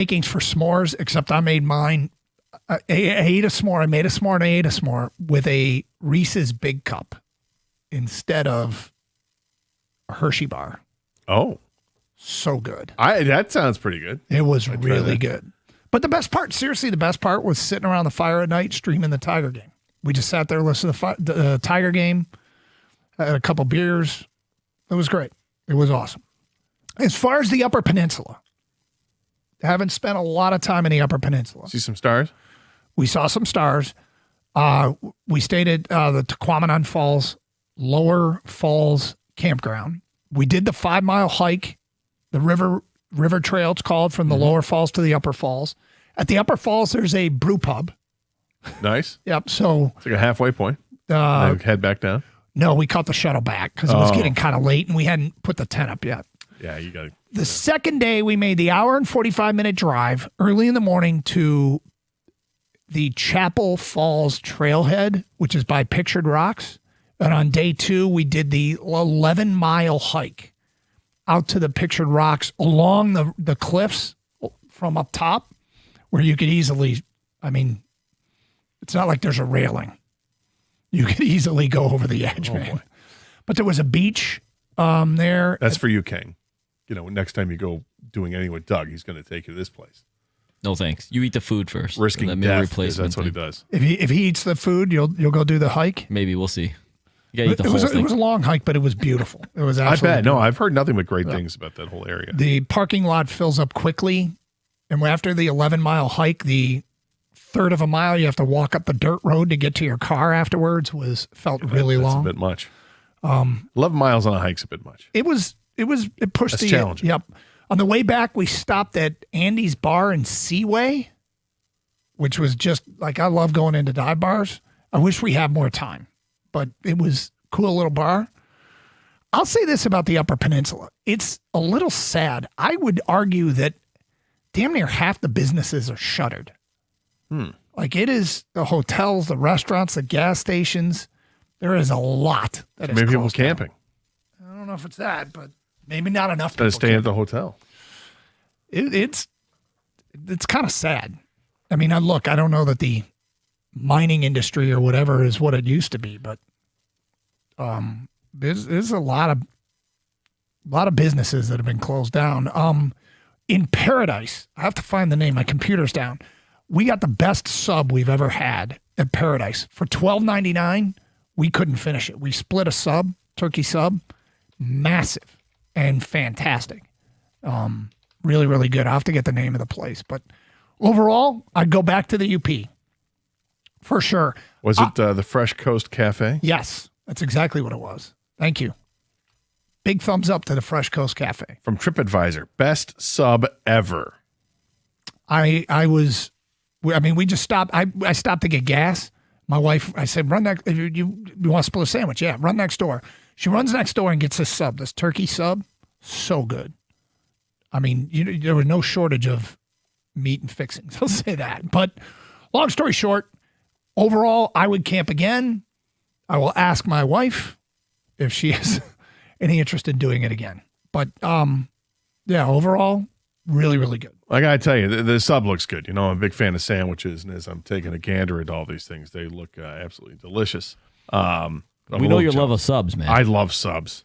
makings for s'mores, except I made mine. I ate a s'more. I made a s'more and I ate a s'more with a Reese's Big Cup instead of a Hershey bar. Oh. So good. That sounds pretty good. It was really good. But the best part, seriously, the best part was sitting around the fire at night streaming the Tiger game. We just sat there, listened to the Tiger game, had a couple beers. It was great. It was awesome. As far as the Upper Peninsula, I haven't spent a lot of time in the Upper Peninsula. See some stars? We saw some stars. We stayed at the Tequamanon Falls, Lower Falls Campground. We did the 5-mile hike, the river trail, it's called, from the Lower Falls to the Upper Falls. At the Upper Falls, there's a brew pub. Nice. Yep. So it's like a halfway point. Head back down. No, we caught the shuttle back because it was getting kind of late and we hadn't put the tent up yet. Yeah, you got it. The second day, we made the hour and 45-minute drive early in the morning to the Chapel Falls Trailhead, which is by Pictured Rocks. And on day 2, we did the 11-mile hike out to the Pictured Rocks along the cliffs from up top, where you could easily, it's not like there's a railing. You could easily go over the edge, man. Boy. But there was a beach there. That's for you, King. Next time you go doing anything with Doug, he's going to take you to this place. No thanks. You eat the food first. Risking death, that's what he does. If he eats the food, you'll go do the hike? Maybe. We'll see. You gotta eat the whole thing. It was a long hike, but it was beautiful. It was absolutely I bet. beautiful. No, I've heard nothing but great things about that whole area. The parking lot fills up quickly. And after the 11-mile hike, the third of a mile you have to walk up the dirt road to get to your car afterwards felt really long. That's a bit much. 11 miles on a hike's a bit much. It pushed That's challenging. Yep. On the way back, we stopped at Andy's Bar in Seaway, which was just like, I love going into dive bars. I wish we had more time, but it was a cool little bar. I'll say this about the Upper Peninsula. It's a little sad. I would argue that damn near half the businesses are shuttered. Like it is the hotels, the restaurants, the gas stations. There is a lot that is maybe people closed down. camping. I don't know if it's that, but maybe not enough to people stay at the hotel. It's kind of sad. I don't know that the mining industry or whatever is what it used to be, but there's a lot of businesses that have been closed down. In Paradise, I have to find the name. My computer's down. We got the best sub we've ever had at Paradise for $12.99. We couldn't finish it. We split a sub, turkey sub, massive and fantastic. Really, really good. I'll have to get the name of the place, but overall, I'd go back to the UP for sure. Was it the Fresh Coast Cafe? Yes, that's exactly what it was. Thank you. Big thumbs up to the Fresh Coast Cafe. From TripAdvisor, best sub ever. We just stopped. I stopped to get gas. My wife, I said, run next. You want to split a sandwich? Yeah, run next door. She runs next door and gets this sub, this turkey sub. So good. There was no shortage of meat and fixings. I'll say that. But long story short, overall, I would camp again. I will ask my wife if she has any interest in doing it again. But overall, really, really good. I got to tell you, the sub looks good. I'm a big fan of sandwiches, and as I'm taking a gander at all these things, they look absolutely delicious. We know your love of subs, man. I love subs.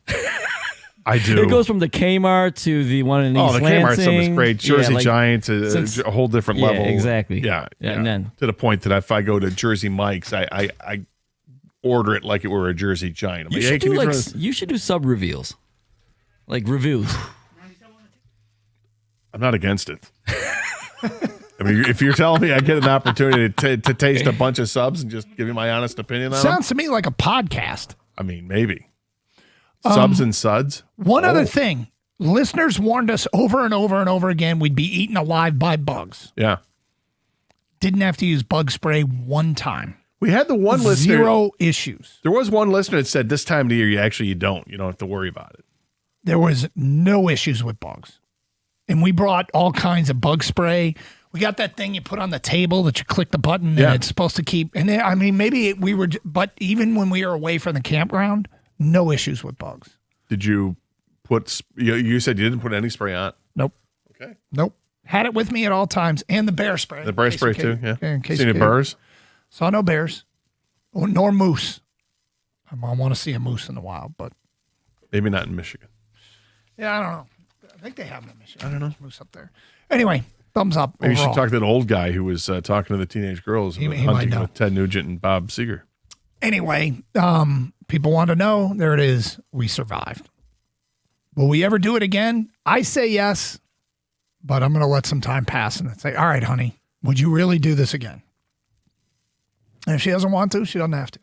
I do. It goes from the Kmart to the one in East Lansing. The Kmart sub is great. Jersey Giant is a whole different level. Exactly. Yeah. And then to the point that if I go to Jersey Mike's, I order it like it were a Jersey Giant. You should do sub reveals, like reviews. I'm not against it. If you're telling me I get an opportunity to taste a bunch of subs and just give you my honest opinion on Sounds to me like a podcast. Maybe. Subs and suds. One other thing. Listeners warned us over and over and over again we'd be eaten alive by bugs. Yeah. Didn't have to use bug spray one time. We had the one listener. 0 issues. There was one listener that said this time of the year you don't have to worry about it. There was no issues with bugs. And we brought all kinds of bug spray. We got that thing you put on the table that you click the button and it's supposed to keep. And then, but even when we were away from the campground, no issues with bugs. Did you you said you didn't put any spray on? Nope. Okay. Nope. Had it with me at all times, and the bear spray. The bear in case spray you too. ca- Yeah. In case Seen you any ca- bears? Saw no bears, nor moose. I want to see a moose in the wild, but Maybe not in Michigan. yeah, I don't know. I think they have them in Michigan. I don't know. There's moose up there. Anyway, thumbs up. Maybe you should overall. talk to that old guy who was talking to the teenage girls He about might hunting know. with Ted Nugent and Bob Seger. Anyway, people want to know. There it is. We survived. Will we ever do it again? I say yes, but I'm going to let some time pass and say, all right, honey, would you really do this again? And if she doesn't want to, she doesn't have to.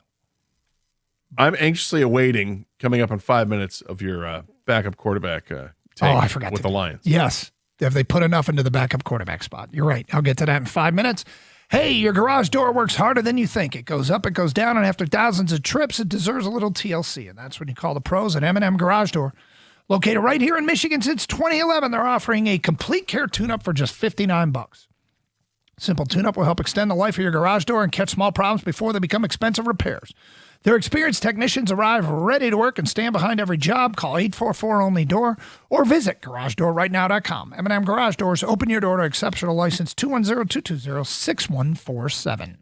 I'm anxiously awaiting coming up in 5 minutes of your backup quarterback take I forgot with to the do- Lions. Yes. Have they put enough into the backup quarterback spot? You're right. I'll get to that in 5 minutes. Hey, your garage door works harder than you think. It goes up, it goes down, and after thousands of trips, it deserves a little TLC. And that's when you call the pros at M&M Garage Door. Located right here in Michigan since 2011, they're offering a complete care tune-up for just $59. Simple tune-up will help extend the life of your garage door and catch small problems before they become expensive repairs. Their experienced technicians arrive ready to work and stand behind every job. Call 844-ONLY-DOOR or visit GarageDoorRightNow.com. M&M Garage Doors, open your door to exceptional license 210-220-6147.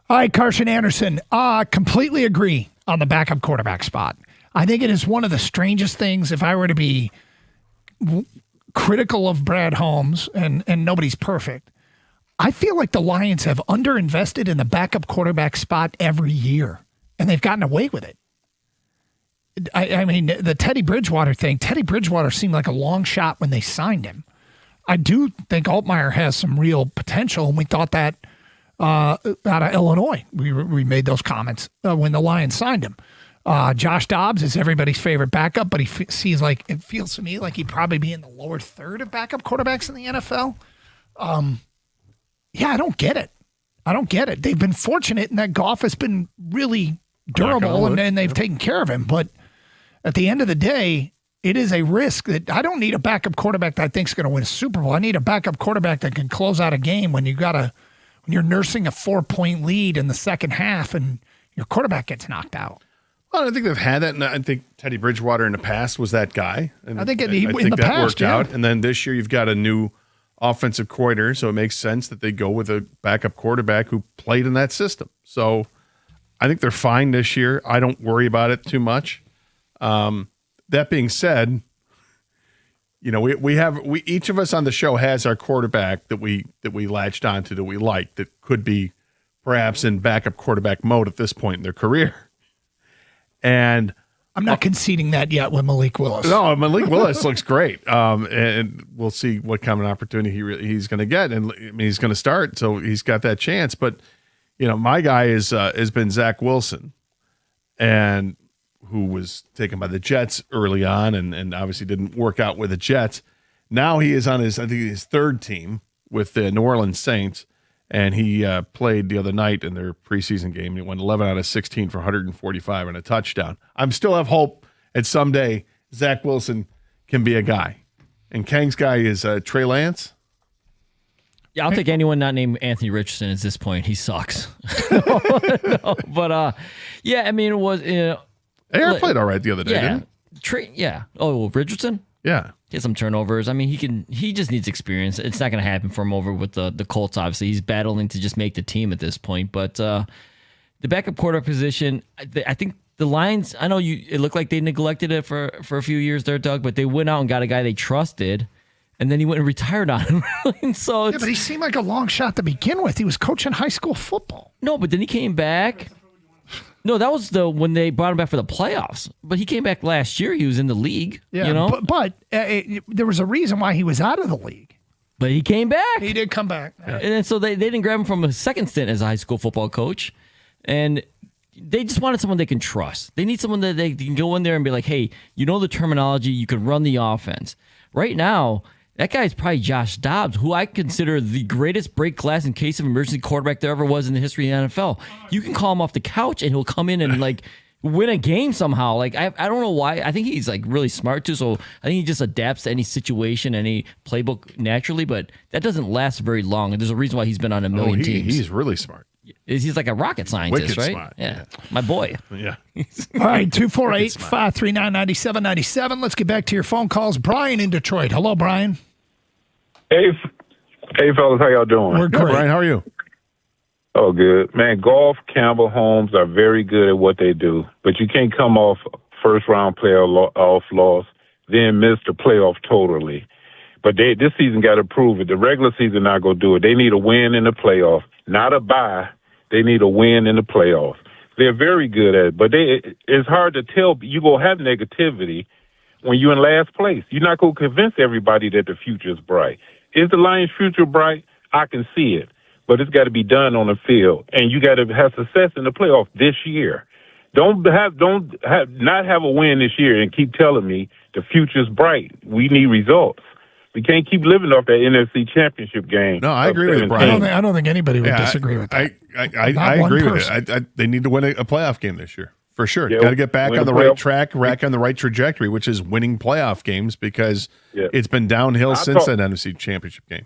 All right, Carson Anderson. Completely agree on the backup quarterback spot. I think it is one of the strangest things. If I were to be critical of Brad Holmes, and nobody's perfect, I feel like the Lions have underinvested in the backup quarterback spot every year, and they've gotten away with it. I mean, the Teddy Bridgewater thing, Teddy Bridgewater seemed like a long shot when they signed him. I do think Altmaier has some real potential, and we thought that out of Illinois. We made those comments when the Lions signed him. Josh Dobbs is everybody's favorite backup, but it feels to me like he'd probably be in the lower third of backup quarterbacks in the NFL. Yeah, I don't get it. They've been fortunate in that Goff has been really durable and they've taken care of him. But at the end of the day, it is a risk that I don't need a backup quarterback that I think is going to win a Super Bowl. I need a backup quarterback that can close out a game when you're nursing a 4-point lead in the second half and your quarterback gets knocked out. Well, I think they've had that, and I think Teddy Bridgewater in the past was that guy. And I think that past, worked out. And then this year you've got a new offensive coordinator, so it makes sense that they go with a backup quarterback who played in that system. So I think they're fine this year. I don't worry about it too much. That being said, we each of us on the show has our quarterback that we latched onto that we like that could be perhaps in backup quarterback mode at this point in their career. And I'm not conceding that yet with Malik Willis. No, Malik Willis looks great, and we'll see what kind of opportunity he's going to get. And I mean, he's going to start, so he's got that chance. But my guy has been Zach Wilson, and who was taken by the Jets early on, and obviously didn't work out with the Jets. Now he is on his third team with the New Orleans Saints, and he played the other night in their preseason game. He went 11 out of 16 for 145 and a touchdown. I still have hope that someday Zach Wilson can be a guy. And Kang's guy is Trey Lance. Yeah, I'll take anyone not named Anthony Richardson at this point. He sucks. But yeah, I mean, it was. Aaron played all right the other day, didn't he? Oh, Richardson? Yeah. He had some turnovers. I mean, he just needs experience. It's not going to happen for him over with the Colts, obviously. He's battling to just make the team at this point. But the backup quarterback position, I think the Lions, I know it looked like they neglected it for a few years there, Doug, but they went out and got a guy they trusted, and then he went and retired on him. And so but he seemed like a long shot to begin with. He was coaching high school football. No, but then he came back. No, that was when they brought him back for the playoffs. But he came back last year. He was in the league. Yeah, but there was a reason why he was out of the league. But he came back. He did come back. Yeah. And then so they didn't grab him from a second stint as a high school football coach. And they just wanted someone they can trust. They need someone that they can go in there and be like, hey, you know the terminology. You can run the offense. Right now, that guy's probably Josh Dobbs, who I consider the greatest break glass in case of emergency quarterback there ever was in the history of the NFL. You can call him off the couch and he'll come in and win a game somehow. I don't know why. I think he's really smart too. So I think he just adapts to any situation, any playbook naturally. But that doesn't last very long. And there's a reason why he's been on a million teams. He's really smart. He's like a rocket scientist, Wicked right? Smart. Yeah, my boy. Yeah. All right, 248-539-9797. Let's get back to your phone calls. Brian in Detroit. Hello, Brian. Hey, fellas, how y'all doing? We're great. Brian, how are you? Oh, good. Man, Goff, Campbell, Holmes are very good at what they do, but you can't come off first-round playoff loss, then miss the playoff totally. But this season got to prove it. The regular season not going to do it. They need a win in the playoff, not a bye. They need a win in the playoffs. They're very good at it, but it's hard to tell. You're going to have negativity when you're in last place. You're not going to convince everybody that the future is bright. Is the Lions' future bright? I can see it, but it's got to be done on the field, and you got to have success in the playoff this year. Don't have a win this year and keep telling me the future's bright. We need results. We can't keep living off that NFC Championship game. No, I agree with you, Brian. I don't think anybody would disagree with that. I agree with it. They need to win a playoff game this year. For sure. Yeah, got to get back on the right track, back on the right trajectory, which is winning playoff games because it's been downhill since that NFC Championship game.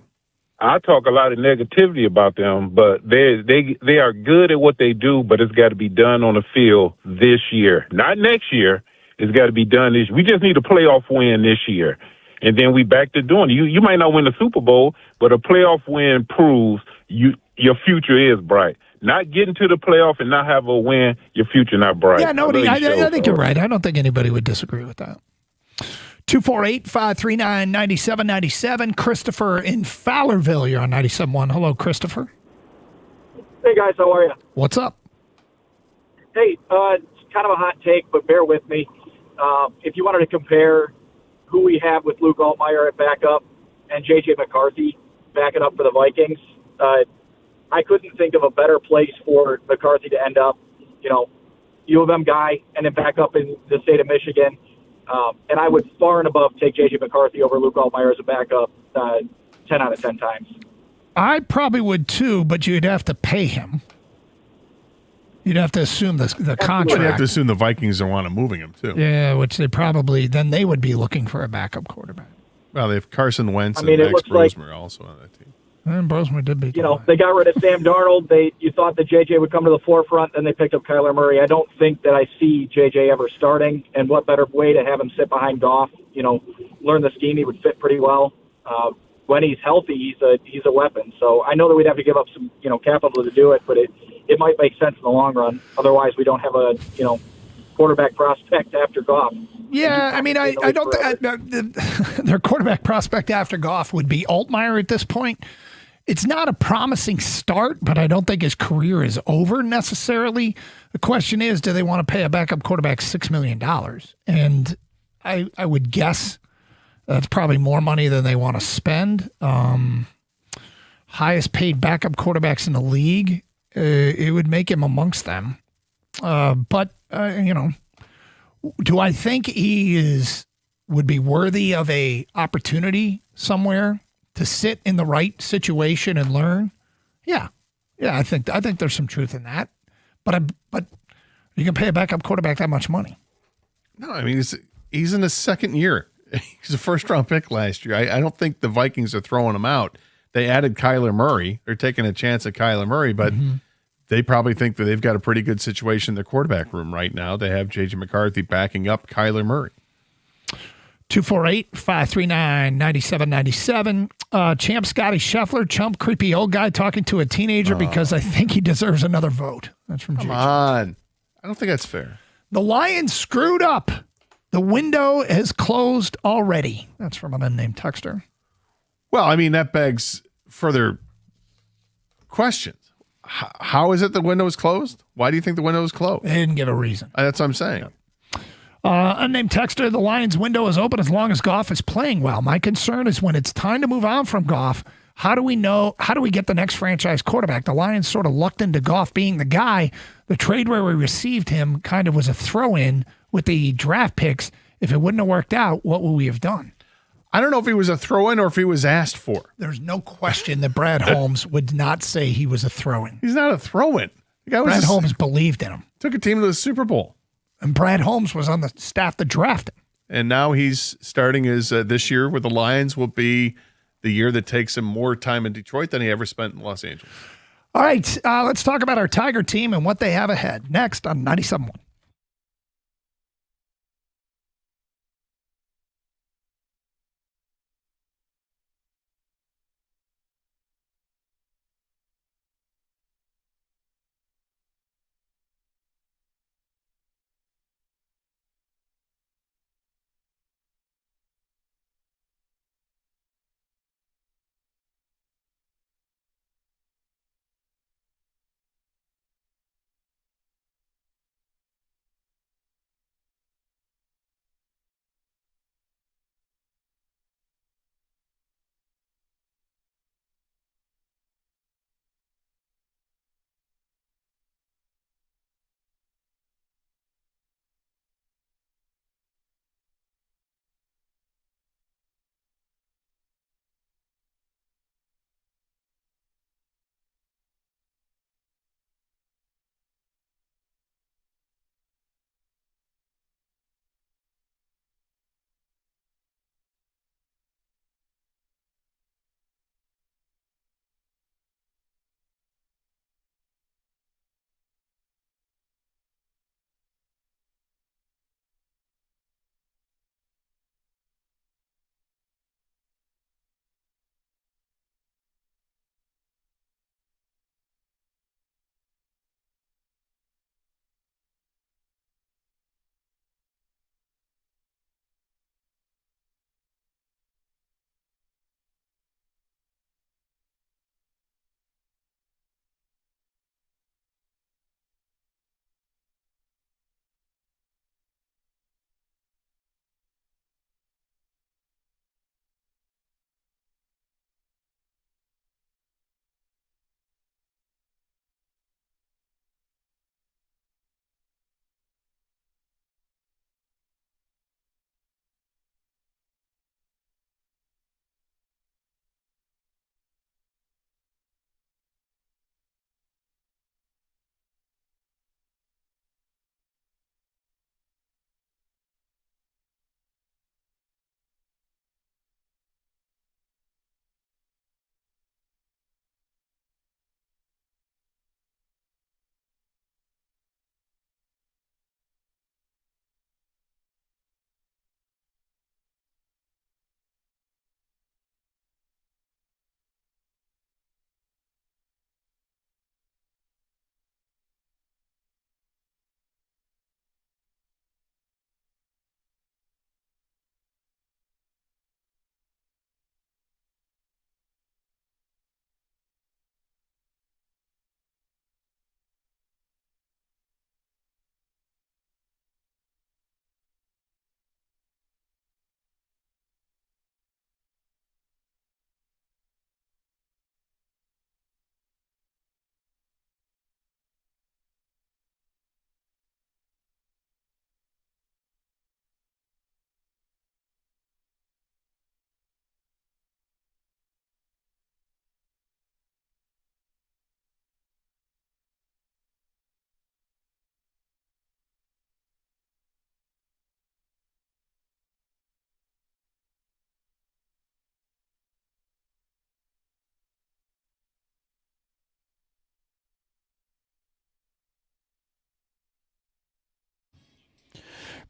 I talk a lot of negativity about them, but they are good at what they do, but it's got to be done on the field this year. Not next year. It's got to be done this year. We just need a playoff win this year. And then we back to doing it. You might not win the Super Bowl, but a playoff win proves your future is bright. not getting to the playoff and not have a win, your future not bright. Yeah, nobody. love your show, I think you're dog. right. I don't think anybody would disagree with that. 248-539-9797. Christopher in Fowlerville. You're on 97.1. Hello, Christopher. Hey guys, how are you? What's up? Hey, it's kind of a hot take, but bear with me. If you wanted to compare who we have with Luke Altmaier at backup and J.J. McCarthy backing up for the Vikings, I couldn't think of a better place for McCarthy to end up. U of M guy and then back up in the state of Michigan. And I would far and above take J.J. McCarthy over Luke Altmaier as a backup 10 out of 10 times. I probably would too, but you'd have to pay him. You'd have to assume the But you have contract. to assume the Vikings are want to moving him too. Yeah, which they would be looking for a backup quarterback. Well, they have Carson Wentz I mean, and it Max looks like- Brosmer also on that team. And Brosmer did beat They got rid of Sam Darnold. You thought that J.J. would come to the forefront, then they picked up Kyler Murray. I don't think that I see J.J. ever starting, and what better way to have him sit behind Goff, learn the scheme. He would fit pretty well. When he's healthy, he's a weapon. So I know that we'd have to give up some, capital to do it, but it might make sense in the long run. Otherwise, we don't have a, quarterback prospect after Goff. Yeah, I mean, I don't think their quarterback prospect after Goff would be Altmaier at this point. It's not a promising start, but I don't think his career is over necessarily. The question is, do they want to pay a backup quarterback $6 million? And I would guess that's probably more money than they want to spend. Highest paid backup quarterbacks in the league, it would make him amongst them. But do I think he would be worthy of a opportunity somewhere to sit in the right situation and learn? Yeah, I think there's some truth in that. But you can pay a backup quarterback that much money. No, I mean he's in his second year. He's a first-round pick last year. I don't think the Vikings are throwing him out. They added Kyler Murray. They're taking a chance at Kyler Murray, but they probably think that they've got a pretty good situation in their quarterback room right now. They have J.J. McCarthy backing up Kyler Murray. 248-539-9797. Champ Scotty Scheffler, chump, creepy old guy talking to a teenager because I think he deserves another vote. That's from Come J.J. on. I don't think that's fair. The Lions screwed up. The window has closed already. That's from an unnamed texter. Well, I mean, that begs further questions. How is it the window is closed? Why do you think the window is closed? They didn't give a reason. That's what I'm saying. Unnamed texter, the Lions window is open as long as Goff is playing well. My concern is when it's time to move on from Goff, how do we get the next franchise quarterback? The Lions sort of lucked into Goff being the guy. The trade where we received him kind of was a throw-in with the draft picks. If it wouldn't have worked out, what would we have done? I don't know if he was a throw-in or if he was asked for. There's no question that Brad Holmes would not say he was a throw-in. He's not a throw-in. The guy was Brad Holmes believed in him. took a team to the Super Bowl. And Brad Holmes was on the staff that drafted him. And now he's starting his this year with the Lions will be the year that takes him more time in Detroit than he ever spent in Los Angeles. All right, let's talk about our Tiger team and what they have ahead. Next on 97.1.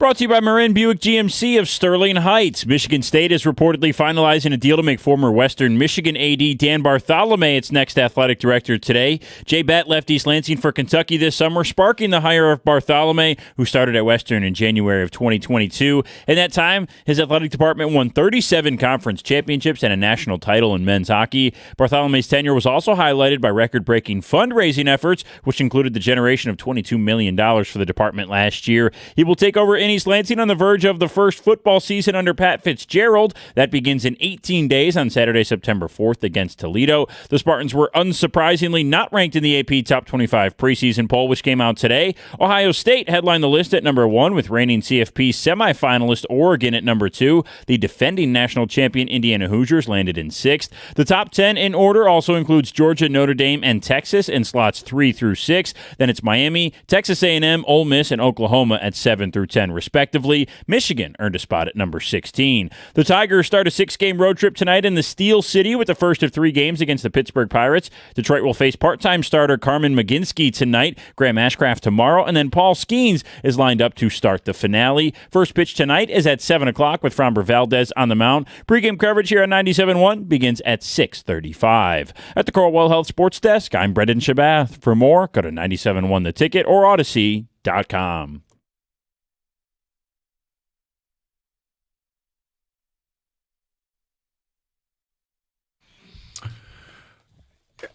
Brought to you by Marin Buick GMC of Sterling Heights. Michigan State is reportedly finalizing a deal to make former Western Michigan AD Dan Bartholomew its next athletic director today. Jay Bett left East Lansing for Kentucky this summer, sparking the hire of Bartholomew, who started at Western in January of 2022. In that time, his athletic department won 37 conference championships and a national title in men's hockey. Bartholomew's tenure was also highlighted by record-breaking fundraising efforts, which included the generation of $22 million for the department last year. He will take over in East Lansing on the verge of the first football season under Pat Fitzgerald. That begins in 18 days on Saturday, September 4th against Toledo. The Spartans were unsurprisingly not ranked in the AP Top 25 preseason poll, which came out today. Ohio State headlined the list at number 1 with reigning CFP semifinalist Oregon at number 2. The defending national champion Indiana Hoosiers landed in 6th. The top 10 in order also includes Georgia, Notre Dame, and Texas in slots 3 through 6. Then it's Miami, Texas A&M, Ole Miss, and Oklahoma at 7 through 10, respectively. Michigan earned a spot at number 16. The Tigers start a 6-game road trip tonight in the Steel City with the first of 3 games against the Pittsburgh Pirates. Detroit will face part-time starter Carmen McGinsky tonight, Graham Ashcraft tomorrow, and then Paul Skeens is lined up to start the finale. First pitch tonight is at 7 o'clock with Framber Valdez on the mound. Pre-game coverage here on 97.1 begins at 6:35. At the Corwell Health Sports Desk, I'm Brendan Shabath. For more, go to 97.1 The Ticket or Odyssey.com.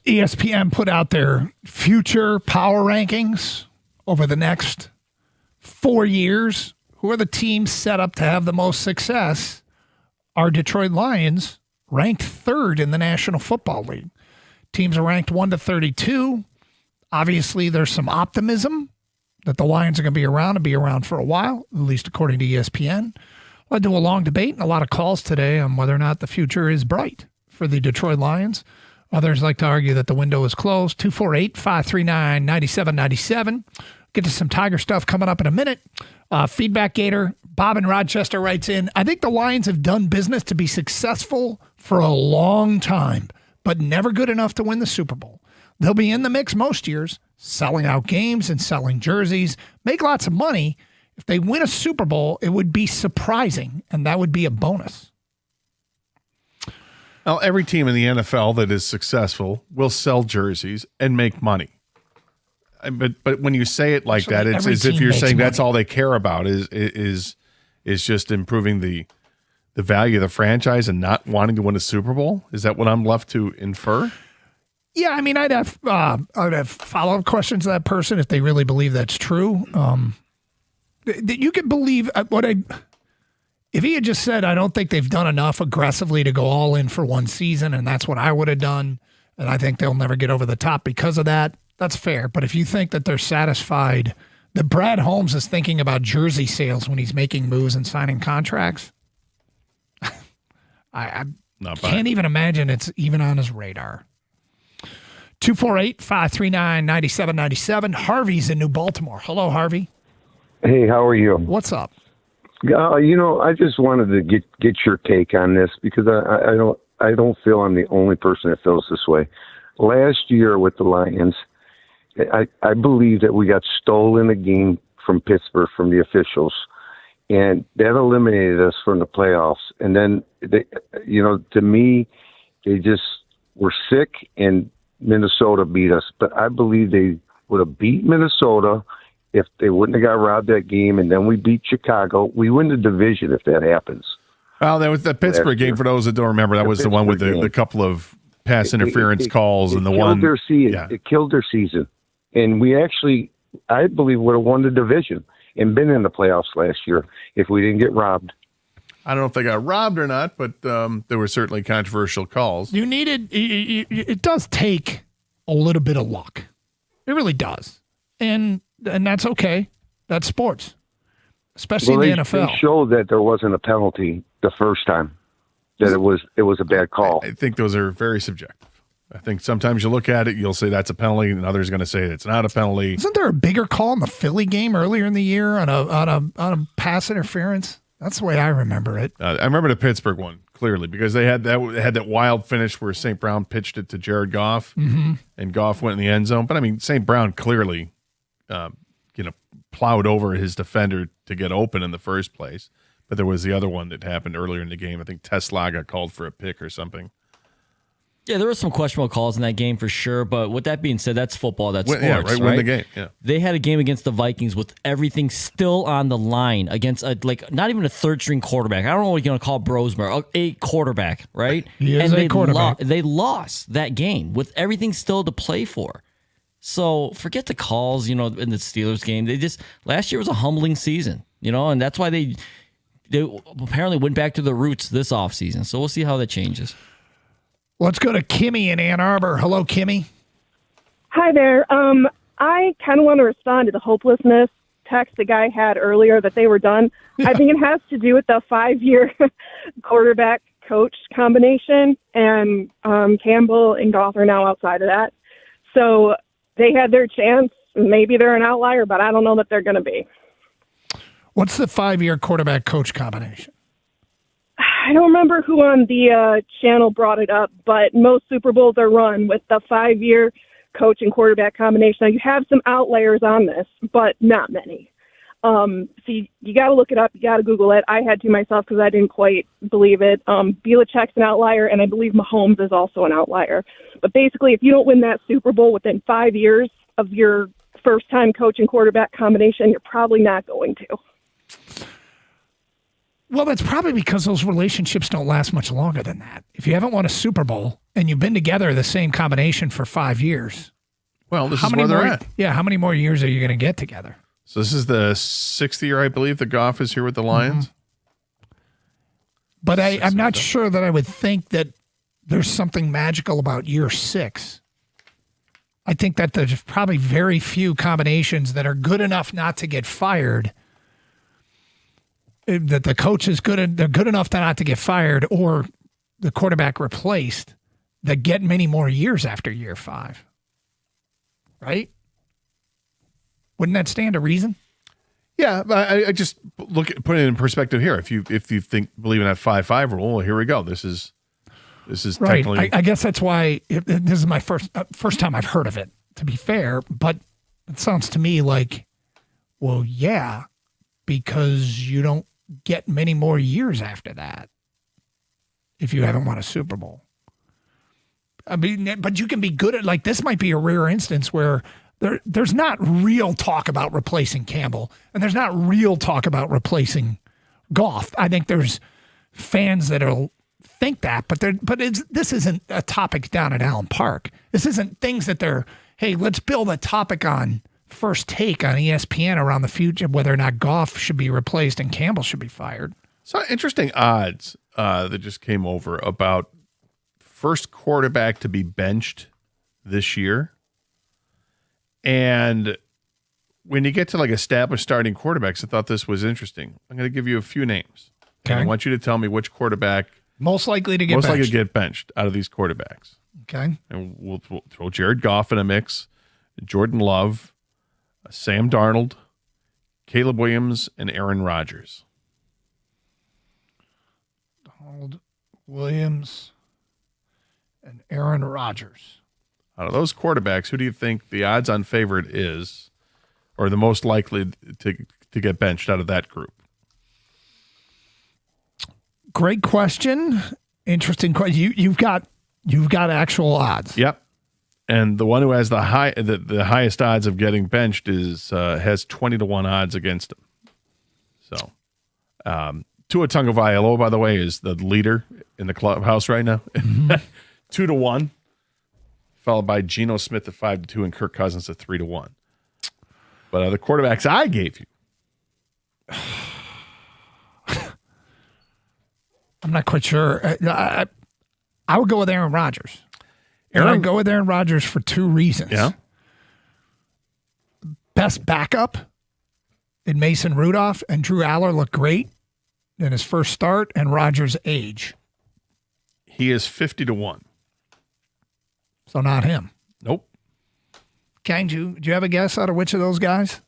ESPN put out their future power rankings over the next 4 years. Who are the teams set up to have the most success? Our Detroit Lions ranked 3rd in the National Football League. Teams are ranked 1 to 32. Obviously, there's some optimism that the Lions are going to be around and be around for a while, at least according to ESPN. Led to a long debate and a lot of calls today on whether or not the future is bright for the Detroit Lions. Others like to argue that the window is closed. 248-539-9797. Get to some Tiger stuff coming up in a minute. Feedback Gator, Bob in Rochester writes in, I think the Lions have done business to be successful for a long time, but never good enough to win the Super Bowl. They'll be in the mix most years, selling out games and selling jerseys, make lots of money. If they win a Super Bowl, it would be surprising, and that would be a bonus. Well, every team in the NFL that is successful will sell jerseys and make money. But when you say it like that, it's as if you're saying that's all they care about is just improving the value of the franchise and not wanting to win a Super Bowl. Is that what I'm left to infer? Yeah, I mean, I'd have follow-up questions to that person if they really believe that's true. That you could believe if he had just said, I don't think they've done enough aggressively to go all in for one season, and that's what I would have done, and I think they'll never get over the top because of that, that's fair. But if you think that they're satisfied, that Brad Holmes is thinking about jersey sales when he's making moves and signing contracts, I can't even imagine it's even on his radar. 248-539-9797. Harvey's in New Baltimore. Hello, Harvey. Hey, how are you? What's up? I just wanted to get your take on this because I don't feel I'm the only person that feels this way. Last year with the Lions, I believe that we got stolen a game from Pittsburgh from the officials, and that eliminated us from the playoffs. And then, to me, they just were sick, and Minnesota beat us. But I believe they would have beat Minnesota if they wouldn't have got robbed that game, and then we beat Chicago. We win the division if that happens. Well, that was the Pittsburgh game. For those that don't remember, that was the one with the couple of pass interference calls and the one. It killed their season. And we actually, I believe, would have won the division and been in the playoffs last year if we didn't get robbed. I don't know if they got robbed or not, but there were certainly controversial calls. It does take a little bit of luck. It really does. And that's okay. That's sports, especially in the NFL. They showed that there wasn't a penalty the first time, that it was a bad call. I think those are very subjective. I think sometimes you look at it, you'll say that's a penalty, and others are going to say it's not a penalty. Isn't there a bigger call in the Philly game earlier in the year on a pass interference? That's the way I remember it. I remember the Pittsburgh one clearly because they had that wild finish where St. Brown pitched it to Jared Goff, and Goff went in the end zone. But I mean, St. Brown clearly, plowed over his defender to get open in the first place. But there was the other one that happened earlier in the game. I think Tesla got called for a pick or something. Yeah, there were some questionable calls in that game for sure. But with that being said, that's football. That's sports, yeah, right. Win the game. Yeah. They had a game against the Vikings with everything still on the line against not even a third string quarterback. I don't know what you're going to call Brosmer, a quarterback, right? He is a quarterback. They lost that game with everything still to play for. So forget the calls, in the Steelers game. Last year was a humbling season, and that's why they apparently went back to the roots this offseason. So we'll see how that changes. Let's go to Kimmy in Ann Arbor. Hello, Kimmy. Hi there. I kind of want to respond to the hopelessness text the guy had earlier that they were done. Yeah. I think it has to do with the 5-year quarterback coach combination, and Campbell and Goff are now outside of that. So they had their chance. Maybe they're an outlier, but I don't know that they're going to be. What's the 5-year quarterback coach combination? I don't remember who on the channel brought it up, but most Super Bowls are run with the 5-year coach and quarterback combination. Now, you have some outliers on this, but not many. So you got to look it up. You got to Google it. I had to myself because I didn't quite believe it. Belichick's an outlier, and I believe Mahomes is also an outlier. But basically, if you don't win that Super Bowl within 5 years of your first-time coach and quarterback combination, you're probably not going to. Well, that's probably because those relationships don't last much longer than that. If you haven't won a Super Bowl and you've been together the same combination for 5 years, well, this is where they're at. Yeah, how many more years are you going to get together? So this is the 6th year, I believe, that Goff is here with the Lions. Mm-hmm. But I'm not sure that I would think that there's something magical about year 6. I think that there's probably very few combinations that are good enough not to get fired, that the coach is they're good enough not to get fired or the quarterback replaced, that get many more years after year 5. Right? Wouldn't that stand to reason? Yeah, I just put it in perspective here. If you believe in that 5-5 rule, well, here we go. This is right. technically. I guess that's why this is my first time I've heard of it. To be fair, but it sounds to me like, well, yeah, because you don't get many more years after that if you haven't won a Super Bowl. I mean, but you can be good at, like, this might be a rare instance where there's not real talk about replacing Campbell, and there's not real talk about replacing Goff. I think there's fans that'll think that, but this isn't a topic down at Allen Park. This isn't things that hey, let's build a topic on First Take on ESPN around the future, whether or not Goff should be replaced and Campbell should be fired. So interesting odds that just came over about first quarterback to be benched this year. And when you get to like established starting quarterbacks, I thought this was interesting. I'm going to give you a few names. Okay. And I want you to tell me which quarterback most likely to get benched out of these quarterbacks. Okay. And we'll throw Jared Goff in a mix, Jordan Love, Sam Darnold, Caleb Williams, and Aaron Rodgers. Donald Williams and Aaron Rodgers. Out of those quarterbacks, who do you think the odds-on favorite is, or the most likely to get benched out of that group? Great question. Interesting question. You've got actual odds. Yep. And the one who has the highest odds of getting benched has 20-1 odds against him. So, Tua Tagovailoa, by the way, is the leader in the clubhouse right now. Mm-hmm. 2-1, followed by Geno Smith at 5-2 and Kirk Cousins at 3-1. But the quarterbacks I gave you, I'm not quite sure. I would go with Aaron Rodgers. I'd go with Aaron Rodgers for 2 reasons. Yeah. Best backup in Mason Rudolph, and Drew Aller looked great in his first start, and Rodgers' age. He is 50-1. So not him. Nope. Kang, do you have a guess out of which of those guys?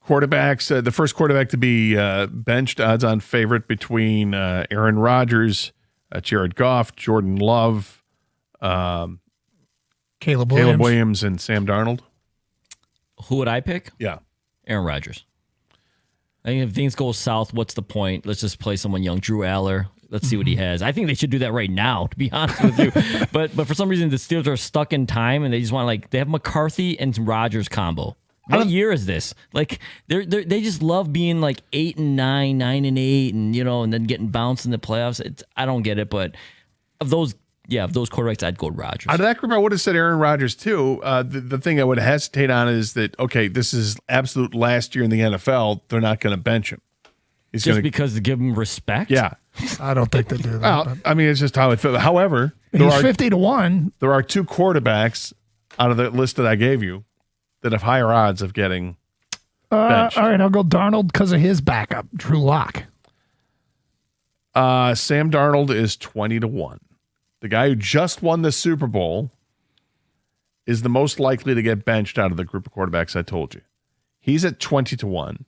Quarterbacks, the first quarterback to be benched, odds-on favorite between Aaron Rodgers, Jared Goff, Jordan Love, Caleb Williams, and Sam Darnold. Who would I pick? Yeah. Aaron Rodgers. I think if things go south, what's the point? Let's just play someone young. Drew Aller. Let's see what he has. I think they should do that right now, to be honest with you. but for some reason, the Steelers are stuck in time, and they just want they have McCarthy and Rodgers combo. What year is this? Like they just love being 8-9, 9-8, and then getting bounced in the playoffs. I don't get it, but of those quarterbacks, I'd go Rodgers. Out of that group, I would have said Aaron Rodgers too. The thing I would hesitate on is that, okay, this is absolute last year in the NFL. They're not going to bench him. Because to give him respect? Yeah. I don't think they do that. Well, I mean, it's just how it feels. However, he's 50-1. There are 2 quarterbacks out of the list that I gave you that have higher odds of getting benched. All right, I'll go Darnold because of his backup, Drew Lock. Sam Darnold is 20-1. The guy who just won the Super Bowl is the most likely to get benched out of the group of quarterbacks I told you. He's at 20-1.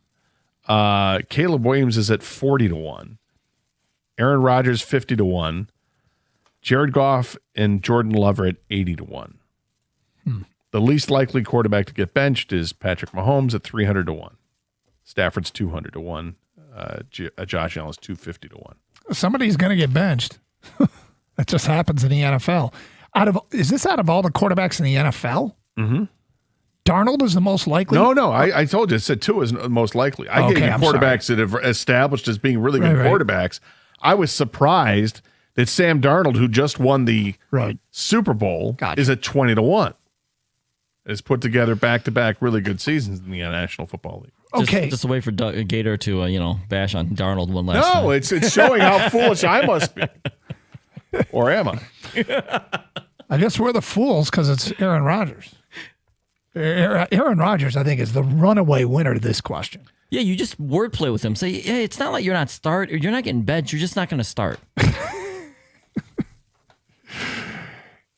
Caleb Williams is at 40-1. Aaron Rodgers 50-1. Jared Goff and Jordan Love are at 80-1. The least likely quarterback to get benched is Patrick Mahomes at 300-1. Stafford's 200-1. Josh Allen's 250-1. Somebody's going to get benched. That just happens in the NFL. Is this out of all the quarterbacks in the NFL? Mm-hmm. Darnold is the most likely? No. I told you. I said 2 is most likely. I gave you quarterbacks that have established as being really good quarterbacks. I was surprised that Sam Darnold, who just won the Super Bowl, is at 20-1. Has put together back-to-back really good seasons in the National Football League. Okay. Just a way for Gator to, bash on Darnold one last time. No, it's showing how foolish I must be. Or am I? I guess we're the fools because it's Aaron Rodgers. Aaron Rodgers, I think, is the runaway winner to this question. Yeah, you just wordplay with him. Say, hey, it's not like you're not getting benched. You're just not going to start.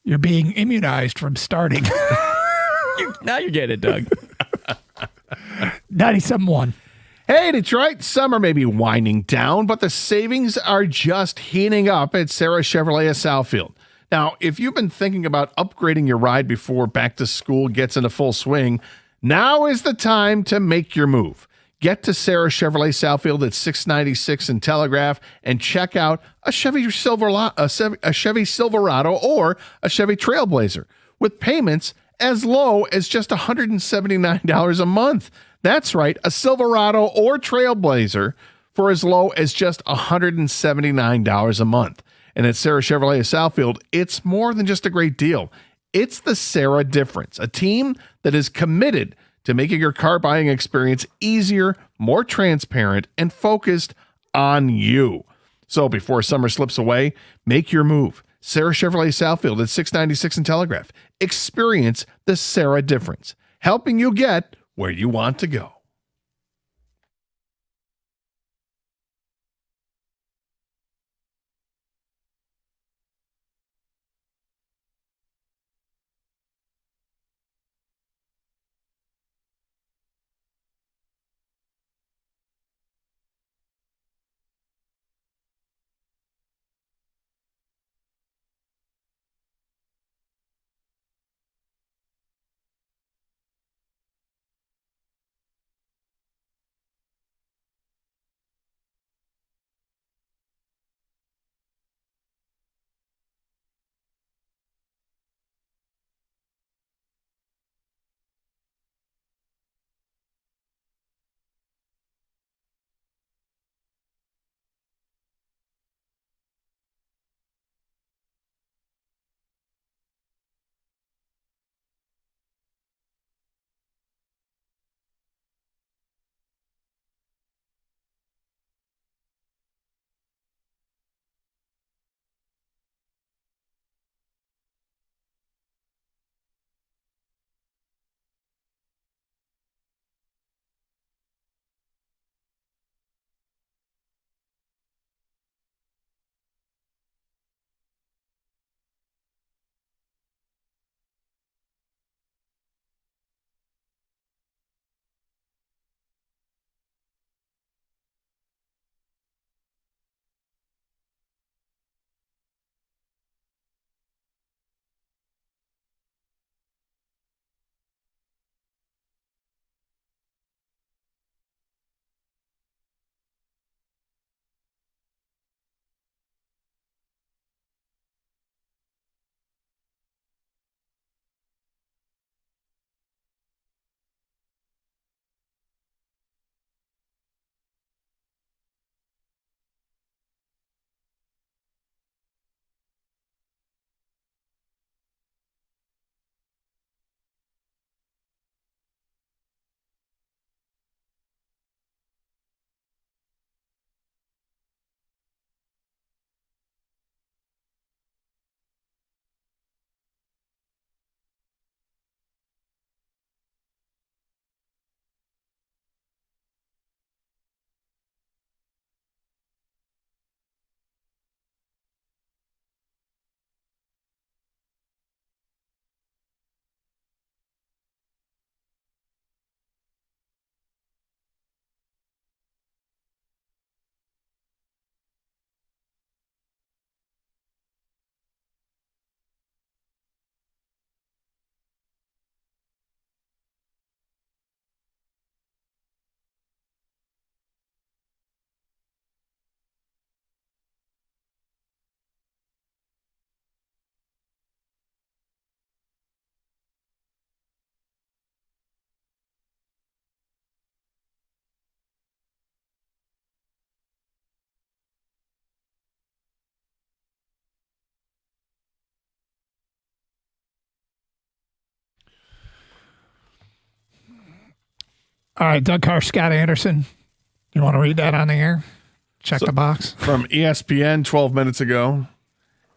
You're being immunized from starting. Now you're getting it, Doug. 97-1. Hey, Detroit, summer may be winding down, but the savings are just heating up at Sarah Chevrolet of Southfield. Now, if you've been thinking about upgrading your ride before back to school gets into full swing, now is the time to make your move. Get to Sarah Chevrolet Southfield at 696 and Telegraph and check out a Chevy Silverado or a Chevy Trailblazer with payments as low as just $179 a month. That's right, a Silverado or Trailblazer for as low as just $179 a month. And at Sarah Chevrolet of Southfield, it's more than just a great deal. It's the Sarah difference, a team that is committed to making your car buying experience easier, more transparent, and focused on you. So before summer slips away, make your move. Sarah Chevrolet Southfield at 696 and Telegraph. Experience the Sarah difference, helping you get where you want to go. All right, Doug Carr, Scott Anderson. You want to read that on the air? Check the box. From ESPN 12 minutes ago,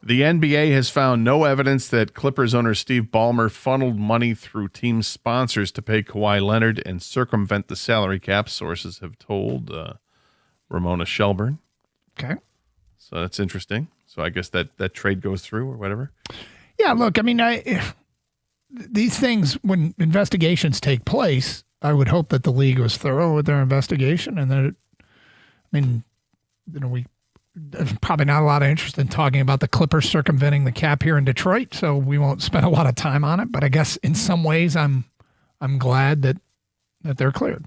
the NBA has found no evidence that Clippers owner Steve Ballmer funneled money through team sponsors to pay Kawhi Leonard and circumvent the salary cap, sources have told Ramona Shelburne. Okay. So that's interesting. So I guess that trade goes through or whatever. Yeah, look, I mean, these things, when investigations take place, I would hope that the league was thorough with their investigation and that, there's probably not a lot of interest in talking about the Clippers circumventing the cap here in Detroit, so we won't spend a lot of time on it. But I guess in some ways, I'm glad that they're cleared.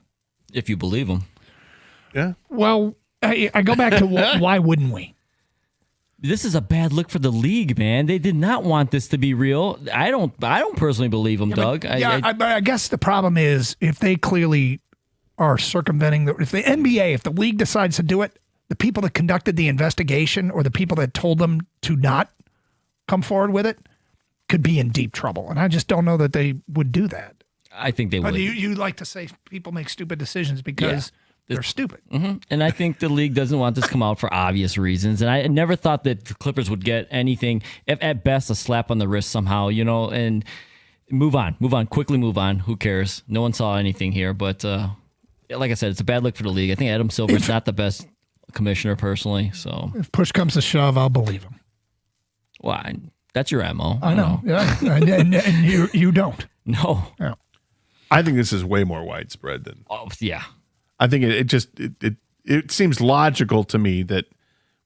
If you believe them. Yeah. Well, I go back to why wouldn't we? This is a bad look for the league, man. They did not want this to be real. I don't personally believe them, Doug. I guess the problem is if they clearly are circumventing if the NBA, if the league decides to do it, the people that conducted the investigation or the people that told them to not come forward with it could be in deep trouble. And I just don't know that they would do that. I think they would. But you like to say people make stupid decisions because they're stupid. Mm-hmm. And I think the league doesn't want this to come out for obvious reasons. And I never thought that the Clippers would get anything, if at best a slap on the wrist somehow, and move on, quickly move on. Who cares? No one saw anything here. But like I said, it's a bad look for the league. I think Adam Silver's not the best commissioner personally. So if push comes to shove, I'll believe him. Well, that's your MO. I know. Yeah. and you don't. No. Yeah. I think this is way more widespread than. Oh, yeah. I think it seems logical to me that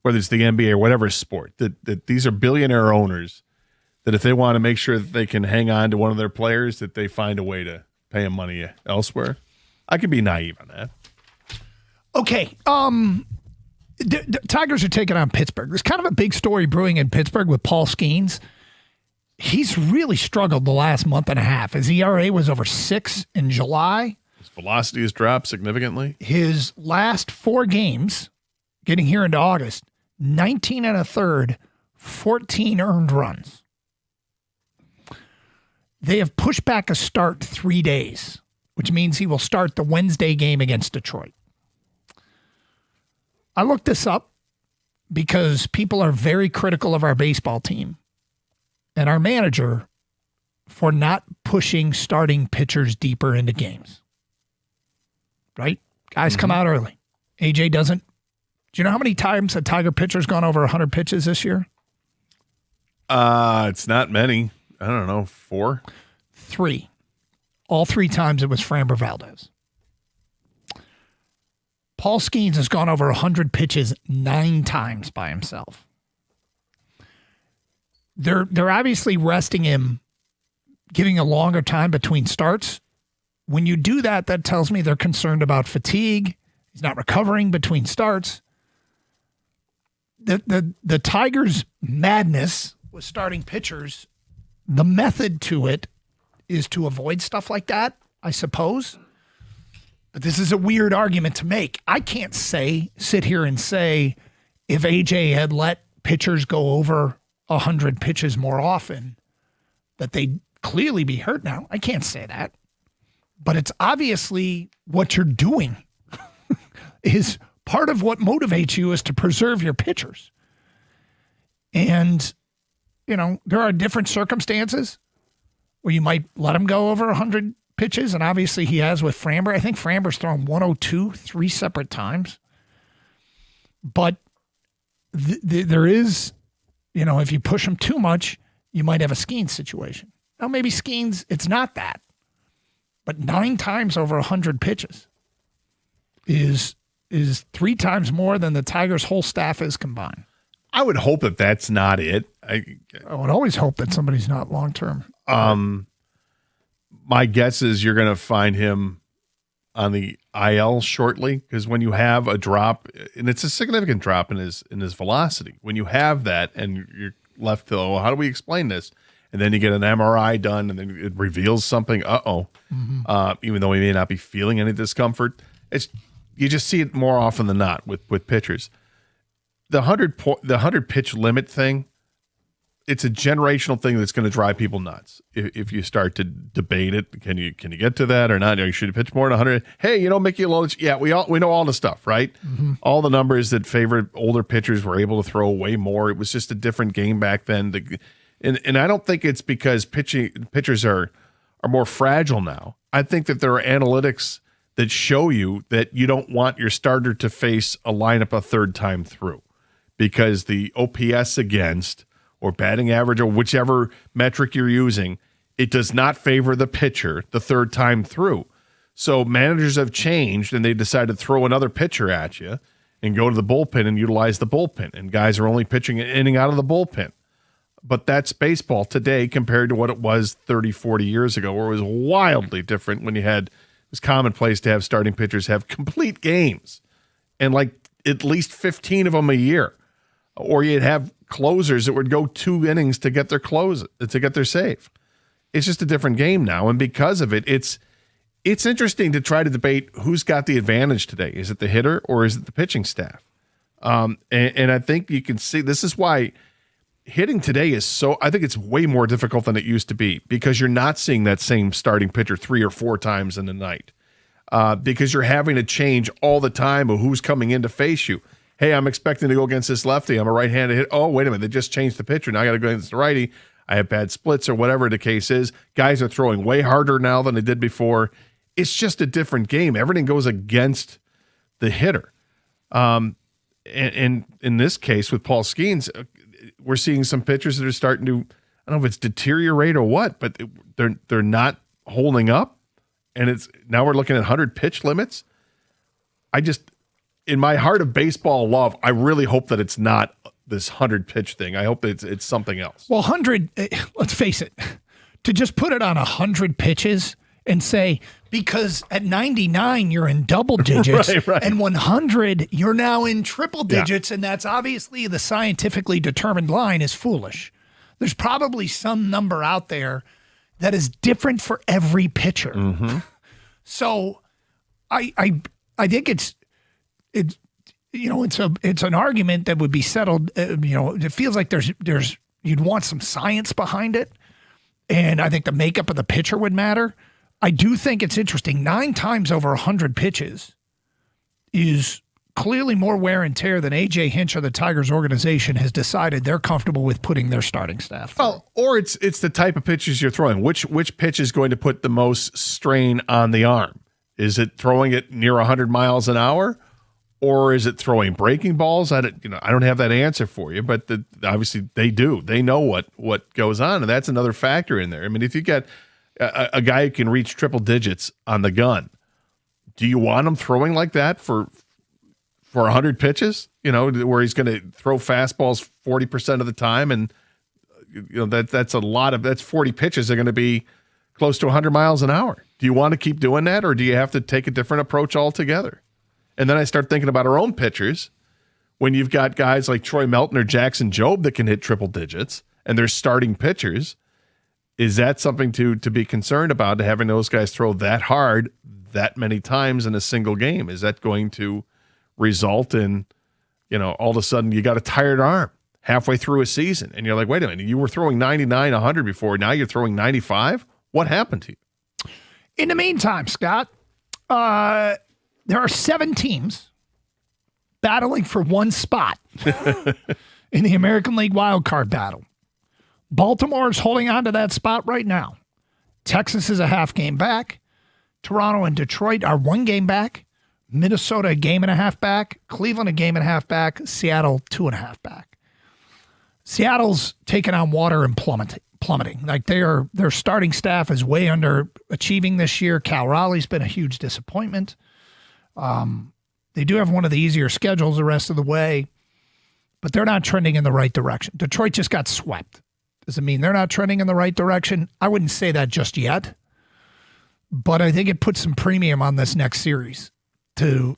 whether it's the NBA or whatever sport, that these are billionaire owners, that if they want to make sure that they can hang on to one of their players, that they find a way to pay him money elsewhere. I could be naive on that. Okay. The Tigers are taking on Pittsburgh. There's kind of a big story brewing in Pittsburgh with Paul Skeens. He's really struggled the last month and a half. His ERA was over 6 in July. His velocity has dropped significantly. His last 4 games, getting here into August, 19 and a third, 14 earned runs. They have pushed back a start 3 days, which means he will start the Wednesday game against Detroit. I looked this up because people are very critical of our baseball team and our manager for not pushing starting pitchers deeper into games. Right? Guys come out early. AJ doesn't. Do you know how many times a Tiger pitcher's gone over 100 pitches this year? It's not many. I don't know, 4? 3. All 3 times it was Framber Valdez. Paul Skeens has gone over 100 pitches 9 times by himself. They're obviously resting him, giving a longer time between starts. When you do that, that tells me they're concerned about fatigue. He's not recovering between starts. The Tigers' madness with starting pitchers, the method to it is to avoid stuff like that, I suppose. But this is a weird argument to make. I can't sit here and say if AJ had let pitchers go over 100 pitches more often, that they'd clearly be hurt now. I can't say that. But it's obviously what you're doing is part of what motivates you is to preserve your pitchers. And, there are different circumstances where you might let him go over 100 pitches, and obviously he has with Framber. I think Framber's thrown 102 3 separate times. But there is, if you push him too much, you might have a Skeens situation. Now, maybe Skeens, it's not that. But 9 times over 100 pitches is 3 times more than the Tigers' whole staff is combined. I would hope that that's not it. I would always hope that somebody's not long-term. My guess is you're going to find him on the IL shortly, because when you have a drop, and it's a significant drop in his velocity, when you have that and you're left to, how do we explain this? And then you get an MRI done and then it reveals something. Even though he may not be feeling any discomfort, you just see it more often than not with pitchers. The 100 pitch limit thing it's a generational thing that's going to drive people nuts. If you start to debate it, can you get to that or not? You should pitch more than 100. Hey, Mickey Lolich. Yeah, we know all the stuff, right? Mm-hmm. All the numbers that favored older pitchers were able to throw way more. It was just a different game back then. And I don't think it's because pitchers are more fragile now. I think that there are analytics that show you that you don't want your starter to face a lineup a third time through, because the OPS against or batting average or whichever metric you're using, it does not favor the pitcher the third time through. So managers have changed and they decided to throw another pitcher at you and go to the bullpen and utilize the bullpen. And guys are only pitching an inning out of the bullpen. But that's baseball today compared to what it was 30, 40 years ago, where it was wildly different when it was commonplace to have starting pitchers have complete games and like at least 15 of them a year. Or you'd have closers that would go 2 innings to get their save. It's just a different game now. And because of it, it's interesting to try to debate who's got the advantage today. Is it the hitter or is it the pitching staff? And I think you can see this is why hitting today I think it's way more difficult than it used to be, because you're not seeing that same starting pitcher 3 or 4 times in the night, because you're having to change all the time of who's coming in to face you. Hey, I'm expecting to go against this lefty. I'm a right-handed hit. Oh, wait a minute. They just changed the pitcher. Now I got to go against the righty. I have bad splits or whatever the case is. Guys are throwing way harder now than they did before. It's just a different game. Everything goes against the hitter. And in this case with Paul Skeens, we're seeing some pitchers that are starting to, I don't know if it's deteriorate or what, but they're not holding up. And now we're looking at 100 pitch limits. In my heart of baseball love, I really hope that it's not this 100 pitch thing. I hope it's something else. Well, 100, let's face it, to just put it on 100 pitches and say, because at 99, you're in double digits, right. And 100, you're now in triple digits, and that's obviously the scientifically determined line is foolish. There's probably some number out there that is different for every pitcher. Mm-hmm. So I think it's an argument that would be settled. It feels like there's you'd want some science behind it, and I think the makeup of the pitcher would matter. I do think it's interesting. 9 times over 100 pitches is clearly more wear and tear than A.J. Hinch or the Tigers organization has decided they're comfortable with putting their starting staff through. Well, or it's the type of pitches you're throwing. Which pitch is going to put the most strain on the arm? Is it throwing it near 100 miles an hour? Or is it throwing breaking balls? I don't have that answer for you, but obviously they do. They know what goes on, and that's another factor in there. I mean, if you get a guy who can reach triple digits on the gun, do you want him throwing like that for 100 pitches? Where he's going to throw fastballs 40% of the time, and that's a lot of that's 40 pitches. They're going to be close to 100 miles an hour. Do you want to keep doing that, or do you have to take a different approach altogether? And then I start thinking about our own pitchers. When you've got guys like Troy Melton or Jackson Jobe that can hit triple digits, and they're starting pitchers, is that something to be concerned about, to having those guys throw that hard that many times in a single game? Is that going to result in, all of a sudden you got a tired arm halfway through a season, and you're like, wait a minute, you were throwing 99, 100 before, now you're throwing 95? What happened to you? In the meantime, Scott, there are 7 teams battling for one spot in the American League wildcard battle. Baltimore is holding on to that spot right now. Texas is a half game back. Toronto and Detroit are 1 game back. Minnesota a game and a half back. Cleveland a game and a half back. Seattle 2.5 back. Seattle's taking on water and plummeting. Like their starting staff is way underachieving this year. Cal Raleigh's been a huge disappointment. They do have one of the easier schedules the rest of the way, but they're not trending in the right direction. Detroit just got swept. Does it mean they're not trending in the right direction? I wouldn't say that just yet, but I think it puts some premium on this next series to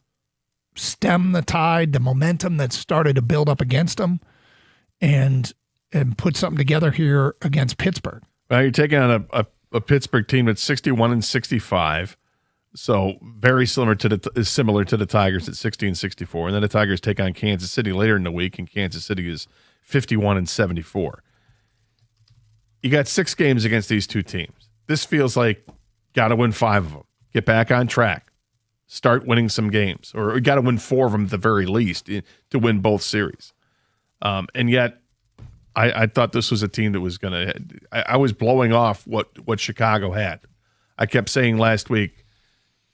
stem the tide, the momentum that started to build up against them, and put something together here against Pittsburgh. Well, you're taking on a Pittsburgh team that's 61-65. So very similar to the Tigers at 60-64, and then the Tigers take on Kansas City later in the week, and Kansas City is 51-74. you got 6 games against these two teams. This feels like got to win 5 of them. Get back on track. Start winning some games. Or got to win 4 of them at the very least to win both series. And yet, I thought this was a team that was going to – I was blowing off what Chicago had. I kept saying last week,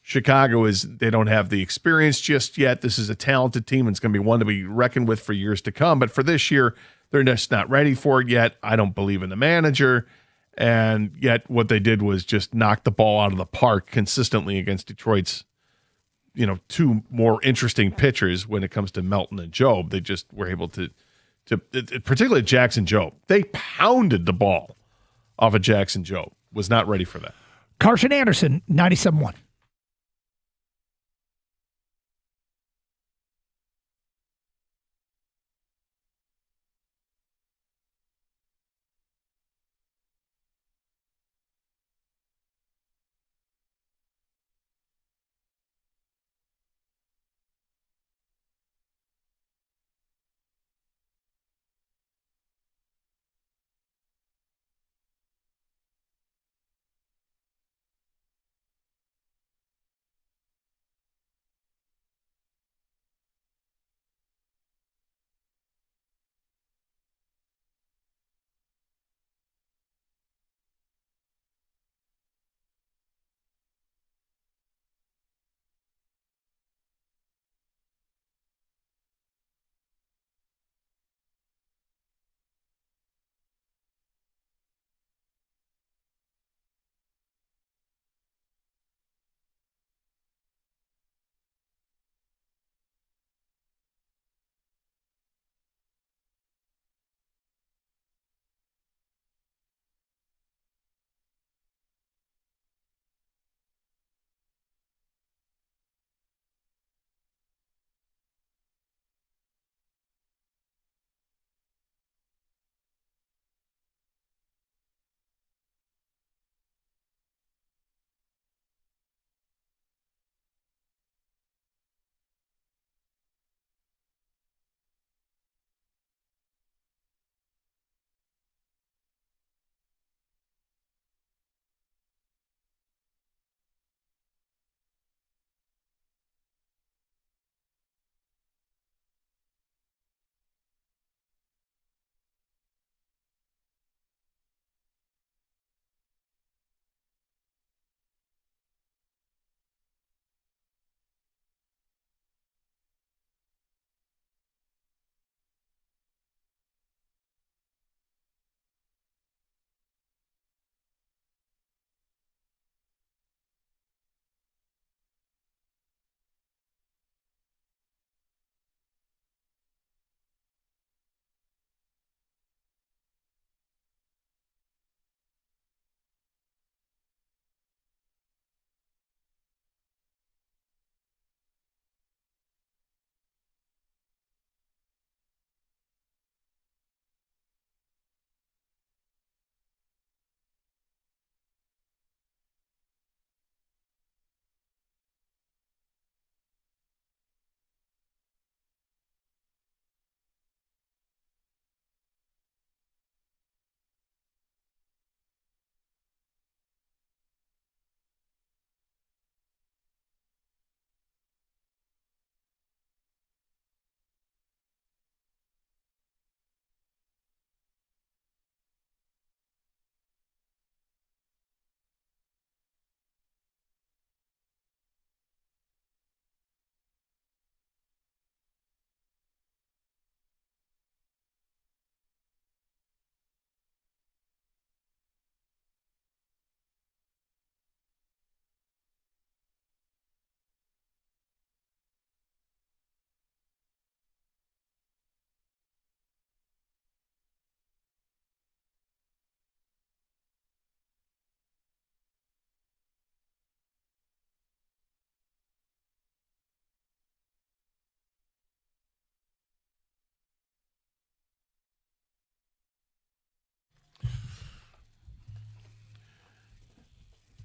Chicago they don't have the experience just yet. This is a talented team, and it's going to be one to be reckoned with for years to come. But for this year, they're just not ready for it yet. I don't believe in the manager. And yet what they did was just knock the ball out of the park consistently against Detroit's, 2 more interesting pitchers when it comes to Melton and Job. They just were able to particularly Jackson Job. They pounded the ball off of Jackson Job. Was not ready for that. Carson Anderson, 97.1.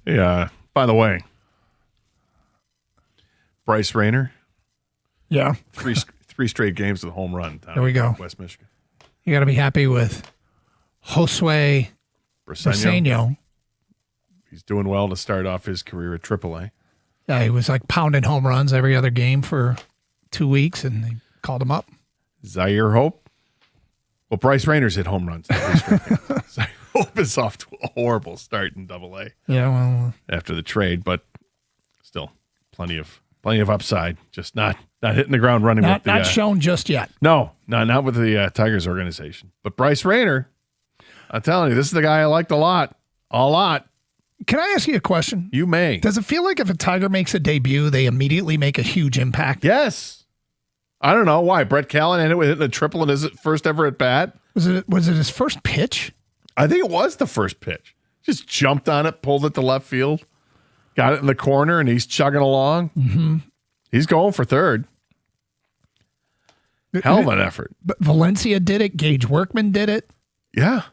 Yeah. By the way, Bryce Rayner. Yeah. Three straight games with a home run. There we go. West Michigan. You got to be happy with Josue Briseño. He's doing well to start off his career at AAA. Yeah, he was like pounding home runs every other game for 2 weeks, and they called him up. Zaire Hope. Well, Bryce Rayner's hit home runs. Zaire Hope is off to a horrible start in AA. Yeah, well, after the trade, but still plenty of upside. Just not hitting the ground running. not shown just yet. No, not with the Tigers organization. But Bryce Rayner, I'm telling you, this is the guy I liked a lot. Can I ask you a question? You may. Does it feel like if a Tiger makes a debut, they immediately make a huge impact? Yes. I don't know why. Brett Callahan hitting a triple in his first ever at bat. Was it his first pitch? I think it was the first pitch. Just jumped on it, pulled it to left field, got it in the corner, and he's chugging along. Mm-hmm. He's going for third. Hell of an effort. But Valencia did it. Gage Workman did it. Yeah.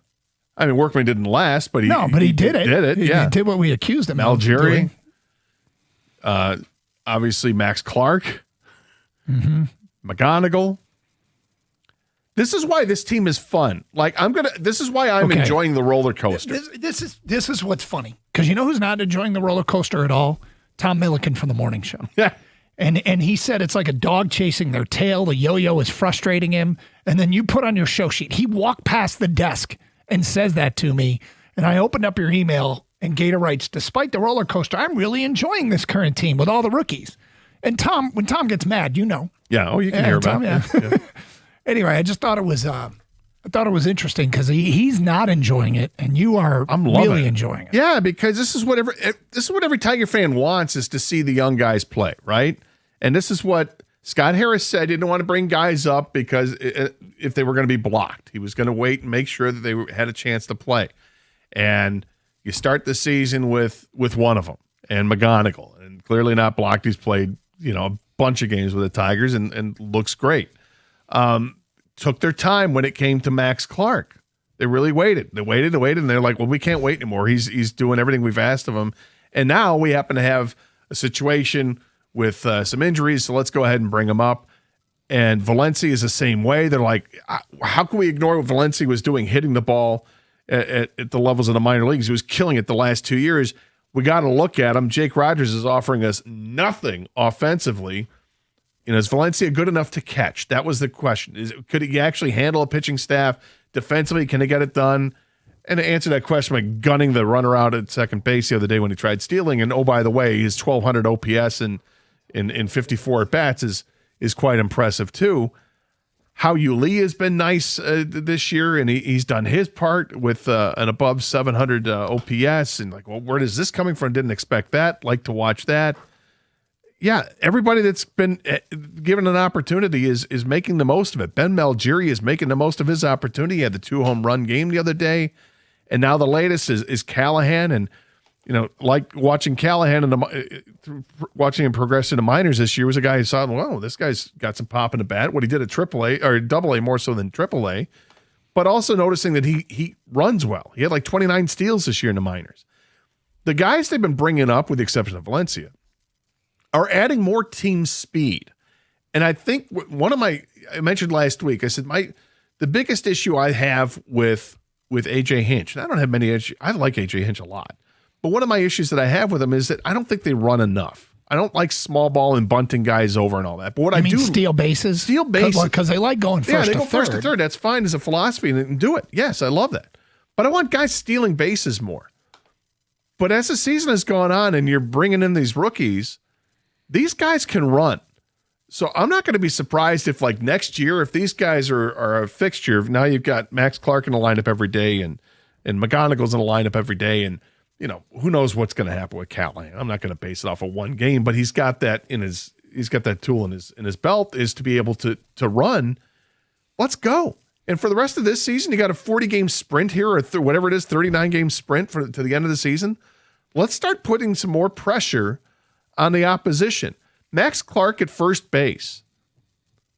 I mean, Workman didn't last, but he did it. Did it? Yeah. He did what we accused him of Algieri. doing. Obviously, Max Clark. Mm-hmm. McGonigal. This is why this team is fun. This is why I'm enjoying the roller coaster. This is what's funny. Because you know who's not enjoying the roller coaster at all? Tom Milliken from the morning show. Yeah. And he said it's like a dog chasing their tail. The yo-yo is frustrating him. And then you put on your show sheet. He walked past the desk and says that to me. And I opened up your email and Gator writes, despite the roller coaster, I'm really enjoying this current team with all the rookies. And Tom, when Tom gets mad, you know. Yeah. Oh, you can hear about it. Yeah. Anyway, I just thought it was interesting because he's not enjoying it, and you are really enjoying it. Yeah, because this is what every Tiger fan wants, is to see the young guys play, right? And this is what Scott Harris said. He didn't want to bring guys up because if they were going to be blocked, he was going to wait and make sure that they had a chance to play. And you start the season with one of them, and McGonigal, and clearly not blocked. He's played a bunch of games with the Tigers and looks great. Took their time when it came to Max Clark. They really waited. They waited, and they're like, well, we can't wait anymore. He's doing everything we've asked of him. And now we happen to have a situation with some injuries, so let's go ahead and bring him up. And Valencia is the same way. They're like, how can we ignore what Valencia was doing, hitting the ball at the levels of the minor leagues? He was killing it the last 2 years. We got to look at him. Jake Rogers is offering us nothing offensively. Is Valencia good enough to catch? That was the question. Could he actually handle a pitching staff defensively? Can he get it done? And to answer that question by gunning the runner out at second base the other day when he tried stealing, and oh, by the way, his 1,200 OPS in 54 at bats is quite impressive too. Hao Yu Lee has been nice this year, and he's done his part with an above 700 OPS. And where is this coming from? Didn't expect that. Like to watch that. Yeah, everybody that's been given an opportunity is making the most of it. Ben Malgeri is making the most of his opportunity. He had the 2-home run game the other day, and now the latest is Callahan. And like watching Callahan watching him progress into minors this year was a guy who saw, whoa, this guy's got some pop in the bat. What he did at AAA or AA more so than AAA, but also noticing that he runs well. He had 29 steals this year in the minors. The guys they've been bringing up, with the exception of Valencia, are adding more team speed. And I think I mentioned last week, I said the biggest issue I have with AJ Hinch, and I don't have many issues. I like AJ Hinch a lot. But one of my issues that I have with him is that I don't think they run enough. I don't like small ball and bunting guys over and all that. But what steal bases? Steal bases. Because they like going first to third. Yeah, they go first to third. That's fine as a philosophy and do it. Yes, I love that. But I want guys stealing bases more. But as the season has gone on and you're bringing in these rookies, these guys can run. So I'm not going to be surprised if next year, if these guys are a fixture, now you've got Max Clark in the lineup every day and McGonigal's in the lineup every day. And, who knows what's going to happen with Callahan. I'm not going to base it off of one game, but he's got that he's got that tool in his belt, is to be able to run. Let's go. And for the rest of this season, you got a 40-game sprint here, or whatever it is, 39-game sprint to the end of the season. Let's start putting some more pressure on the opposition. Max Clark at first base.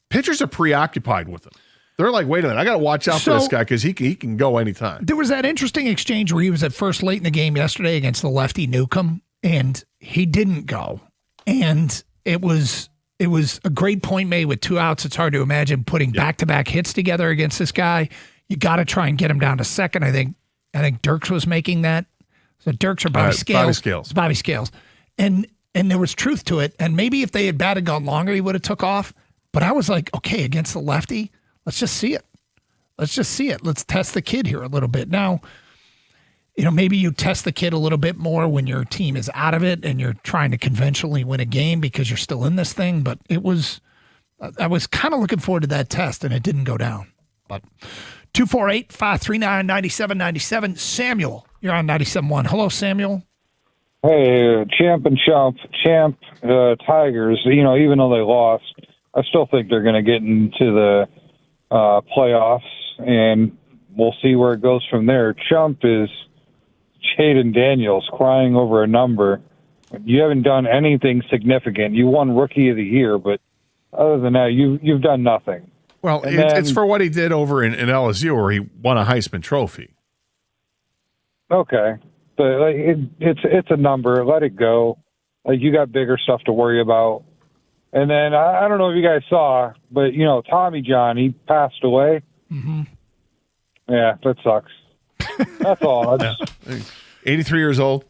Pitchers are preoccupied with him. They're like, wait a minute, I got to watch out for this guy because he can go anytime. There was that interesting exchange where he was at first late in the game yesterday against the lefty Newcomb, and he didn't go. And it was a great point made with 2 outs. It's hard to imagine putting back-to-back hits together against this guy. You got to try and get him down to second. I think I think Dirks was making that. So Dirks or Bobby Scales. Bobby Scales. It's Bobby Scales. And there was truth to it. And maybe if they had batted gone longer, he would have took off. But I was like, okay, against the lefty, let's just see it. Let's just see it. Let's test the kid here a little bit. Now, maybe you test the kid a little bit more when your team is out of it and you're trying to conventionally win a game because you're still in this thing. But I was kind of looking forward to that test, and it didn't go down. But 248-539-9797. Samuel, you're on 97.1. Hello, Samuel. Hey, Champ and Champ Tigers, even though they lost, I still think they're going to get into the playoffs, and we'll see where it goes from there. Chump is Jaden Daniels crying over a number. You haven't done anything significant. You won Rookie of the Year, but other than that, you've done nothing. Well, it's for what he did over in LSU, where he won a Heisman Trophy. Okay, but it's a number. Let it go. You got bigger stuff to worry about. And then I don't know if you guys saw, but Tommy John, he passed away. Mm-hmm. Yeah, that sucks. That's all. 83 years old.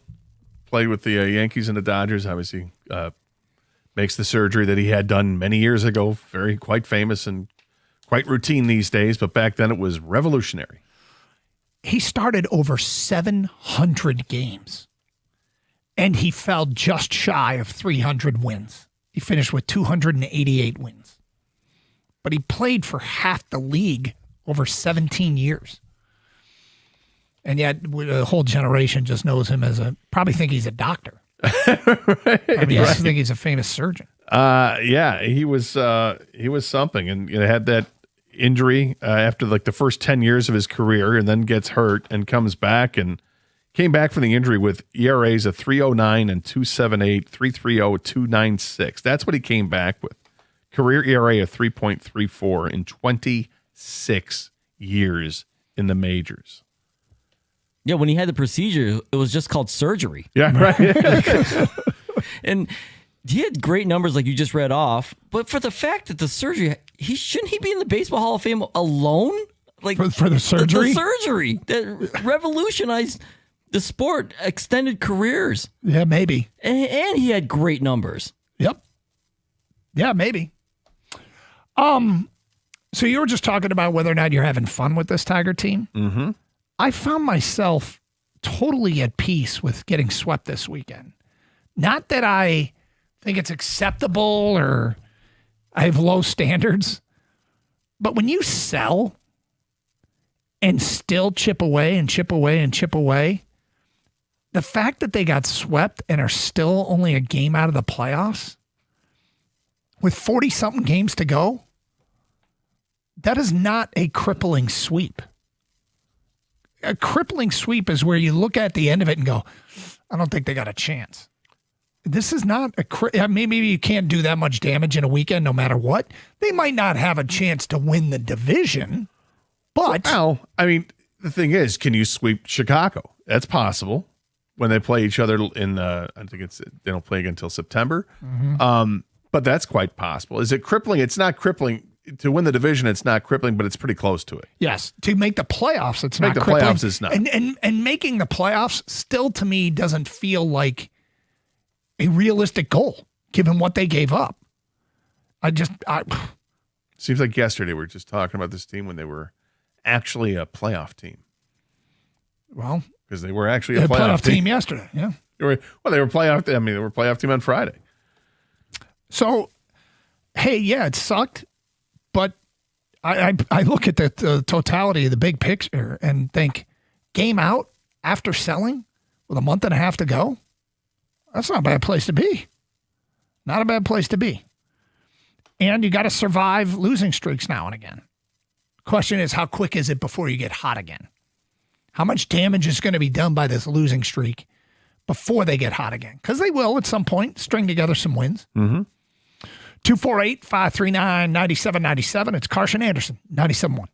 Played with the Yankees and the Dodgers. Obviously, makes the surgery that he had done many years ago quite famous and quite routine these days. But back then, it was revolutionary. He started over 700 games, and he fell just shy of 300 wins. He finished with 288 wins. But he played for half the league over 17 years. And yet, a whole generation just knows him probably think he's a doctor. Right. Think he's a famous surgeon. Yeah, he was something, and had that injury after like the first 10 years of his career, and then gets hurt and comes back and came back from the injury with ERAs of 3.09 and 2.78, 3.30, 2.96. That's what he came back with. Career ERA of 3.34 in 26 years in the majors. Yeah, when he had the procedure, it was just called surgery. Yeah, right. And he had great numbers like you just read off, but for the fact that the surgery, shouldn't he be in the Baseball Hall of Fame alone? Like for the surgery? The surgery that revolutionized the sport, extended careers. Yeah, maybe. And he had great numbers. Yep. Yeah, maybe. So you were just talking about whether or not you're having fun with this Tiger team. Mm-hmm. I found myself totally at peace with getting swept this weekend. Not that I think it's acceptable or I have low standards, but when you sell and still chip away and chip away and chip away, the fact that they got swept and are still only a game out of the playoffs with 40-something games to go, that is not a crippling sweep. A crippling sweep is where you look at the end of it and go, I don't think they got a chance. This is not maybe you can't do that much damage in a weekend no matter what. They might not have a chance to win the division, but... Well, I mean, the thing is, can you sweep Chicago? That's possible when they play each other in, I think they don't play again until September. Mm-hmm. But that's quite possible. Is it crippling? It's not crippling. To win the division, it's not crippling, but it's pretty close to it. Yes. To make the playoffs, it's not crippling. Make the playoffs, it's not. And making the playoffs still, to me, doesn't feel like a realistic goal, given what they gave up. Seems like yesterday we were just talking about this team when they were actually a playoff team. Well, because they were actually a playoff team team yesterday. Yeah. They were playoff. I mean, they were a playoff team on Friday. So, hey, yeah, it sucked, but I look at the totality of the big picture and think, game out after selling with a month and a half to go. That's not a bad place to be. Not a bad place to be. And you got to survive losing streaks now and again. Question is, how quick is it before you get hot again? How much damage is going to be done by this losing streak before they get hot again? Because they will at some point string together some wins. Mm-hmm. 248-539-9797. It's Carson Anderson, 97.1.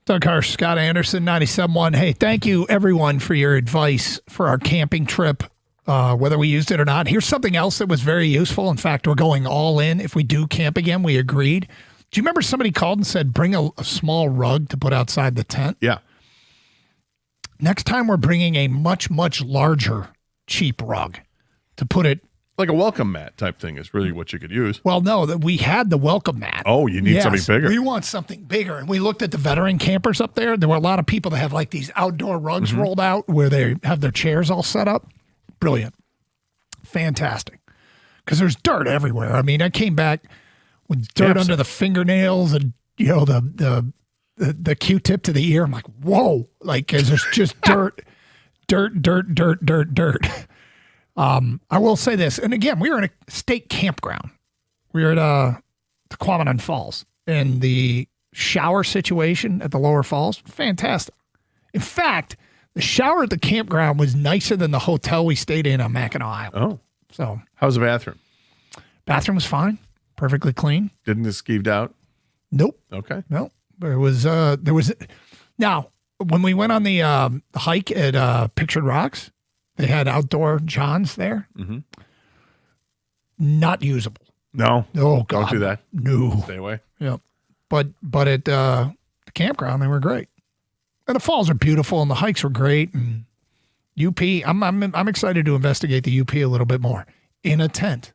Doug Harsh, Scott Anderson, 97.1. Hey, thank you, everyone, for your advice for our camping trip, whether we used it or not. Here's something else that was very useful. In fact, we're going all in. If we do camp again, we agreed. Do you remember somebody called and said, bring a small rug to put outside the tent? Yeah. Next time, we're bringing a much, much larger, cheap rug to put it. Like a welcome mat type thing is really what you could use. Well, no, that we had the welcome mat. Oh, you need something bigger. We want something bigger. And we looked at the veteran campers up there. There were a lot of people that have like these outdoor rugs rolled out where they have their chairs all set up. Brilliant. Fantastic. Because there's dirt everywhere. I mean, I came back with dirt under the fingernails and, you know, the Q-tip to the ear. I'm like, whoa. Like, 'cause there's just dirt. I will say this, and again, we were in a state campground. We were at the Quamanon Falls, and the shower situation at the lower falls, fantastic. In fact, the shower at the campground was nicer than the hotel we stayed in on Mackinac Island. Oh. So, how's the bathroom? Bathroom was fine, perfectly clean. Didn't it skeeved out? Nope. Okay. No, there was now when we went on the hike at Pictured Rocks, they had outdoor johns there. Mm-hmm. Not usable. No. Oh, God. Don't do that. No. Stay away. Yeah. But at the campground, they were great. And the falls are beautiful, and the hikes were great. And UP, I'm excited to investigate the UP a little bit more in a tent.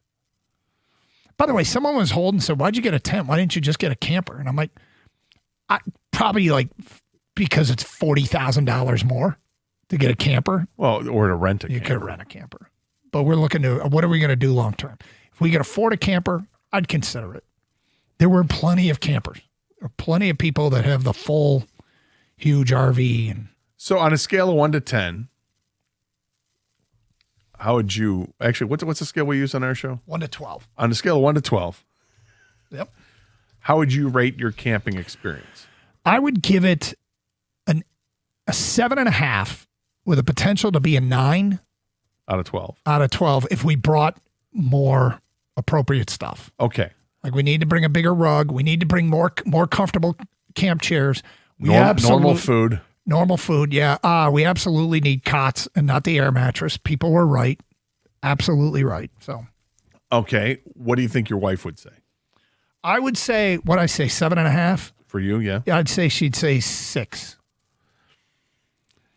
By the way, someone was holding and said, why'd you get a tent? Why didn't you just get a camper? And I'm like, probably like because it's $40,000 more to get a camper. Well, or to rent a camper. You could rent a camper. But we're looking to, what are we going to do long term? If we could afford a camper, I'd consider it. There were plenty of campers. There were plenty of people that have the full, huge RV. And so on a scale of 1 to 10, how would you, actually, what's the scale we use on our show? 1 to 12. On a scale of 1 to 12. Yep. How would you rate your camping experience? I would give it a 7.5 with a potential to be a 9 out of 12. Out of 12 if we brought more appropriate stuff. Okay. Like we need to bring a bigger rug. We need to bring more comfortable camp chairs. Normal food. Normal food, yeah. We absolutely need cots and not the air mattress. People were right. Absolutely right. So, okay. What do you think your wife would say? I would say, 7.5? For you, yeah? Yeah, I'd say she'd say 6.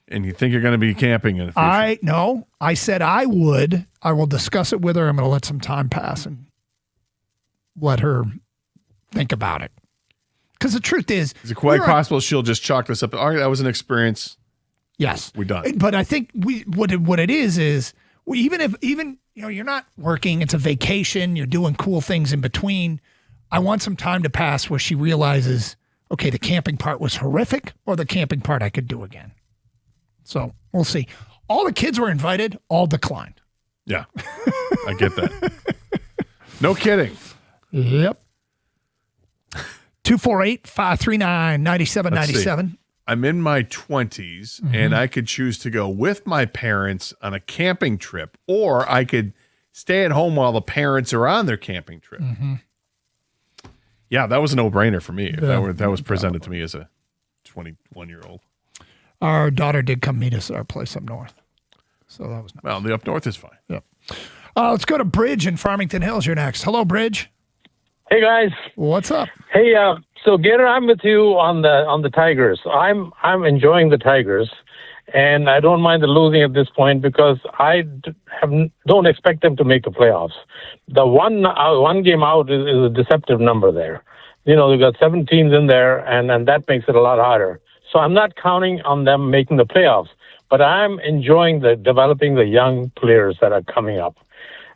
And you think you're going to be camping in the future? No. I said I would. I will discuss it with her. I'm going to let some time pass and let her think about it. Because the truth is it quite possible she'll just chalk this up? All right, that was an experience. Yes. We're done. But I think what it is even you're not working, it's a vacation, you're doing cool things in between. I want some time to pass where she realizes, okay, the camping part was horrific, or the camping part I could do again. So we'll see. All the kids were invited, all declined. Yeah, I get that. No kidding. Yep. 248-539-9797. I'm in my 20s, and I could choose to go with my parents on a camping trip, or I could stay at home while the parents are on their camping trip. Mm-hmm. Yeah, that was a no-brainer for me. That was presented to me as a 21-year-old. Our daughter did come meet us at our place up north. So that was nice. Well, the up north is fine. Yep. Let's go to Bridge in Farmington Hills. You're next. Hello, Bridge. Hey, guys. What's up? Hey, so Gator, I'm with you on the Tigers. I'm enjoying the Tigers, and I don't mind the losing at this point because I don't expect them to make the playoffs. The one game out is a deceptive number there. You know, they've got 7 teams in there, and that makes it a lot harder. So I'm not counting on them making the playoffs, but I'm enjoying developing the young players that are coming up.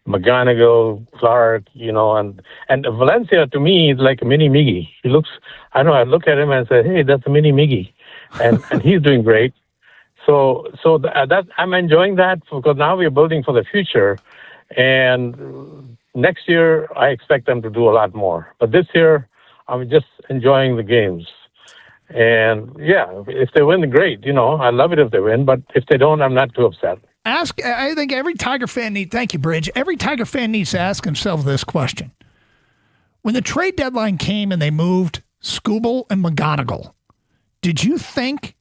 McGonigal, Clark, and Valencia to me is like a mini Miggy. He looks, I look at him and say, hey, that's a mini Miggy. And he's doing great. So that I'm enjoying that because now we're building for the future. And next year, I expect them to do a lot more. But this year, I'm just enjoying the games. And yeah, if they win, great. I love it if they win. But if they don't, I'm not too upset. I think every Tiger fan thank you, Bridge. Every Tiger fan needs to ask himself this question. When the trade deadline came and they moved Skubal and McGonigal, Did you think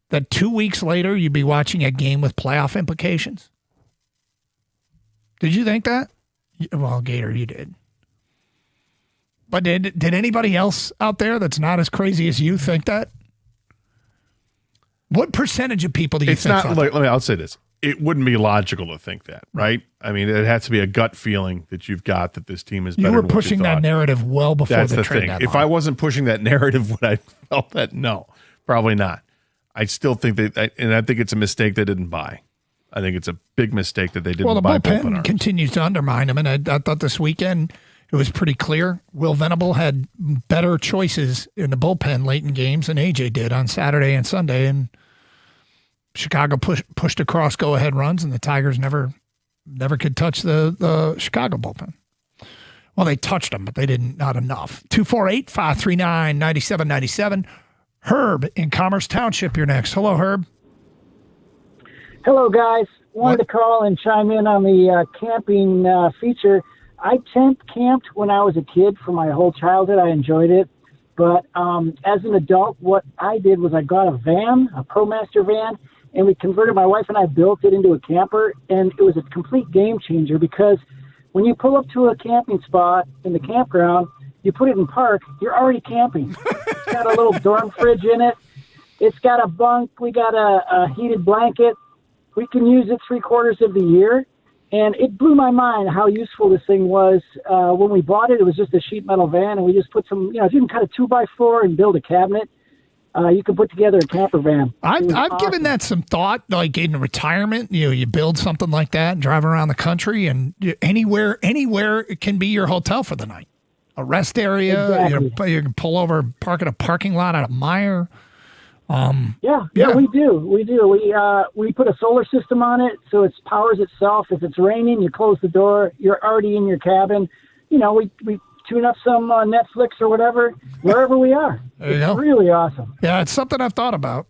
that 2 weeks later you'd be watching a game with playoff implications? Did you think that? Well, Gator, you did. But did anybody else out there that's not as crazy as you think that? What percentage of people do you think? It's not. I'll say this: it wouldn't be logical to think that, right? I mean, it has to be a gut feeling that you've got that this team is better. You were than what pushing you that thought. narrative well before That's the the trade thing. deadline. If I wasn't pushing that narrative, would I felt that? No, probably not. I still think and I think it's a mistake they didn't buy. I think it's a big mistake that they didn't buy. Well, the bullpen bullpen arms. continues to undermine him, and I thought this weekend it was pretty clear. Will Venable had better choices in the bullpen late in games than AJ did on Saturday and Sunday, and Chicago pushed across go-ahead runs, and the Tigers never could touch the Chicago bullpen. Well, they touched them, but they didn't. Not enough. 248-539-9797. Herb in Commerce Township, you're next. Hello, Herb. Hello, guys. Wanted to call and chime in on the camping feature. I camped when I was a kid for my whole childhood. I enjoyed it. But as an adult, what I did was I got a van, a ProMaster van, and we converted, my wife and I built it into a camper, and it was a complete game changer because when you pull up to a camping spot in the campground, you put it in park, you're already camping. It's got a little dorm fridge in it. It's got a bunk. We got a heated blanket. We can use it 3/4 of the year. And it blew my mind how useful this thing was. When we bought it, it was just a sheet metal van, and we just put some, if you can cut a 2x4 and build a cabinet, you can put together a camper van. I've given that some thought, like in retirement, you build something like that and drive around the country, and anywhere it can be your hotel for the night. A rest area, Exactly. you can pull over, park in a parking lot at a Meijer. Yeah, we do. We put a solar system on it, so it powers itself. If it's raining, you close the door. You're already in your cabin. We tune up some Netflix or whatever, wherever we are. There you It's go. really awesome. Yeah, it's something I've thought about.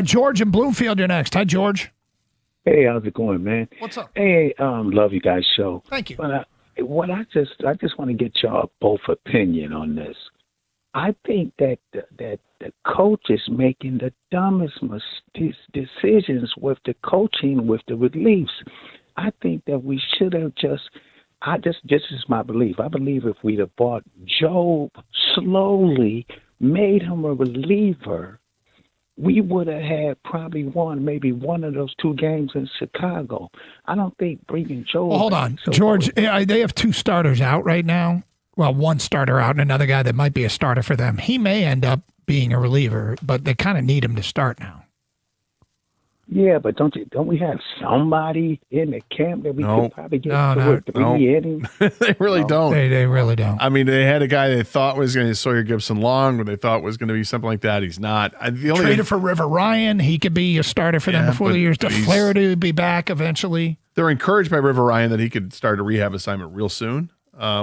George in Bloomfield, you're next. Hi, George. Hey, how's it going, man? What's up? Hey, love you guys' show. Thank you. But I just want to get y'all both opinion on this. I think that the coach is making the dumbest decisions with the coaching, with the reliefs. I think that we should have this is my belief. I believe if we'd have bought Job slowly, made him a reliever, we would have had probably won maybe one of those 2 games in Chicago. I don't think bringing Job. Well, hold on. George, they have 2 starters out right now. Well, 1 starter out and another guy that might be a starter for them. He may end up being a reliever, but they kind of need him to start now. Yeah, but don't we have somebody in the camp that we could probably get to 3 innings? They really don't. They really don't. I mean, they had a guy they thought was going to be Sawyer Gibson Long, or they thought was going to be something like that. He's not. Traded for River Ryan. He could be a starter for them before the year's done. Flaherty would be back eventually. They're encouraged by River Ryan that he could start a rehab assignment real soon,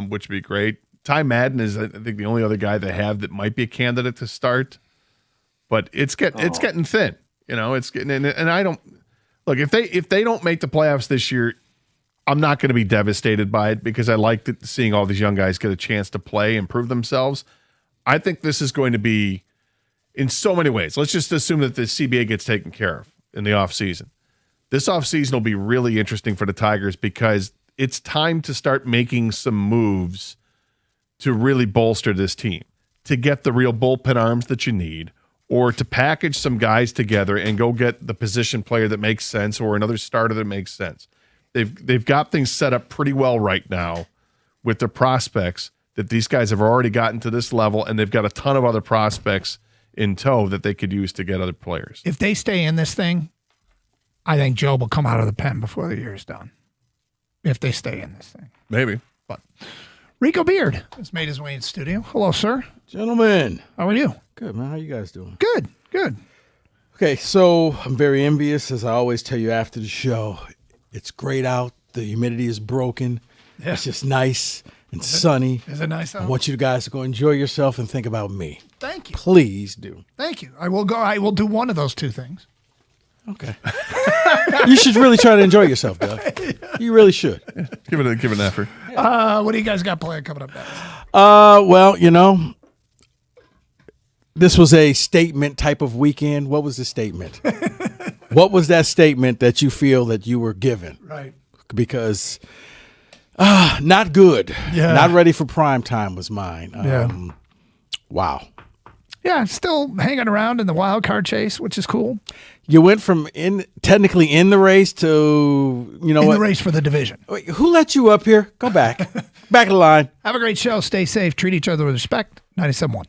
which would be great. Ty Madden is, I think, the only other guy they have that might be a candidate to start, but it's getting thin. It's getting, and I don't look if they don't make the playoffs this year, I'm not going to be devastated by it because I like seeing all these young guys get a chance to play and prove themselves. I think this is going to be in so many ways. Let's just assume that the CBA gets taken care of in the offseason. This offseason will be really interesting for the Tigers because it's time to start making some moves to really bolster this team, to get the real bullpen arms that you need, or to package some guys together and go get the position player that makes sense or another starter that makes sense. They've got things set up pretty well right now with the prospects that these guys have already gotten to this level, and they've got a ton of other prospects in tow that they could use to get other players. If they stay in this thing, I think Joe will come out of the pen before the year is done. If they stay in this thing. Maybe. But Rico Beard has made his way in the studio. Hello, sir. Gentlemen. How are you? Good, man. How you guys doing? Good, good. Okay, so I'm very envious, as I always tell you after the show. It's great out. The humidity is broken. Yeah. It's just nice and sunny. Is it nice out? I want you guys to go enjoy yourself and think about me. Thank you. Please do. Thank you. I will do one of those 2 things. Okay. You should really try to enjoy yourself, Doug. You really should. Give it an effort. What do you guys got planned coming up next? Well, this was a statement type of weekend. What was the statement? What was that statement that you feel that you were given? Right. Because not good. Yeah. Not ready for prime time was mine. Yeah. Wow. Yeah, still hanging around in the wild card chase, which is cool. You went from technically in the race to, in the race for the division. Wait, who let you up here? Go back. Back of the line. Have a great show. Stay safe. Treat each other with respect. 97.1.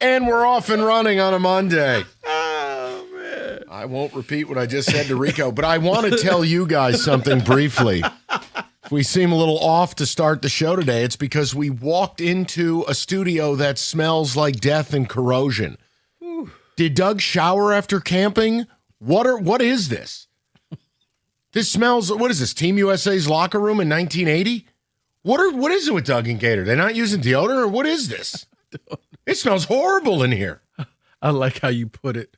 And we're off and running on a Monday. Oh, man. I won't repeat what I just said to Rico, but I want to tell you guys something briefly. If we seem a little off to start the show today, it's because we walked into a studio that smells like death and corrosion. Did Doug shower after camping? What is this? This smells, what is this, Team USA's locker room in 1980? What is it with Doug and Gator? They're not using deodorant, or what is this? It smells horrible in here. I like how you put it.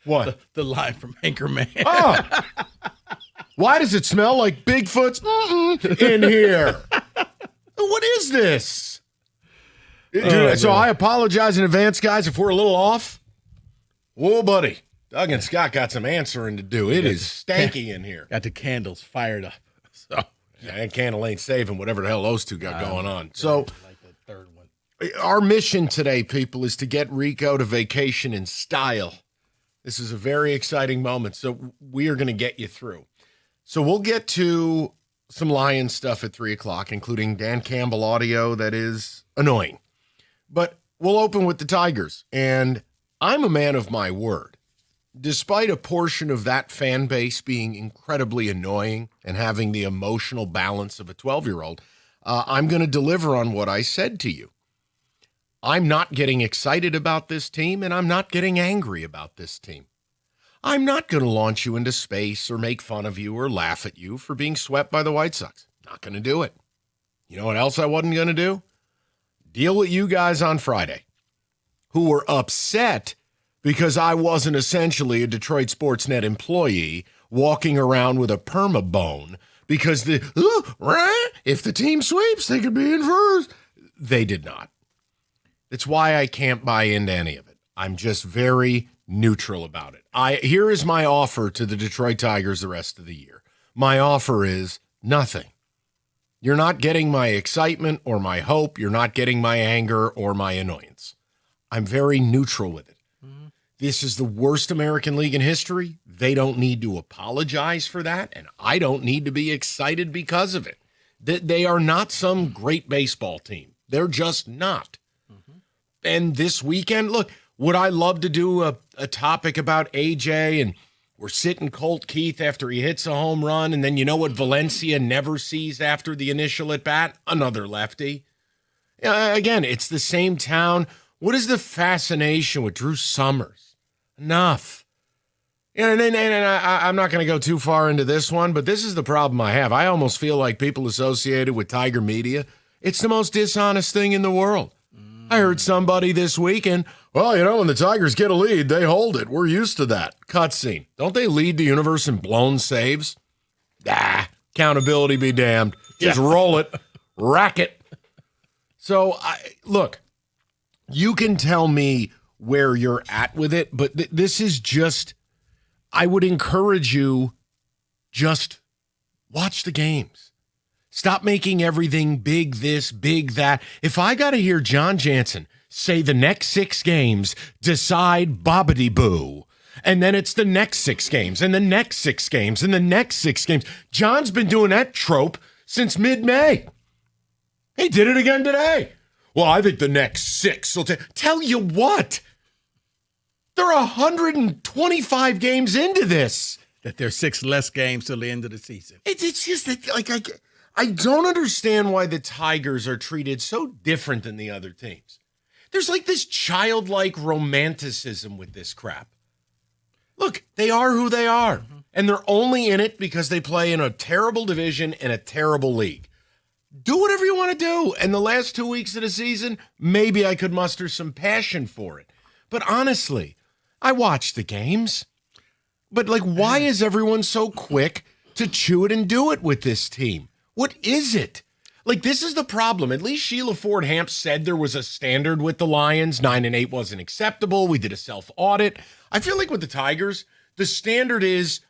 What? The line from Anchorman. Oh. Why does it smell like Bigfoot's in here? What is this? Dude, so I apologize in advance, guys, if we're a little off. Whoa, buddy. Doug and Scott got some answering to do. It is stanky in here. Got the candles fired up. So yeah, and candle ain't saving whatever the hell those two got going on. So like the third one. Our mission today, people, is to get Rico to vacation in style. This is a very exciting moment. So we are going to get you through. So we'll get to some Lions stuff at 3 o'clock, including Dan Campbell audio that is annoying. But we'll open with the Tigers. And I'm a man of my word. Despite a portion of that fan base being incredibly annoying and having the emotional balance of a 12-year-old, I'm going to deliver on what I said to you. I'm not getting excited about this team, and I'm not getting angry about this team. I'm not going to launch you into space or make fun of you or laugh at you for being swept by the White Sox. Not going to do it. You know what else I wasn't going to do? Deal with you guys on Friday who were upset because I wasn't essentially a Detroit Sportsnet employee walking around with a perma-bone because if the team sweeps, they could be in first. They did not. That's why I can't buy into any of it. I'm just very neutral about it. Here is my offer to the Detroit Tigers the rest of the year. My offer is nothing. You're not getting my excitement or my hope. You're not getting my anger or my annoyance. I'm very neutral with it. This is the worst American League in history. They don't need to apologize for that, and I don't need to be excited because of it. They are not some great baseball team. They're just not. And this weekend, look, would I love to do a topic about AJ and we're sitting Colt Keith after he hits a home run, and then you know what Valencia never sees after the initial at-bat? Another lefty. Again, it's the same town. What is the fascination with Drew Summers? Enough. And I'm not going to go too far into this one, but this is the problem I have. I almost feel like people associated with Tiger Media, it's the most dishonest thing in the world. I heard somebody this weekend, well, you know, when the Tigers get a lead, they hold it. We're used to that. Cutscene. Don't they lead the universe in blown saves? Accountability be damned. Just roll it. Rack it. So, look, you can tell me where you're at with it, but this is just, I would encourage you, just watch the games. Stop making everything big this, big that. If I got to hear John Jansen say the next 6 games decide bobbity-boo, and then it's the next 6 games, and the next 6 games, and the next 6 games. John's been doing that trope since mid-May. He did it again today. Well, I think the next 6 will tell you what. They're 125 games into this. That there's 6 less games till the end of the season. It's just that, like, I don't understand why the Tigers are treated so different than the other teams. There's like this childlike romanticism with this crap. Look, they are who they are, and they're only in it because they play in a terrible division in a terrible league. Do whatever you want to do. And the last 2 weeks of the season, maybe I could muster some passion for it. But honestly, I watch the games. But, like, why is everyone so quick to chew it and do it with this team? What is it? Like, this is the problem. At least Sheila Ford Hamp said there was a standard with the Lions. 9-8 wasn't acceptable. We did a self-audit. I feel like with the Tigers, the standard is,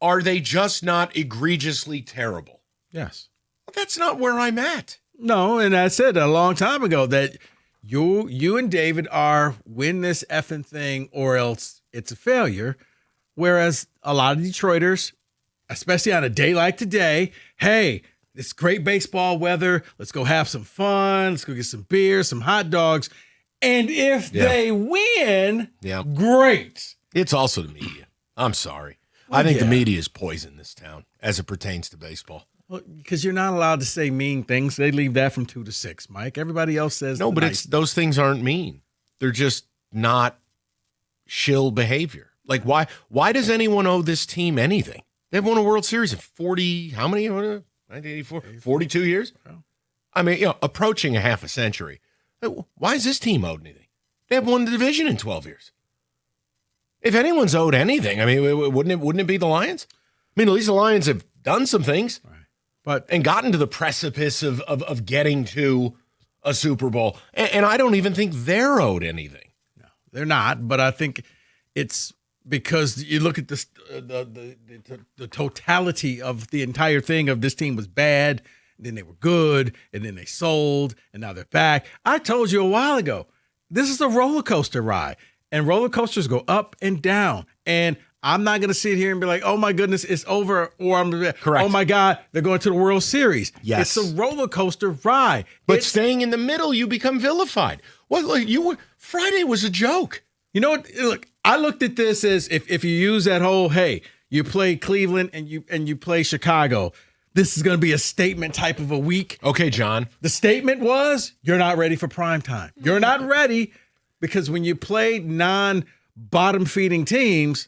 are they just not egregiously terrible? Yes. Well, that's not where I'm at. No, and I said a long time ago that you and David are win this effing thing or else it's a failure. Whereas a lot of Detroiters, especially on a day like today, hey, it's great baseball weather. Let's go have some fun. Let's go get some beer, some hot dogs. And if they win, Yeah. great. It's also the media. I'm sorry. I think the media is poison this town as it pertains to baseball. Well, because you're not allowed to say mean things. They leave that from 2 to 6, Mike. Everybody else says No, but nice. it's those things aren't mean. They're just not shill behavior. Like why does anyone owe this team anything? They've won a World Series in 40, how many? 1984? 42 years? I mean, approaching a half a century. Why is this team owed anything? They have won the division in 12 years. If anyone's owed anything, I mean, wouldn't it be the Lions? I mean, at least the Lions have done some things, and gotten to the precipice of getting to a Super Bowl. And I don't even think they're owed anything. No, they're not. But I think it's because you look at this, the totality of the entire thing of this team was bad. Then they were good, and then they sold, and now they're back. I told you a while ago, this is a roller coaster ride, and roller coasters go up and down. And I'm not going to sit here and be like, oh, my goodness, it's over, or I'm Correct. Oh, my God, they're going to the World Series. Yes. It's a roller coaster ride. But staying in the middle, you become vilified. Friday was a joke. You know what? Look, I looked at this as if you use that whole, hey, you play Cleveland and you play Chicago, this is going to be a statement type of a week. Okay, John. The statement was, you're not ready for prime time. You're not ready because when you play non-bottom feeding teams,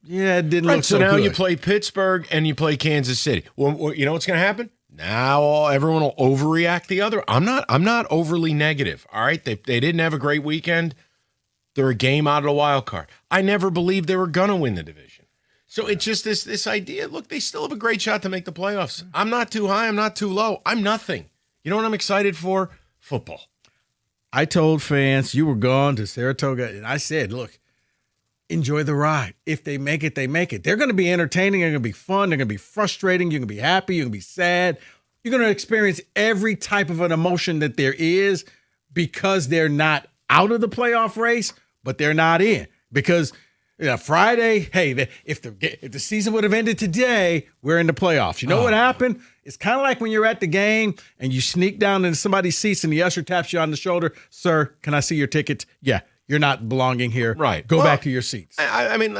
it didn't look so now good. you play Pittsburgh and you play Kansas City. Well, you know what's going to happen? Now everyone will overreact the other. I'm not overly negative. All right, they didn't have a great weekend. They're a game out of the wild card. I never believed they were going to win the division. So it's just this idea. Look, they still have a great shot to make the playoffs. I'm not too high. I'm not too low. I'm nothing. You know what I'm excited for? Football. I told fans you were gone to Saratoga, and I said, look, enjoy the ride. If they make it, they make it. They're going to be entertaining. They're going to be fun. They're going to be frustrating. You're going to be happy. You're going to be sad. You're going to experience every type of an emotion that there is because they're not out of the playoff race, but they're not in. Because Friday, hey, if the season would have ended today, we're in the playoffs. You know what happened? It's kind of like when you're at the game and you sneak down into somebody's seats and the usher taps you on the shoulder. Sir, can I see your ticket? Yeah, you're not belonging here. Right. Go back to your seats. I mean,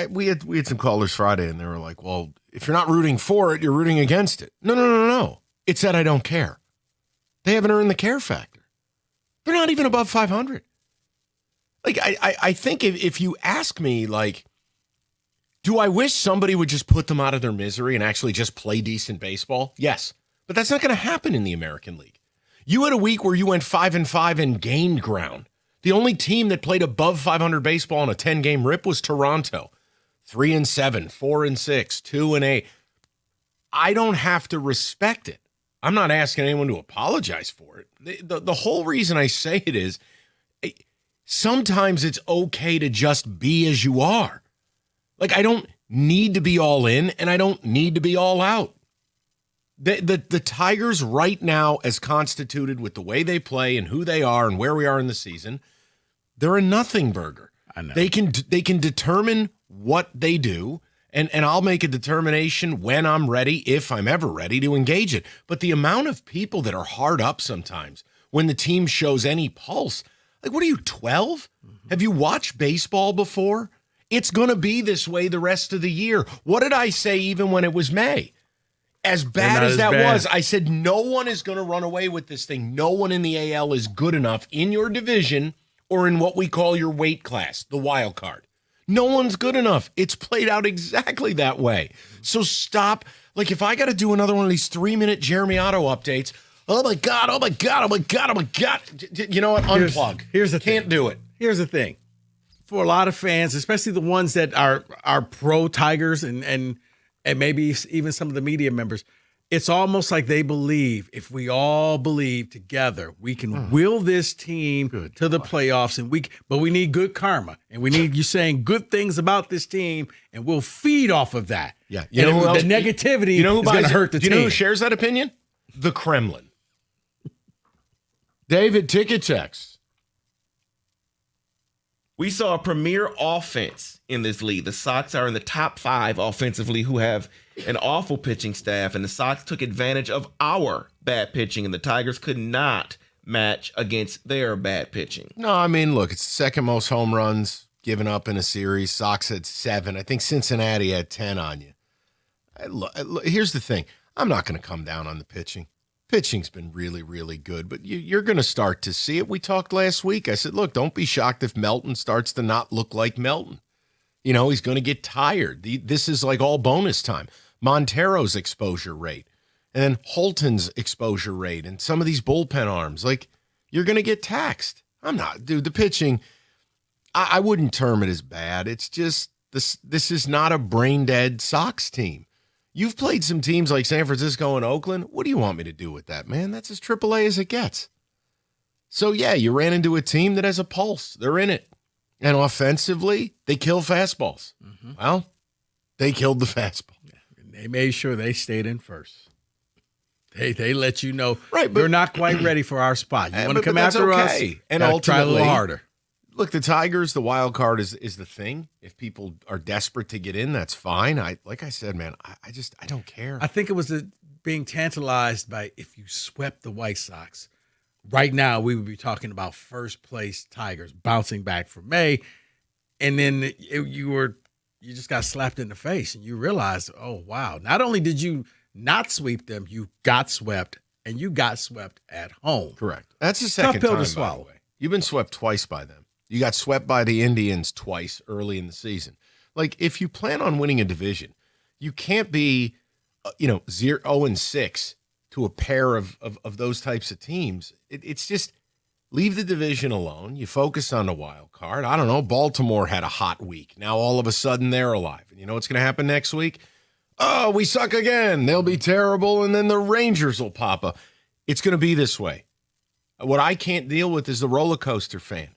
we had some callers Friday, and they were like, "Well, if you're not rooting for it, you're rooting against it." No. It's that I don't care. They haven't earned the care factor. They're not even above 500. Like, I think if you ask me, like, do I wish somebody would just put them out of their misery and actually just play decent baseball? Yes. But that's not going to happen in the American League. You had a week where you went 5-5 and gained ground. The only team that played above 500 baseball in a 10-game rip was Toronto. 3-7, 4-6, 2-8. I don't have to respect it. I'm not asking anyone to apologize for it. The whole reason I say it is sometimes it's okay to just be as you are. Like, I don't need to be all in, and I don't need to be all out. The Tigers right now, as constituted with the way they play and who they are and where we are in the season, they're a nothing burger. I know. They can determine what they do, and I'll make a determination when I'm ready, if I'm ever ready, to engage it. But the amount of people that are hard up sometimes when the team shows any pulse, like, what are you, 12? Have you watched baseball before? It's going to be this way the rest of the year. What did I say even when it was May? As bad as that was, I said no one is going to run away with this thing. No one in the AL is good enough in your division or in what we call your weight class, the wild card. No one's good enough. It's played out exactly that way. So stop. Like, if I got to do another one of these 3-minute Jeremy Otto updates, oh my God. You know what? Unplug. Here's the Can't do it. Here's the thing. For a lot of fans, especially the ones that are pro Tigers and maybe even some of the media members, it's almost like they believe if we all believe together, we can will this team to the playoffs, but we need good karma, and we need you saying good things about this team, and we'll feed off of that. Yeah, you know the negativity is going to hurt the team. You know who shares that opinion? The Kremlin. David, ticket checks. We saw a premier offense in this league. The Sox are in the top 5 offensively, who have an awful pitching staff, and the Sox took advantage of our bad pitching, and the Tigers could not match against their bad pitching. No, I mean, look, it's the second most home runs given up in a series. Sox had 7. I think Cincinnati had 10 on you. Here's the thing. I'm not going to come down on the pitching. Pitching's been really, really good, but you're going to start to see it. We talked last week. I said, look, don't be shocked if Melton starts to not look like Melton. You know, he's going to get tired. This is like all bonus time. Montero's exposure rate, and then Holton's exposure rate, and some of these bullpen arms. Like, you're going to get taxed. I'm not. Dude, the pitching, I wouldn't term it as bad. It's just this is not a brain-dead Sox team. You've played some teams like San Francisco and Oakland. What do you want me to do with that, man? That's as AAA as it gets. So, yeah, you ran into a team that has a pulse. They're in it. And offensively, they kill fastballs. Mm-hmm. Well, they killed the fastball. And they made sure they stayed in first. They let you know, right, but you're not quite ready for our spot. You want to come after us, and ultimately, try a little harder. Look, the Tigers, the wild card is the thing. If people are desperate to get in, that's fine. Like I said, man, I don't care. I think it was being tantalized by if you swept the White Sox. Right now, we would be talking about first place Tigers bouncing back from May, and then you just got slapped in the face, and you realize, oh wow! Not only did you not sweep them, you got swept, and you got swept at home. Correct. That's the second pill time, to swallow. By the way. You've been swept twice by them. You got swept by the Indians twice early in the season. Like, if you plan on winning a division, you can't be, 0-6 to a pair of those types of teams. It's just leave the division alone. You focus on the wild card. I don't know. Baltimore had a hot week. Now all of a sudden they're alive. And you know what's going to happen next week? Oh, we suck again. They'll be terrible, and then the Rangers will pop up. It's going to be this way. What I can't deal with is the roller coaster fan.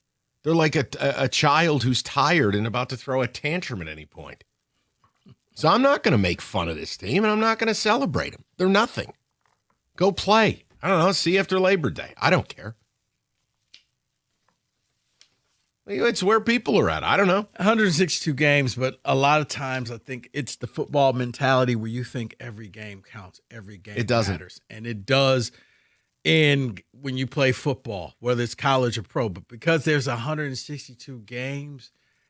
They're like a child who's tired and about to throw a tantrum at any point. So I'm not going to make fun of this team, and I'm not going to celebrate them. They're nothing. Go play. I don't know. See you after Labor Day. I don't care. It's where people are at. I don't know. 162 games, but a lot of times I think it's the football mentality where you think every game counts, every game matters. And it does when you play football, whether it's college or pro. But because there's 162 games,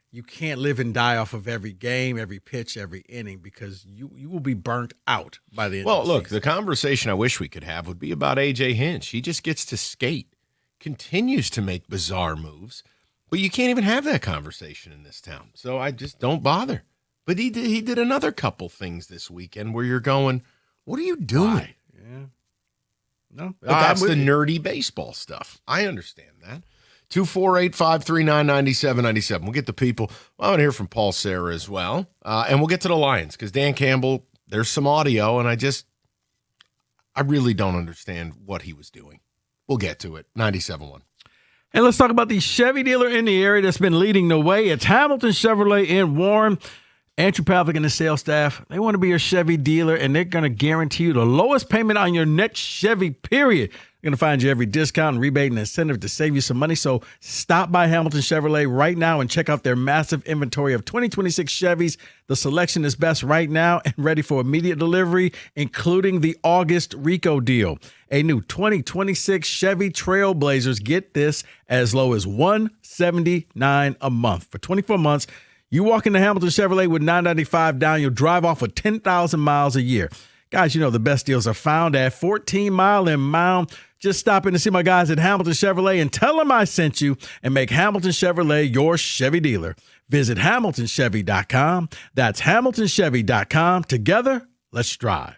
you can't live and die off of every game, every pitch, every inning, because you will be burnt out by the end of the season. Look, the conversation I wish we could have would be about A.J. Hinch. He just gets to skate, continues to make bizarre moves. But you can't even have that conversation in this town. So I just don't bother. But he did another couple things this weekend where you're going, what are you doing? Why? Yeah. No. But that's the nerdy baseball stuff. I understand that. 248-539-9797. We'll get the people. Well, I want to hear from Paul Serra as well. And we'll get to the Lions because Dan Campbell, there's some audio, and I really don't understand what he was doing. We'll get to it. 97.1. And let's talk about the Chevy dealer in the area that's been leading the way. It's Hamilton Chevrolet in Warren. Andrew Pavlik and the sales staff, they want to be your Chevy dealer, and they're going to guarantee you the lowest payment on your next Chevy, period. They're going to find you every discount and rebate and incentive to save you some money. So stop by Hamilton Chevrolet right now and check out their massive inventory of 2026 Chevys. The selection is best right now and ready for immediate delivery, including the August Rico deal. A new 2026 Chevy Trailblazers, get this, as low as $179 a month. For 24 months, you walk into Hamilton Chevrolet with $995 down, you'll drive off with 10,000 miles a year. Guys, you know the best deals are found at 14 Mile and Mound. Just stop in to see my guys at Hamilton Chevrolet and tell them I sent you and make Hamilton Chevrolet your Chevy dealer. Visit HamiltonChevy.com. That's HamiltonChevy.com. Together, let's drive.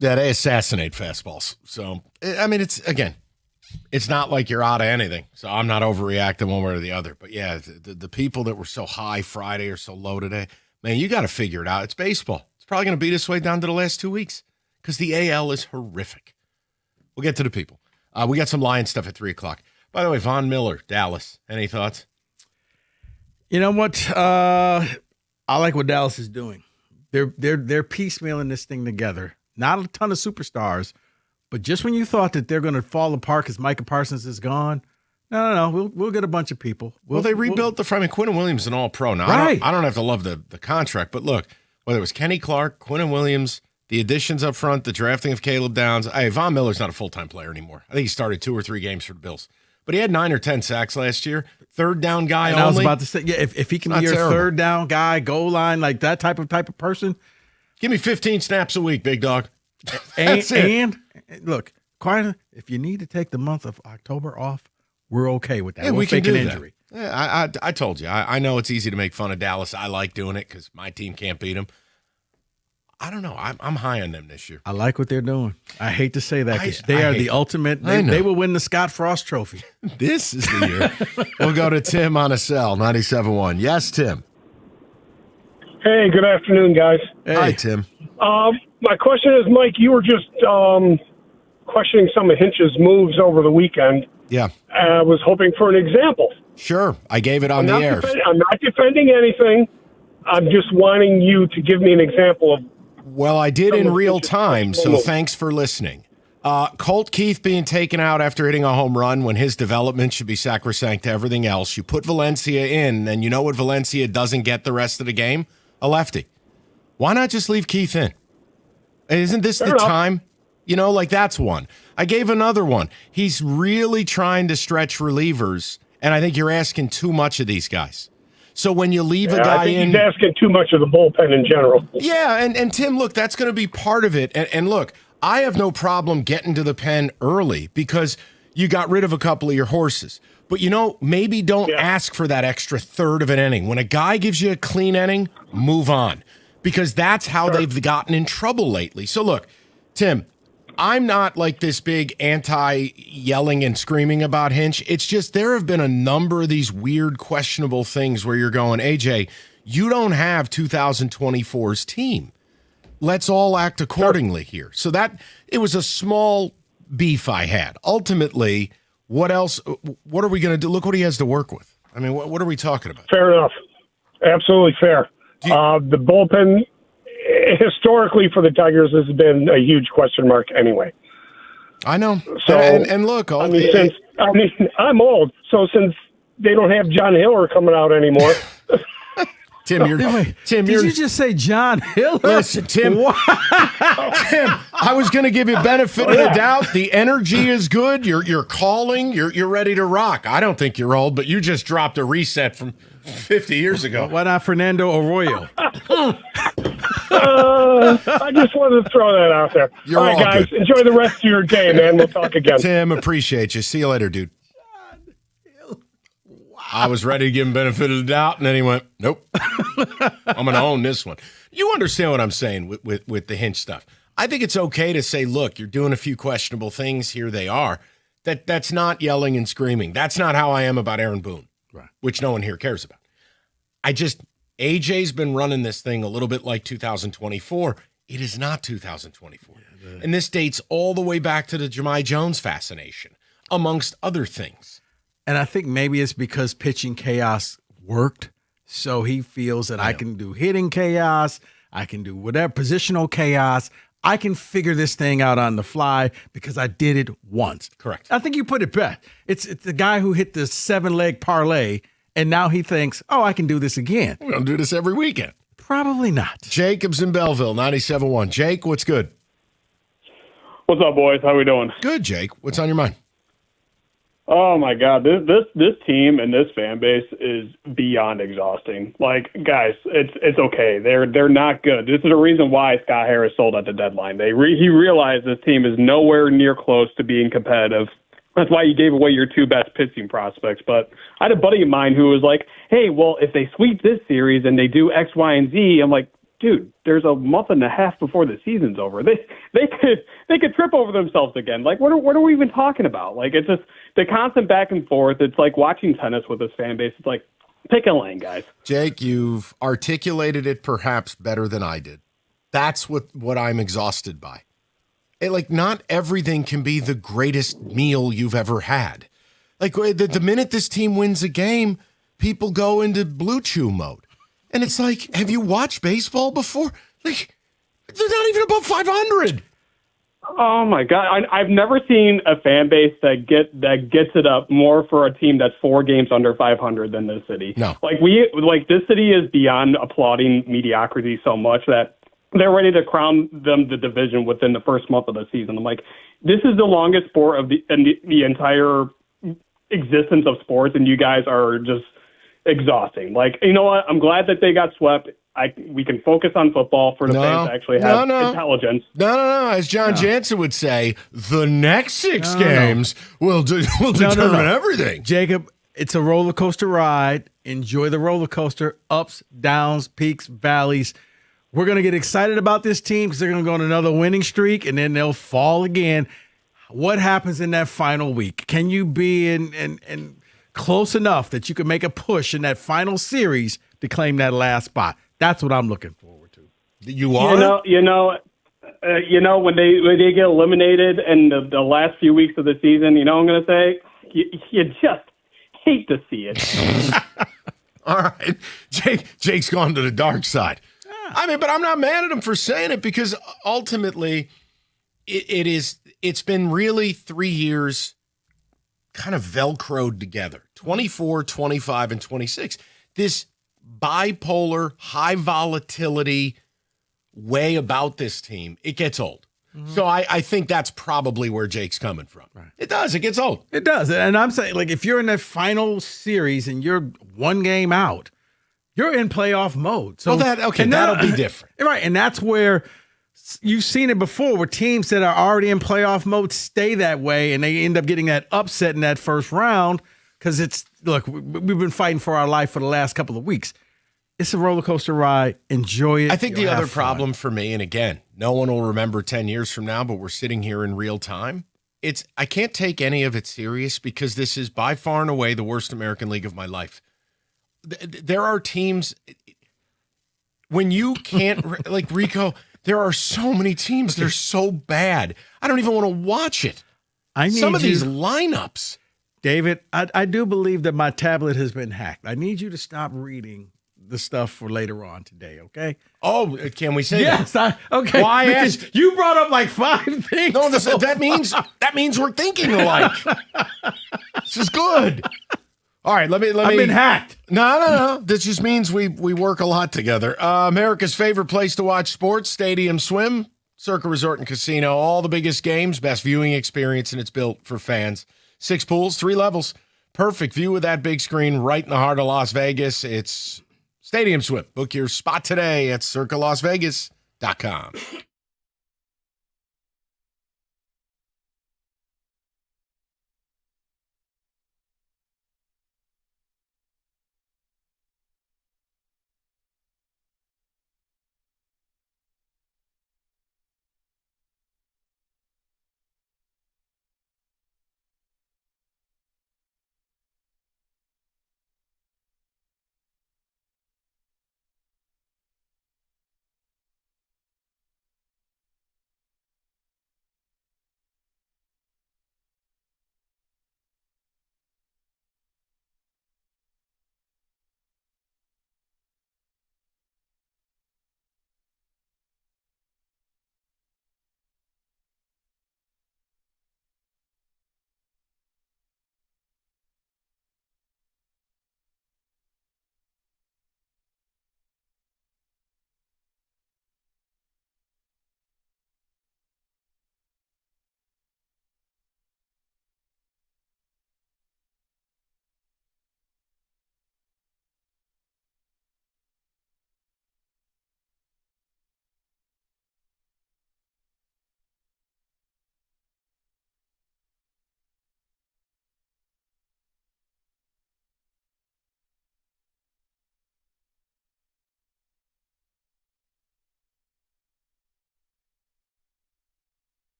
Yeah, they assassinate fastballs. So, I mean, it's not like you're out of anything. So I'm not overreacting one way or the other. But yeah, the people that were so high Friday or so low today, man, you got to figure it out. It's baseball. It's probably going to be this way down to the last 2 weeks because the AL is horrific. We'll get to the people. We got some Lions stuff at 3 o'clock. By the way, Von Miller, Dallas. Any thoughts? You know what? I like what Dallas is doing. They're piecemealing this thing together. Not a ton of superstars, but just when you thought that they're going to fall apart because Micah Parsons is gone, no. We'll get a bunch of people. Well, they rebuilt the front. I mean, Quinnen Williams is an all-pro. Now, right. I don't have to love the contract, but look, whether it was Kenny Clark, Quinnen Williams, the additions up front, the drafting of Caleb Downs. Hey, Von Miller's not a full-time player anymore. I think he started 2 or 3 games for the Bills. But he had 9 or 10 sacks last year. Third down guy only. I was about to say, yeah, if he can be your third down guy, goal line, like that type of person. Give me 15 snaps a week, big dog. And look, quite if you need to take the month of October off, we're okay with that. Yeah, we can do injury. That. Yeah, I told you. I know it's easy to make fun of Dallas. I like doing it because my team can't beat them. I don't know. I'm high on them this year. I like what they're doing. I hate to say that because they are the ultimate. They will win the Scott Frost Trophy. This is the year. We'll go to Tim on a cell, 97.1. Yes, Tim. Hey, good afternoon, guys. Hey. Hi, Tim. My question is, Mike, you were just questioning some of Hinch's moves over the weekend. Yeah. I was hoping for an example. Sure. I gave it on the air. I'm not defending anything. I'm just wanting you to give me an example of. Well, I did in real time, so thanks for listening. Colt Keith being taken out after hitting a home run when his development should be sacrosanct to everything else. You put Valencia in, and you know what Valencia doesn't get the rest of the game? A lefty. Why not just leave Keith in? Isn't this the time? You know, like that's one. I gave another one. He's really trying to stretch relievers, and I think you're asking too much of these guys. So when you leave a guy I think in, he's asking too much of the bullpen in general. Yeah, and Tim, look, that's going to be part of it. And look, I have no problem getting to the pen early because you got rid of a couple of your horses. But, you know, maybe don't ask for that extra third of an inning. When a guy gives you a clean inning, move on. Because that's how they've gotten in trouble lately. So, look, Tim, I'm not like this big anti-yelling and screaming about Hinch. It's just there have been a number of these weird, questionable things where you're going, AJ, you don't have 2024's team. Let's all act accordingly here. So that it was a small beef I had. Ultimately, what else? What are we going to do? Look what he has to work with. I mean, what are we talking about? Fair enough. Absolutely fair. The bullpen, historically for the Tigers, has been a huge question mark anyway. I know. So, and look, I'm old, so since they don't have John Hiller coming out anymore. Tim, did you just say John Hiller? Listen, Tim. Tim, I was going to give you benefit of the doubt. The energy is good. You're calling. You're ready to rock. I don't think you're old, but you just dropped a reset from 50 years ago. Why not Fernando Arroyo? I just wanted to throw that out there. You're all right, guys. good. Enjoy the rest of your day, man. We'll talk again. Tim, appreciate you. See you later, dude. I was ready to give him benefit of the doubt, and then he went, nope. I'm going to own this one. You understand what I'm saying with the Hinch stuff. I think it's okay to say, look, you're doing a few questionable things. Here they are. That's not yelling and screaming. That's not how I am about Aaron Boone, right? Which no one here cares about. AJ's been running this thing a little bit like 2024. It is not 2024. And this dates all the way back to the Jahmai Jones fascination, amongst other things. And I think maybe it's because pitching chaos worked. So he feels that I can do hitting chaos. I can do whatever, positional chaos. I can figure this thing out on the fly because I did it once. Correct. I think you put it best. It's the guy who hit the 7-leg parlay, and now he thinks, oh, I can do this again. We're going to do this every weekend. Probably not. Jacob's in Belleville, 97.1. Jake, what's good? What's up, boys? How we doing? Good, Jake. What's on your mind? Oh my God, this team and this fan base is beyond exhausting. Like, guys, it's okay. They're not good. This is the reason why Scott Harris sold at the deadline. He realized this team is nowhere near close to being competitive. That's why you gave away your 2 best pitching prospects. But I had a buddy of mine who was like, "Hey, well, if they sweep this series and they do X, Y, and Z," I'm like, dude, there's a month and a half before the season's over. They could trip over themselves again. Like, what are we even talking about? Like, it's just the constant back and forth. It's like watching tennis with this fan base. It's like, pick a lane, guys. Jake, you've articulated it perhaps better than I did. That's what I'm exhausted by. Like, not everything can be the greatest meal you've ever had. Like, the minute this team wins a game, people go into Blue Chew mode. And it's like, have you watched baseball before? Like, they're not even above 500. Oh my God! I've never seen a fan base that gets it up more for a team that's 4 games under 500 than this city. No, this city is beyond applauding mediocrity so much that they're ready to crown them the division within the first month of the season. I'm like, this is the longest sport of the entire existence of sports, and you guys are just exhausting. Like, you know what? I'm glad that they got swept. We can focus on football for the fans to actually have intelligence. No. As John Jansen would say, the next 6 games will determine everything. Jacob, it's a roller coaster ride. Enjoy the roller coaster. Ups, downs, peaks, valleys. We're going to get excited about this team because they're going to go on another winning streak, and then they'll fall again. What happens in that final week? Can you be in close enough that you can make a push in that final series to claim that last spot? That's what I'm looking forward to. You are? You know, when they get eliminated in the last few weeks of the season, you know what I'm going to say? You just hate to see it. All right. Jake's gone to the dark side. I mean, but I'm not mad at him for saying it because ultimately it's been really 3 years kind of Velcroed together. 24, 25, and 26. This bipolar, high volatility way about this team, it gets old. Mm-hmm. So I think that's probably where Jake's coming from. Right. It does. It gets old. It does. And I'm saying, like, if you're in that final series and you're 1 game out, you're in playoff mode. So that'll be different. Right. And that's where you've seen it before where teams that are already in playoff mode stay that way and they end up getting that upset in that first round because we've been fighting for our life for the last couple of weeks. It's a roller coaster ride. Enjoy it. I think the other problem for me, and again, no one will remember 10 years from now, but we're sitting here in real time. I can't take any of it serious because this is by far and away the worst American League of my life. There are teams when you can't like Rico, there are so many teams. They're so bad. I don't even want to watch it. Some of these lineups. David, I do believe that my tablet has been hacked. I need you to stop reading the stuff for later on today, okay? Oh, can we say that? Yes. Okay. Well, I asked. You brought up like 5 things. No, that means we're thinking alike. This is good. All right, let me. I've been hacked. No. This just means we work a lot together. America's favorite place to watch sports, Stadium Swim, Circa Resort and Casino. All the biggest games, best viewing experience, and it's built for fans. 6 pools, 3 levels. Perfect view of that big screen right in the heart of Las Vegas. It's Stadium Swim. Book your spot today at circalasvegas.com.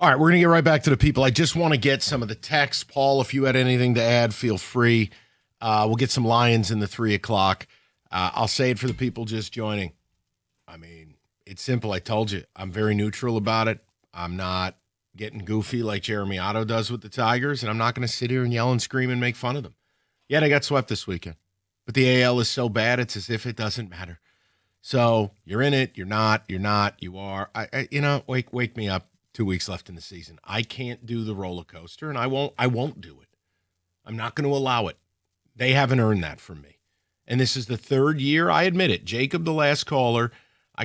All right, we're going to get right back to the people. I just want to get some of the texts. Paul, if you had anything to add, feel free. We'll get some Lions in the 3 o'clock. I'll say it for the people just joining. I mean, it's simple. I told you. I'm very neutral about it. I'm not getting goofy like Jeremy Otto does with the Tigers, and I'm not going to sit here and yell and scream and make fun of them. Yeah, they got swept this weekend. But the AL is so bad, it's as if it doesn't matter. So you're in it, you're not, you are. Wake me up 2 weeks left in the season. I can't do the roller coaster, and I won't do it. I'm not going to allow it. They haven't earned that from me. And this is the third year, I admit it. Jacob, the last caller, I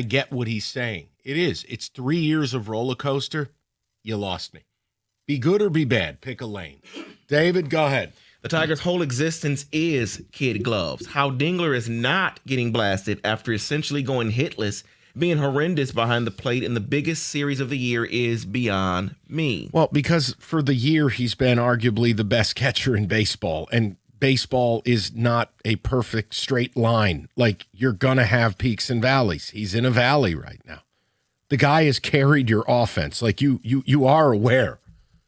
get what he's saying. It's 3 years of roller coaster. You lost me. Be good or be bad. Pick a lane. David, go ahead. The Tigers' whole existence is kid gloves. How Dingler is not getting blasted after essentially going hitless, being horrendous behind the plate in the biggest series of the year is beyond me. Well, because for the year, he's been arguably the best catcher in baseball, and baseball is not a perfect straight line. Like, you're going to have peaks and valleys. He's in a valley right now. The guy has carried your offense. Like, you are aware.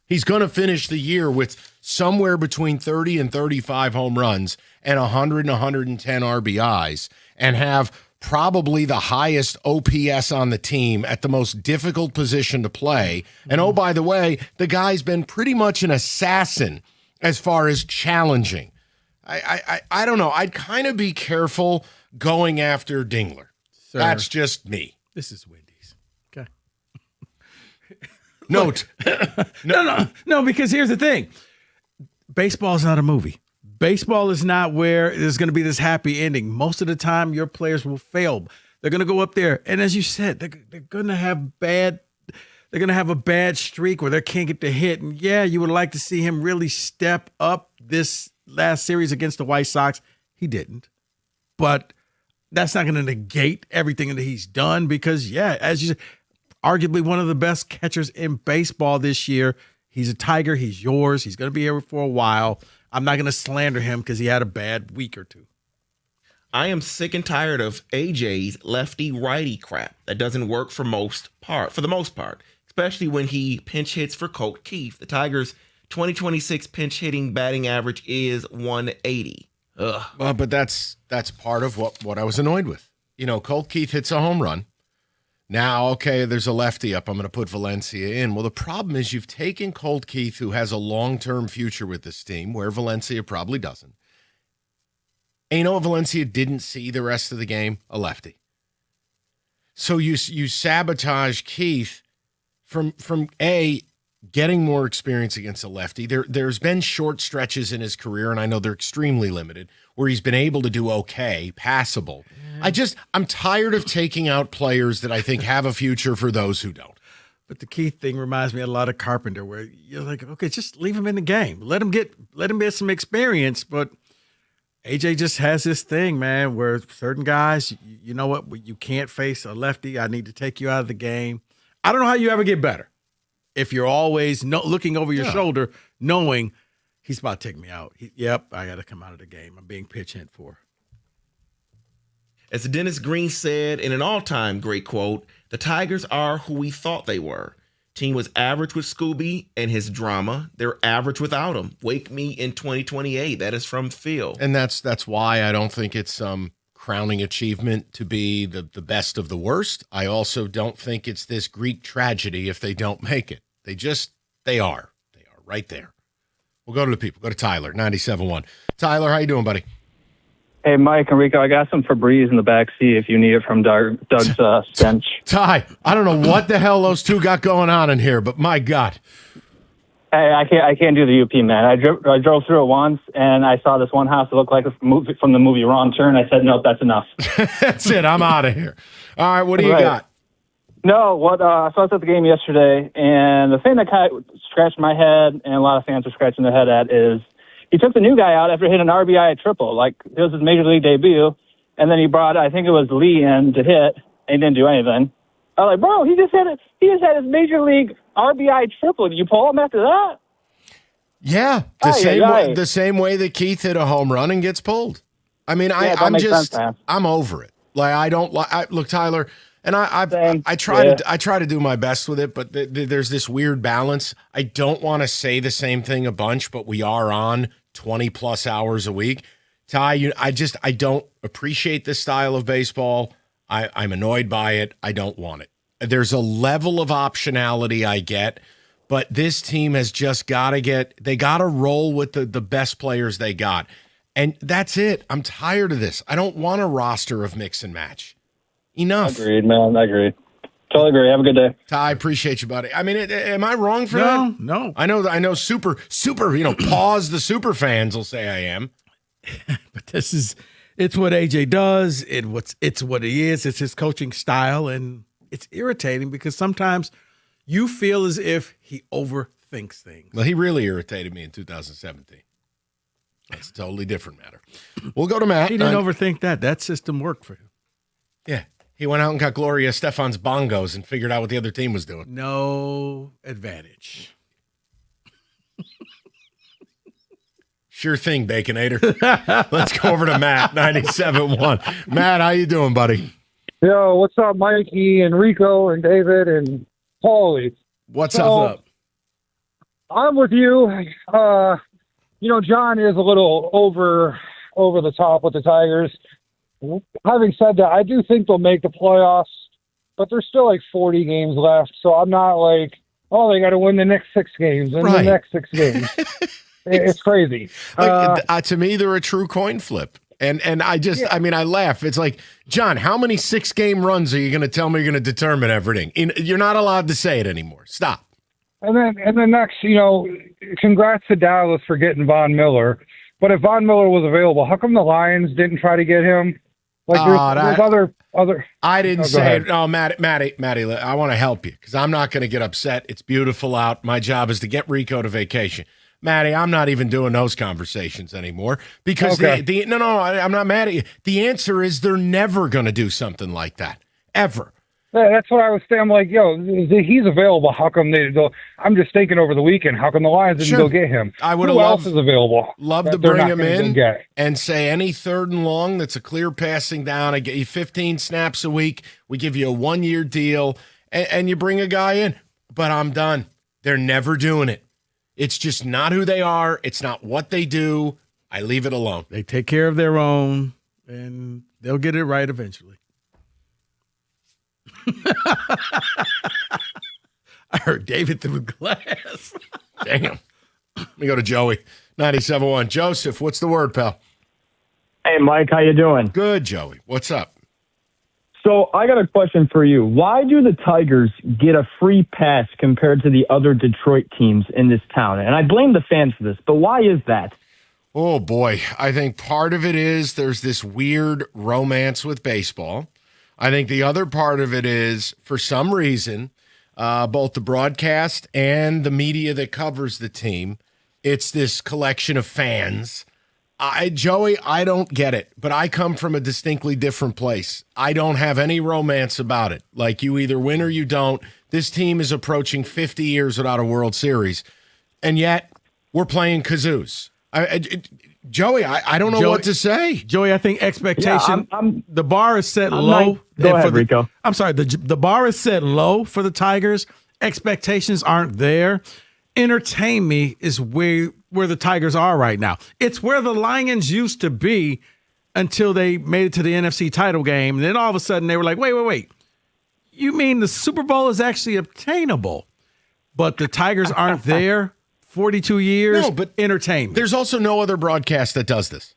He's going to finish the year with somewhere between 30 and 35 home runs and 100 and 110 RBIs and have probably the highest OPS on the team at the most difficult position to play. And, oh, by the way, the guy's been pretty much an assassin as far as challenging. I don't know. I'd kind of be careful going after Dingler. Sir, that's just me. This is Wendy's. Okay. No, because here's the thing. Baseball is not a movie. Baseball is not where there's going to be this happy ending. Most of the time, your players will fail. They're going to go up there, and as you said, they're going to have bad. They're going to have a bad streak where they can't get the hit. And yeah, you would like to see him really step up this last series against the White Sox. He didn't, but that's not going to negate everything that he's done because, yeah, as you said, arguably one of the best catchers in baseball this year. He's a Tiger. He's yours. He's going to be here for a while. I'm not going to slander him because he had a bad week or two. I am sick and tired of AJ's lefty-righty crap that doesn't work for the most part, especially when he pinch hits for Colt Keith. The Tigers' 2026 pinch hitting batting average is 180. Ugh. Well, but that's part of what I was annoyed with. You know, Colt Keith hits a home run. Now, okay, there's a lefty up. I'm going to put Valencia in. Well, the problem is you've taken Colt Keith, who has a long-term future with this team, where Valencia probably doesn't. And you know what Valencia didn't see the rest of the game? A lefty. So you sabotage Keith from getting more experience against a lefty. There's been short stretches in his career, and I know they're extremely limited, where he's been able to do okay, passable. I'm tired of taking out players that I think have a future for those who don't. But the Keith thing reminds me a lot of Carpenter, where you're like, okay, just leave him in the game. Let him get some experience. But AJ just has this thing, man, where certain guys, you know what, you can't face a lefty. I need to take you out of the game. I don't know how you ever get better if you're always looking over your shoulder, knowing he's about to take me out. I got to come out of the game. I'm being pitch hit for. As Dennis Green said in an all-time great quote, the Tigers are who we thought they were. Team was average with Scooby and his drama. They're average without him. Wake me in 2028. That is from Phil. And that's why I don't think it's some crowning achievement to be the best of the worst. I also don't think it's this Greek tragedy if they don't make it. They are. They are right there. We'll go to the people. Go to Tyler, 97.1. Tyler, how you doing, buddy? Hey, Mike and Rico, I got some Febreze in the back seat if you need it from Doug's stench. Ty, I don't know what the hell those two got going on in here, but my God. Hey, I can't do the UP, man. I drove through it once, and I saw this one house that looked like from the movie Wrong Turn. I said, nope, that's enough. That's it. I'm out of here. All right, what do you got? No, so I was at the game yesterday, and the thing that kind of scratched my head, and a lot of fans are scratching their head at, is he took the new guy out after hitting an RBI triple. Like, it was his major league debut, and then he brought, I think it was Lee in to hit, and he didn't do anything. I was like, bro, he just had his major league RBI triple. Did you pull him after that? Yeah, the same way that Keith hit a home run and gets pulled. I mean, I'm over it. Like, look, Tyler, And I try to do my best with it, but there's this weird balance. I don't want to say the same thing a bunch, but we are on 20 plus hours a week. Ty, I don't appreciate this style of baseball. I'm annoyed by it. I don't want it. There's a level of optionality I get, but this team has just got to roll with the best players they got. And that's it. I'm tired of this. I don't want a roster of mix and match. Enough. Agreed, man. I agree. Totally agree. Have a good day. Ty, appreciate you, buddy. I mean, am I wrong for that? No. I know super, pause the super fans will say I am. But it's what AJ does. It's what he is. It's his coaching style. And it's irritating because sometimes you feel as if he overthinks things. Well, he really irritated me in 2017. That's a totally different matter. We'll go to Matt. He didn't overthink that. That system worked for him. Yeah. He went out and got Gloria Estefan's bongos and figured out what the other team was doing. No advantage. Sure thing, Baconator. Let's go over to Matt, 97.1. Matt, how you doing, buddy? Yo, what's up, Mikey and Rico and David and Paulie? What's up? I'm with you. John is a little over the top with the Tigers. Having said that, I do think they'll make the playoffs, but there's still like 40 games left. So I'm not like, they got to win the next 6 games and the next 6 games. It's crazy. To me, they're a true coin flip. And I laugh. It's like, John, how many 6-game runs are you going to tell me you're going to determine everything? You're not allowed to say it anymore. Stop. And then next, congrats to Dallas for getting Von Miller. But if Von Miller was available, how come the Lions didn't try to get him? Like there's other. I didn't say it. No, Matty, I want to help you because I'm not going to get upset. It's beautiful out. My job is to get Rico to vacation. Matty, I'm not even doing those conversations anymore because I'm not mad at you. The answer is they're never going to do something like that, ever. Yeah, that's what I was saying. I'm like, he's available. How come they go? I'm just thinking over the weekend, how come the Lions didn't go get him? I would have Who else is available? Love to bring him in and say any 3rd and long that's a clear passing down. I get you 15 snaps a week. We give you a 1-year deal and you bring a guy in. But I'm done. They're never doing it. It's just not who they are. It's not what they do. I leave it alone. They take care of their own and they'll get it right eventually. I heard David through the glass. Damn. Let me go to Joey, 97.1. Joseph, what's the word, pal? Hey, Mike, how you doing? Good, Joey. What's up? So I got a question for you. Why do the Tigers get a free pass compared to the other Detroit teams in this town? And I blame the fans for this, but why is that? Oh, boy. I think part of it is there's this weird romance with baseball. I think the other part of it is, for some reason, both the broadcast and the media that covers the team, it's this collection of fans. Joey, I don't get it, but I come from a distinctly different place. I don't have any romance about it. Like, you either win or you don't. This team is approaching 50 years without a World Series, and yet we're playing kazoos. Joey, I don't know what to say. Joey, I think expectation, the bar is set low. Go ahead, Rico. I'm sorry, the bar is set low for the Tigers. Expectations aren't there. Entertain me is where the Tigers are right now. It's where the Lions used to be until they made it to the NFC title game. And then all of a sudden they were like, wait. You mean the Super Bowl is actually obtainable, but the Tigers aren't there? 42 years, no, but entertainment. There's also no other broadcast that does this.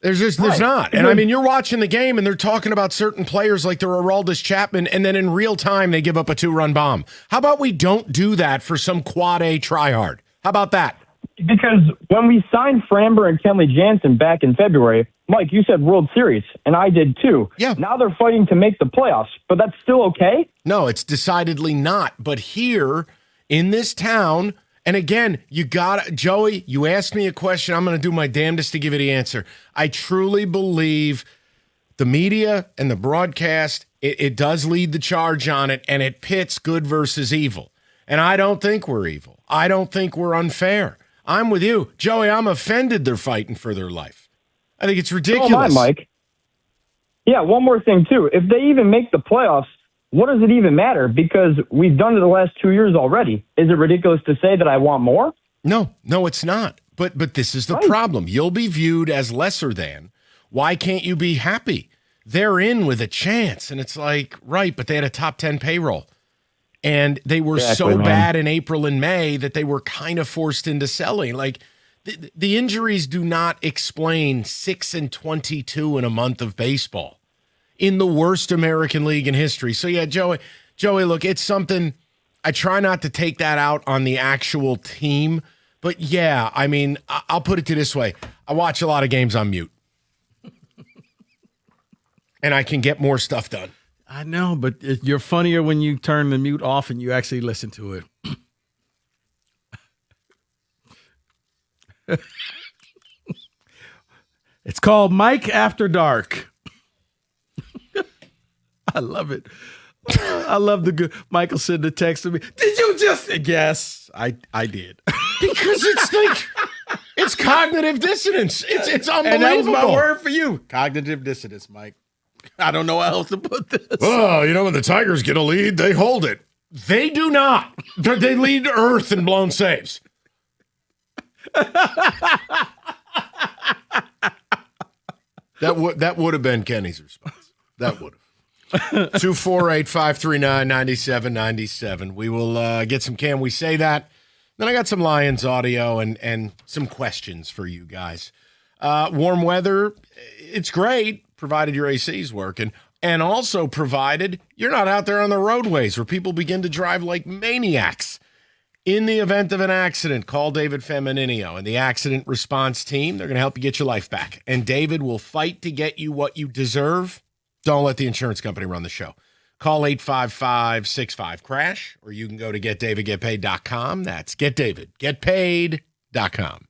There's not. And I mean, you're watching the game and they're talking about certain players like they're Aroldis Chapman, and then in real time they give up a 2-run bomb. How about we don't do that for some quad A tryhard? How about that? Because when we signed Framber and Kenley Jansen back in February, Mike, you said World Series, and I did too. Yeah. Now they're fighting to make the playoffs, but that's still okay? No, it's decidedly not. But here in this town, and again, Joey, you asked me a question. I'm going to do my damnedest to give you the answer. I truly believe the media and the broadcast, it does lead the charge on it, and it pits good versus evil. And I don't think we're evil. I don't think we're unfair. I'm with you. Joey, I'm offended they're fighting for their life. I think it's ridiculous. Oh, my, Mike. Yeah, one more thing, too. If they even make the playoffs, what does it even matter? Because we've done it the last 2 years already. Is it ridiculous to say that I want more? No, it's not. But this is the problem. You'll be viewed as lesser than. Why can't you be happy? They're in with a chance. And it's like, right, but they had a top 10 payroll. And they were so bad in April and May that they were kind of forced into selling. Like, the injuries do not explain 6-22 in a month of baseball in the worst American League in history. So, yeah, Joey, look, it's something I try not to take that out on the actual team. But, yeah, I mean, I'll put it to this way. I watch a lot of games on mute. And I can get more stuff done. I know, but you're funnier when you turn the mute off and you actually listen to it. It's called Mike After Dark. I love it. I love the good. Michael sent a text to me. Did you just? Yes, I did. Because it's like, it's cognitive dissonance. It's unbelievable. And that was my word for you. Cognitive dissonance, Mike. I don't know how else to put this. Oh, when the Tigers get a lead, they hold it. They do not. They lead Earth in blown saves. That would have been Kenny's response. That would have. 248-539-9797. We will get some Can We Say That? Then I got some Lions audio and some questions for you guys. Warm weather, it's great, provided your AC is working. And also provided you're not out there on the roadways where people begin to drive like maniacs. In the event of an accident, call David Femininio and the accident response team. They're going to help you get your life back. And David will fight to get you what you deserve. Don't let the insurance company run the show. Call 855-65-CRASH, or you can go to getdavidgetpaid.com. That's getdavidgetpaid.com.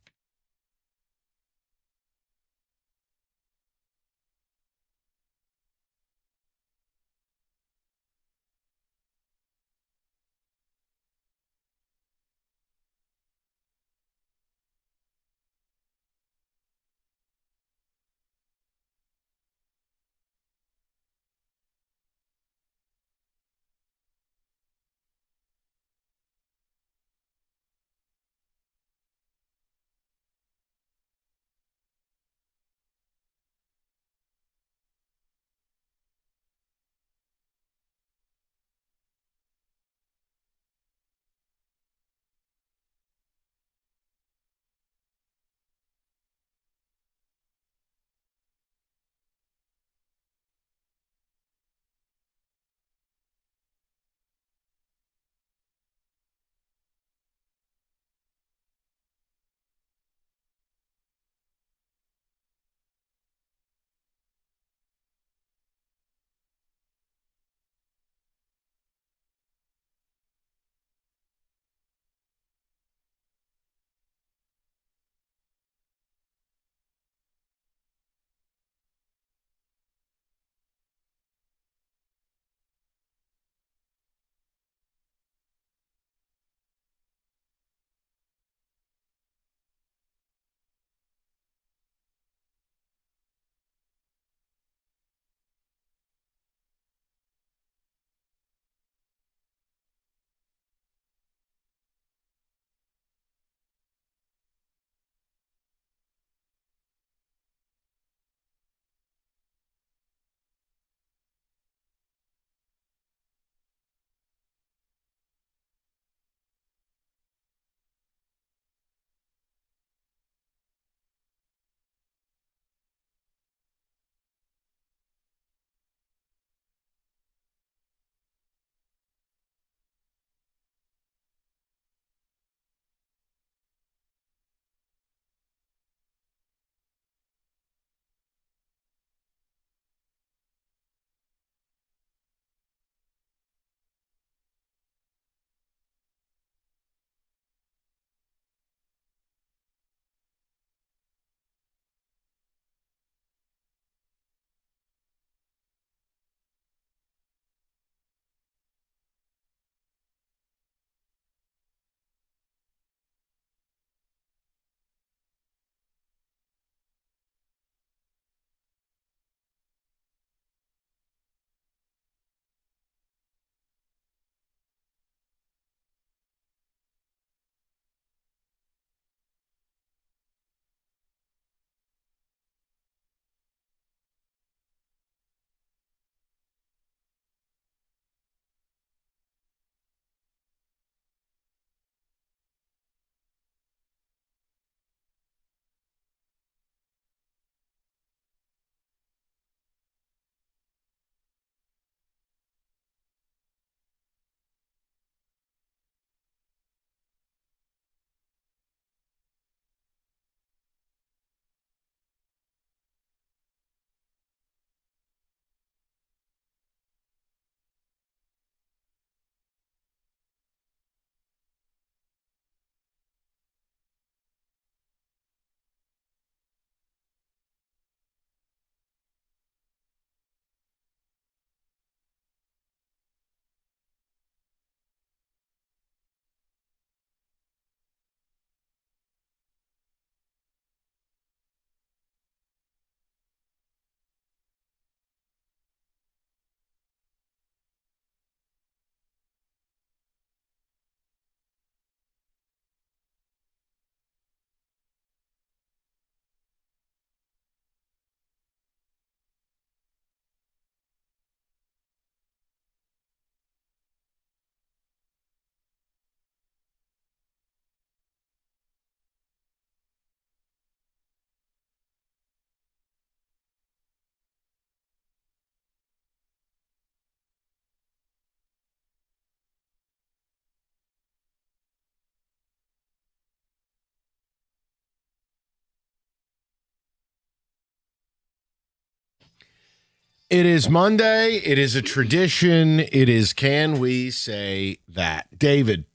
It is Monday. It is a tradition. It is Can We Say That? David.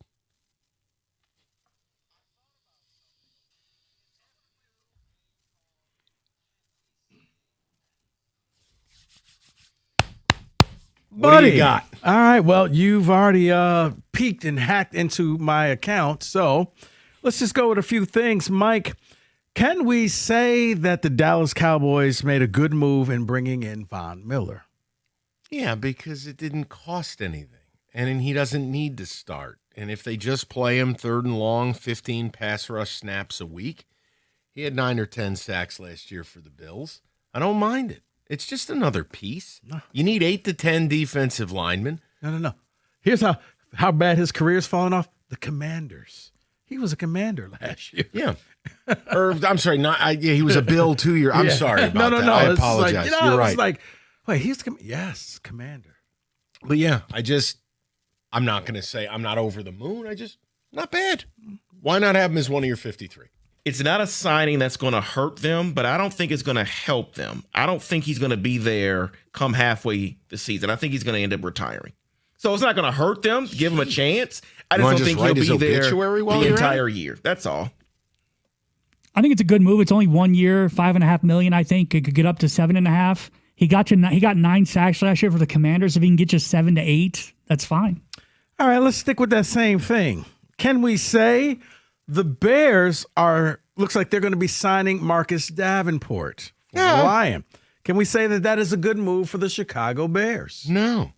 What do you got? All right. Well, you've already peeked and hacked into my account. So let's just go with a few things. Mike, can we say that the Dallas Cowboys made a good move in bringing in Von Miller? Yeah, because it didn't cost anything. And he doesn't need to start. And if they just play him third and long, 15 pass rush snaps a week, he had 9 or 10 sacks last year for the Bills. I don't mind it. It's just another piece. You need 8 to 10 defensive linemen. No. Here's how bad his career's fallen off. The Commanders. He was a Commander last year. Yeah. Or I'm sorry, he was a Bill 2 year. I'm sorry about that. I apologize. You're right. It's like, wait, yes, Commander. But yeah, I'm not going to say I'm not over the moon. Not bad. Why not have him as one of your 53? It's not a signing that's going to hurt them, but I don't think it's going to help them. I don't think he's going to be there come halfway the season. I think he's going to end up retiring. So it's not going to hurt them. Give him a chance. I just don't think he'll be there the entire year. That's all. I think it's a good move. It's only 1 year, $5.5 million. I think it could get up to 7.5. He got 9 sacks last year for the Commanders. If he can get you 7 to 8, that's fine. All right, let's stick with that same thing. Can we say the Bears looks like they're going to be signing Marcus Davenport for the Lion? Can we say that is a good move for the Chicago Bears? No,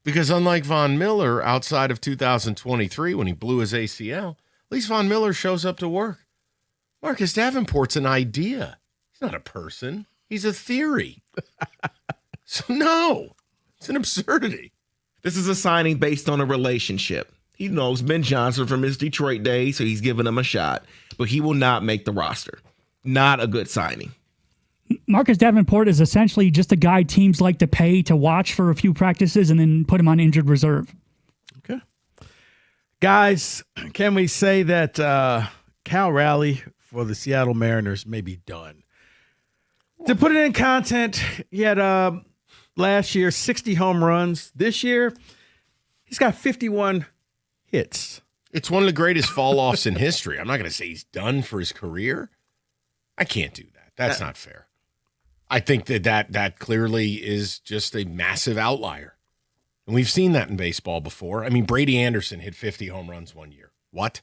because unlike Von Miller, outside of 2023 when he blew his ACL, at least Von Miller shows up to work. Marcus Davenport's an idea. He's not a person. He's a theory. So no, it's an absurdity. This is a signing based on a relationship. He knows Ben Johnson from his Detroit days, so he's giving him a shot. But he will not make the roster. Not a good signing. Marcus Davenport is essentially just a guy teams like to pay to watch for a few practices and then put him on injured reserve. Okay. Guys, can we say that Cal Raleigh for the Seattle Mariners may be done? To put it in content, he had last year 60 home runs. This year, he's got 51 hits. It's one of the greatest fall-offs in history. I'm not going to say he's done for his career. I can't do that. That's not fair. I think that clearly is just a massive outlier. And we've seen that in baseball before. I mean, Brady Anderson hit 50 home runs 1 year. What?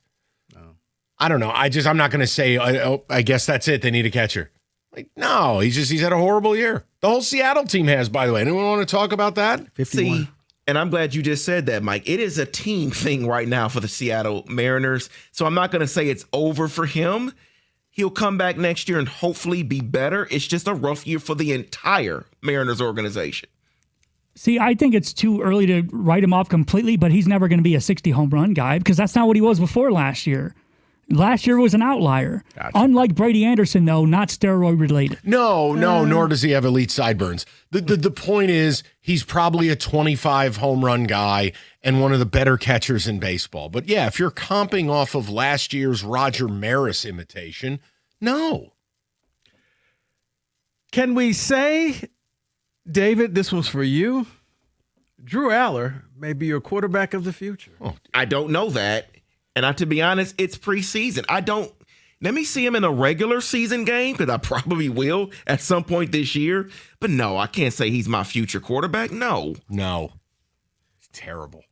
No. I don't know. I'm not going to say, I guess that's it. They need a catcher. Like, no, he's had a horrible year. The whole Seattle team has, by the way. Anyone want to talk about that? 51. See, and I'm glad you just said that, Mike. It is a team thing right now for the Seattle Mariners. So I'm not going to say it's over for him. He'll come back next year and hopefully be better. It's just a rough year for the entire Mariners organization. See, I think it's too early to write him off completely, but he's never going to be a 60 home run guy because that's not what he was before last year. Last year was an outlier. Gotcha. Unlike Brady Anderson, though, not steroid related. No, nor does he have elite sideburns. The point is he's probably a 25 home run guy and one of the better catchers in baseball. But yeah, if you're comping off of last year's Roger Maris imitation, no. Can we say, David, this was for you? Drew Aller may be your quarterback of the future. Oh, I don't know that. And to be honest, it's preseason. Let me see him in a regular season game because I probably will at some point this year. But no, I can't say he's my future quarterback. No. It's terrible.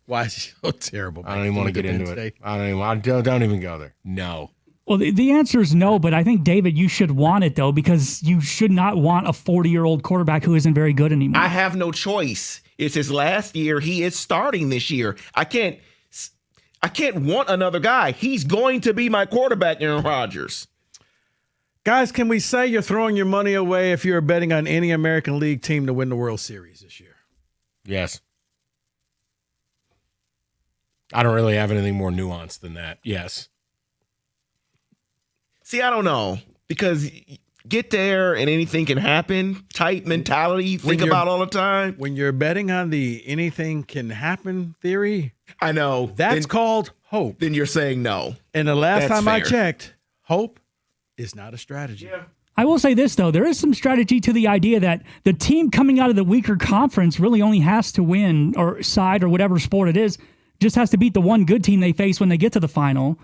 Why is he so terrible? I don't even want to get into it. Don't even go there. No. Well, the answer is no, but I think, David, you should want it, though, because you should not want a 40-year-old quarterback who isn't very good anymore. I have no choice. It's his last year. He is starting this year. I can't want another guy. He's going to be my quarterback, Aaron Rodgers. Guys, can we say you're throwing your money away if you're betting on any American League team to win the World Series this year? Yes. I don't really have anything more nuanced than that. Yes. See, I don't know, because get there and anything can happen type mentality you think about all the time. When you're betting on the anything can happen theory, I know. That's called hope. Then you're saying no. And the last time I checked, hope is not a strategy. Yeah. I will say this, though. There is some strategy to the idea that the team coming out of the weaker conference really only has to win, or side, or whatever sport it is, just has to beat the one good team they face when they get to the final.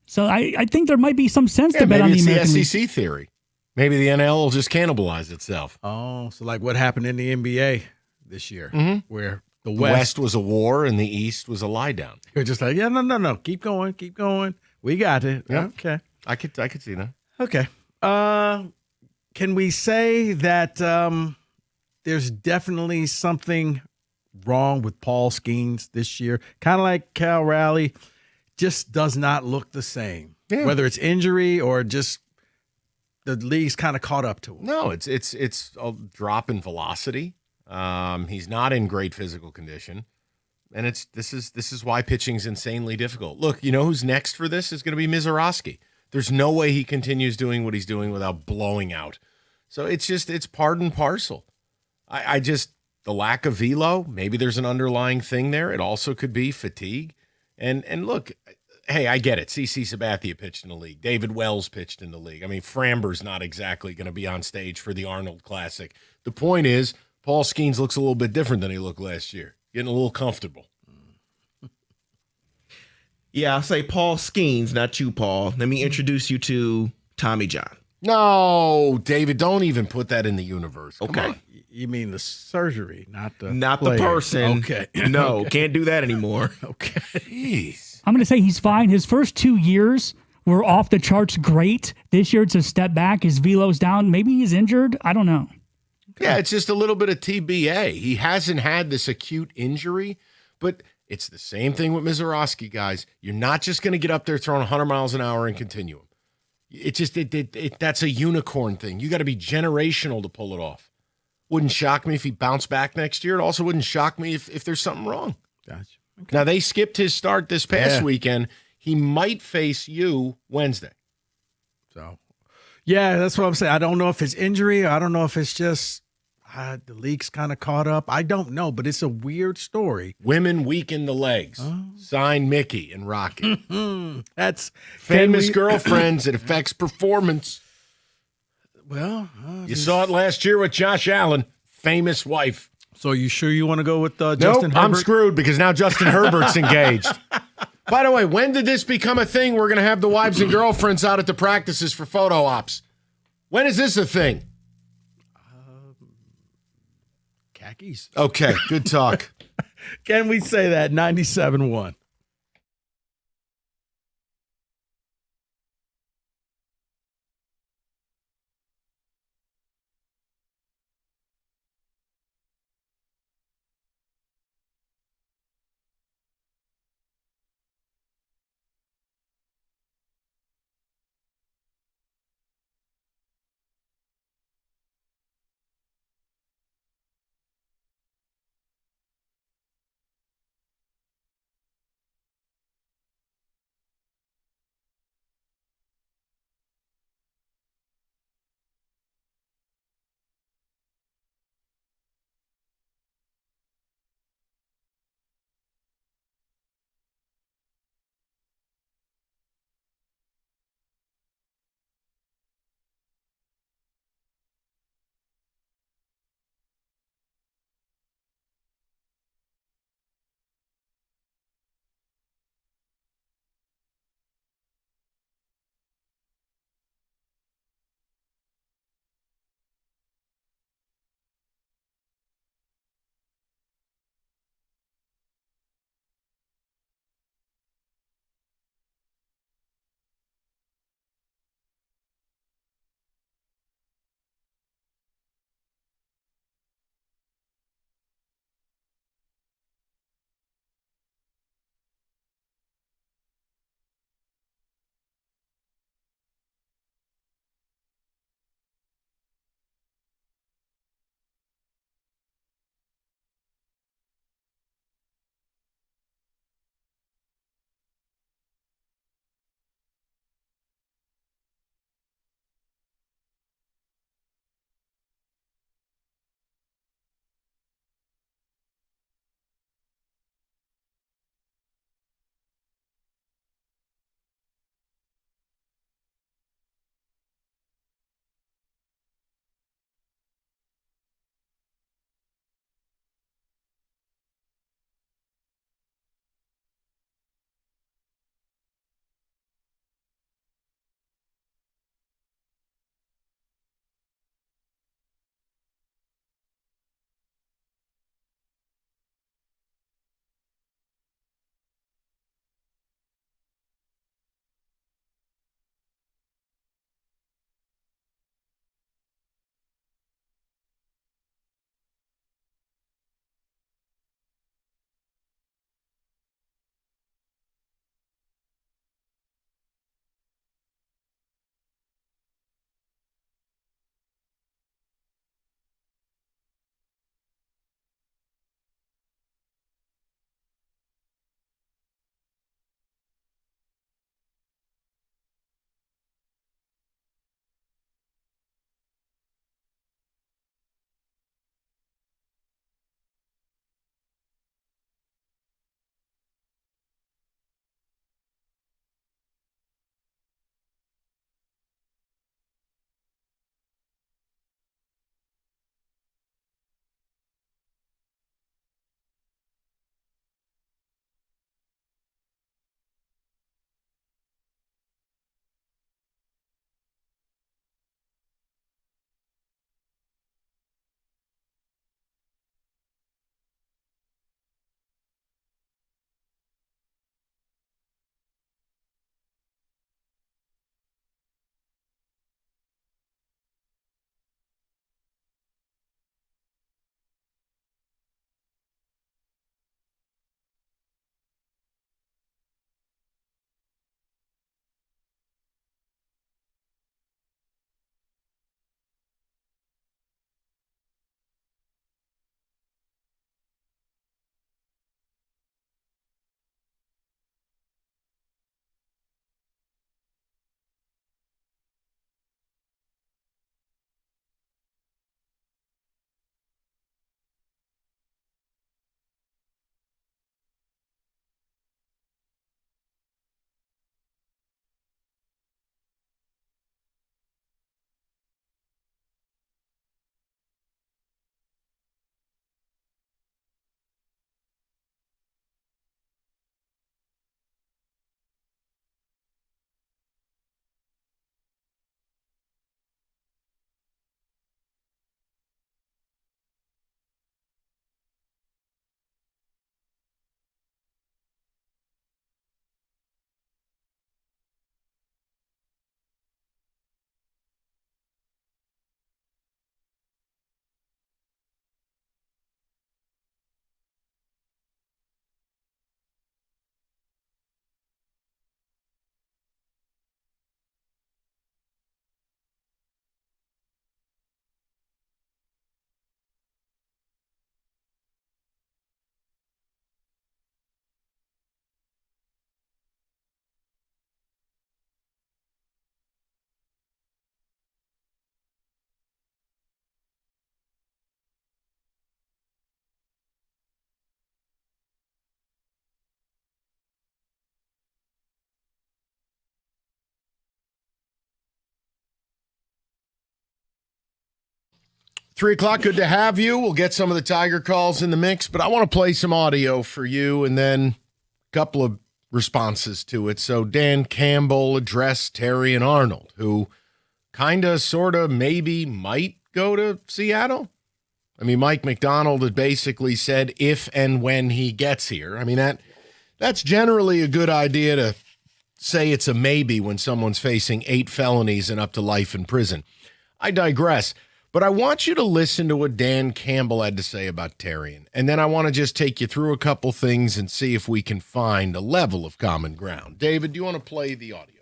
So I think there might be some sense to bet on the maybe American it's the League. SEC theory. Maybe the NL will just cannibalize itself. Oh, so like what happened in the NBA this year, where the The West, West was a war and the East was a lie down. you're just like, yeah, no, keep going. We got it. Yeah. Okay. I could see that. Okay. Can we say that there's definitely something wrong with Paul Skeens this year? Kind of like Cal Raleigh, just does not look the same. Yeah. Whether it's injury or just the league's kind of caught up to him. No, it's a drop in velocity. He's not in great physical condition, and this is why pitching's insanely difficult. Look, you know who's next for this is going to be Mizorowski. There's no way he continues doing what he's doing without blowing out. So it's part and parcel. I just the lack of velo. Maybe there's an underlying thing there. It also could be fatigue. And look, hey, I get it. CC Sabathia pitched in the league. David Wells pitched in the league. I mean, Framber's not exactly going to be on stage for the Arnold Classic. The point is, Paul Skeens looks a little bit different than he looked last year. Getting a little comfortable. Yeah, I'll say Paul Skeens, not you, Paul. Let me introduce you to Tommy John. No, David, don't even put that in the universe. Come Okay. on. You mean the surgery, not the the person. Okay. No, Okay. can't do that anymore. Okay. Jeez. I'm going to say he's fine. His first 2 years were off the charts great. This year it's a step back. His velo's down. Maybe he's injured. I don't know. Yeah, it's just a little bit of TBA. He hasn't had this acute injury, but it's the same thing with Mizorowski, guys. You're not just going to get up there throwing 100 miles an hour and continue him. It's just that's a unicorn thing. You got to be generational to pull it off. Wouldn't shock me if he bounced back next year. It also wouldn't shock me if there's something wrong. Gotcha. Okay. Now, they skipped his start this past weekend. He might face you Wednesday. So, yeah, that's what I'm saying. I don't know if it's injury. I don't know if it's just the league's kind of caught up. I don't know, but it's a weird story. Women weaken the legs. Sign Mickey and Rocky. That's famous girlfriends. It affects performance. Well, you saw it last year with Josh Allen, famous wife. So you sure you want to go with Justin Nope, Herbert? I'm screwed because now Justin Herbert's engaged. By the way, when did this become a thing? We're going to have the wives and girlfriends out at the practices for photo ops. When is this a thing? Khakis. Okay, good talk. Can we say that? 97-1. 3 o'clock, good to have you. We'll get some of the Tiger calls in the mix, but I want to play some audio for you and then a couple of responses to it. So Dan Campbell addressed Terry and Arnold, who kind of, sort of, maybe might go to Seattle. I mean, Mike McDonald had basically said if and when he gets here. I mean, that's generally a good idea to say it's a maybe when someone's facing 8 felonies and up to life in prison. I digress. But I want you to listen to what Dan Campbell had to say about Terrian. And then I want to just take you through a couple things and see if we can find a level of common ground. David, do you want to play the audio?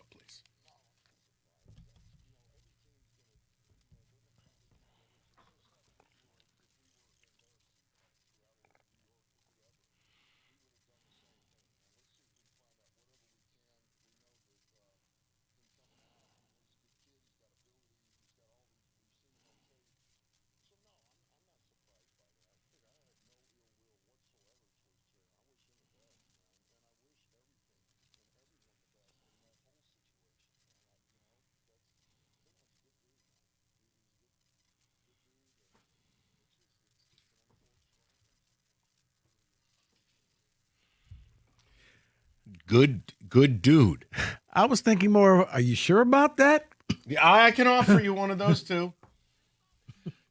Good dude. I was thinking more, are you sure about that? Yeah, I can offer you one of those too.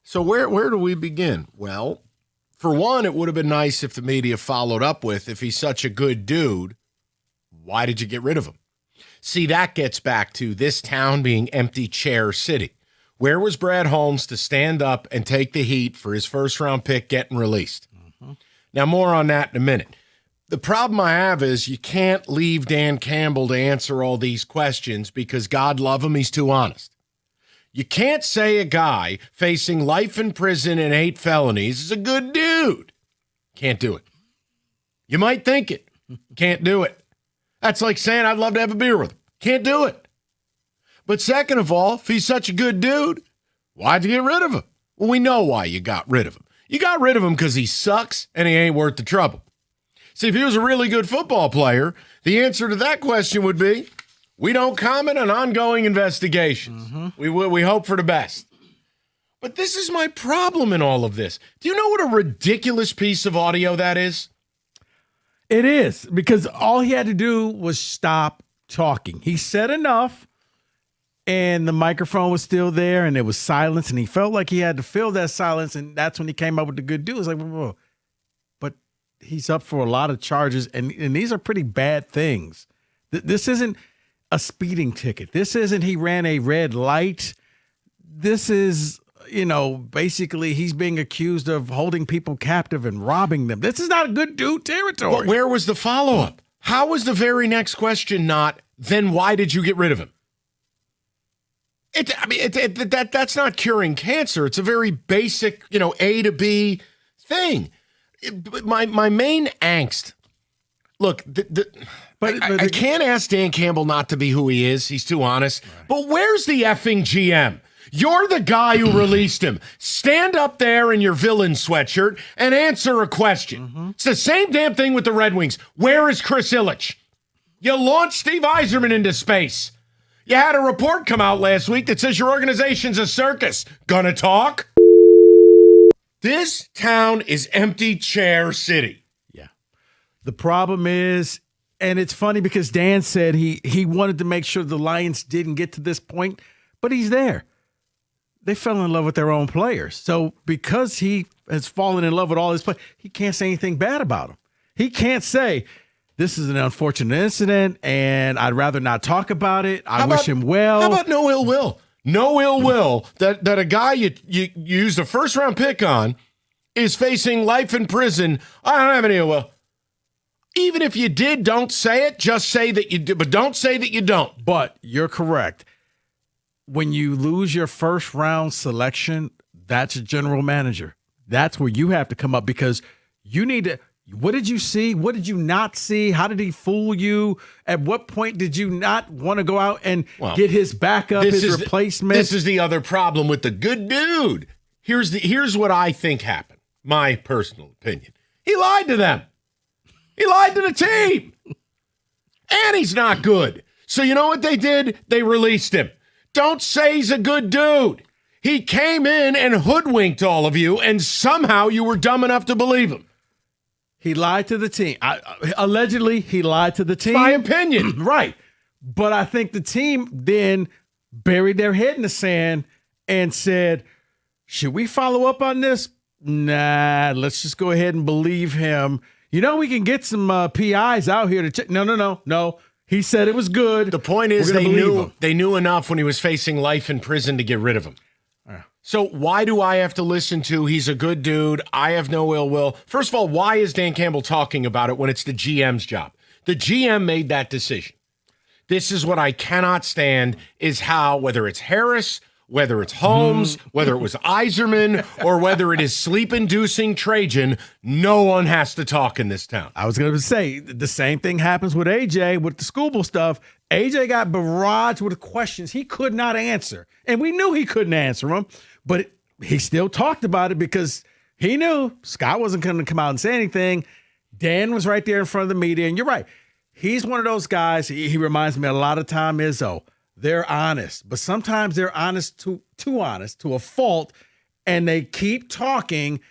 So where do we begin? Well, for one, it would have been nice if the media followed up with, if he's such a good dude, why did you get rid of him? See, that gets back to this town being empty chair city. Where was Brad Holmes to stand up and take the heat for his first-round pick getting released? Mm-hmm. Now, more on that in a minute. The problem I have is you can't leave Dan Campbell to answer all these questions because, God love him, he's too honest. You can't say a guy facing life in prison and 8 felonies is a good dude. Can't do it. You might think it. Can't do it. That's like saying I'd love to have a beer with him. Can't do it. But second of all, if he's such a good dude, why'd you get rid of him? Well, we know why you got rid of him. You got rid of him because he sucks and he ain't worth the trouble. See, if he was a really good football player, the answer to that question would be, we don't comment on ongoing investigations. Mm-hmm. We hope for the best. But this is my problem in all of this. Do you know what a ridiculous piece of audio that is? It is, because all he had to do was stop talking. He said enough, and the microphone was still there, and there was silence, and he felt like he had to fill that silence, and that's when he came up with the good dude. It's like, whoa. But he's up for a lot of charges, and these are pretty bad things. This isn't a speeding ticket. This isn't he ran a red light. This is, basically he's being accused of holding people captive and robbing them. This is not a good dude territory. But where was the follow-up? How was the very next question not, then why did you get rid of him? That's not curing cancer. It's a very basic, A to B thing. My main angst, look, I can't ask Dan Campbell not to be who he is. He's too honest. Right. But where's the effing GM? You're the guy who released him. Stand up there in your villain sweatshirt and answer a question. Mm-hmm. It's the same damn thing with the Red Wings. Where is Chris Ilitch? You launched Steve Yzerman into space. You had a report come out last week that says your organization's a circus. Gonna talk? This town is empty chair city. Yeah. The problem is, and it's funny because Dan said he wanted to make sure the Lions didn't get to this point, but he's there. They fell in love with their own players. So because he has fallen in love with all his players, he can't say anything bad about them. He can't say, this is an unfortunate incident, and I'd rather not talk about it. I wish him well. How about no ill will? No ill will that a guy you used a first-round pick on is facing life in prison. I don't have any ill will. Even if you did, don't say it. Just say that you do, but don't say that you don't. But you're correct. When you lose your first-round selection, that's a general manager. That's where you have to come up because you need to – what did you see? What did you not see? How did he fool you? At what point did you not want to go out and get his backup, his replacement? This is the other problem with the good dude. Here's what I think happened. My personal opinion. He lied to them. He lied to the team. And he's not good. So you know what they did? They released him. Don't say he's a good dude. He came in and hoodwinked all of you, and somehow you were dumb enough to believe him. He lied to the team. Allegedly, he lied to the team. My opinion. Right. But I think the team then buried their head in the sand and said, should we follow up on this? Nah, let's just go ahead and believe him. You know, we can get some PIs out here to check. No. He said it was good. The point is they knew enough when he was facing life in prison to get rid of him. So why do I have to listen to he's a good dude, I have no ill will? First of all, why is Dan Campbell talking about it when it's the GM's job? The GM made that decision. This is what I cannot stand is how, whether it's Harris, whether it's Holmes, whether it was Yzerman, or whether it is sleep-inducing Trajan, no one has to talk in this town. I was going to say, the same thing happens with AJ with the Scooble stuff. AJ got barraged with questions he could not answer. And we knew he couldn't answer them, but he still talked about it because he knew Scott wasn't going to come out and say anything. Dan was right there in front of the media, and you're right. He's one of those guys, he reminds me a lot of time Izzo. They're honest, but sometimes they're honest, too honest, to a fault, and they keep talking,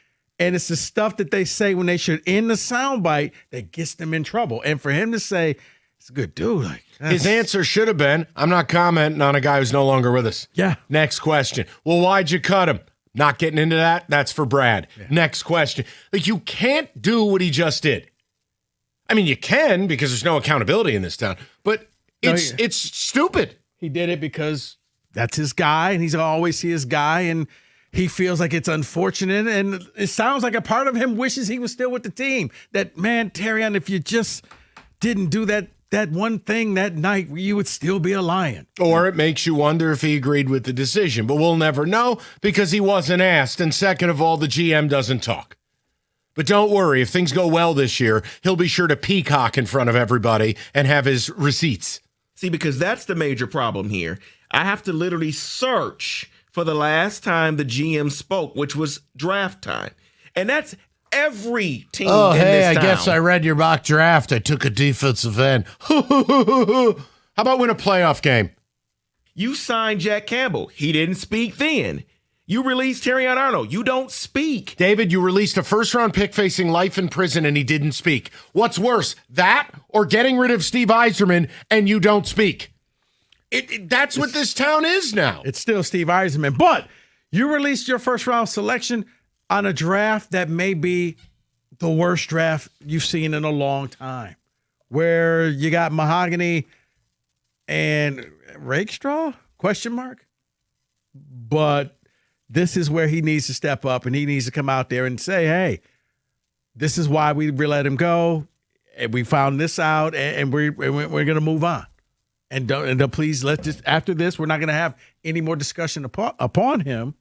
and it's the stuff that they say when they should end the soundbite that gets them in trouble. And for him to say, it's a good dude. Like, his answer should have been, I'm not commenting on a guy who's no longer with us. Yeah. Next question. Well, why'd you cut him? Not getting into that. That's for Brad. Yeah. Next question. Like, you can't do what he just did. I mean, you can because there's no accountability in this town, but it's stupid. He did it because that's his guy, and he's always his guy, and he feels like it's unfortunate, and it sounds like a part of him wishes he was still with the team. That, man, Terrion, if you just didn't do that one thing that night, you would still be a Lion. Or it makes you wonder if he agreed with the decision, but we'll never know because he wasn't asked, and second of all, the GM doesn't talk. But don't worry, if things go well this year, he'll be sure to peacock in front of everybody and have his receipts. See, because that's the major problem here. I have to literally search for the last time the GM spoke, which was draft time. And that's every team in this town. I guess I read your mock draft. I took a defensive end. How about win a playoff game? You signed Jack Campbell. He didn't speak then. You released Terrion Arnold. You don't speak. David, you released a first-round pick facing life in prison, and he didn't speak. What's worse, that or getting rid of Steve Yzerman and you don't speak? That's what this town is now. It's still Steve Yzerman, but you released your first-round selection on a draft that may be the worst draft you've seen in a long time, where you got Mahogany and Rakestraw? Question mark? But this is where he needs to step up, and he needs to come out there and say, hey, this is why we let him go, and we found this out, and we're going to move on. And don't please, let's just, after this, we're not going to have any more discussion upon him.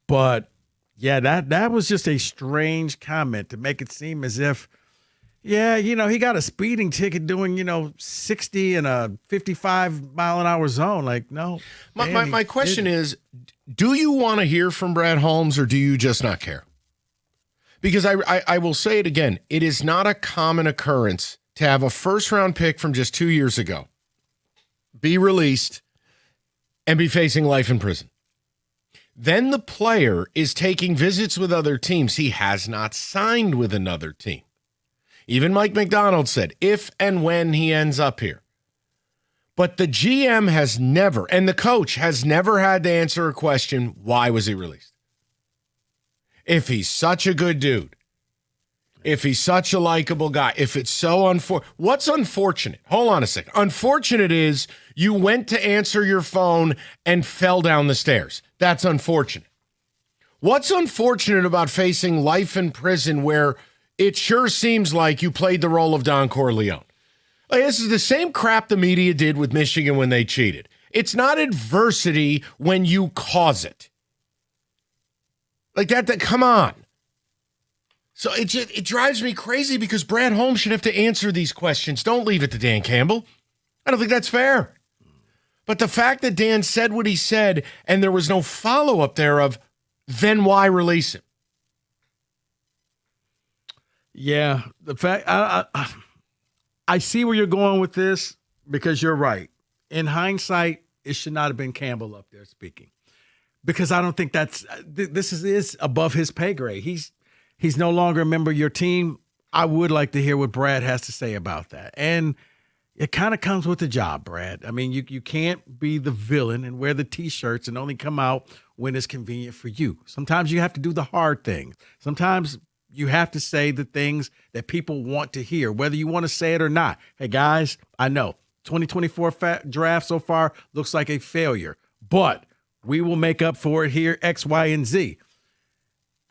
But, yeah, that was just a strange comment to make it seem as if, yeah, he got a speeding ticket doing, 60 in a 55-mile-an-hour zone. Like, no. My question is, do you want to hear from Brad Holmes or do you just not care? Because I will say it again. It is not a common occurrence to have a first-round pick from just 2 years ago be released and be facing life in prison. Then the player is taking visits with other teams. He has not signed with another team. Even Mike McDonald said, if and when he ends up here. But the GM has never, and the coach has never had to answer a question, why was he released? If he's such a good dude, if he's such a likable guy, if it's so unfortunate. What's unfortunate? Hold on a second. Unfortunate is you went to answer your phone and fell down the stairs. That's unfortunate. What's unfortunate about facing life in prison where it sure seems like you played the role of Don Corleone? Like, this is the same crap the media did with Michigan when they cheated. It's not adversity when you cause it. Like that come on. So it drives me crazy because Brad Holmes should have to answer these questions. Don't leave it to Dan Campbell. I don't think that's fair. But the fact that Dan said what he said and there was no follow-up there of, then why release him? Yeah, the fact I see where you're going with this because you're right. In hindsight, it should not have been Campbell up there speaking. because I don't think this is above his pay grade. He's no longer a member of your team. I would like to hear what Brad has to say about that. And it kind of comes with the job, Brad. I mean, you can't be the villain and wear the T-shirts and only come out when it's convenient for you. Sometimes you have to do the hard things. Sometimes you have to say the things that people want to hear, whether you want to say it or not. Hey, guys, I know 2024 draft so far looks like a failure, but we will make up for it here, X, Y, and Z.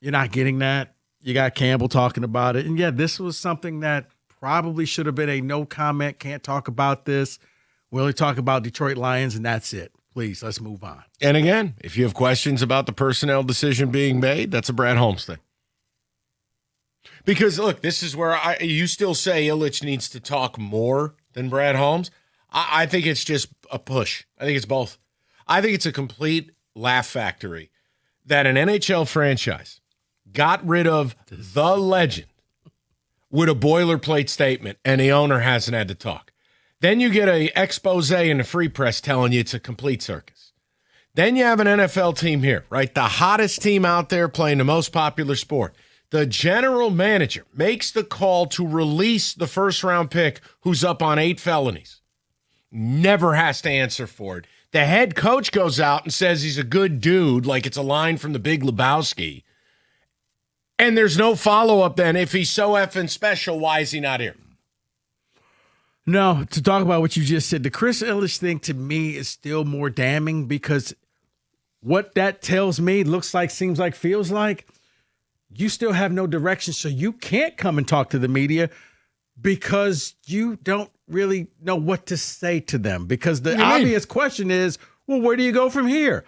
You're not getting that. You got Campbell talking about it. And yeah, this was something that probably should have been a no comment, can't talk about this. We only talk about Detroit Lions, and that's it. Please, let's move on. And again, if you have questions about the personnel decision being made, that's a Brad Holmes thing. Because, look, this is where you still say Ilitch needs to talk more than Brad Holmes. I think it's just a push. I think it's both. I think it's a complete laugh factory that an NHL franchise got rid of the legend with a boilerplate statement, and the owner hasn't had to talk. Then you get an expose in the free press telling you it's a complete circus. Then you have an NFL team here, right? The hottest team out there playing the most popular sport. The general manager makes the call to release the first-round pick who's up on 8 felonies. Never has to answer for it. The head coach goes out and says he's a good dude, like it's a line from The Big Lebowski. And there's no follow-up then. If he's so effing special, why is he not here? No, to talk about what you just said, the Chris Ilitch thing to me is still more damning because what that tells me, looks like, seems like, feels like, you still have no direction, so you can't come and talk to the media because you don't really know what to say to them. Because the obvious question is, well, where do you go from here?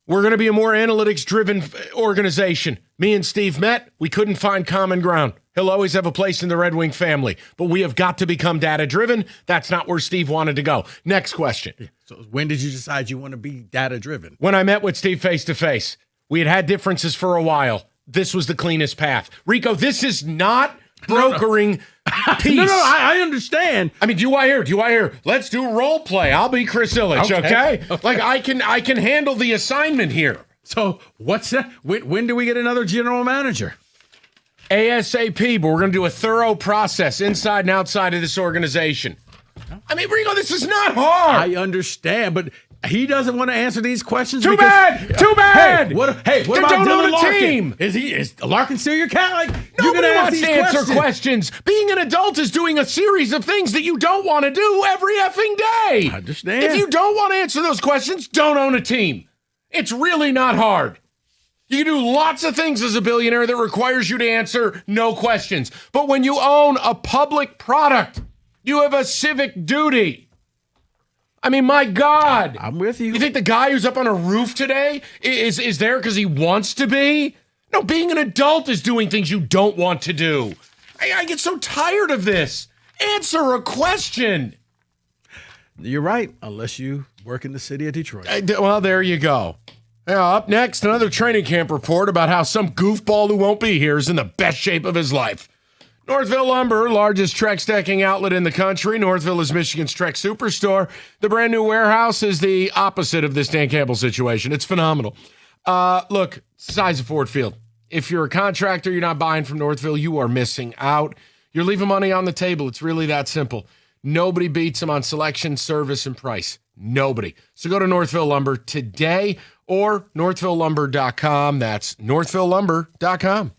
We're going to be a more analytics-driven organization. Me and Steve met. We couldn't find common ground. He'll always have a place in the Red Wing family, but we have got to become data-driven. That's not where Steve wanted to go. Next question. So when did you decide you want to be data-driven? When I met with Steve face-to-face. We had differences for a while. This was the cleanest path. Rico, this is not brokering peace. No, I understand. I mean, do I hear? Let's do role play. I'll be Chris Ilitch, okay? Like I can handle the assignment here. So what's that? When do we get another general manager? ASAP, but we're going to do a thorough process inside and outside of this organization. I mean, Rico, this is not hard. I understand, but he doesn't want to answer these questions. Too bad. Hey, what about Dylan Larkin? Team. Is Larkin still your cat? Like, nobody wants to answer questions. Being an adult is doing a series of things that you don't want to do every effing day. I understand. If you don't want to answer those questions, don't own a team. It's really not hard. You can do lots of things as a billionaire that requires you to answer no questions. But when you own a public product, you have a civic duty. I mean, my God. I'm with you. You think the guy who's up on a roof today is there because he wants to be? No, being an adult is doing things you don't want to do. I get so tired of this. Answer a question. You're right, unless you work in the city of Detroit. Well, there you go. Up next, another training camp report about how some goofball who won't be here is in the best shape of his life. Northville Lumber, largest Trex decking outlet in the country. Northville is Michigan's Trex superstore. The brand new warehouse is the opposite of this Dan Campbell situation. It's phenomenal. Look, size of Ford Field. If you're a contractor, you're not buying from Northville, you are missing out. You're leaving money on the table. It's really that simple. Nobody beats them on selection, service, and price. Nobody. So go to Northville Lumber today or northvillelumber.com. That's northvillelumber.com.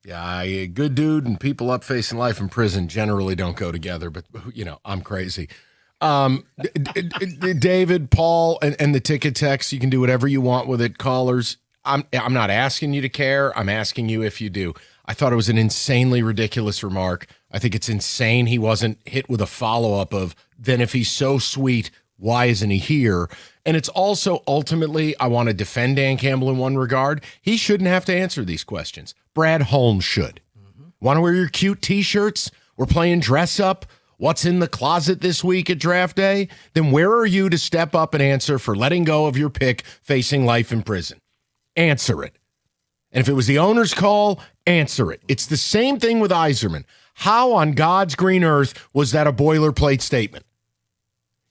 Yeah, good dude and people up facing life in prison generally don't go together, but, I'm crazy. David, Paul, and the ticket text, you can do whatever you want with it. Callers, I'm not asking you to care. I'm asking you if you do. I thought it was an insanely ridiculous remark. I think it's insane he wasn't hit with a follow-up of, then if he's so sweet, why isn't he here? And it's also, ultimately, I want to defend Dan Campbell in one regard. He shouldn't have to answer these questions. Brad Holmes should. Want to wear your cute T-shirts? We're playing dress up. What's in the closet this week at draft day? Then where are you to step up and answer for letting go of your pick facing life in prison? Answer it. And if it was the owner's call, answer it. It's the same thing with Yzerman. How on God's green earth was that a boilerplate statement?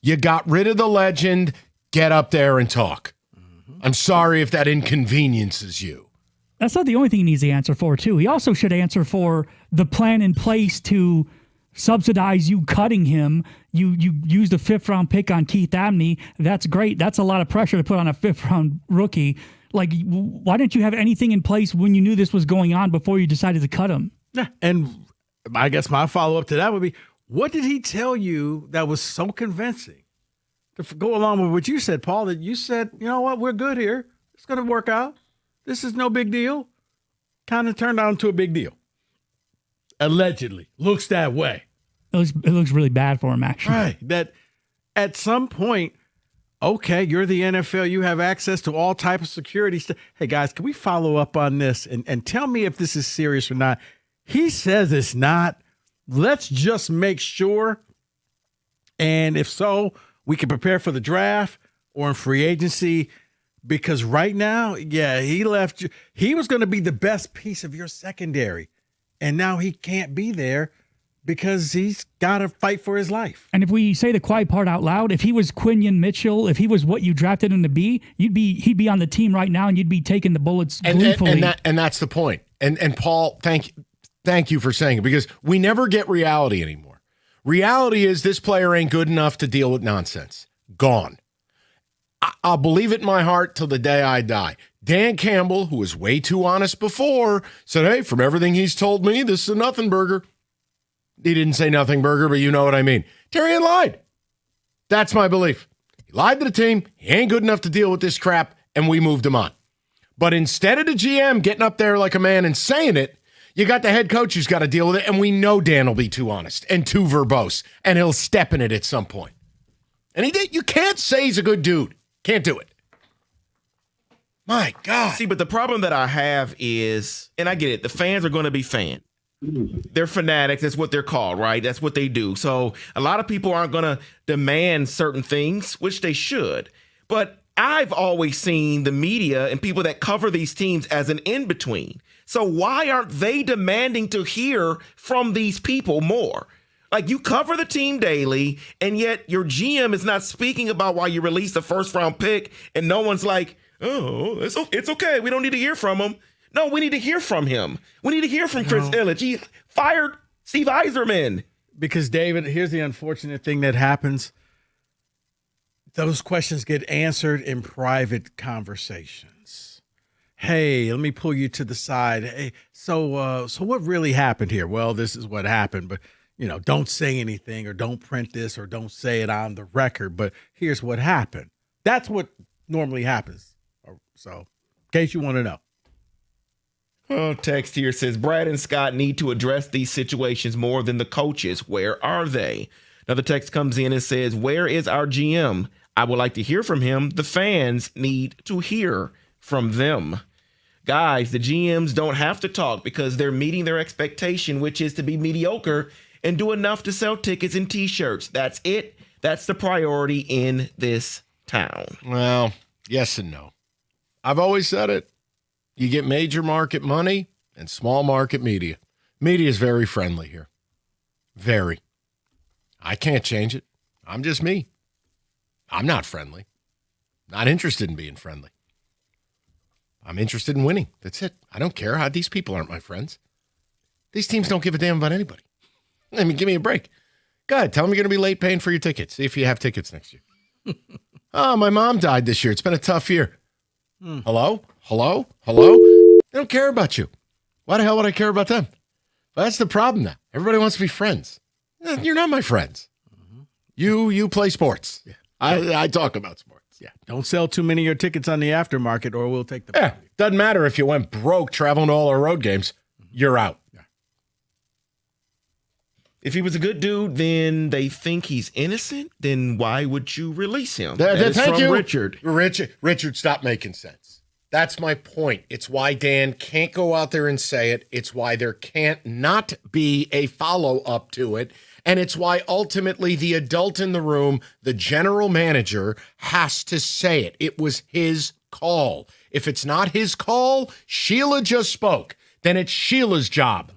You got rid of the legend. Get up there and talk. I'm sorry if that inconveniences you. That's not the only thing he needs to answer for, too. He also should answer for the plan in place to subsidize you cutting him. You used a 5th-round pick on Keith Abney. That's great. That's a lot of pressure to put on a 5th-round rookie. Like, why didn't you have anything in place when you knew this was going on before you decided to cut him? Yeah, and I guess my follow-up to that would be, what did he tell you that was so convincing? To go along with what you said, Paul, that you said, you know what, we're good here. It's going to work out. This is no big deal. Kind of turned out into a big deal. Allegedly. Looks that way. It looks really bad for him, actually. Right. That at some point, okay, you're the NFL. You have access to all type of security stuff. Hey, guys, can we follow up on this and tell me if this is serious or not? He says it's not. Let's just make sure. And if so, we can prepare for the draft or in free agency. Because right now, yeah, he left you. He was going to be the best piece of your secondary. And now he can't be there because he's got to fight for his life. And if we say the quiet part out loud, if he was Quinion Mitchell, if he was what you drafted him to be, he'd be on the team right now and you'd be taking the bullets gleefully. And that's the point. And Paul, thank you for saying it, because we never get reality anymore. Reality is this player ain't good enough to deal with nonsense. Gone. I'll believe it in my heart till the day I die. Dan Campbell, who was way too honest before, said, hey, from everything he's told me, this is a nothing burger. He didn't say nothing burger, but you know what I mean. Tarian lied. That's my belief. He lied to the team. He ain't good enough to deal with this crap, and we moved him on. But instead of the GM getting up there like a man and saying it, you got the head coach who's got to deal with it, and we know Dan will be too honest and too verbose, and he'll step in it at some point. And he did. You can't say he's a good dude. Can't do it. My God. See, but the problem that I have is, and I get it, the fans are going to be fans. They're fanatics. That's what they're called, right? That's what they do. So a lot of people aren't going to demand certain things, which they should. But I've always seen the media and people that cover these teams as an in-between. So why aren't they demanding to hear from these people more? Like, you cover the team daily, and yet your GM is not speaking about why you released a 1st-round pick, and no one's like, oh, it's okay. We don't need to hear from him. No, we need to hear from him. We need to hear from Chris Ilitch. He fired Steve Yzerman. Because, David, here's the unfortunate thing that happens. Those questions get answered in private conversations. Hey, let me pull you to the side. Hey, so what really happened here? Well, this is what happened, but don't say anything, or don't print this, or don't say it on the record, but here's what happened. That's what normally happens. So, in case you want to know. Oh, text here says, Brad and Scott need to address these situations more than the coaches. Where are they? Another text comes in and says, where is our GM? I would like to hear from him. The fans need to hear from them. Guys, the GMs don't have to talk because they're meeting their expectation, which is to be mediocre and do enough to sell tickets and T-shirts. That's it. That's the priority in this town. Well, yes and no. I've always said it. You get major market money and small market media. Media is very friendly here. Very. I can't change it. I'm just me. I'm not friendly. Not interested in being friendly. I'm interested in winning. That's it. I don't care how these people aren't my friends. These teams don't give a damn about anybody. I mean, give me a break. Go ahead. Tell them you're going to be late paying for your tickets. See if you have tickets next year. Oh, my mom died this year. It's been a tough year. Hello? They don't care about you. Why the hell would I care about them? Well, that's the problem now. Everybody wants to be friends. You're not my friends. You play sports. Yeah. I talk about sports. Yeah. Don't sell too many of your tickets on the aftermarket or we'll take the Yeah. Doesn't matter if you went broke traveling to all our road games. You're out. If he was a good dude, then they think he's innocent. Then why would you release him? Thank you, Richard. Richard, stop making sense. That's my point. It's why Dan can't go out there and say it. It's why there can't not be a follow-up to it. And it's why ultimately the adult in the room, the general manager, has to say it. It was his call. If it's not his call, Sheila just spoke. Then it's Sheila's job.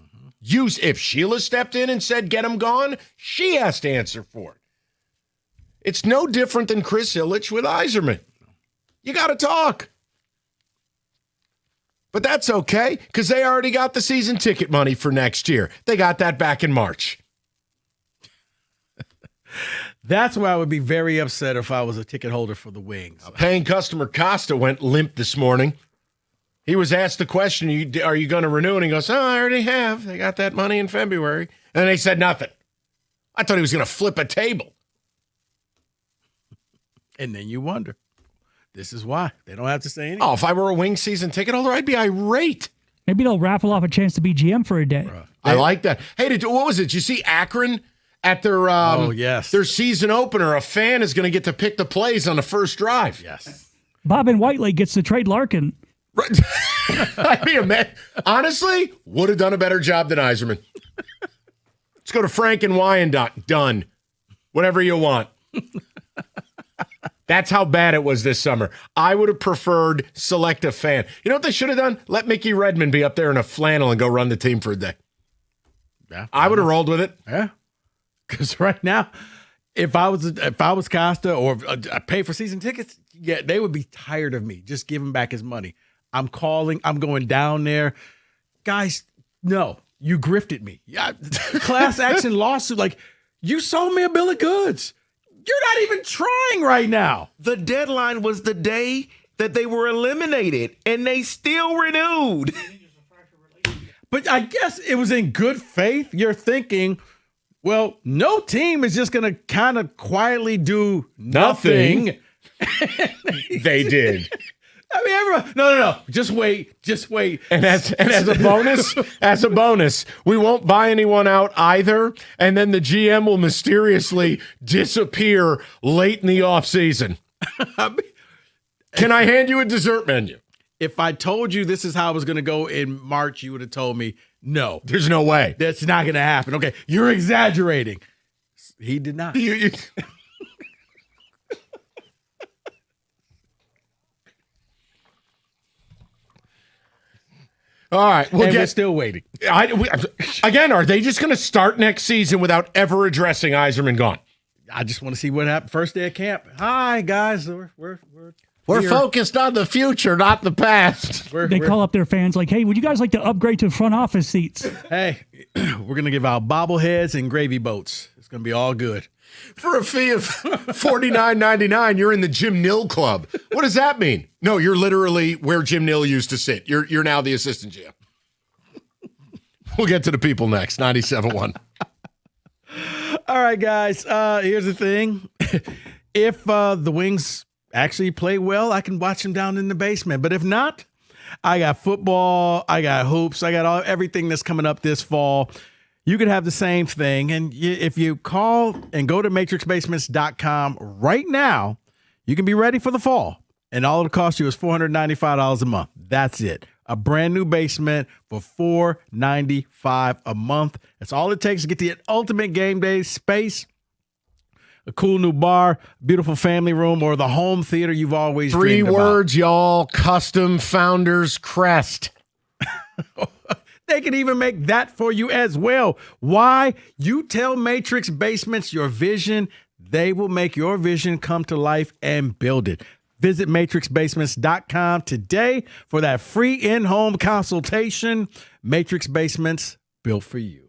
If Sheila stepped in and said, get him gone, she has to answer for it. It's no different than Chris Ilitch with Yzerman. You got to talk. But that's okay, because they already got the season ticket money for next year. They got that back in March. That's why I would be very upset if I was a ticket holder for the Wings. Paying customer Costa went limp this morning. He was asked the question, are you going to renew? And he goes, I already have. They got that money in February. And they said nothing. I thought he was going to flip a table. And then you wonder, this is why. They don't have to say anything. Oh, if I were a Wings season ticket holder, I'd be irate. Maybe they'll raffle off a chance to be GM for a day. I like that. Hey, what was it? Did you see Akron at their their season opener? A fan is going to get to pick the plays on the first drive. Yes. Bob and Whiteley gets to trade Larkin. I'd be honestly, would have done a better job than Yzerman. Let's go to Frank and Wyandotte. Done. Whatever you want. That's how bad it was this summer. I would have preferred select a fan. You know what they should have done? Let Mickey Redmond be up there in a flannel and go run the team for a day. Yeah, I would have rolled with it. Yeah. Because right now, if I was Costa or I pay for season tickets, yeah, they would be tired of me just giving back his money. I'm calling. I'm going down there. Guys, no, you grifted me. Yeah, class action lawsuit. Like, you sold me a bill of goods. You're not even trying right now. The deadline was the day that they were eliminated, and they still renewed. But I guess it was in good faith. You're thinking, well, no team is just going to kind of quietly do nothing. They did. I mean, everyone, no. Just wait. And as a bonus, we won't buy anyone out either. And then the GM will mysteriously disappear late in the offseason. Can I hand you a dessert menu? If I told you this is how it was going to go in March, you would have told me, no. There's no way. That's not going to happen. Okay, you're exaggerating. He did not. All right, we're still waiting. Again, are they just going to start next season without ever addressing Yzerman gone? I just want to see what happened first day of camp. Hi, guys. We're focused on the future, not the past. They call up their fans like, hey, would you guys like to upgrade to front office seats? Hey, we're going to give out bobbleheads and gravy boats. It's going to be all good. For a fee of $49.99, you're in the Jim Nill Club. What does that mean? No, you're literally where Jim Nill used to sit. You're now the assistant GM. We'll get to the people next. 97.1. All right, guys. Here's the thing. If the Wings actually play well, I can watch them down in the basement. But if not, I got football, I got hoops, I got everything that's coming up this fall. You could have the same thing. And if you call and go to matrixbasements.com right now, you can be ready for the fall. And all it'll cost you is $495 a month. That's it. A brand new basement for $495 a month. That's all it takes to get the ultimate game day space. A cool new bar, beautiful family room, or the home theater you've always dreamed about. 3 words, y'all. Custom Founders Crest. They can even make that for you as well. Why? You tell Matrix Basements your vision. They will make your vision come to life and build it. Visit matrixbasements.com today for that free in-home consultation. Matrix Basements, built for you.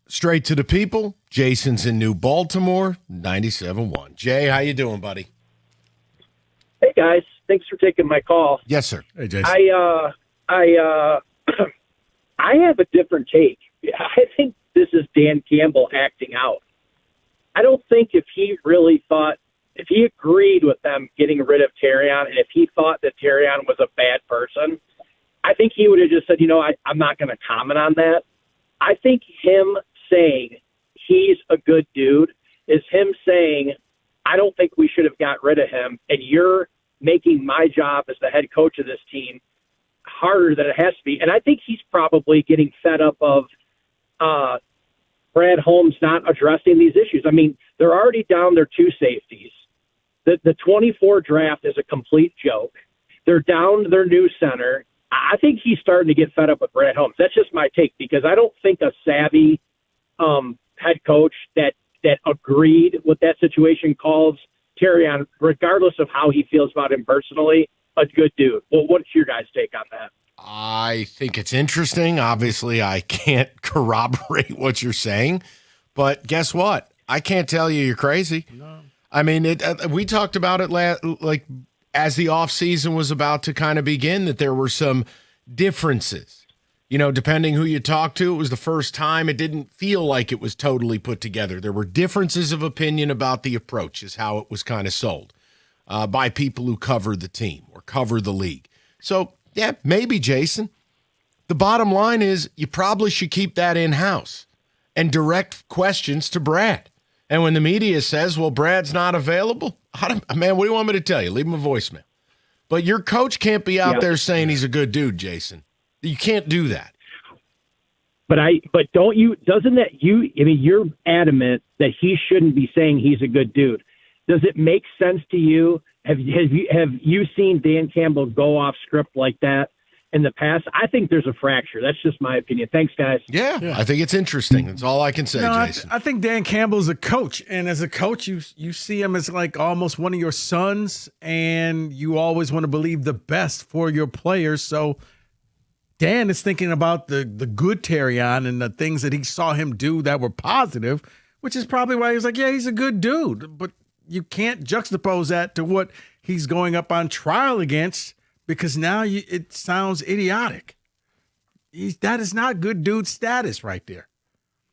straight to the people. Jason's in New Baltimore, 97.1. Jay, how you doing, buddy? Hey guys, thanks for taking my call. Yes, sir. Hey, Jason. I have a different take. I think this is Dan Campbell acting out. I don't think if he agreed with them getting rid of Terrion, and if he thought that Terrion was a bad person, I think he would have just said, I'm not going to comment on that. I think him saying he's a good dude is him saying, I don't think we should have got rid of him, and you're making my job as the head coach of this team harder than it has to be. And I think he's probably getting fed up of Brad Holmes not addressing these issues. I mean, they're already down their two safeties. The 24 draft is a complete joke. They're down their new center. I think he's starting to get fed up with Brad Holmes. That's just my take, because I don't think a savvy head coach that agreed with that situation calls Terrion, regardless of how he feels about him personally, a good dude. Well, what's your guys' take on that? I think it's interesting. Obviously, I can't corroborate what you're saying, but guess what? I can't tell you you're crazy. No. I mean, we talked about it like as the offseason was about to kind of begin, that there were some differences. Depending who you talked to, it was the first time it didn't feel like it was totally put together. There were differences of opinion about the approach, is how it was kind of sold by people who cover the team or cover the league. So, yeah, maybe, Jason. The bottom line is you probably should keep that in-house and direct questions to Brad. And when the media says, well, Brad's not available, man, what do you want me to tell you? Leave him a voicemail. But your coach can't be out there saying he's a good dude, Jason. You can't do that. But you're adamant that he shouldn't be saying he's a good dude. Does it make sense to you? Have you seen Dan Campbell go off script like that in the past? I think there's a fracture. That's just my opinion. Thanks, guys. Yeah. I think it's interesting. That's all I can say, Jason. I think Dan Campbell's a coach, and as a coach, you see him as like almost one of your sons, and you always want to believe the best for your players. So Dan is thinking about the good Terrion and the things that he saw him do that were positive, which is probably why he was like, yeah, he's a good dude. But you can't juxtapose that to what he's going up on trial against, because now it sounds idiotic. That is not good dude status right there.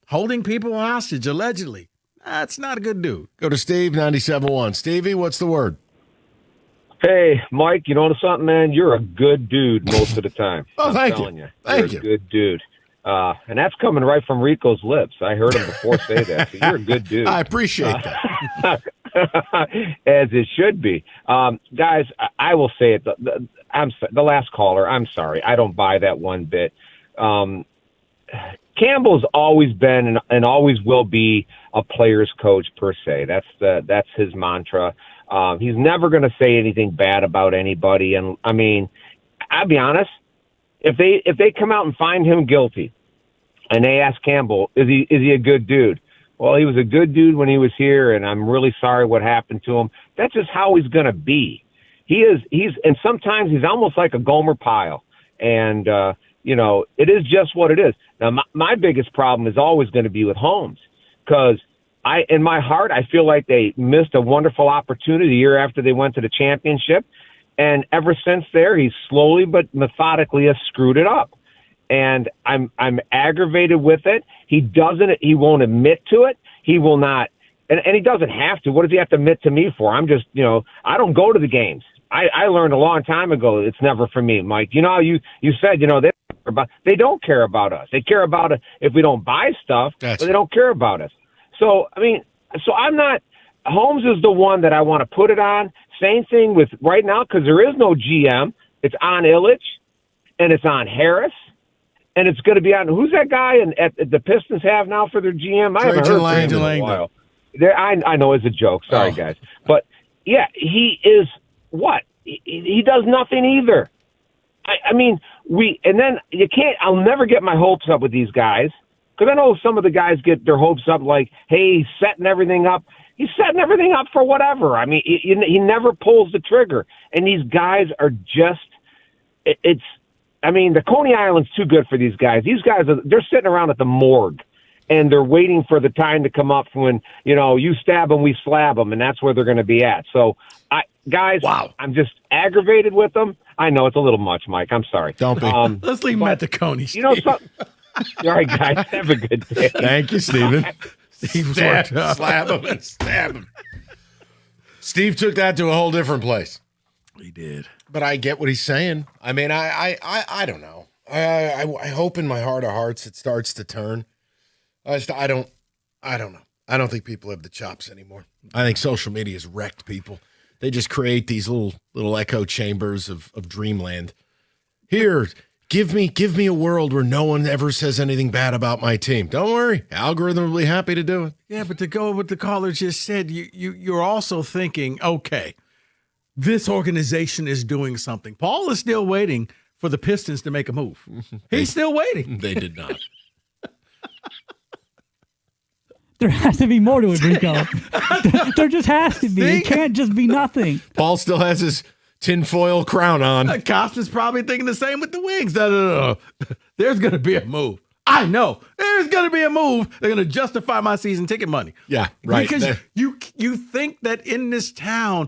Holding people hostage, allegedly. That's not a good dude. Go to Steve, 97.1. Stevie, what's the word? Hey, Mike, you know something, man? You're a good dude most of the time. Oh, thank you. You're Thank you. a good dude. And that's coming right from Rico's lips. I heard him before say that. So you're a good dude. I appreciate that. As it should be. Guys, I will say it. The last caller, I'm sorry. I don't buy that one bit. Campbell's always been and always will be a player's coach per se. That's his mantra. He's never going to say anything bad about anybody. And I mean, I'll be honest. If they come out and find him guilty, and they ask Campbell, is he a good dude? Well, he was a good dude when he was here, and I'm really sorry what happened to him. That's just how he's going to be. And sometimes he's almost like a Gomer Pyle, and it is just what it is. Now, my biggest problem is always going to be with Holmes, because in my heart, I feel like they missed a wonderful opportunity the year after they went to the championship. And ever since there, he's slowly but methodically has screwed it up. And I'm aggravated with it. He won't admit to it. He will not. And he doesn't have to. What does he have to admit to me for? I'm just, I don't go to the games. I learned a long time ago it's never for me, Mike. You said, they don't care about us. They care about it if we don't buy stuff, but they don't care about us. So, I'm not, Holmes is the one that I want to put it on. Same thing with right now, because there is no GM. It's on Ilitch, and it's on Harris, and it's going to be on, who's that guy at the Pistons have now for their GM? I haven't heard from him in a while. I know it's a joke. Sorry, guys. But, yeah, he is what? He does nothing either. I'll never get my hopes up with these guys, because I know some of the guys get their hopes up like, hey, he's setting everything up. He's setting everything up for whatever. I mean, he never pulls the trigger. And these guys are just the Coney Island's too good for these guys. These guys, they're sitting around at the morgue. and they're waiting for the time to come up when, you stab them, we slab them, and that's where they're going to be at. So, I'm just aggravated with them. I know it's a little much, Mike. I'm sorry. Don't be. Let's leave him at the Coney. All right, guys. Have a good day. Thank you, Steven. Slap him and stab him. Steve took that to a whole different place. He did. But I get what he's saying. I mean, I don't know. I hope in my heart of hearts it starts to turn. I don't know. I don't think people have the chops anymore. I think social media has wrecked people. They just create these little echo chambers of dreamland. Here, give me a world where no one ever says anything bad about my team. Don't worry, algorithm will be happy to do it. Yeah, but to go with what the caller just said, you're also thinking, okay, this organization is doing something. Paul is still waiting for the Pistons to make a move. He's still waiting. They did not. There has to be more to it, Rico. There just has to be. It can't just be nothing. Paul still has his tinfoil crown on. Costas probably thinking the same with the Wings. No. There's going to be a move. I know. There's going to be a move. They're going to justify my season ticket money. Yeah, right. Because you think that in this town,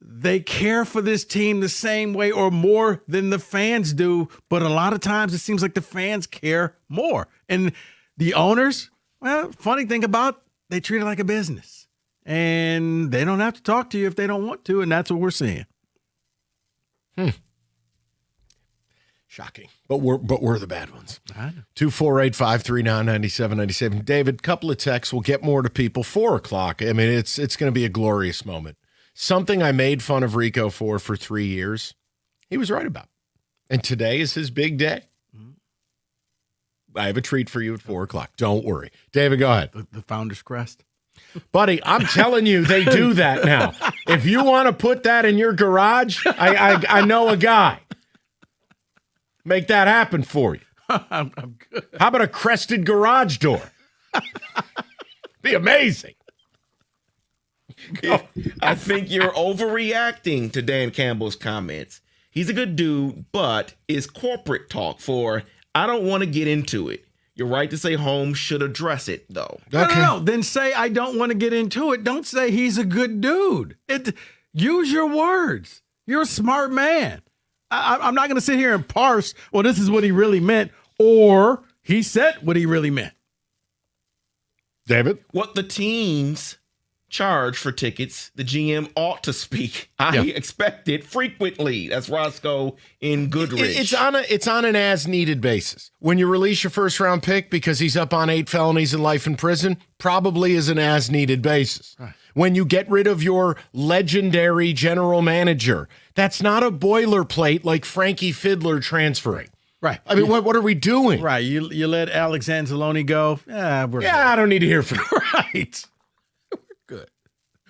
they care for this team the same way or more than the fans do. But a lot of times it seems like the fans care more. And the owners, well, funny thing about, they treat it like a business. And they don't have to talk to you if they don't want to. And that's what we're seeing. Shocking. But we're the bad ones. I know. 248-539-9797. David, couple of texts. We'll get more to people. 4 o'clock. I mean, it's going to be a glorious moment. Something I made fun of Rico for 3 years, he was right about. And today is his big day. I have a treat for you at 4 o'clock. Don't worry. David, go ahead. The Founder's Crest. Buddy, I'm telling you, they do that now. If you want to put that in your garage, I know a guy. Make that happen for you. I'm good. How about a crested garage door? Be amazing. I think you're overreacting to Dan Campbell's comments. He's a good dude, but is corporate talk for, I don't want to get into it. You're right to say Holmes should address it, though. No. Then say, I don't want to get into it. Don't say he's a good dude. Use your words. You're a smart man. I'm not going to sit here and parse, well, this is what he really meant, or he said what he really meant. David? What the teams charge for tickets, the GM ought to speak. I expect it frequently. That's Roscoe in Goodrich. It's on an as-needed basis. When you release your first-round pick because he's up on 8 felonies and life in prison, probably is an as-needed basis. Right. When you get rid of your legendary general manager, that's not a boilerplate like Frankie Fiddler transferring. Right. I mean, what are we doing? Right. You let Alex Anzalone go? I don't need to hear from you. Right. Good.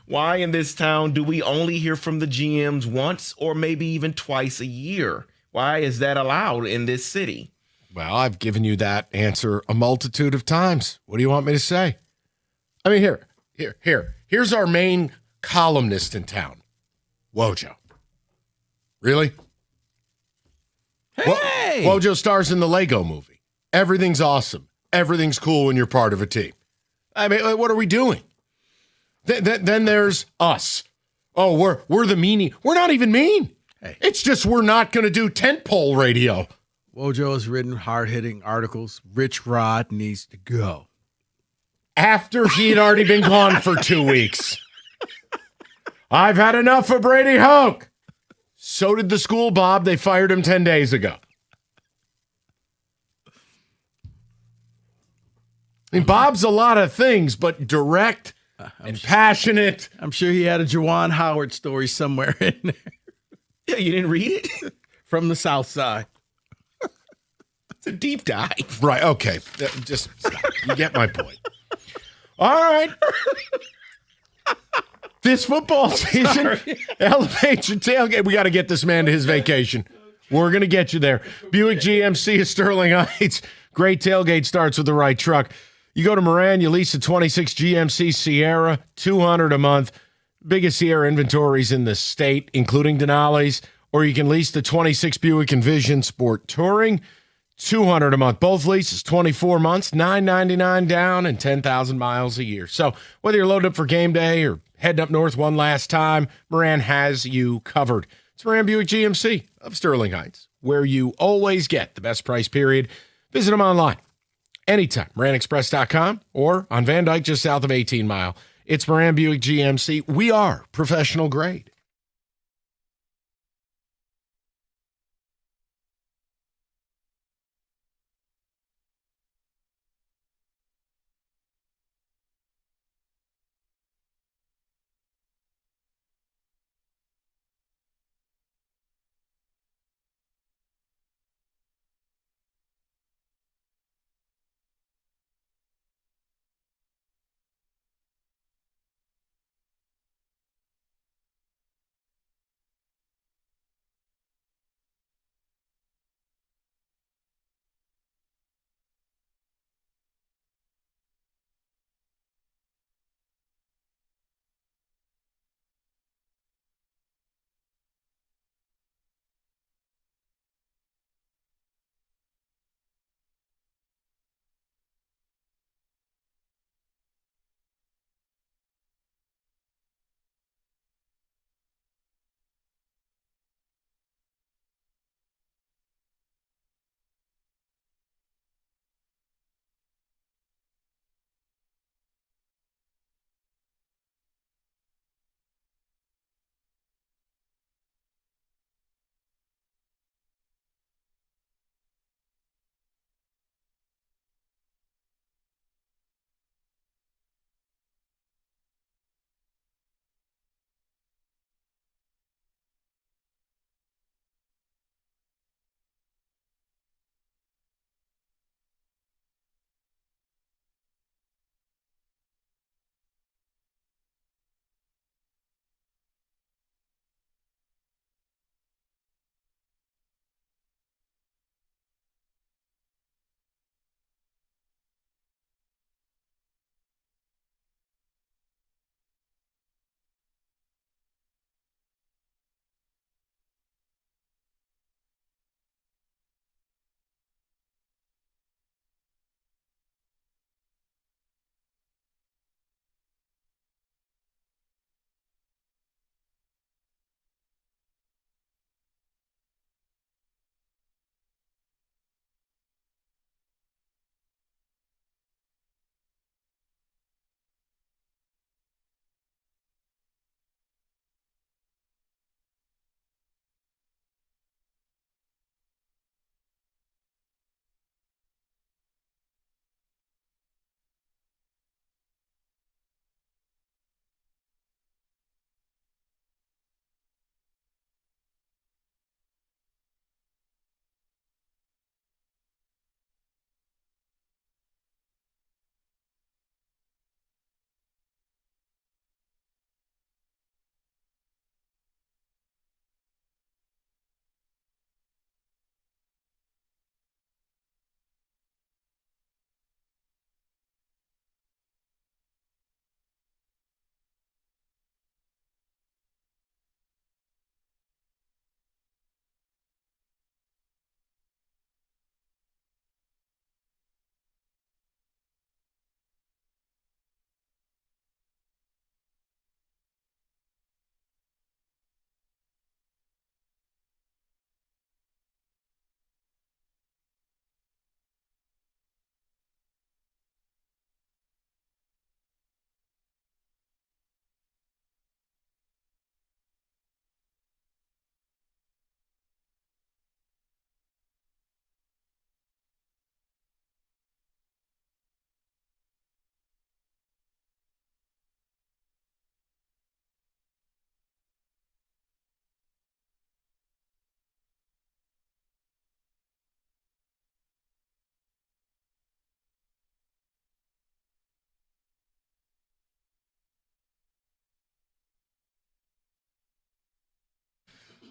Why in this town do we only hear from the GMs once or maybe even twice a year? Why is that allowed in this city? Well, I've given you that answer a multitude of times. What do you want me to say? I mean, here's our main columnist in town, Wojo. Really? Hey! Wojo stars in the Lego movie. Everything's awesome. Everything's cool when you're part of a team. I mean, what are we doing? Then there's us. Oh, we're the meanie. We're not even mean. Hey. It's just we're not going to do tentpole radio. Wojo has written hard-hitting articles. Rich Rod needs to go. After he had already been gone for 2 weeks. I've had enough of Brady Hoke. So did the school Bob. They fired him 10 days ago. I mean, Bob's a lot of things, but direct and passionate. I'm sure he had a Juwan Howard story somewhere in there. Yeah, you didn't read it? From the South Side. It's a deep dive. Right, okay. Just stop. You get my point. All right. This football season, elevate your tailgate. We got to get this man to his vacation. We're going to get you there. Buick GMC of Sterling Heights. Great tailgate starts with the right truck. You go to Moran, you lease a 26 GMC Sierra, $200 a month. Biggest Sierra inventories in the state, including Denali's. Or you can lease the 26 Buick Envision Sport Touring, $200 a month. Both leases, 24 months, $999 down, and 10,000 miles a year. So whether you're loaded up for game day or heading up north one last time, Moran has you covered. It's Moran Buick GMC of Sterling Heights, where you always get the best price period. Visit them online anytime, MoranExpress.com, or on Van Dyke just south of 18 Mile. It's Moran Buick GMC. We are professional grade.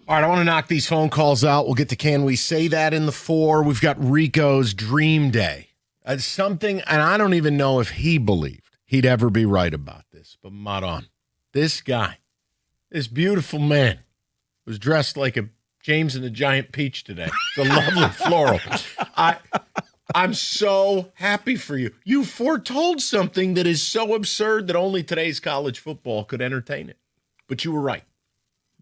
All right, I want to knock these phone calls out. We'll get to Can We Say That in the 4. We've got Rico's Dream Day. Something, and I don't even know if he believed he'd ever be right about this, but Maron, this guy, this beautiful man, was dressed like a James and the Giant Peach today. It's a lovely floral. I'm so happy for you. You foretold something that is so absurd that only today's college football could entertain it. But you were right.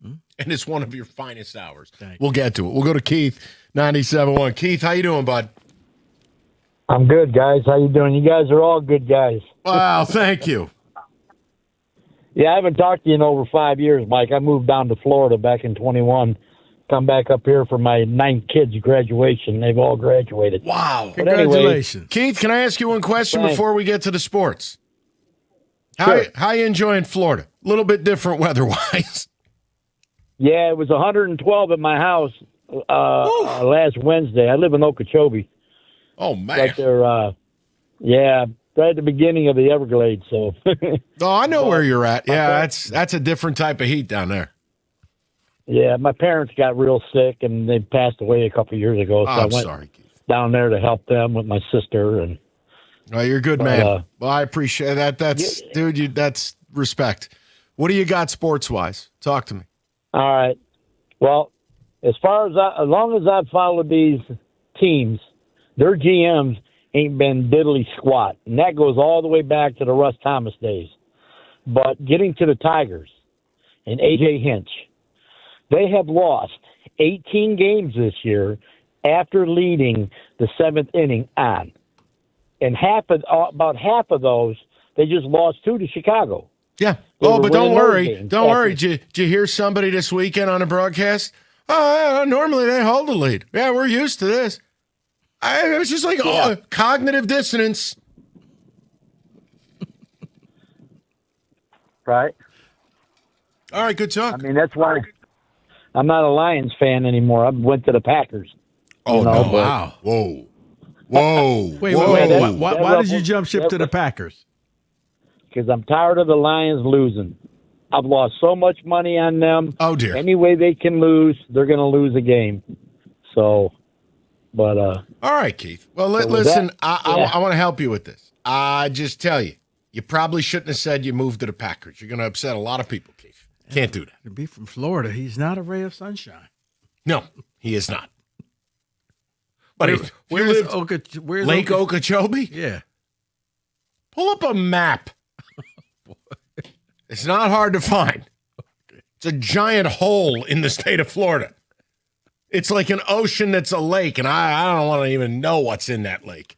And it's one of your finest hours. We'll get to it. We'll go to Keith, 97.1. Keith, how you doing, bud? I'm good, guys. How you doing? You guys are all good guys. Wow, thank you. Yeah, I haven't talked to you in over 5 years, Mike. I moved down to Florida back in 21. Come back up here for my 9 kids' graduation. They've all graduated. Wow. But Congratulations. Keith, can I ask you one question before we get to the sports? How you enjoying Florida? A little bit different weather-wise. Yeah, it was 112 at my house last Wednesday. I live in Okeechobee. Oh, man. Right there, right at the beginning of the Everglades. So. Oh, I know where you're at. Yeah, that's a different type of heat down there. Yeah, my parents got real sick, and they passed away a couple of years ago. So I went down there to help them with my sister. And oh, you're a good man. Well, I appreciate that. That's dude. That's respect. What do you got sports-wise? Talk to me. All right. Well, as long as I've followed these teams, their GMs ain't been diddly squat, and that goes all the way back to the Russ Thomas days. But getting to the Tigers and A.J. Hinch, they have lost 18 games this year after leading the 7th inning on. And about half of those, they just lost 2 to Chicago. Yeah. They Oh, were but don't winning those worry. games Don't worry. after- Did you hear somebody this weekend on a broadcast? Oh, yeah, normally they hold the lead. Yeah, we're used to this. It was just like cognitive dissonance. Right. All right, good talk. I mean, that's why I'm not a Lions fan anymore. I went to the Packers. Oh, no. no. Wow. Whoa. Whoa. Wait. Whoa. Why did you jump ship to the Packers? Because I'm tired of the Lions losing. I've lost so much money on them. Oh, dear. Any way they can lose, they're going to lose a game. So, but all right, Keith. Well, So with listen, that, I want to help you with this. I just tell you, you probably shouldn't have said you moved to the Packers. You're going to upset a lot of people, Keith. Can't do that. To be from Florida, he's not a ray of sunshine. No, he is not. But Where's Lake Okeechobee? Yeah. Pull up a map. It's not hard to find. It's a giant hole in the state of Florida. It's like an ocean that's a lake, and I don't want to even know what's in that lake.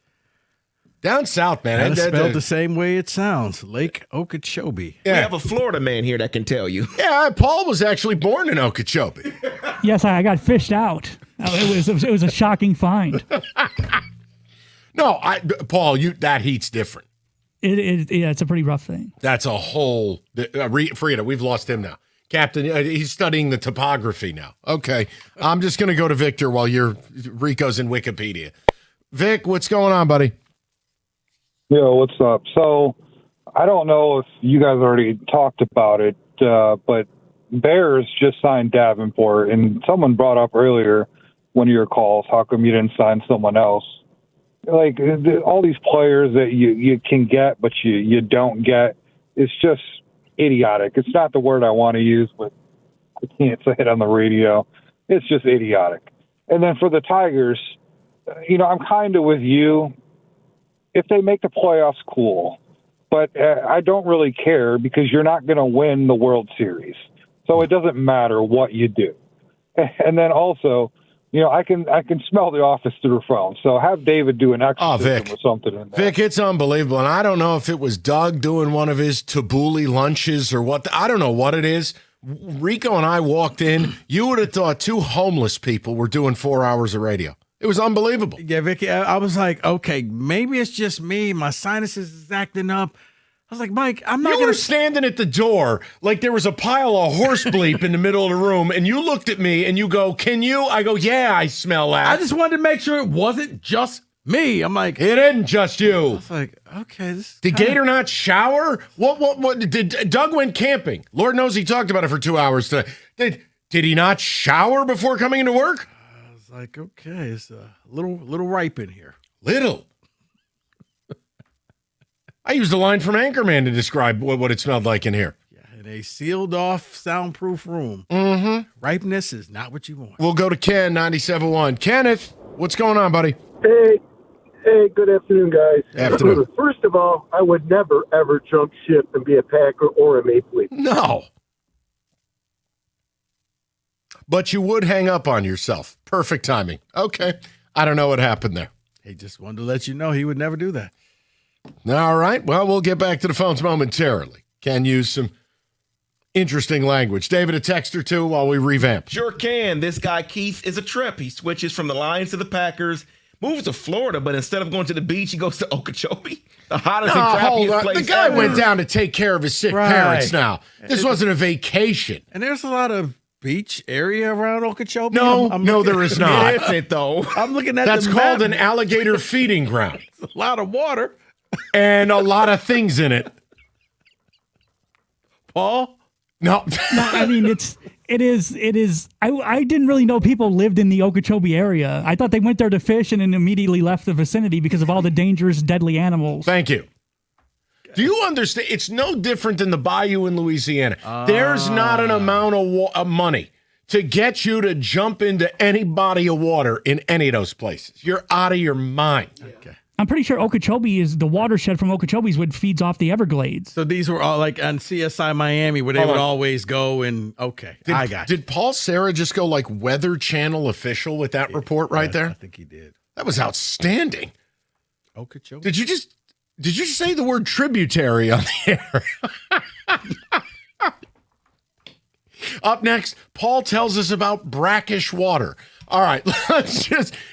Down south, man. That's spelled the same way it sounds. Lake Okeechobee. We have a Florida man here that can tell you. Yeah, Paul was actually born in Okeechobee. Yes, I got fished out. It was a shocking find. No, Paul, that heat's different. It's a pretty rough thing. That's a whole. Forget it. We've lost him now. Captain, he's studying the topography now. Okay. I'm just going to go to Victor while Rico's in Wikipedia. Vic, what's going on, buddy? Yo, what's up? So, I don't know if you guys already talked about it, but Bears just signed Davenport, and someone brought up earlier one of your calls, how come you didn't sign someone else? Like, all these players that you can get, but you don't get, it's just idiotic. It's not the word I want to use, but I can't say it on the radio. It's just idiotic. And then for the Tigers, I'm kind of with you. If they make the playoffs, cool. But I don't really care because you're not going to win the World Series. So it doesn't matter what you do. And then also, I can smell the office through the phone. So have David do an exorcism or something in there. Vic, it's unbelievable. And I don't know if it was Doug doing one of his tabbouleh lunches or what. I don't know what it is. Rico and I walked in. You would have thought 2 homeless people were doing 4 hours of radio. It was unbelievable. Yeah, Vicky, I was like, okay, maybe it's just me. My sinuses is acting up. I was like, Mike, I'm not You going were to standing at the door like there was a pile of horse bleep in the middle of the room, and you looked at me and you go, can you? I go, yeah, I smell that. I just wanted to make sure it wasn't just me. I'm like, it isn't just you. I was like, okay. Did Gator not shower? What did Doug went camping? Lord knows he talked about it for 2 hours today. Did he not shower before coming into work? I was like, okay, it's a little ripe in here. Little. I used a line from Anchorman to describe what it smelled like in here. Yeah, in a sealed off, soundproof room. Mm-hmm. Ripeness is not what you want. We'll go to Ken, 97.1. Kenneth, what's going on, buddy? Hey, good afternoon, guys. Afternoon. First of all, I would never, ever jump ship and be a Packer or a Maple Leaf. No. But you would hang up on yourself. Perfect timing. Okay. I don't know what happened there. He just wanted to let you know he would never do that. All right. Well, we'll get back to the phones momentarily. Can use some interesting language. David, a text or two while we revamp. Sure can. This guy, Keith, is a trip. He switches from the Lions to the Packers, moves to Florida, but instead of going to the beach, he goes to Okeechobee, the hottest and hold crappiest on. place The guy ever. went down to take care of his sick parents now. This wasn't a vacation. And there's a lot of beach area around Okeechobee. No, there is not. It isn't, though. I'm looking at That's the called map. an alligator feeding ground. A lot of water. And a lot of things in it. Paul? No. No, I mean it is. I didn't really know people lived in the Okeechobee area. I thought they went there to fish and then immediately left the vicinity because of all the dangerous, deadly animals. Thank you. Do you understand? It's no different than the bayou in Louisiana. There's not an amount of money to get you to jump into any body of water in any of those places. You're out of your mind. Okay. I'm pretty sure Okeechobee is the watershed from Okeechobee is what feeds off the Everglades. So these were all like on CSI Miami where they Hold would on. always go and, I got you. Did Paul Serra just go like Weather Channel official with that report right there? I think he did. That was outstanding. Okeechobee? Did you just say the word tributary on the air? Up next, Paul tells us about brackish water. All right,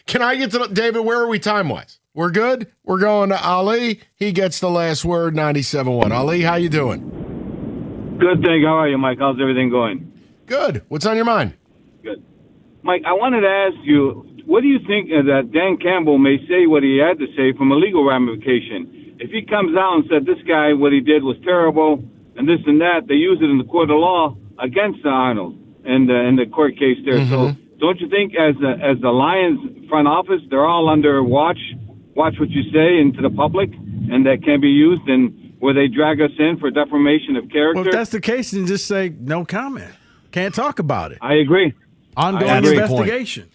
can I get to David, where are we time-wise? We're good? We're going to Ali. He gets the last word, 97.1. Ali, how you doing? Good, thank you. How are you, Mike? How's everything going? Good. What's on your mind? Good. Mike, I wanted to ask you, what do you think that Dan Campbell may say what he had to say from a legal ramification? If he comes out and said this guy, what he did was terrible, and this and that, they use it in the court of law against Arnold and in the court case there. So don't you think as the Lions front office, they're all under watch what you say into the public, and that can be used and where they drag us in for defamation of character? Well, if that's the case, then just say no comment. Can't talk about it. I agree. Ongoing investigation.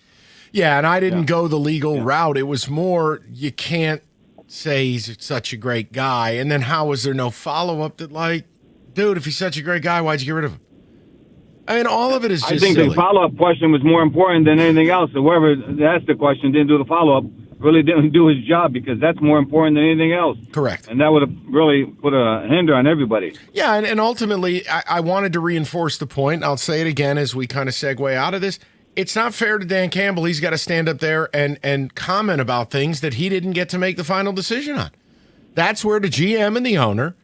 Yeah, and I didn't go the legal route. It was more, you can't say he's such a great guy, and then how was there no follow-up that, like, dude, if he's such a great guy, why'd you get rid of him? I mean, all of it is just I think silly. the follow-up question was more important than anything else. So whoever asked the question didn't do the follow-up really didn't do his job, because that's more important than anything else. Correct. And that would have really put a hinder on everybody. Yeah, and ultimately, I wanted to reinforce the point. I'll say it again as we kind of segue out of this. It's not fair to Dan Campbell. He's got to stand up there and comment about things that he didn't get to make the final decision on. That's where the GM and the owner,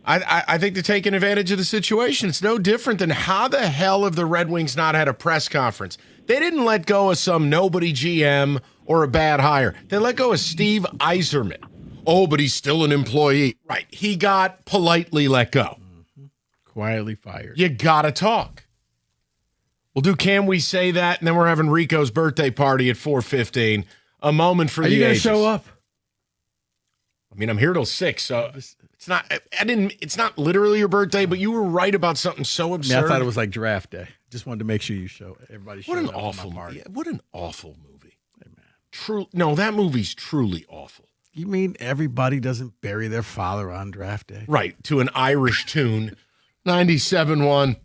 I think they're taking advantage of the situation. It's no different than how the hell have the Red Wings not had a press conference? They didn't let go of some nobody GM or a bad hire. They let go of Steve Yzerman. Oh, but he's still an employee. Right. He got politely let go. Quietly fired. You got to talk. We'll do Can We Say That? And then we're having Rico's birthday party at 4:15. A moment for Are the you going to ages. show up? I mean, I'm here till 6, so it's not. It's not literally your birthday, but you were right about something so I absurd. mean, I thought it was like draft day. Just wanted to make sure you show everybody. What an showed up for awful my party. What an awful movie. True. No, that movie's truly awful. You mean everybody doesn't bury their father on draft day? Right, to an Irish tune. 97.1.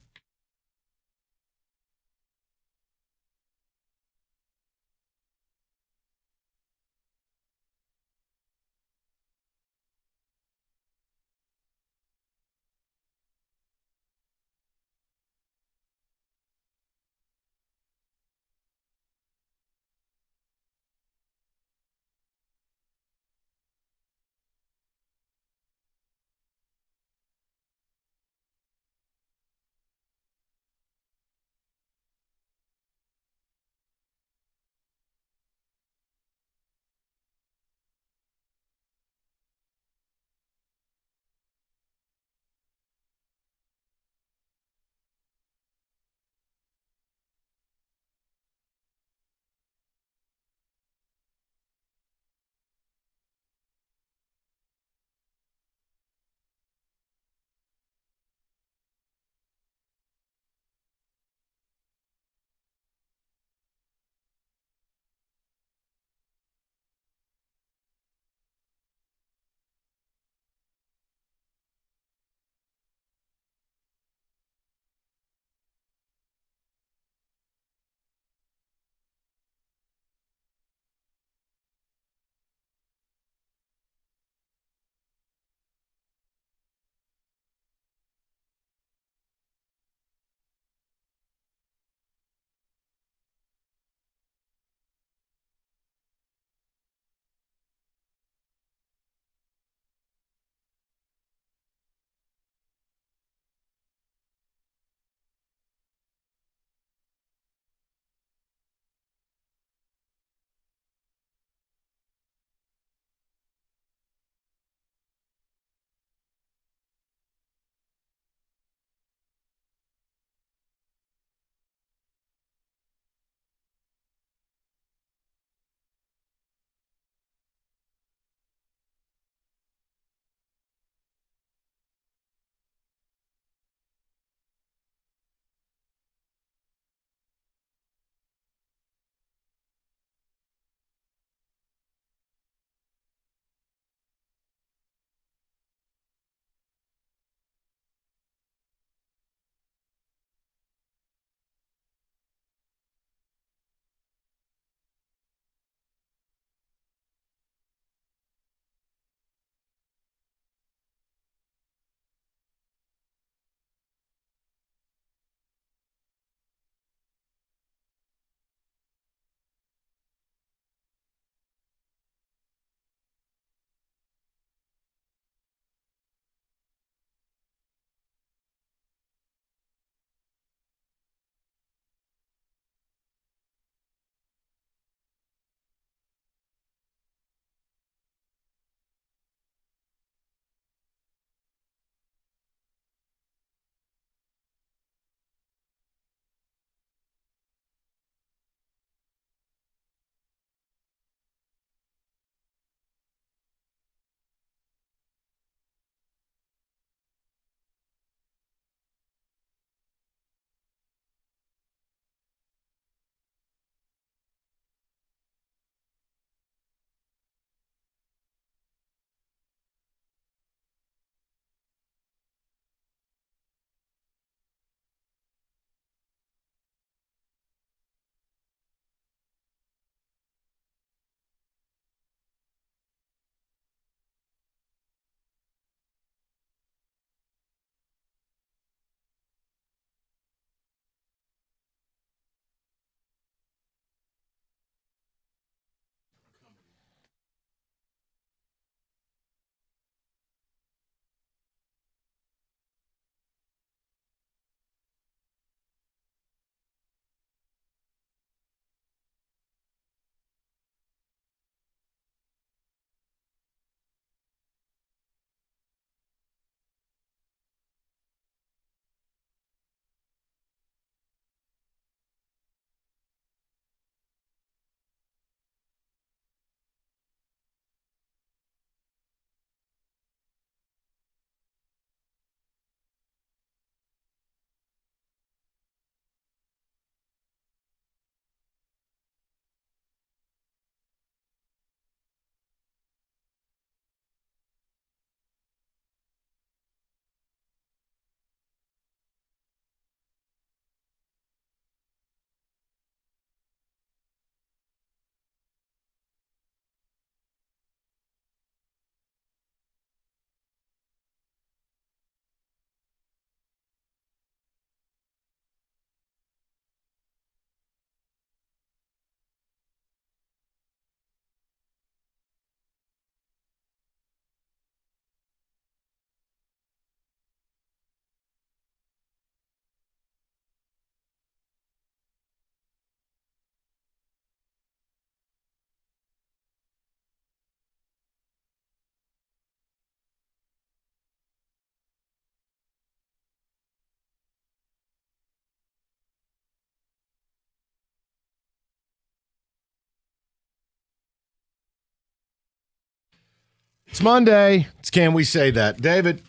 It's Monday. Can we say that? David?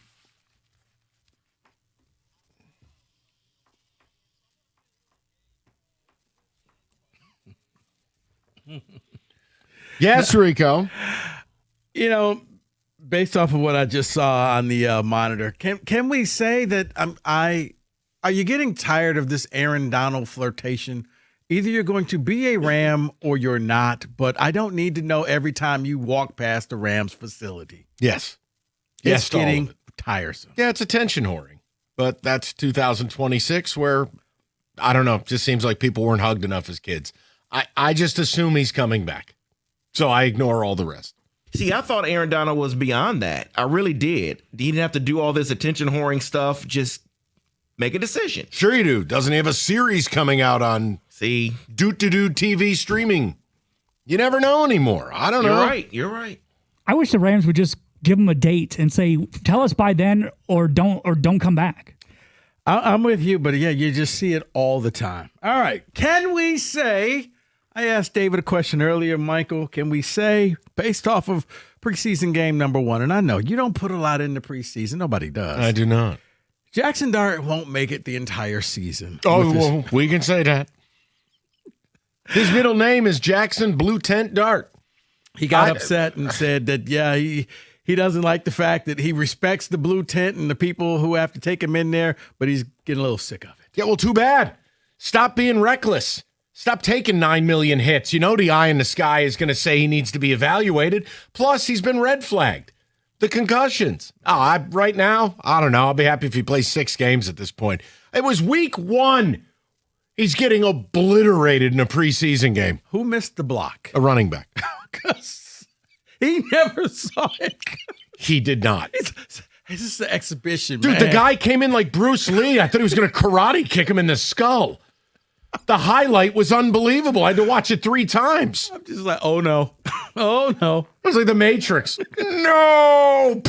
Yes, Rico. You know, based off of what I just saw on the monitor, can we say that are you getting tired of this Aaron Donald flirtation? Either you're going to be a Ram or you're not, but I don't need to know every time you walk past the Rams facility. Yes. It's getting tiresome. Yeah, it's attention whoring. But that's 2026 where, I don't know, it just seems like people weren't hugged enough as kids. I just assume he's coming back. So I ignore all the rest. See, I thought Aaron Donald was beyond that. I really did. He didn't have to do all this attention whoring stuff. Just make a decision. Sure you do. Doesn't he have a series coming out on Doot-to-Doot TV streaming? You never know anymore. I don't know. You're right. I wish the Rams would just give him a date and say, tell us by then or don't come back. I'm with you, but yeah, you just see it all the time. All right. Can we say, I asked David a question earlier, Michael, can we say, based off of preseason game number 1, and I know you don't put a lot into preseason. Nobody does. I do not. Jackson Dart won't make it the entire season. Oh, well, we can say that. His middle name is Jackson Blue Tent Dart. He got upset and said that, yeah, he doesn't like the fact that he respects the blue tent and the people who have to take him in there, but he's getting a little sick of it. Yeah, well, too bad. Stop being reckless. Stop taking 9 million hits. You know the eye in the sky is going to say he needs to be evaluated. Plus, he's been red flagged. The concussions. Right now, I don't know. I'll be happy if he plays 6 games at this point. It was week 1. He's getting obliterated in a preseason game. Who missed the block? A running back. He never saw it. He did not. This is an exhibition, Dude, man. the guy came in like Bruce Lee. I thought he was going to karate kick him in the skull. The highlight was unbelievable. I had to watch it 3 times. I'm just like, oh, no. Oh, no. It was like The Matrix. No.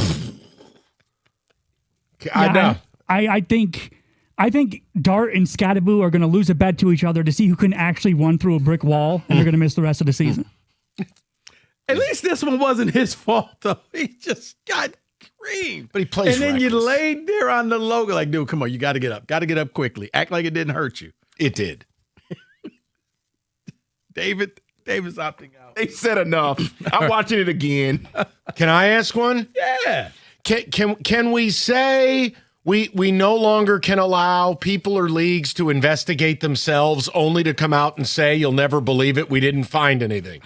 I know. I think Dart and Scattaboo are going to lose a bet to each other to see who can actually run through a brick wall, and they're going to miss the rest of the season. At least this one wasn't his fault, though. He just got creamed. But he plays And then you reckless. laid there on the logo like, dude, come on, you got to get up. Got to get up quickly. Act like it didn't hurt you. It did. David's opting out. They said enough. I'm watching it again. Can I ask one? Yeah. Can we say we no longer can allow people or leagues to investigate themselves only to come out and say, you'll never believe it, we didn't find anything?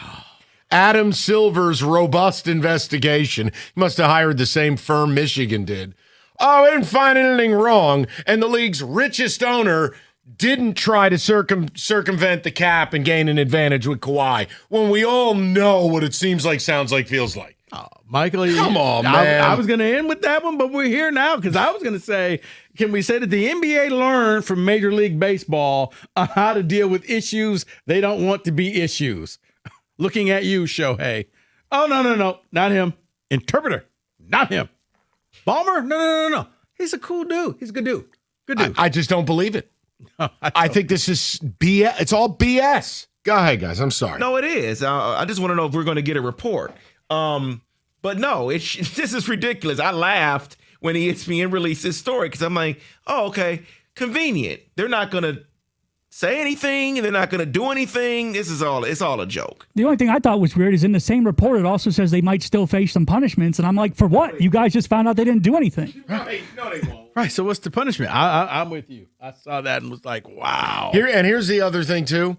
Adam Silver's robust investigation. He must have hired the same firm Michigan did. Oh, we didn't find anything wrong. And the league's richest owner didn't try to circumvent the cap and gain an advantage with Kawhi, when we all know what it seems like, sounds like, feels like. Oh, Michael, come on, man. I was going to end with that one, but we're here now because I was going to say, can we say that the NBA learned from Major League Baseball on how to deal with issues they don't want to be issues? Looking at you, Shohei. Oh, no, not him. Interpreter, not him. Ballmer, no. He's a cool dude. He's a good dude. Good dude. I just don't believe it. I think this is BS. It's all BS. Go ahead, guys. I'm sorry. No, it is. I just want to know if we're going to get a report. But no, this is ridiculous. I laughed when ESPN released this story because I'm like, oh, okay, convenient. They're not going to say anything. They're not going to do anything. It's all a joke. The only thing I thought was weird is in the same report, it also says they might still face some punishments. And I'm like, for what? You guys just found out they didn't do anything. Right. No, they won't. Right. So what's the punishment? I'm with you. I saw that and was like, wow. Here's the other thing, too.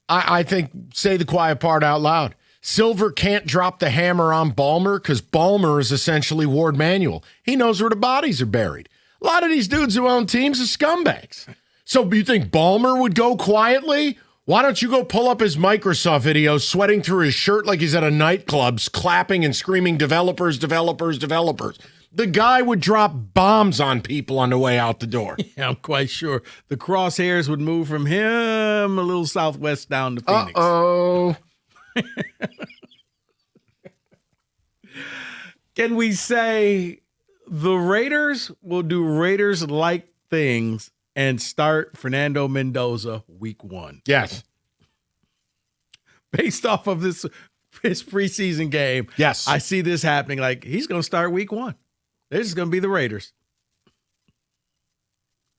I think, say the quiet part out loud. Silver can't drop the hammer on Ballmer because Ballmer is essentially Ward Manuel. He knows where the bodies are buried. A lot of these dudes who own teams are scumbags. So you think Ballmer would go quietly? Why don't you go pull up his Microsoft video, sweating through his shirt like he's at a nightclub, clapping and screaming, developers. The guy would drop bombs on people on the way out the door. Yeah, I'm quite sure the crosshairs would move from him a little southwest down to Phoenix. Uh-oh. Can we say the Raiders will do Raiders-like things and start Fernando Mendoza week 1? Yes. Based off of this preseason game. Yes. I see this happening. Like, he's going to start week 1. This is going to be the Raiders.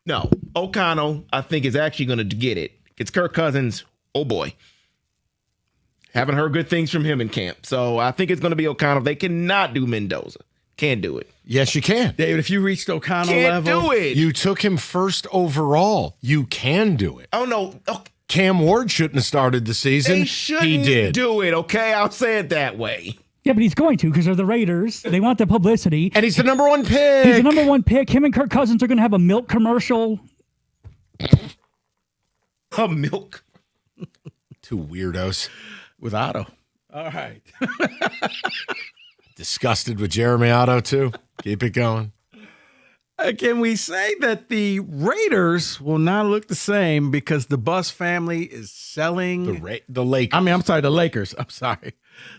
No, O'Connell, I think, is actually going to get it. It's Kirk Cousins. Oh, boy. Haven't heard good things from him in camp. So I think it's going to be O'Connell. They cannot do Mendoza. Can't do it. Yes, you can. David, if you reached O'Connell Can't level. do it. You took him first overall. You can do it. Oh, no. Oh, Cam Ward shouldn't have started the season. they shouldn't He did. do it, okay? I'll say it that way. Yeah, but he's going to because they're the Raiders. They want the publicity. And he's the number 1 pick. He's the number 1 pick. Him and Kirk Cousins are going to have a milk commercial. A milk. Two weirdos. With Otto. All right. Disgusted with Jeremy Otto, too. Keep it going. Can we say that the Raiders will not look the same because the Bus family is selling the Lakers? I'm sorry, the Lakers. I'm sorry.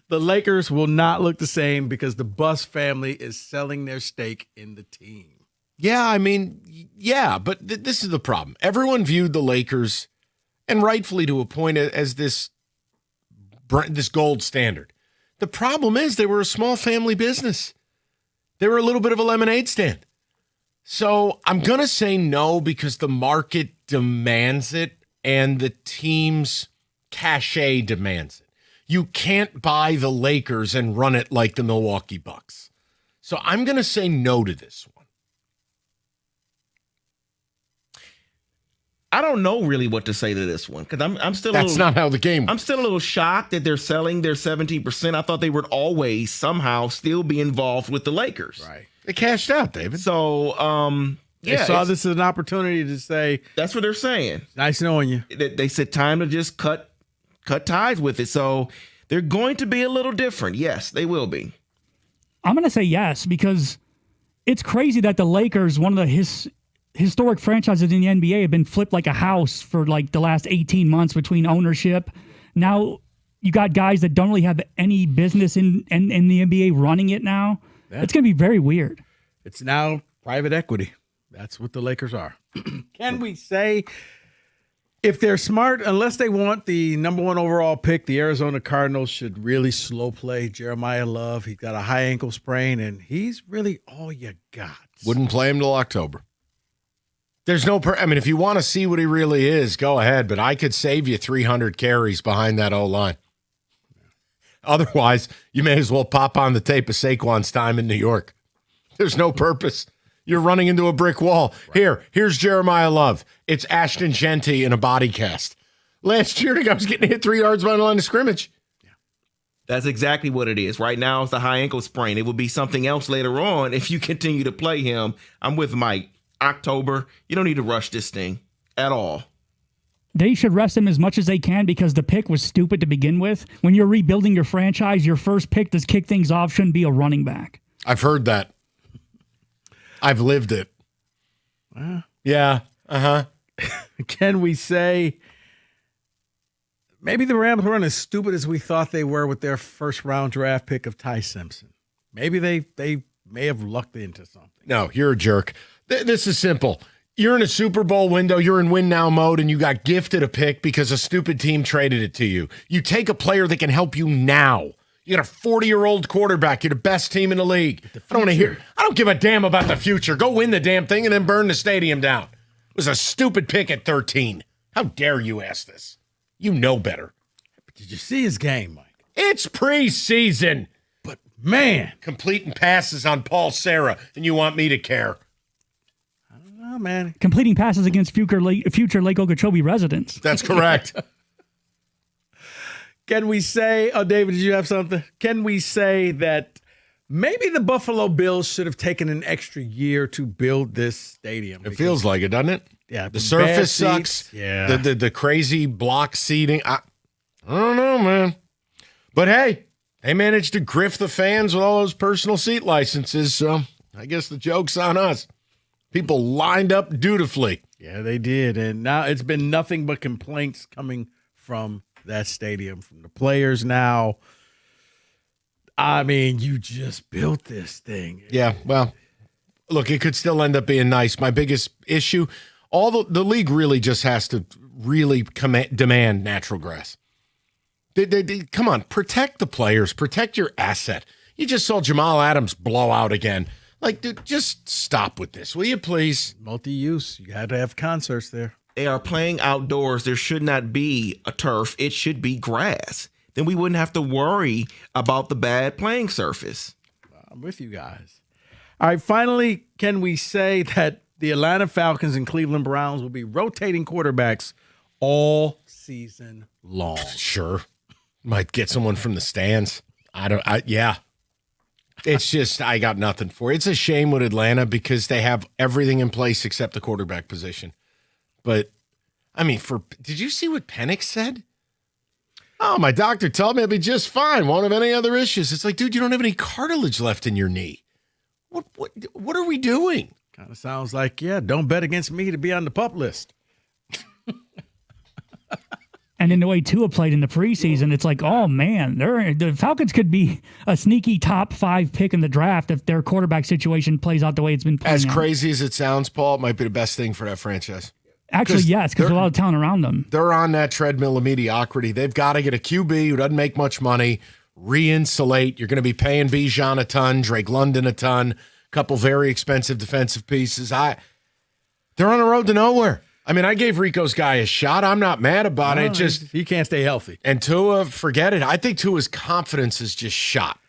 The Lakers will not look the same because the Bus family is selling their stake in the team. Yeah, I mean, yeah, but this is the problem. Everyone viewed the Lakers, and rightfully to a point, as this gold standard. The problem is they were a small family business. They were a little bit of a lemonade stand. So I'm going to say no because the market demands it and the team's cachet demands it. You can't buy the Lakers and run it like the Milwaukee Bucks. So I'm going to say no to this one. I don't know really what to say to this one because I'm still. That's not how the game works. I'm still a little shocked that they're selling their 17%. I thought they would always somehow still be involved with the Lakers. Right. They cashed out, David. So, They saw this as an opportunity to say. That's what they're saying. Nice knowing you. They said time to just cut ties with it. So they're going to be a little different. Yes, they will be. I'm going to say yes because it's crazy that the Lakers, one of the historic franchises in the NBA, have been flipped like a house for like the last 18 months between ownership. Now you got guys that don't really have any business in the NBA running it now. Yeah. It's going to be very weird. It's now private equity. That's what the Lakers are. Can we say if they're smart, unless they want the number 1 overall pick, the Arizona Cardinals should really slow play Jeremiah Love. He's got a high ankle sprain, and he's really all you got. Wouldn't play him till October. There's no, I mean, if you want to see what he really is, go ahead, but I could save you 300 carries behind that O-line. Otherwise, you may as well pop on the tape of Saquon's time in New York. There's no purpose. You're running into a brick wall. Right. Here's Jeremiah Love. It's Ashton Genty in a body cast. Last year, the guy was getting hit 3 yards by the line of scrimmage. That's exactly what it is. Right now, it's the high ankle sprain. It will be something else later on if you continue to play him. I'm with Mike. October, you don't need to rush this thing at all. They should rest him as much as they can because the pick was stupid to begin with. When you're rebuilding your franchise, your first pick to kick things off shouldn't be a running back. I've heard that. I've lived it. Yeah. Can we say maybe the Rams weren't as stupid as we thought they were with their first round draft pick of Ty Simpson? Maybe they may have lucked into something. No, you're a jerk. This is simple. You're in a Super Bowl window, you're in win now mode, and you got gifted a pick because a stupid team traded it to you. You take a player that can help you now. You got a 40-year-old quarterback. You're the best team in the league. I don't give a damn about the future. Go win the damn thing and then burn the stadium down. It was a stupid pick at 13. How dare you ask this? You know better. Did you see his game, Mike? It's preseason. But, man. Completing passes on Paul Serra, and you want me to care. Oh, man. Completing passes against future Lake Okeechobee residents. That's correct. Can we say, David, did you have something? Can we say that maybe the Buffalo Bills should have taken an extra year to build this stadium? It feels like it, doesn't it? Yeah. The surface sucks. Yeah. The crazy block seating. I don't know, man. But hey, they managed to grift the fans with all those personal seat licenses, so I guess the joke's on us. People lined up dutifully. Yeah, they did. And now it's been nothing but complaints coming from that stadium, from the players now. I mean, you just built this thing. Yeah, well, look, it could still end up being nice. My biggest issue, the league really just has to really demand natural grass. Come on, protect the players, protect your asset. You just saw Jamal Adams blow out again. Like, dude, just stop with this, will you please? Multi-use. You had to have concerts there. They are playing outdoors. There should not be a turf. It should be grass. Then we wouldn't have to worry about the bad playing surface. I'm with you guys. All right, finally, can we say that the Atlanta Falcons and Cleveland Browns will be rotating quarterbacks all season long? Sure. Might get someone from the stands. Yeah. It's just, I got nothing for it. It's a shame with Atlanta because they have everything in place except the quarterback position. But, I mean, did you see what Penix said? Oh, my doctor told me I'll be just fine. Won't have any other issues. It's like, dude, you don't have any cartilage left in your knee. What are we doing? Kind of sounds like, don't bet against me to be on the pup list. And in the way Tua played in the preseason, it's like, oh, man, the Falcons could be a sneaky top 5 pick in the draft if their quarterback situation plays out the way it's been playing As out. crazy as it sounds, Paul, it might be the best thing for that franchise. Actually, yes, because there's a lot of talent around them. They're on that treadmill of mediocrity. They've got to get a QB who doesn't make much money, re-insulate. You're going to be paying Bijan a ton, Drake London a ton, a couple very expensive defensive pieces. They're on the road to nowhere. I mean, I gave Rico's guy a shot. I'm not mad about it. Just he can't stay healthy. And Tua, forget it. I think Tua's confidence is just shot.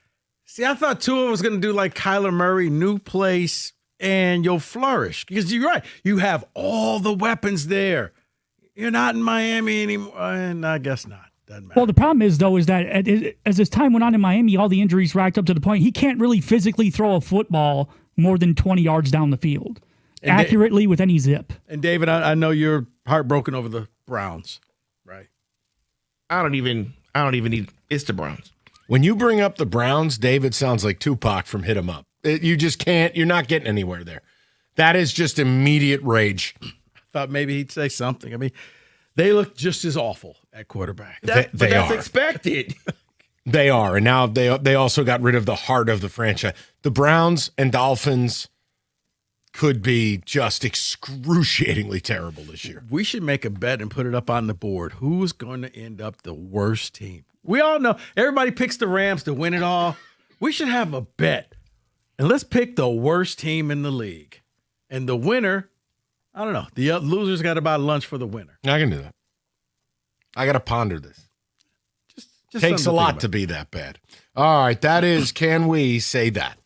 See, I thought Tua was going to do like Kyler Murray, new place, and you'll flourish. Because you're right. You have all the weapons there. You're not in Miami anymore. And I guess not. Doesn't matter. Well, the problem is, though, is that as his time went on in Miami, all the injuries racked up to the point he can't really physically throw a football more than 20 yards down the field. Accurately with any zip. And David, I know you're heartbroken over the Browns, right? I don't even need. It's the Browns. When you bring up the Browns, David sounds like Tupac from Hit 'Em Up. You just can't. You're not getting anywhere there. That is just immediate rage. I thought maybe he'd say something. I mean, they look just as awful at quarterback. They That's are expected. They are, and now they also got rid of the heart of the franchise. The Browns and Dolphins could be just excruciatingly terrible this year. We should make a bet and put it up on the board. Who's going to end up the worst team? We all know everybody picks the Rams to win it all. We should have a bet. And let's pick the worst team in the league. And the winner, I don't know. The losers got to buy lunch for the winner. I can do that. I got to ponder this. Just Takes a lot about. to be that bad. All right, that is, can we say that?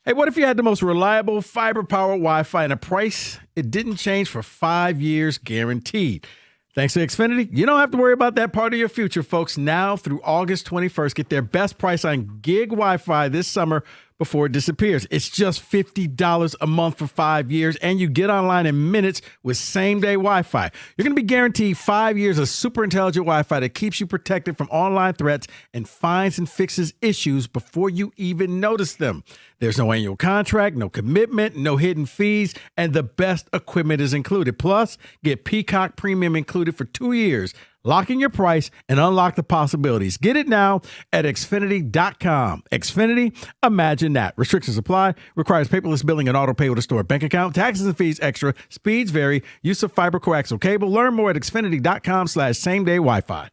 Hey, what if you had the most reliable fiber-powered Wi-Fi and a price it didn't change for 5 years guaranteed? Thanks to Xfinity, you don't have to worry about that part of your future, folks. Now through August 21st, get their best price on gig Wi-Fi this summer before it disappears. It's just $50 a month for 5 years, and you get online in minutes with same-day Wi-Fi. You're going to be guaranteed 5 years of super intelligent Wi-Fi that keeps you protected from online threats and finds and fixes issues before you even notice them. There's no annual contract, no commitment, no hidden fees, and the best equipment is included. Plus, get Peacock Premium included for 2 years. Lock in your price and unlock the possibilities. Get it now at Xfinity.com. Xfinity, imagine that. Restrictions apply. Requires paperless billing and auto pay with a store bank account. Taxes and fees extra. Speeds vary. Use of fiber coaxial cable. Learn more at Xfinity.com/same-day Wi-Fi.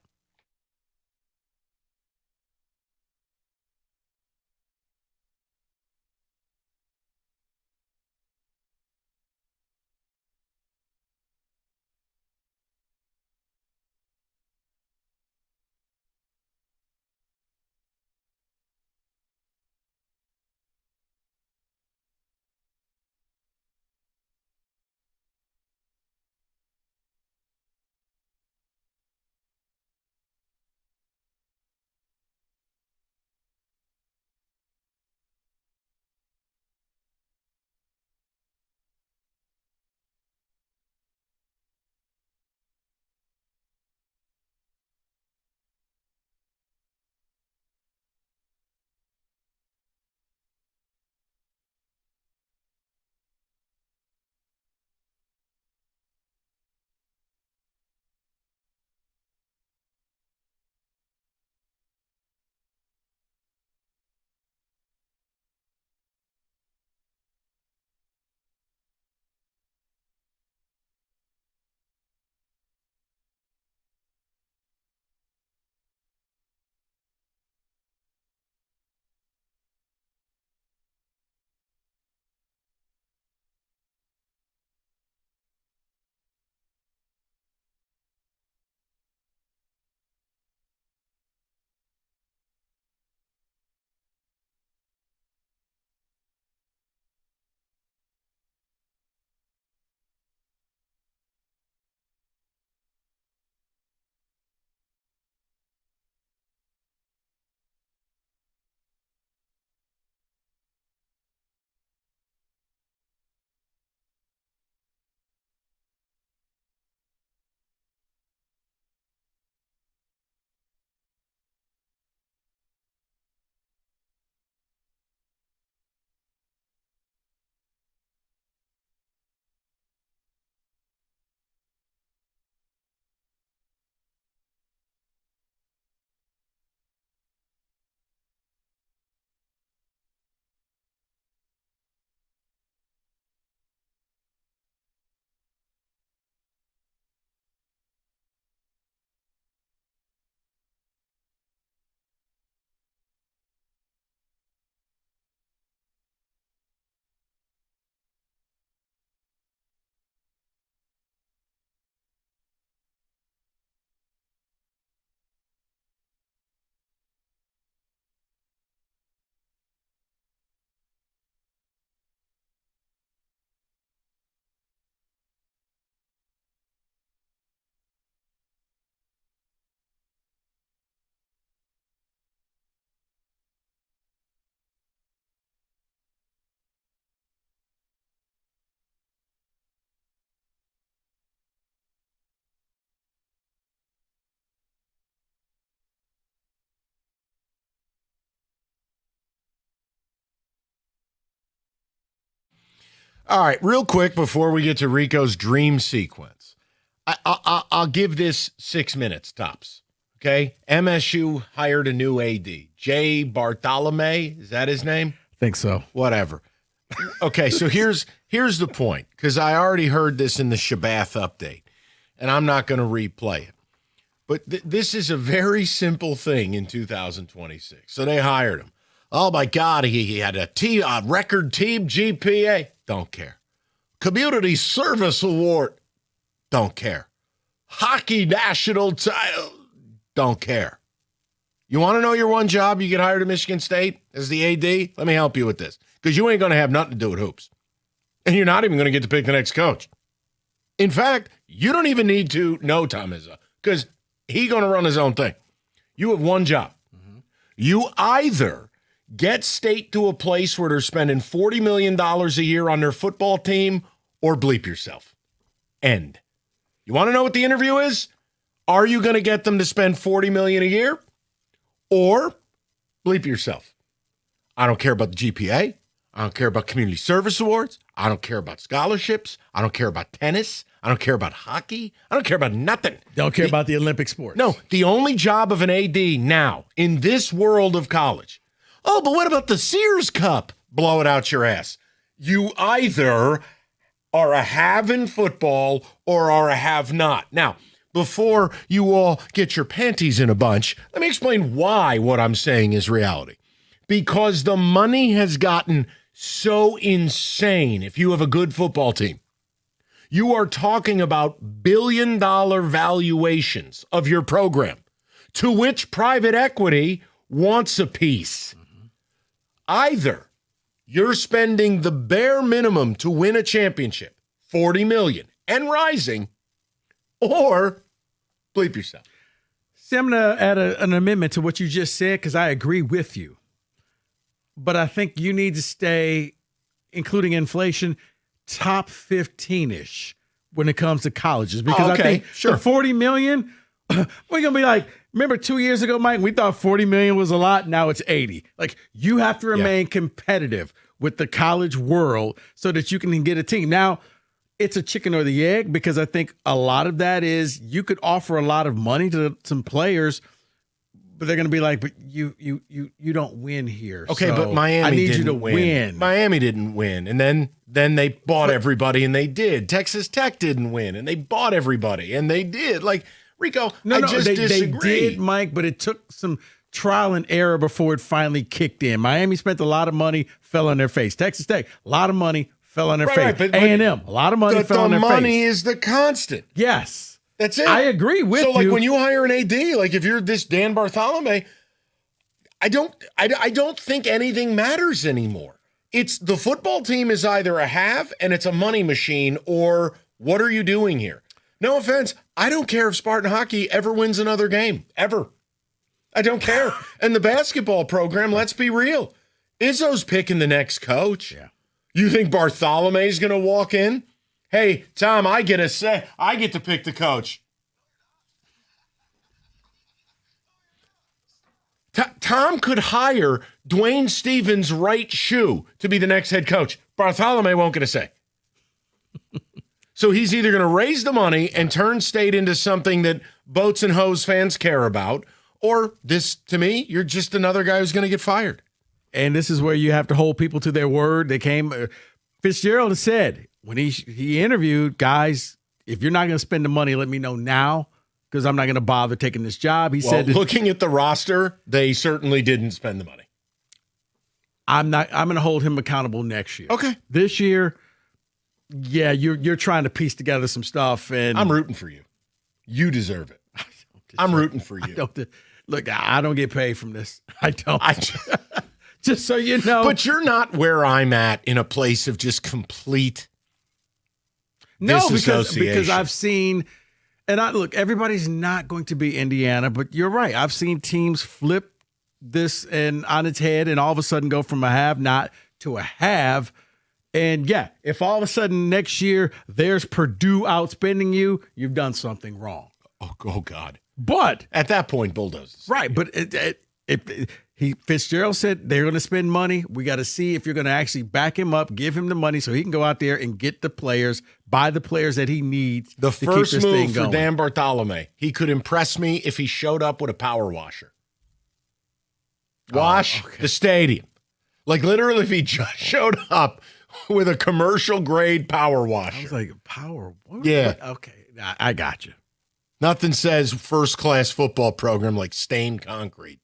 All right, real quick before we get to Rico's dream sequence, I'll give this 6 minutes tops. Okay, MSU hired a new AD, Jay Bartholomew. Is that his name? Think so. Whatever. Okay, so here's the point, because I already heard this in the Shabath update, and I'm not going to replay it. But this is a very simple thing in 2026. So they hired him. Oh, my God, he had a record team GPA. Don't care. Community Service Award. Don't care. Hockey national title. Don't care. You want to know your one job you get hired at Michigan State as the AD? Let me help you with this, because you ain't going to have nothing to do with hoops. And you're not even going to get to pick the next coach. In fact, you don't even need to know Tom Izzo, because he's going to run his own thing. You have one job. You either get State to a place where they're spending $40 million a year on their football team, or bleep yourself. End. You want to know what the interview is? Are you going to get them to spend $40 million a year, or bleep yourself? I don't care about the GPA. I don't care about community service awards. I don't care about scholarships. I don't care about tennis. I don't care about hockey. I don't care about nothing. Don't care about the Olympic sports. No, the only job of an AD now in this world of college. Oh, but what about the Sears Cup? Blow it out your ass. You either are a have in football or are a have not. Now, before you all get your panties in a bunch, let me explain why what I'm saying is reality. Because the money has gotten so insane if you have a good football team. You are talking about billion-dollar valuations of your program, to which private equity wants a piece. Either you're spending the bare minimum to win a championship, $40 million and rising, or bleep yourself. See, I'm going to add an amendment to what you just said, because I agree with you. But I think you need to stay, including inflation, top 15-ish when it comes to colleges. Because I think the $40 million, we're going to be like, remember 2 years ago, Mike, we thought $40 million was a lot. Now it's 80. Like, you have to remain competitive with the college world so that you can get a team. Now, it's a chicken or the egg, because I think a lot of that is you could offer a lot of money to some players, but they're going to be like, but you don't win here. Okay, so but Miami I need didn't you to win. Miami didn't win, and then they bought everybody, and they did. Texas Tech didn't win, and they bought everybody, and they did. Like, Rico, I just disagree. They did, Mike, but it took some trial and error before it finally kicked in. Miami spent a lot of money, fell on their face. Texas Tech, a lot of money, fell on their face. But A&M, a lot of money fell on their face. The money is the constant. Yes. That's it. I agree with you. So, like, when you hire an AD, like if you're this Dan Bartholomew, I don't think anything matters anymore. It's the football team is either a have and it's a money machine, or what are you doing here? No offense. I don't care if Spartan Hockey ever wins another game, ever. I don't care. And the basketball program, let's be real. Izzo's picking the next coach. Yeah. You think Bartholomew's going to walk in? Hey, Tom, I get to pick the coach. Tom could hire Dwayne Stevens' right shoe to be the next head coach. Bartholomew won't get a say. So he's either going to raise the money and turn State into something that boats and hose fans care about, or this, to me, you're just another guy who's going to get fired. And this is where you have to hold people to their word. They came, Fitzgerald said when he interviewed, guys, if you're not going to spend the money, let me know now, because I'm not going to bother taking this job. He said, looking at the roster, they certainly didn't spend the money. I'm going to hold him accountable next year. Okay. This year, yeah, you're trying to piece together some stuff, and I'm rooting for you. You deserve it. I'm rooting for you. Look, I don't get paid from this. I don't. Just so you know. But you're not where I'm at in a place of just complete because I've seen, and look, everybody's not going to be Indiana, but you're right. I've seen teams flip this and on its head and all of a sudden go from a have not to a have. And yeah, if all of a sudden next year there's Purdue outspending you, you've done something wrong. Oh God. But at that point, bulldozers. Right. But Fitzgerald said they're going to spend money. We got to see if you're going to actually back him up, give him the money so he can go out there and get the players, buy the players that he needs. The to keep first this move thing for going. Dan Bartholomew, he could impress me if he showed up with a power washer. Wash the stadium. Like literally if he just showed up with a commercial grade power washer. I was like, power? What? Yeah. Okay, I got you. Nothing says first class football program like stained concrete.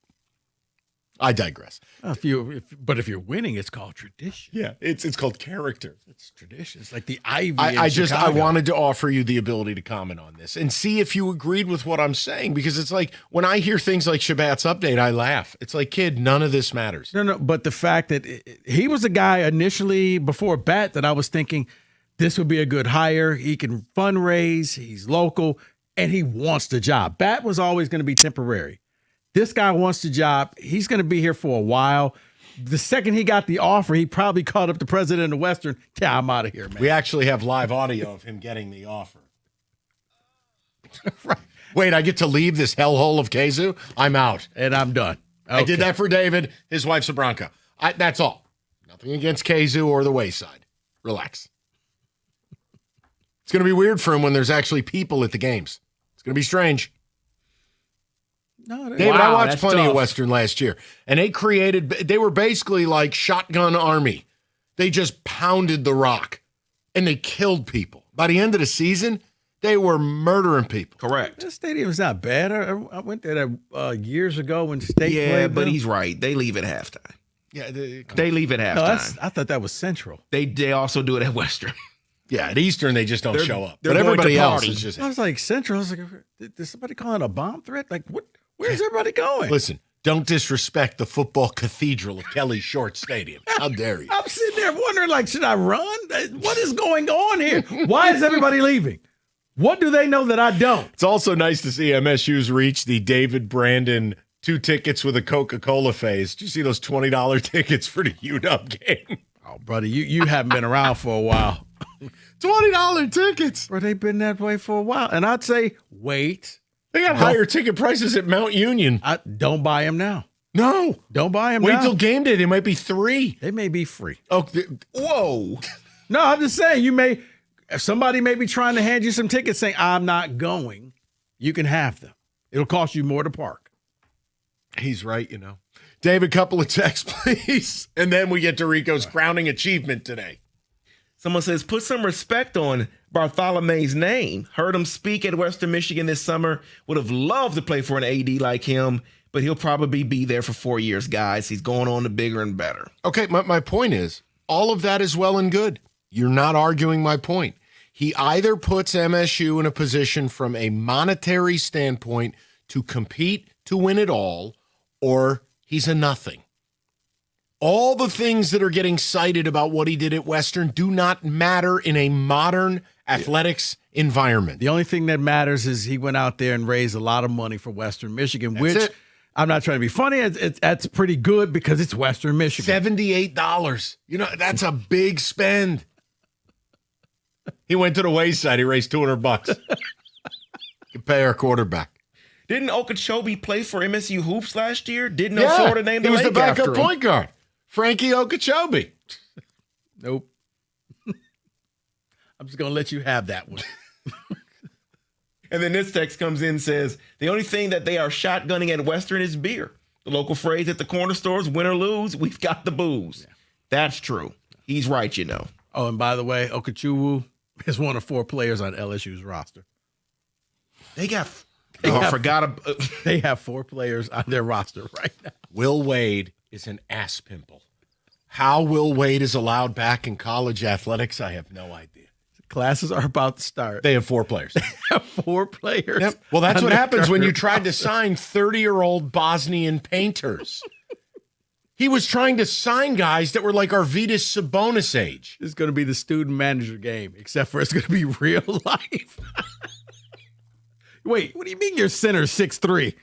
I digress. If you're winning, it's called tradition. Yeah, it's called character. It's tradition. It's like the Ivy. I Chicago. wanted to offer you the ability to comment on this and see if you agreed with what I'm saying, because it's like when I hear things like Shabbat's update, I laugh. It's like, kid, none of this matters. No, but the fact that he was a guy initially before Bat that I was thinking this would be a good hire. He can fundraise. He's local and he wants the job. Bat was always going to be temporary. This guy wants the job. He's going to be here for a while. The second he got the offer, he probably called up the president of Western. Yeah, I'm out of here, man. We actually have live audio of him getting the offer. Right. Wait, I get to leave this hellhole of Kazoo? I'm out. And I'm done. Okay. I did that for David. His wife's a Bronco. That's all. Nothing against Kazoo or the Wayside. Relax. It's going to be weird for him when there's actually people at the games. It's going to be strange. No, David, I watched plenty of Western last year, and they were basically like Shotgun Army. They just pounded the rock, and they killed people. By the end of the season, they were murdering people. Correct. The stadium's not bad. I went there years ago when State played. Yeah, but he's right. They leave at halftime. Yeah, they leave at halftime. I thought that was Central. They also do it at Western. Yeah, at Eastern, they just don't show up. They're But everybody going to else party. is just... I was like, Central. I was like, did somebody call it a bomb threat? Like, what? Where's everybody going? Listen, don't disrespect the football cathedral of Kelly Short Stadium. How dare you? I'm sitting there wondering, like, should I run? What is going on here? Why is everybody leaving? What do they know that I don't? It's also nice to see MSU's reach the David Brandon 2 tickets with a Coca-Cola phase. Did you see those $20 tickets for the UW game? Oh, brother, you haven't been around for a while. $20 tickets. Bro, they've been that way for a while. And I'd say, wait. They got higher ticket prices at Mount Union. Don't buy them now. No. Don't buy them now. Wait till game day. They might be $3. They may be free. Oh, whoa. No, I'm just saying, somebody may be trying to hand you some tickets saying, I'm not going. You can have them. It'll cost you more to park. He's right, you know. David, couple of texts, please. And then we get to Rico's crowning achievement today. Someone says, put some respect on Bartholomew's name. Heard him speak at Western Michigan this summer. Would have loved to play for an AD like him, but he'll probably be there for 4 years, guys. He's going on to bigger and better. Okay, my point is, all of that is well and good. You're not arguing my point. He either puts MSU in a position from a monetary standpoint to compete to win it all, or he's a nothing. All the things that are getting cited about what he did at Western do not matter in a modern athletics environment. The only thing that matters is he went out there and raised a lot of money for Western Michigan, That's which it. I'm not trying to be funny. That's pretty good because it's Western Michigan. $78. You know, that's a big spend. He went to the Wayside. He raised $200. You pay our quarterback. Didn't Okeechobee play for MSU Hoops last year? Didn't know Florida named the he was the lake after backup him. point guard. Frankie Okeechobee. Nope. I'm just going to let you have that one. And then this text comes in and says, the only thing that they are shotgunning at Western is beer. The local phrase at the corner stores, win or lose, we've got the booze. Yeah. That's true. He's right, you know. Oh, and by the way, Okechukwu is one of 4 players on LSU's roster. They have 4 players on their roster right now. Will Wade is an ass pimple. How Will Wade is allowed back in college athletics, I have no idea. Classes are about to start. They have 4 players. They have 4 players. Yep. Well, that's what happens when you tried to roster. sign 30-year-old Bosnian painters. He was trying to sign guys that were like Arvydas Sabonis age. It's going to be the student manager game, except for it's going to be real life. Wait, what do you mean your center's 6'3"?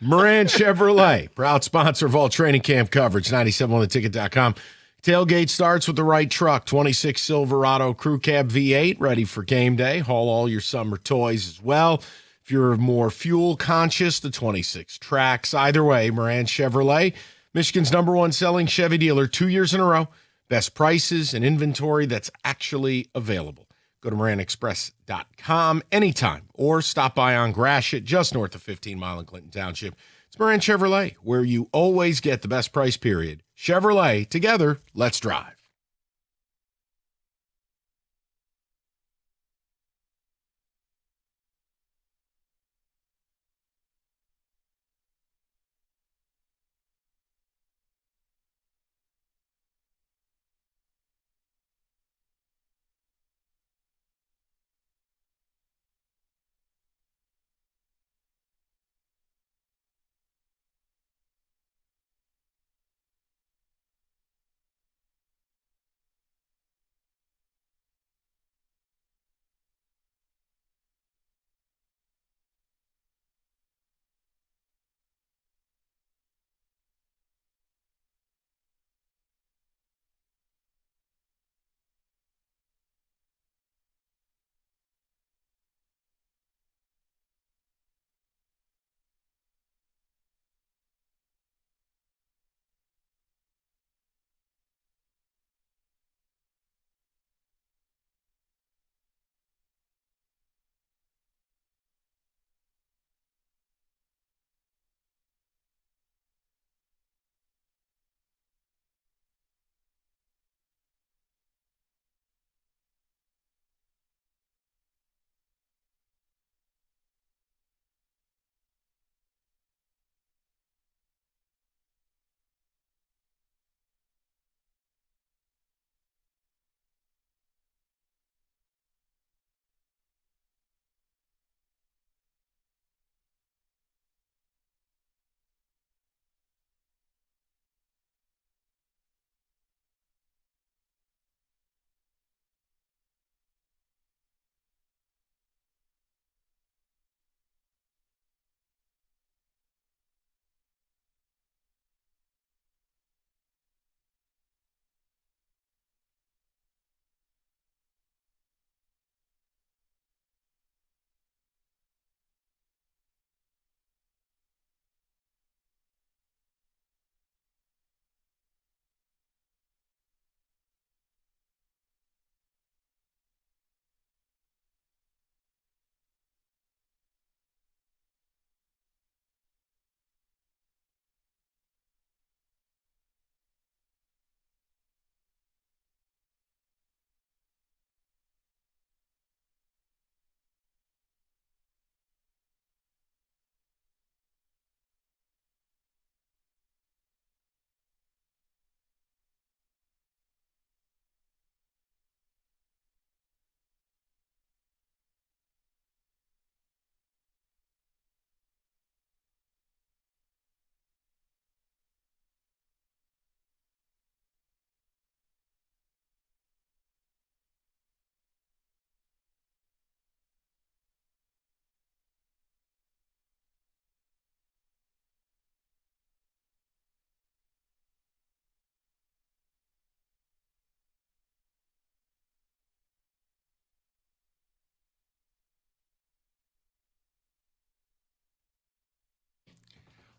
Moran Chevrolet, proud sponsor of all training camp coverage, 97ontheticket.com. Tailgate starts with the right truck, 26 Silverado Crew Cab V8, ready for game day. Haul all your summer toys as well. If you're more fuel conscious, the 26 Trax. Either way, Moran Chevrolet, Michigan's #1 selling Chevy dealer 2 years in a row. Best prices and inventory that's actually available. Go to MoranExpress.com anytime or stop by on Gratiot, just north of 15 Mile in Clinton Township. It's Moran Chevrolet, where you always get the best price period. Chevrolet, together, let's drive.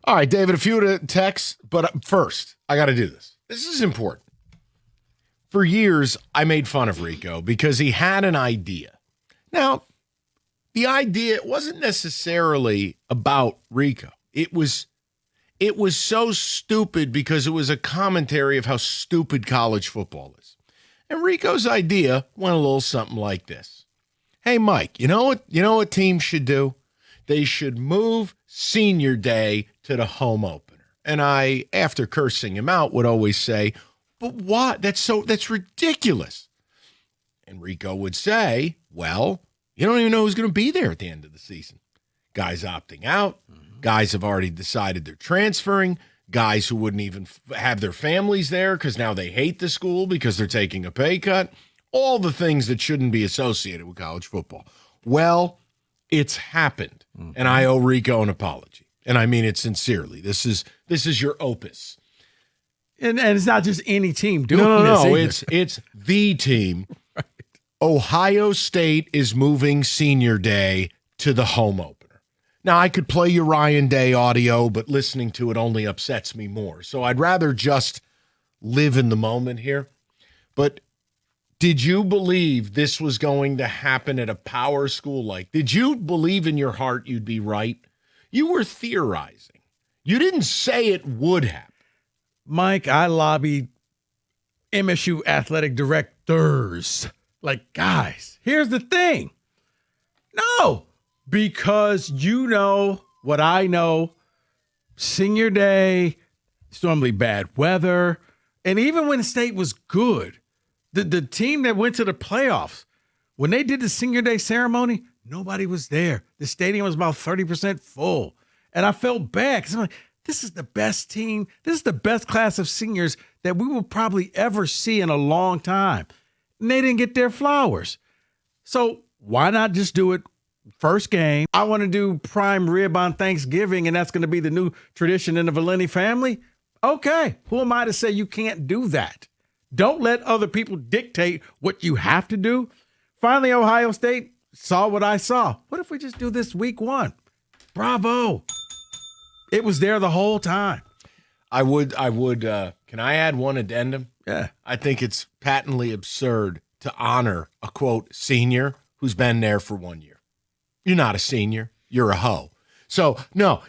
All right, David, a few to text, but first, I got to do this. This is important. For years, I made fun of Rico because he had an idea. Now, the idea wasn't necessarily about Rico. It was so stupid because it was a commentary of how stupid college football is. And Rico's idea went a little something like this. Hey, Mike, you know what teams should do? They should move senior day to the home opener. And I, after cursing him out, would always say, but what? That's ridiculous. And Rico would say, well, you don't even know who's going to be there at the end of the season. Guys opting out. Guys have already decided they're transferring. Guys who wouldn't even have their families there because now they hate the school because they're taking a pay cut. All the things that shouldn't be associated with college football. Well, it's happened, and I owe Rico an apology, and I mean it sincerely. This is your opus, and it's not just any team doing this. No, it's the team. Right. Ohio State is moving senior day to the home opener. Now, I could play you Ryan Day audio, but listening to it only upsets me more. So I'd rather just live in the moment here. But did you believe this was going to happen at a power school like? Did you believe in your heart you'd be right? You were theorizing. You didn't say it would happen. Mike, I lobbied MSU athletic directors. Like, guys, here's the thing. No, because you know what I know. Senior day, it's normally bad weather. And even when the state was good, the team that went to the playoffs, when they did the senior day ceremony, nobody was there. The stadium was about 30% full. And I felt bad because I'm like, this is the best team. This is the best class of seniors that we will probably ever see in a long time. And they didn't get their flowers. So why not just do it first game? I want to do prime rib on Thanksgiving, and that's going to be the new tradition in the Valenti family. Okay, who am I to say you can't do that? Don't let other people dictate what you have to do. Finally, Ohio State saw what I saw. What if we just do this week 1? Bravo. It was there the whole time. I would, can I add one addendum? Yeah. I think it's patently absurd to honor a, quote, senior who's been there for 1 year. You're not a senior. You're a hoe. So, no,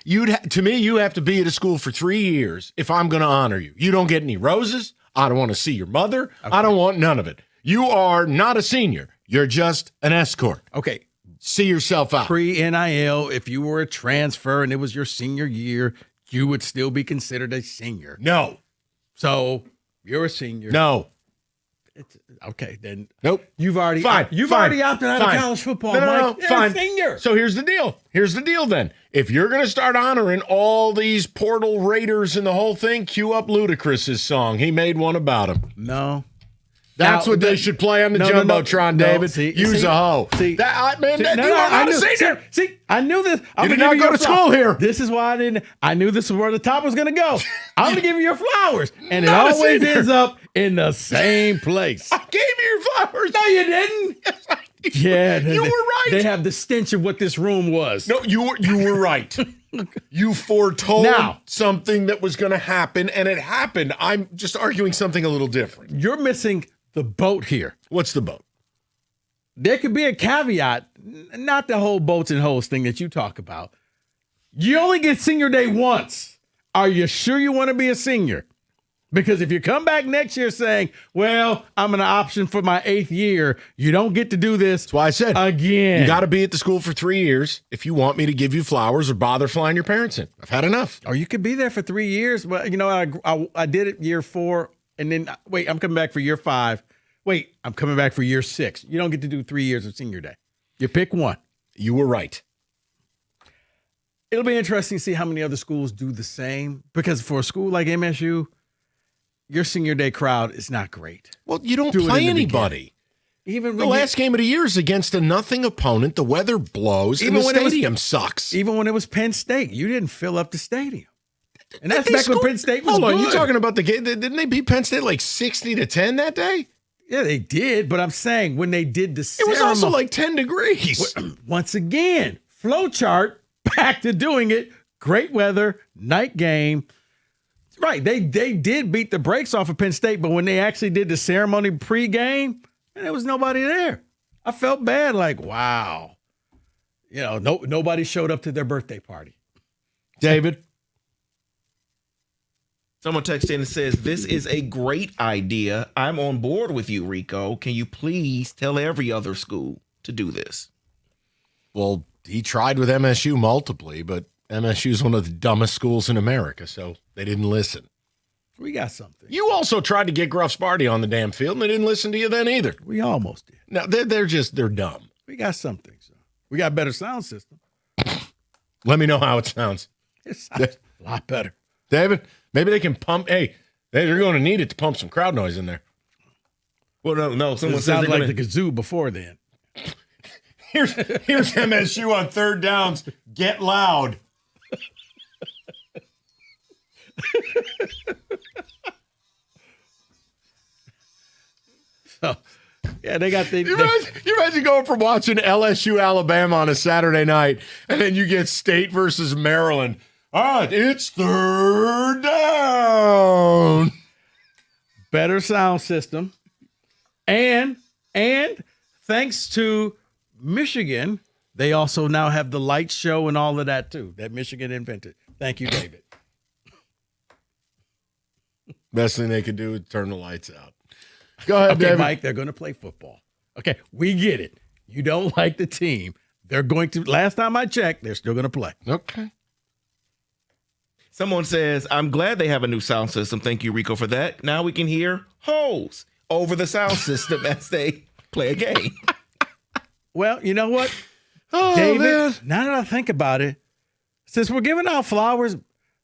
to me, you have to be at a school for 3 years if I'm going to honor you. You don't get any roses. I don't want to see your mother. Okay. I don't want none of it. You are not a senior. You're just an escort. Okay. See yourself out. Pre-NIL, if you were a transfer and it was your senior year, you would still be considered a senior. No. So, you're a senior. No. Okay, then. Nope. You've already already opted out of college football, No, Mike. You're fine. a senior. So here's the deal then. If you're going to start honoring all these portal raiders and the whole thing, cue up Ludacris's song. He made one about him. No. That's what they should play on the Jumbotron, David. Use a hoe. You are not a senior. See, I knew this. You did not go to school here. This is why I knew this was where the top was going to go. I'm going to give you your flowers. And it Not a always senior. ends up in the same place. I gave you your flowers. No, you didn't. Yes, I did. Yeah. You were right. They have the stench of what this room was. No, you were right. You foretold something that was going to happen, and it happened. I'm just arguing something a little different. You're missing the boat here. What's the boat? There could be a caveat, not the whole boats and hoes thing that you talk about. You only get senior day once. Are you sure you want to be a senior? Because if you come back next year saying, well, I'm an option for my 8th year, you don't get to do this. That's why I said again. You got to be at the school for 3 years if you want me to give you flowers or bother flying your parents in. I've had enough. Or you could be there for 3 years. But, you know, I did it year 4. And then, wait, I'm coming back for year 5. Wait, I'm coming back for year 6. You don't get to do 3 years of senior day. You pick one. You were right. It'll be interesting to see how many other schools do the same. Because for a school like MSU, your senior day crowd is not great. Well, you don't play anybody. Even the last game of the year is against a nothing opponent. The weather blows, and the stadium sucks. Even when it was Penn State, you didn't fill up the stadium. And that's back when Penn State was Hold on, good. you talking about the game? Didn't they beat Penn State like 60-10 that day? Yeah, they did. But I'm saying when they did the It ceremony, was also like 10 degrees. Once again, flow chart, back to doing it. Great weather, night game. Right, they did beat the brakes off of Penn State, but when they actually did the ceremony pregame, there was nobody there. I felt bad, like, wow. You know, nobody showed up to their birthday party. David? Someone texted in and says, this is a great idea. I'm on board with you, Rico. Can you please tell every other school to do this? Well, he tried with MSU multiply, but MSU is one of the dumbest schools in America, so they didn't listen. We got something. You also tried to get Gruff's Sparty on the damn field, and they didn't listen to you then either. We almost did. No, they're dumb. We got something. So we got a better sound system. Let me know how it sounds. It sounds a lot better. David, maybe they can pump. Hey, they're going to need it to pump some crowd noise in there. Well, no. Someone It says sounded they're like gonna, the kazoo before then. Here's MSU on third downs. Get loud. So, Yeah, they got the. You imagine going from watching LSU Alabama on a Saturday night, and then you get State versus Maryland. All right, it's third down. Better sound system, and thanks to Michigan, they also now have the light show and all of that too. That Michigan invented. Thank you, David. Best thing they could do is turn the lights out. Go ahead, Okay, David. Mike, they're going to play football. Okay, we get it. You don't like the team. They're going to, last time I checked, they're still going to play. Okay. Someone says, I'm glad they have a new sound system. Thank you, Rico, for that. Now we can hear hoes over the sound system as they play a game. Well, you know what? Oh, David, man. now that I think about it, since we're giving out flowers,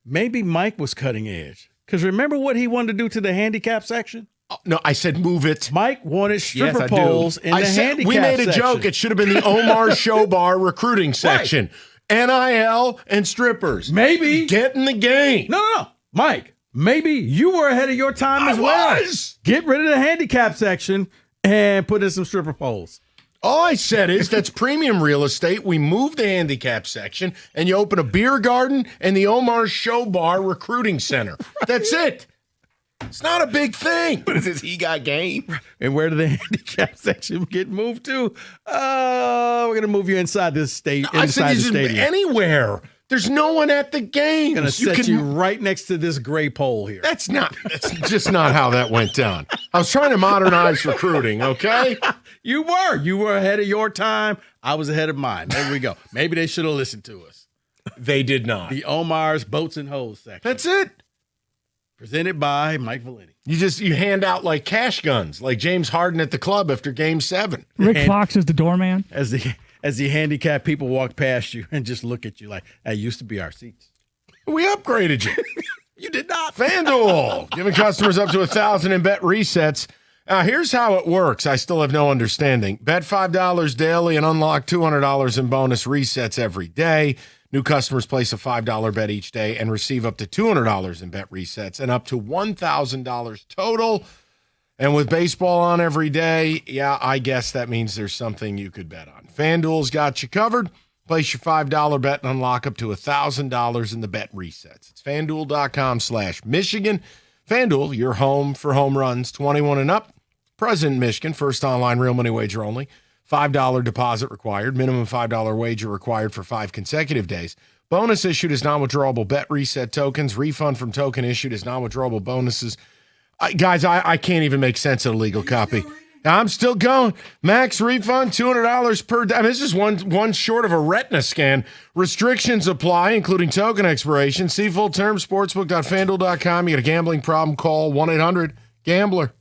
maybe Mike was cutting edge. Because remember what he wanted to do to the handicap section? No, I said move it. Mike wanted stripper Yes, I do. poles in the handicap we made a section. joke. It should have been the Omar Show Bar recruiting section. NIL and strippers. Maybe. Get in the game. No. Mike, maybe you were ahead of your time as well. Get rid of the handicap section and put in some stripper poles. All I said is that's premium real estate. We move the handicap section and you open a beer garden and the Omar Show Bar recruiting center. That's it. It's not a big thing. What is this? He got game. And where did the handicap section get moved to? We're going to move you inside this state. I said Inside you the should stadium. anywhere. There's no one at the game. Going to set you right next to this gray pole here. That's just not how that went down. I was trying to modernize recruiting, okay? You were ahead of your time. I was ahead of mine. There we go. Maybe they should have listened to us. They did not. The Omar's Boats and Hoes section. That's it. Presented by Mike Valenti. You hand out like cash guns, like James Harden at the club after Game 7. Rick Fox is the doorman. As the handicapped people walk past you and just look at you like, that used to be our seats. We upgraded you. You did not. FanDuel, giving customers up to $1,000 in bet resets. Here's how it works. I still have no understanding. Bet $5 daily and unlock $200 in bonus resets every day. New customers place a $5 bet each day and receive up to $200 in bet resets and up to $1,000 total. And with baseball on every day, yeah, I guess that means there's something you could bet on. FanDuel's got you covered. Place your $5 bet and unlock up to $1,000 in the bet resets. It's FanDuel.com/Michigan. FanDuel, your home for home runs, 21 and up. Present in Michigan, first online real money wager only. $5 deposit required. Minimum $5 wager required for 5 consecutive days. Bonus issued as non-withdrawable bet reset tokens. Refund from token issued as non-withdrawable bonuses. Guys, I can't even make sense of the legal copy. I'm still going. Max refund, $200 per day. I mean, this is one short of a retina scan. Restrictions apply, including token expiration. See full terms, sportsbook.fanduel.com. You got a gambling problem, call 1-800-GAMBLER.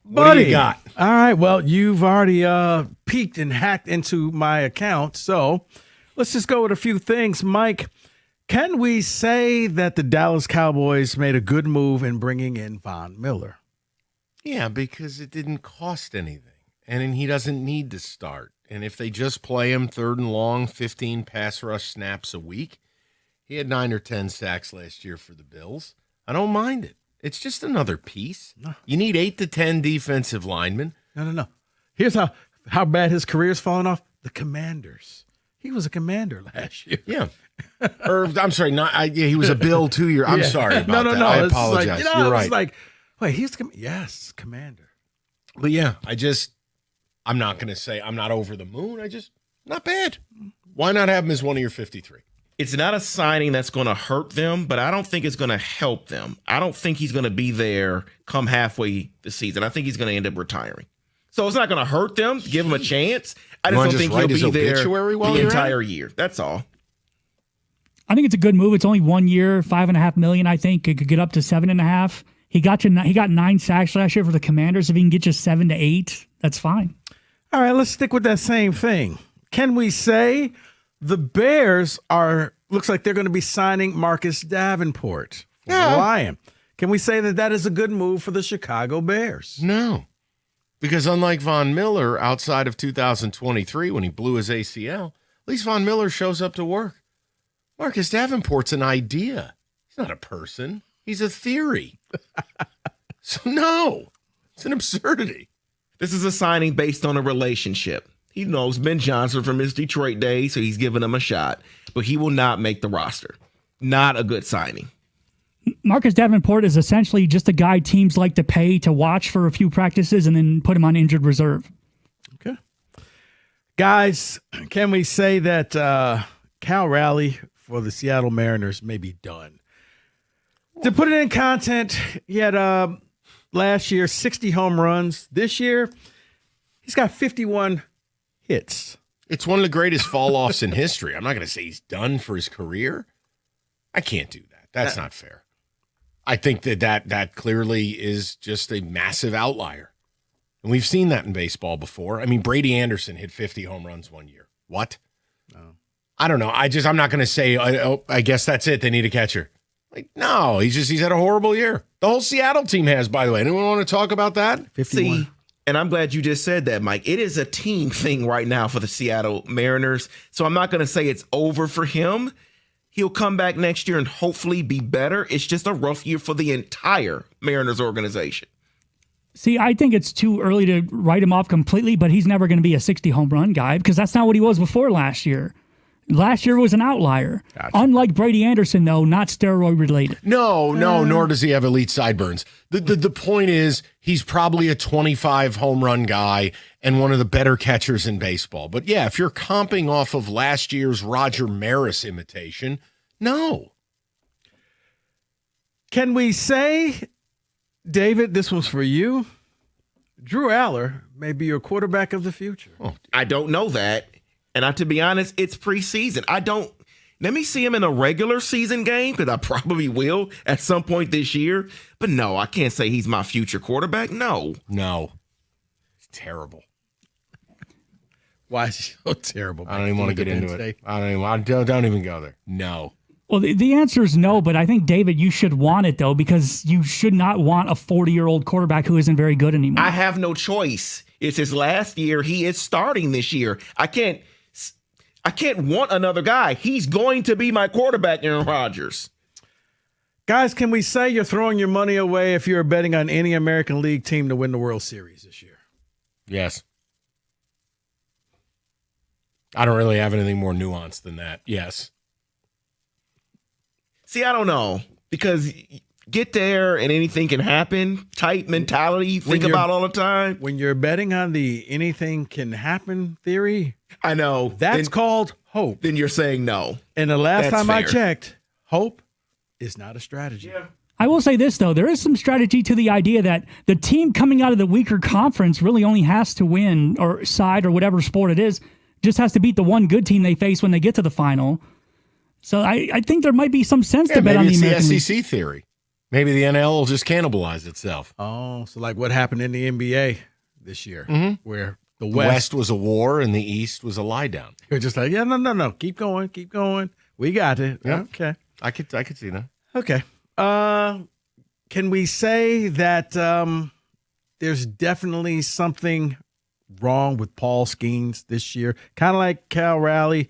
What do you got? All right. Well, you've already peeked and hacked into my account. So let's just go with a few things. Mike, can we say that the Dallas Cowboys made a good move in bringing in Von Miller? Yeah, because it didn't cost anything. And he doesn't need to start. And if they just play him 3rd and long, 15 pass rush snaps a week, he had 9 or 10 sacks last year for the Bills. I don't mind it. It's just another piece. No. You need 8 to 10 defensive linemen. No. Here's how bad his career's fallen off. The Commanders. He was a Commander last year. Yeah. Or I'm sorry, he was a Bill 2 year. I'm sorry about that. I apologize. Like, You're right. It's like, wait, yes, Commander. But yeah, I'm not going to say I'm not over the moon. Not bad. Why not have him as one of your 53? It's not a signing that's going to hurt them, but I don't think it's going to help them. I don't think he's going to be there come halfway the season. I think he's going to end up retiring. So it's not going to hurt them. Give him a chance. I just don't think he'll be there the entire year. That's all. I think it's a good move. It's only 1 year, $5.5 million. I think it could get up to 7.5. He got 9 sacks last year for the Commanders. If he can get you 7 to 8, that's fine. All right, let's stick with that same thing. Can we say the Bears looks like they're going to be signing Marcus Davenport for the Lion? Can we say that is a good move for the Chicago Bears? No. Because unlike Von Miller, outside of 2023 when he blew his ACL, at least Von Miller shows up to work. Marcus Davenport's an idea. He's not a person. He's a theory. So no, it's an absurdity. This is a signing based on a relationship. He knows Ben Johnson from his Detroit days, so he's giving him a shot. But he will not make the roster. Not a good signing. Marcus Davenport is essentially just a guy teams like to pay to watch for a few practices and then put him on injured reserve. Okay. Guys, can we say that Cal Raleigh for the Seattle Mariners may be done? To put it in content, he had last year 60 home runs. This year, he's got 51 hits. It's one of the greatest fall-offs in history. I'm not going to say he's done for his career. I can't do that. That's not fair. I think that clearly is just a massive outlier. And we've seen that in baseball before. I mean, Brady Anderson hit 50 home runs 1 year. What? No. I don't know. I'm not going to say, I guess that's it. They need a catcher. Like, no, he's had a horrible year. The whole Seattle team has, by the way. Anyone want to talk about that? 51. See, and I'm glad you just said that, Mike. It is a team thing right now for the Seattle Mariners. So I'm not going to say it's over for him. He'll come back next year and hopefully be better. It's just a rough year for the entire Mariners organization. See, I think it's too early to write him off completely, but he's never going to be a 60 home run guy because that's not what he was before last year. Last year was an outlier. Gotcha. Unlike Brady Anderson, though, not steroid related. No, nor does he have elite sideburns. The point is he's probably a 25 home run guy and one of the better catchers in baseball. But yeah, if you're comping off of last year's Roger Maris imitation, no. Can we say, David, this was for you, Drew Aller may be your quarterback of the future? Oh, I don't know that. And to be honest, it's preseason. Let me see him in a regular season game because I probably will at some point this year. But no, I can't say he's my future quarterback. No. It's terrible. Why is he so terrible? I don't even want to get into it. Don't even go there. No. Well, the answer is no, but I think, David, you should want it, though, because you should not want a 40-year-old quarterback who isn't very good anymore. I have no choice. It's his last year. He is starting this year. I can't want another guy. He's going to be my quarterback, Aaron Rodgers. Guys, can we say you're throwing your money away if you're betting on any American League team to win the World Series this year? Yes. I don't really have anything more nuanced than that. Yes. See, I don't know. Because get there and anything can happen type mentality you think about all the time. When you're betting on the anything can happen theory, I know. That's called hope. Then you're saying no. And the last That's time fair. I checked, hope is not a strategy. Yeah. I will say this, though. There is some strategy to the idea that the team coming out of the weaker conference really only has to win or side or whatever sport it is, just has to beat the one good team they face when they get to the final. So I think there might be some sense to bet on the American Maybe League. it's the SEC theory. Maybe the NL will just cannibalize itself. Oh, so like what happened in the NBA this year, where the The West, West was a war and the East was a lie down. you're just like, yeah, no, keep going. We got it. Yeah. Okay. I could see that. Okay. Can we say that there's definitely something wrong with Paul Skeens this year? Kind of like Cal Raleigh,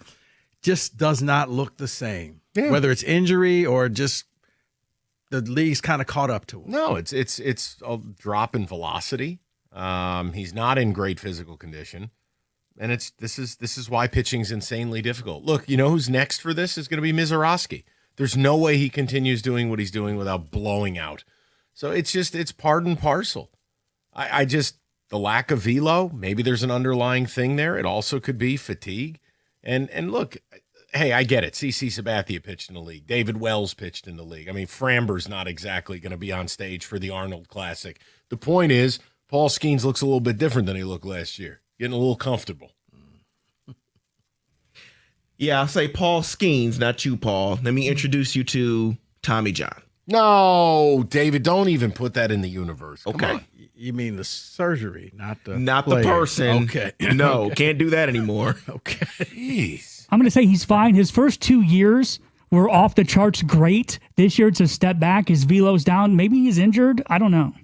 just does not look the same. Yeah. Whether it's injury or just the league's kind of caught up to him. No, it's a drop in velocity. He's not in great physical condition, and this is why pitching's insanely difficult. Look, you know who's next for this is going to be Mizorowski. There's no way he continues doing what he's doing without blowing out. So it's part and parcel. I just the lack of velo. Maybe there's an underlying thing there. It also could be fatigue. And look, hey, I get it. CC Sabathia pitched in the league. David Wells pitched in the league. I mean, Framber's not exactly going to be on stage for the Arnold Classic. The point is, Paul Skeens looks a little bit different than he looked last year. Getting a little comfortable. Yeah, I'll say Paul Skeens, not you, Paul. Let me introduce you to Tommy John. No, David, don't even put that in the universe. Come Okay. on. You mean the surgery, not the the person. Okay. No, can't do that anymore. Okay. Jeez. I'm going to say he's fine. His first 2 years were off the charts great. This year it's a step back. His velo's down. Maybe he's injured. I don't know.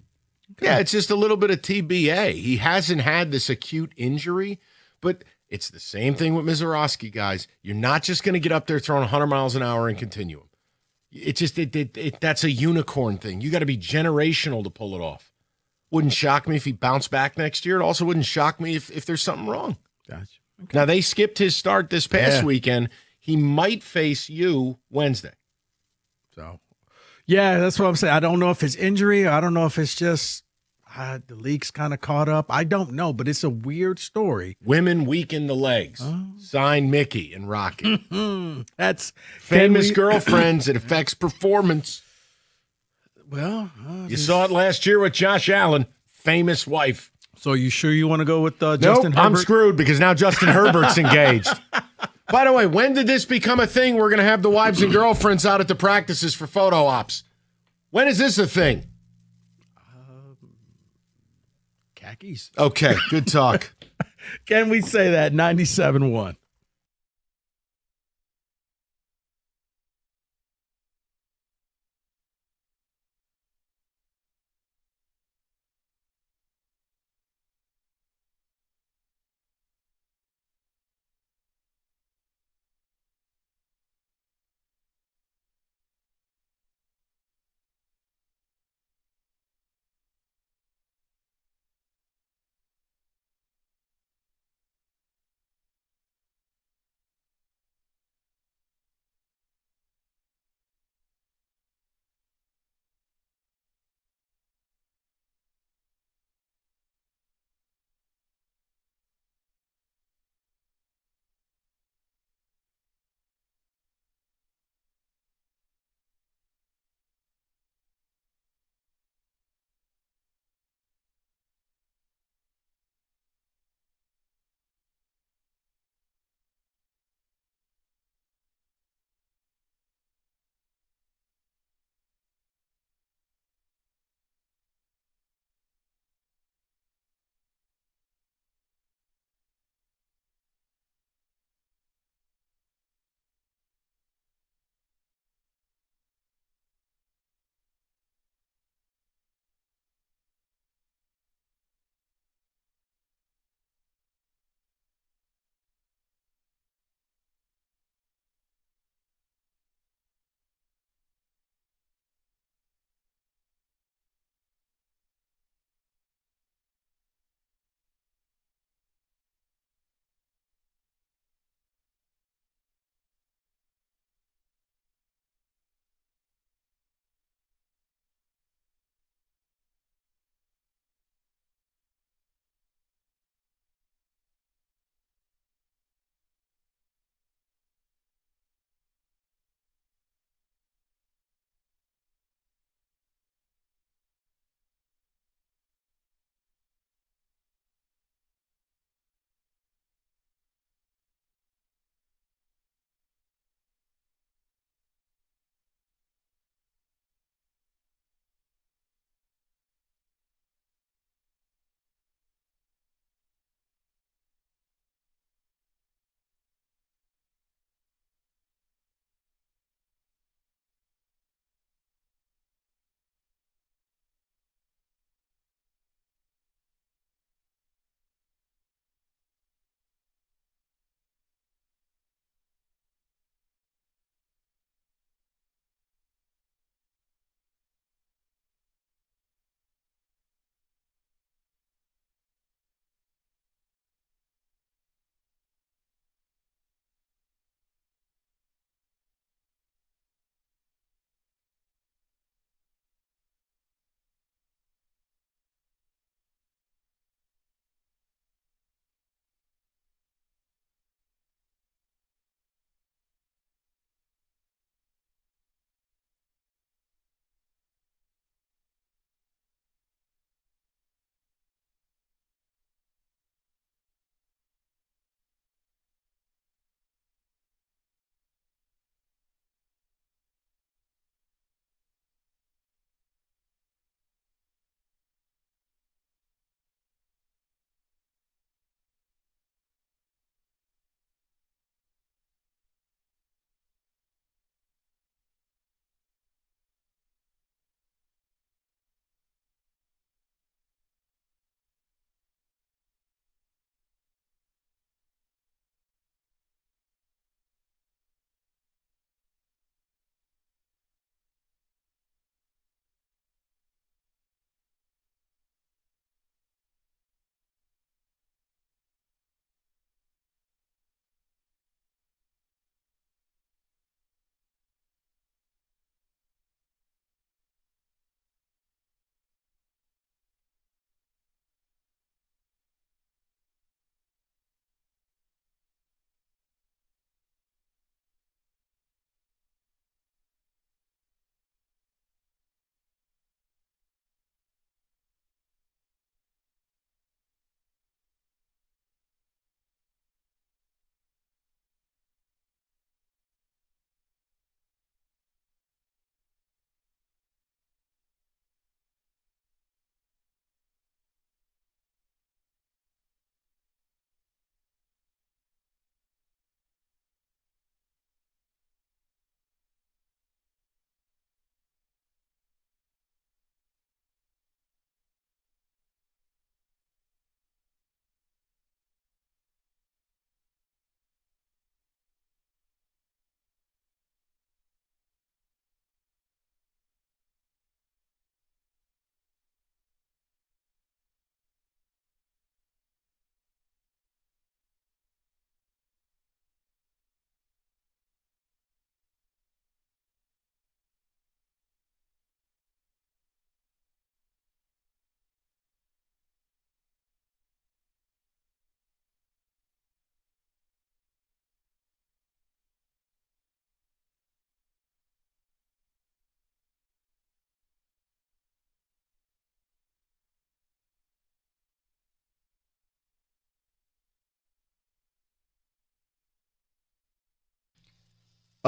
Yeah, it's just a little bit of TBA. He hasn't had this acute injury, but it's the same thing with Mizorowski, guys. You're not just going to get up there throwing 100 miles an hour and continue him. It's just that's a unicorn thing. You got to be generational to pull it off. Wouldn't shock me if he bounced back next year. It also wouldn't shock me if there's something wrong. Gotcha. Okay. Now, they skipped his start this past weekend. He might face you Wednesday. So, yeah, that's what I'm saying. I don't know if it's injury. I don't know if it's just the league's kind of caught up. I don't know, but it's a weird story. Women weaken the legs. Sign Mickey and Rocky. That's famous girlfriends. It affects performance. Well, you saw it last year with Josh Allen, famous wife. So you sure you want to go with Nope, Justin Herbert? I'm screwed because now Justin Herbert's engaged. By the way, when did this become a thing? We're going to have the wives and girlfriends out at the practices for photo ops. When is this a thing? Khakis. Okay, good talk. Can we say that? 97-1.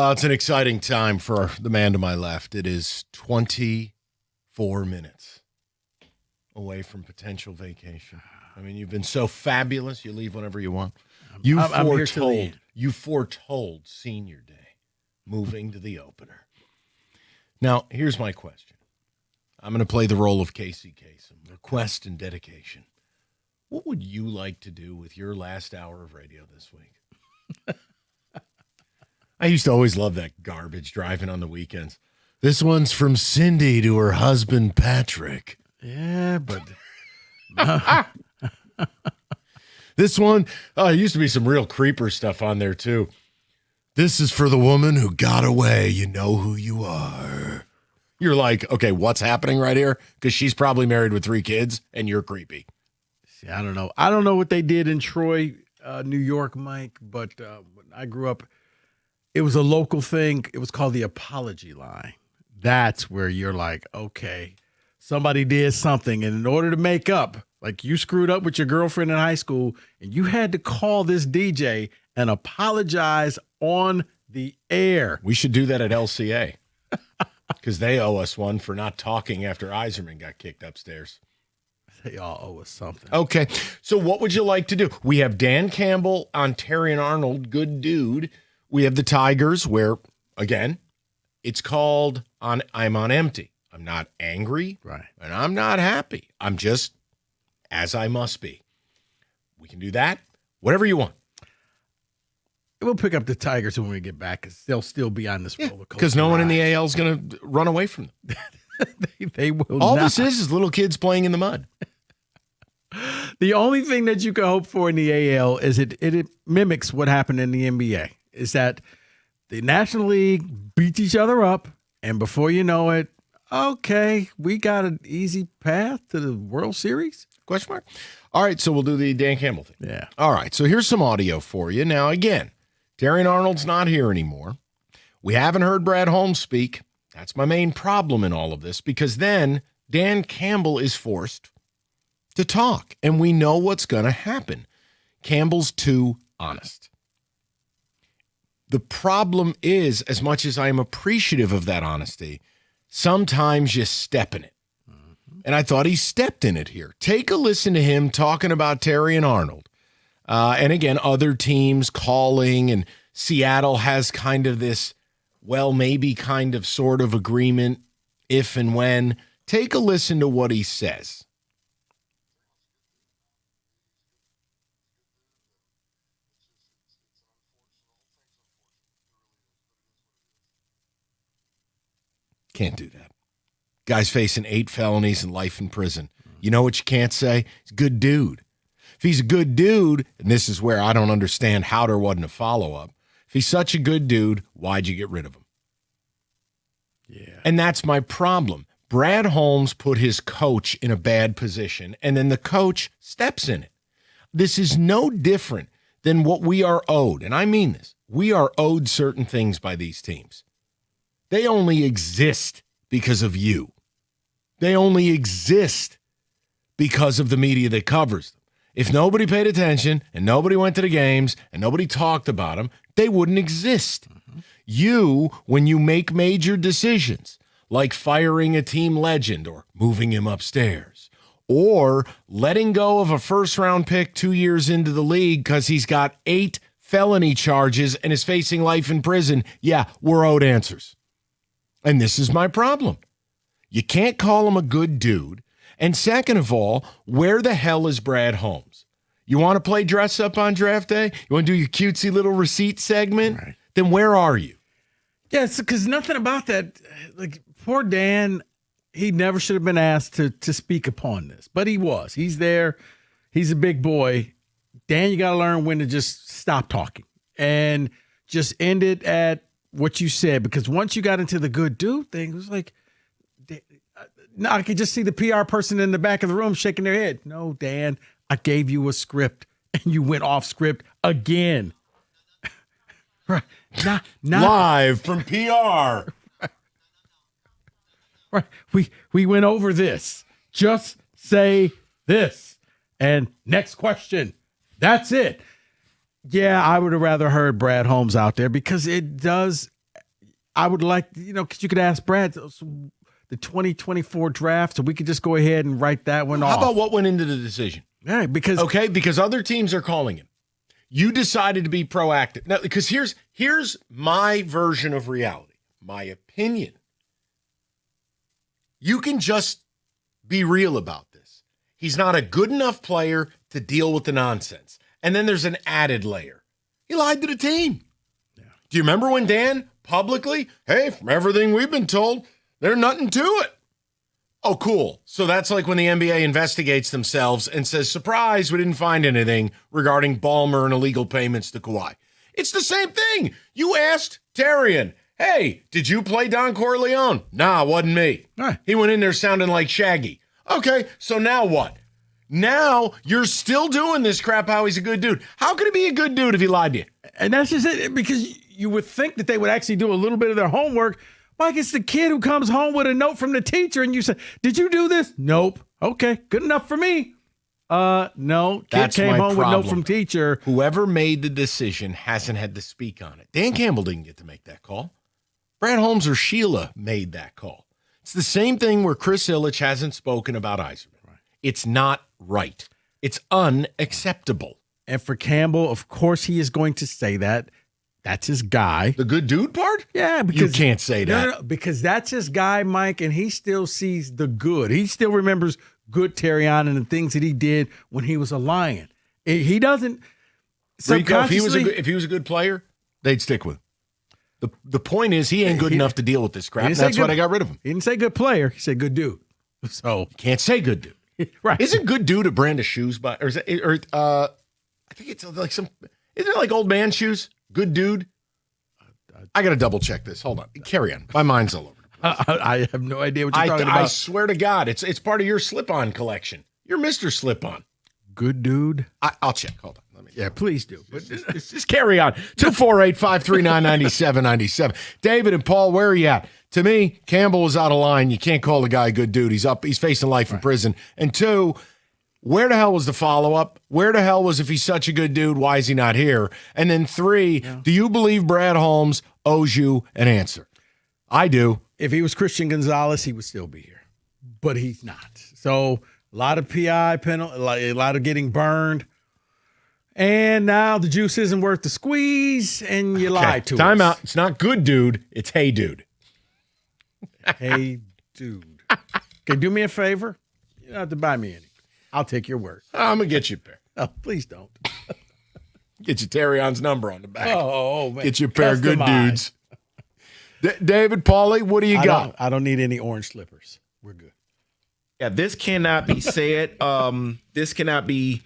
It's an exciting time for the man to my left. It is 24 minutes away from potential vacation. I mean, you've been so fabulous. You leave whenever you want. You foretold Senior Day moving to the opener. Now, here's my question. I'm going to play the role of Casey Kasem, request and dedication. What would you like to do with your last hour of radio this week? I used to always love that garbage driving on the weekends. This one's from Cindy to her husband, Patrick. Yeah, but... This one, there used to be some real creeper stuff on there, too. This is for the woman who got away. You know who you are. You're like, okay, what's happening right here? Because she's probably married with 3 kids, and you're creepy. See, I don't know. I don't know what they did in Troy, New York, Mike, but when I grew up, it was a local thing. It was called the apology line. That's where you're like, okay, somebody did something, and in order to make up, like you screwed up with your girlfriend in high school, and you had to call this DJ and apologize on the air. We should do that at LCA because they owe us one for not talking after Iserman got kicked upstairs. They all owe us something. Okay, so what would you like to do? We have Dan Campbell on Terry and Arnold, good dude. We have the Tigers where, again, it's called I'm on empty. I'm not angry, right, and I'm not happy. I'm just as I must be. We can do that. Whatever you want. We'll pick up the Tigers when we get back because they'll still be on this roller coaster. Because no one in the AL is going to run away from them. they will All not. this is little kids playing in the mud. The only thing that you can hope for in the AL is it mimics what happened in the NBA. Is that the National League beats each other up, and before you know it, okay, we got an easy path to the World Series? Question mark? All right, so we'll do the Dan Campbell thing. Yeah. All right, so here's some audio for you. Now, again, Terry and Arnold's not here anymore. We haven't heard Brad Holmes speak. That's my main problem in all of this, because then Dan Campbell is forced to talk, and we know what's going to happen. Campbell's too honest. The problem is, as much as I am appreciative of that honesty, sometimes you step in it. And I thought he stepped in it here. Take a listen to him talking about Terry and Arnold. And again, other teams calling, and Seattle has kind of this, well, maybe kind of sort of agreement if and when. Take a listen to what he says. Can't do that. Guy's facing 8 felonies and life in prison. You know what you can't say? He's a good dude. If he's a good dude, and this is where I don't understand how there wasn't a follow-up. If he's such a good dude, why'd you get rid of him? Yeah. And that's my problem. Brad Holmes put his coach in a bad position, and then the coach steps in it. This is no different than what we are owed. And I mean this. We are owed certain things by these teams. They only exist because of you. They only exist because of the media that covers them. If nobody paid attention and nobody went to the games and nobody talked about them, they wouldn't exist. You, when you make major decisions, like firing a team legend or moving him upstairs, or letting go of a first-round pick 2 years into the league because he's got 8 felony charges and is facing life in prison, yeah, we're owed answers. And this is my problem. You can't call him a good dude. And second of all, where the hell is Brad Holmes? You want to play dress up on draft day? You want to do your cutesy little receipt segment? Right. Then where are you? Yeah, because nothing about that. Like, poor Dan, he never should have been asked to speak upon this. But he was. He's there. He's a big boy. Dan, you got to learn when to just stop talking and just end it at what you said, because once you got into the good dude thing, it was like, no, I could just see the PR person in the back of the room shaking their head. No, Dan, I gave you a script and you went off script again. Right. Not live from PR. Right. We went over this. Just say this. And next question. That's it. Yeah, I would have rather heard Brad Holmes out there because it does I would like, because you could ask Brad the 2024 draft, so we could just go ahead and write that one off. How about what went into the decision? Yeah, because other teams are calling him. You decided to be proactive. Now, because here's my version of reality, my opinion. You can just be real about this. He's not a good enough player to deal with the nonsense. And then there's an added layer. He lied to the team. Yeah. Do you remember when Dan publicly, hey, from everything we've been told, there's nothing to it. Oh, cool. So that's like when the NBA investigates themselves and says, surprise, we didn't find anything regarding Ballmer and illegal payments to Kawhi. It's the same thing. You asked Tarion, hey, did you play Don Corleone? Nah, wasn't me. He went in there sounding like Shaggy. Okay, so now what? Now you're still doing this crap how he's a good dude. How could he be a good dude if he lied to you? And that's just it, because you would think that they would actually do a little bit of their homework. Like it's the kid who comes home with a note from the teacher and you say, did you do this? Nope. Okay, good enough for me. No, kid came home with a note from teacher. Whoever made the decision hasn't had to speak on it. Dan Campbell didn't get to make that call. Brad Holmes or Sheila made that call. It's the same thing where Chris Ilitch hasn't spoken about Yzerman. Right. It's not right. It's unacceptable. And for Campbell, of course he is going to say that. That's his guy. The good dude part? Yeah, because you can't say that. No, because that's his guy, Mike, and he still sees the good. He still remembers good Terrion and the things that he did when he was a Lion. He doesn't. Rico, if he was a good player, they'd stick with him. The point is he ain't good enough to deal with this crap. That's why they got rid of him. He didn't say good player. He said good dude. So you can't say good dude. Right? Isn't good dude a brand of shoes? But I think it's like some. Isn't it like old man shoes? Good dude. I got to double check this. Hold on. Carry on. My mind's all over. I have no idea what you're talking about. I swear to God, it's part of your slip-on collection. You're Mr. Slip-on. Good dude. I'll check. Hold on. Yeah, please do. Just carry on. 248-539-9797. David and Paul, where are you at? To me, Campbell was out of line. You can't call the guy a good dude. He's facing life in prison. And two, where the hell was the follow-up? Where the hell was, if he's such a good dude, why is he not here? And then three, do you believe Brad Holmes owes you an answer? I do. If he was Christian Gonzalez, he would still be here. But he's not. So a lot of PI penalty, a lot of getting burned. And now the juice isn't worth the squeeze, and you lied to us. Time out. It's not good dude. It's hey dude. Hey dude. Okay, do me a favor. You don't have to buy me any. I'll take your word. I'm going to get you a pair. Oh, please don't. Get you Terrion's number on the back. Oh, man. Get you a pair of good dudes. David, Paulie, what do you got? I don't need any orange slippers. We're good. Yeah, this cannot be said. This cannot be,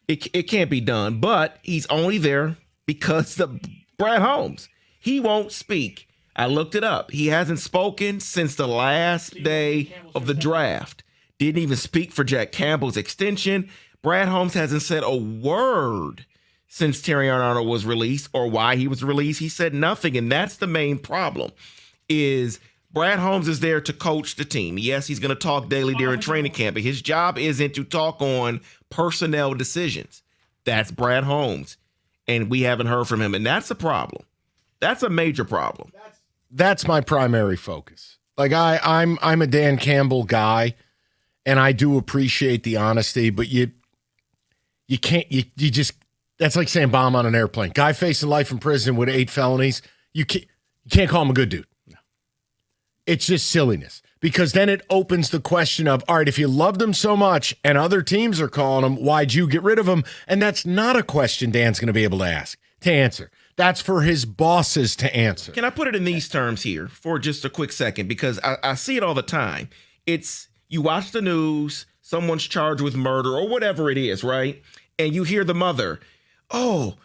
it can't be done. But he's only there because of Brad Holmes. He won't speak. I looked it up. He hasn't spoken since the last day of the draft. Didn't even speak for Jack Campbell's extension. Brad Holmes hasn't said a word since Terrion Arnold was released or why he was released. He said nothing, and that's the main problem, is Brad Holmes is there to coach the team. Yes, he's going to talk daily during training camp, but his job isn't to talk on personnel decisions. That's Brad Holmes, and we haven't heard from him, and that's a problem. That's a major problem. That's my primary focus. Like I'm a Dan Campbell guy. And I do appreciate the honesty, but you just, that's like saying bomb on an airplane. Guy facing life in prison with 8 felonies. You can't call him a good dude. No. It's just silliness, because then it opens the question of, all right, if you loved him so much and other teams are calling him, why'd you get rid of him? And that's not a question Dan's going to be able to answer. That's for his bosses to answer. Can I put it in these terms here for just a quick second? Because I see it all the time. You watch the news, someone's charged with murder or whatever it is, right? And you hear the mother, oh,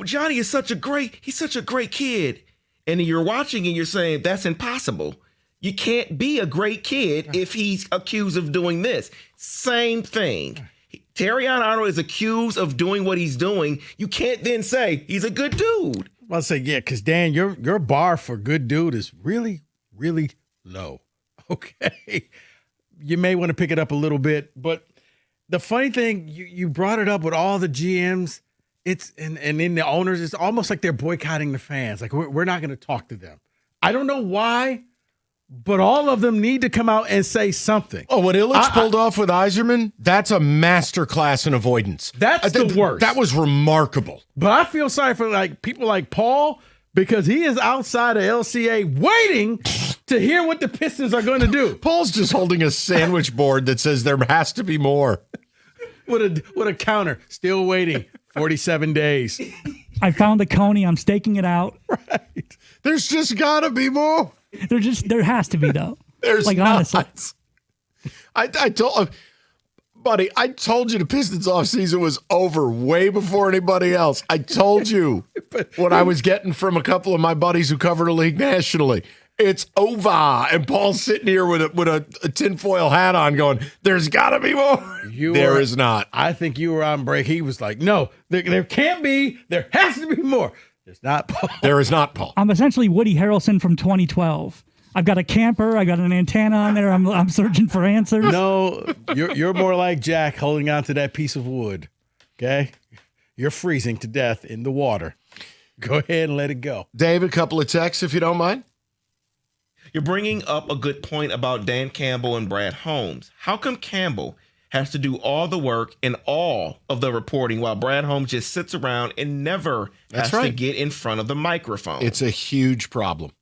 Johnny is such a great kid. And you're watching and you're saying, that's impossible. You can't be a great kid if he's accused of doing this. Same thing. Terrion Arnold is accused of doing what he's doing. You can't then say he's a good dude. I'll say, yeah, because Dan, your bar for good dude is really, really low. Okay. You may want to pick it up a little bit, but the funny thing, you brought it up with all the GMs, and in the owners, it's almost like they're boycotting the fans. Like we're not going to talk to them. I don't know why, but all of them need to come out and say something. Oh, what Illich pulled off with Yzerman, that's a masterclass in avoidance. That's the worst. That was remarkable. But I feel sorry for like people like Paul because he is outside of LCA waiting to hear what the Pistons are going to do. Paul's just holding a sandwich board that says there has to be more. What a counter. Still waiting. 47 days. I found the Coney. I'm staking it out. Right. There's just got to be more. There has to be, though. There's like, not. honestly. I told buddy, I told you the Pistons offseason was over way before anybody else. I told you what I was getting from a couple of my buddies who cover the league nationally. It's over. And Paul's sitting here with a tinfoil hat on going, there's got to be more. There is not. I think you were on break. He was like, no, there can't be. There has to be more. There's not, Paul. There is not, Paul. I'm essentially Woody Harrelson from 2012. I've got a camper. I got an antenna on there. I'm searching for answers. No, you're more like Jack holding on to that piece of wood. Okay? You're freezing to death in the water. Go ahead and let it go. Dave, a couple of texts if you don't mind. You're bringing up a good point about Dan Campbell and Brad Holmes. How come Campbell has to do all the work and all of the reporting while Brad Holmes just sits around and never has to get in front of the microphone? It's a huge problem.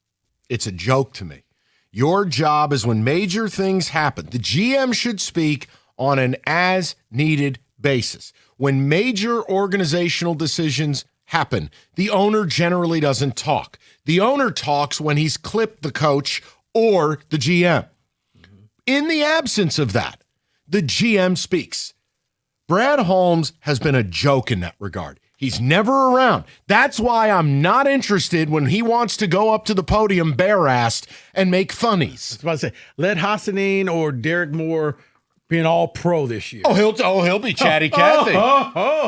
It's a joke to me. Your job is when major things happen, the GM should speak on an as-needed basis. When major organizational decisions happen, the owner generally doesn't talk. The owner talks when he's clipped the coach or the GM. In the absence of that, the GM speaks. Brad Holmes has been a joke in that regard. He's never around. That's why I'm not interested when he wants to go up to the podium bare-assed and make funnies. I was about to say, let Hassanin or Derek Moore be an all-pro this year. He'll be Chatty Cathy.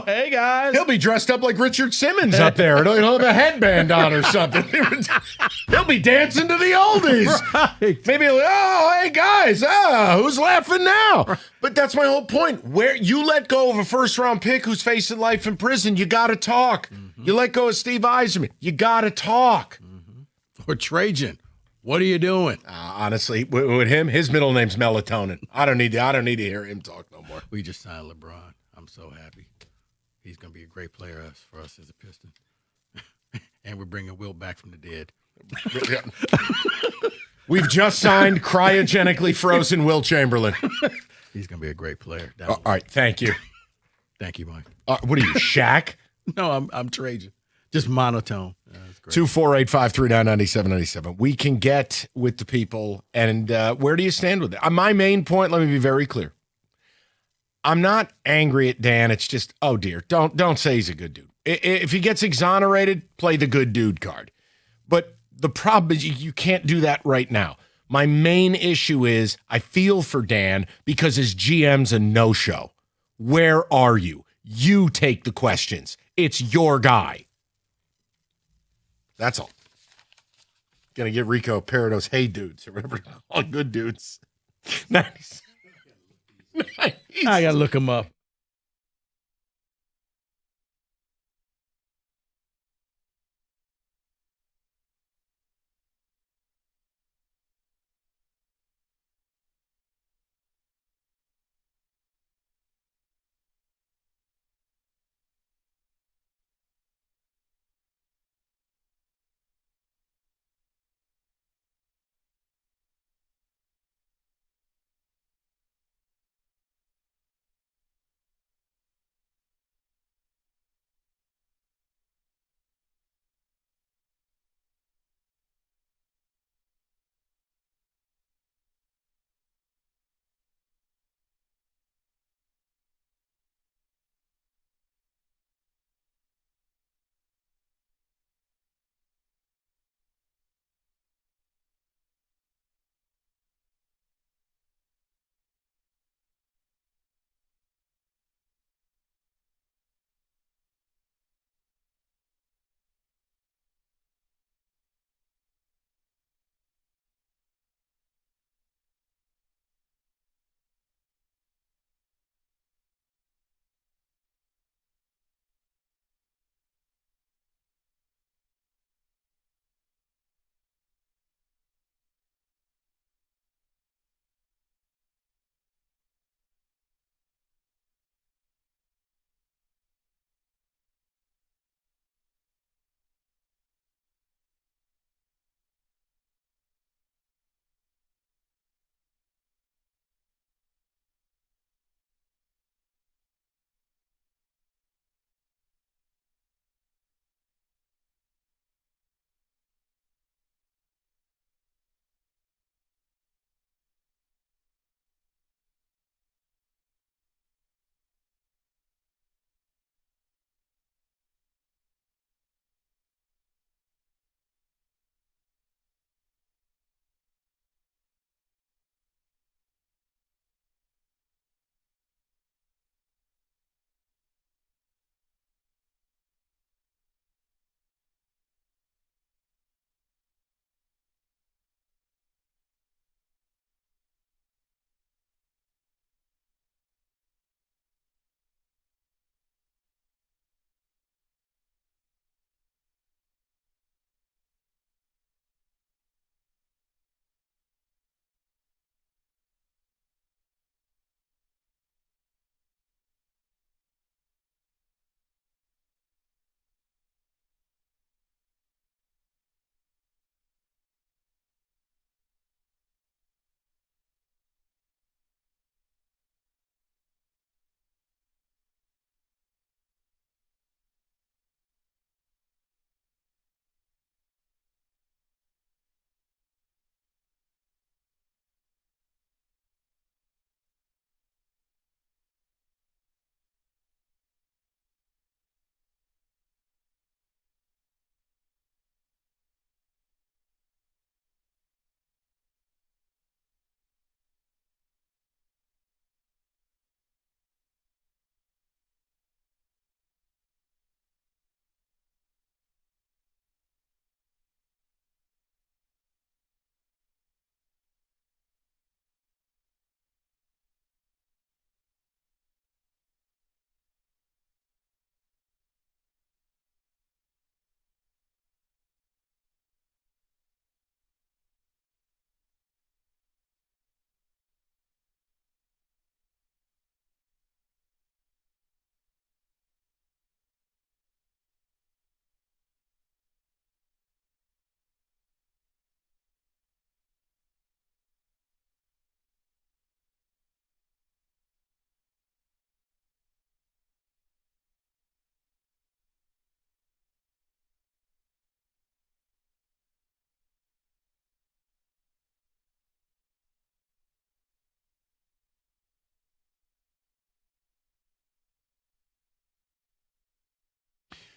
Hey, guys. He'll be dressed up like Richard Simmons up there. He'll have a headband on or something. He'll be dancing to the oldies. Right. Maybe, hey, guys, who's laughing now? But that's my whole point. Where you let go of a first-round pick who's facing life in prison, you got to talk. You let go of Steve Yzerman, you got to talk. Or Trajan. What are you doing? Honestly, with him, his middle name's Melatonin. I don't need to hear him talk no more. We just signed LeBron. I'm so happy. He's going to be a great player for us as a Piston. And we're bringing Will back from the dead. We've just signed cryogenically frozen Will Chamberlain. He's going to be a great player. All right, thank you. Thank you, Mike. What are you, Shaq? No, I'm Trajan. Just monotone. 248-539-9797. We can get with the people. And where do you stand with it? My main point, let me be very clear. I'm not angry at Dan. It's just, oh, dear, don't say he's a good dude. If he gets exonerated, play the good dude card. But the problem is you can't do that right now. My main issue is I feel for Dan because his GM's a no-show. Where are you? You take the questions. It's your guy. That's all. Gonna give Rico a pair of those hey dudes or whatever. All good dudes. Nice. I gotta look him up.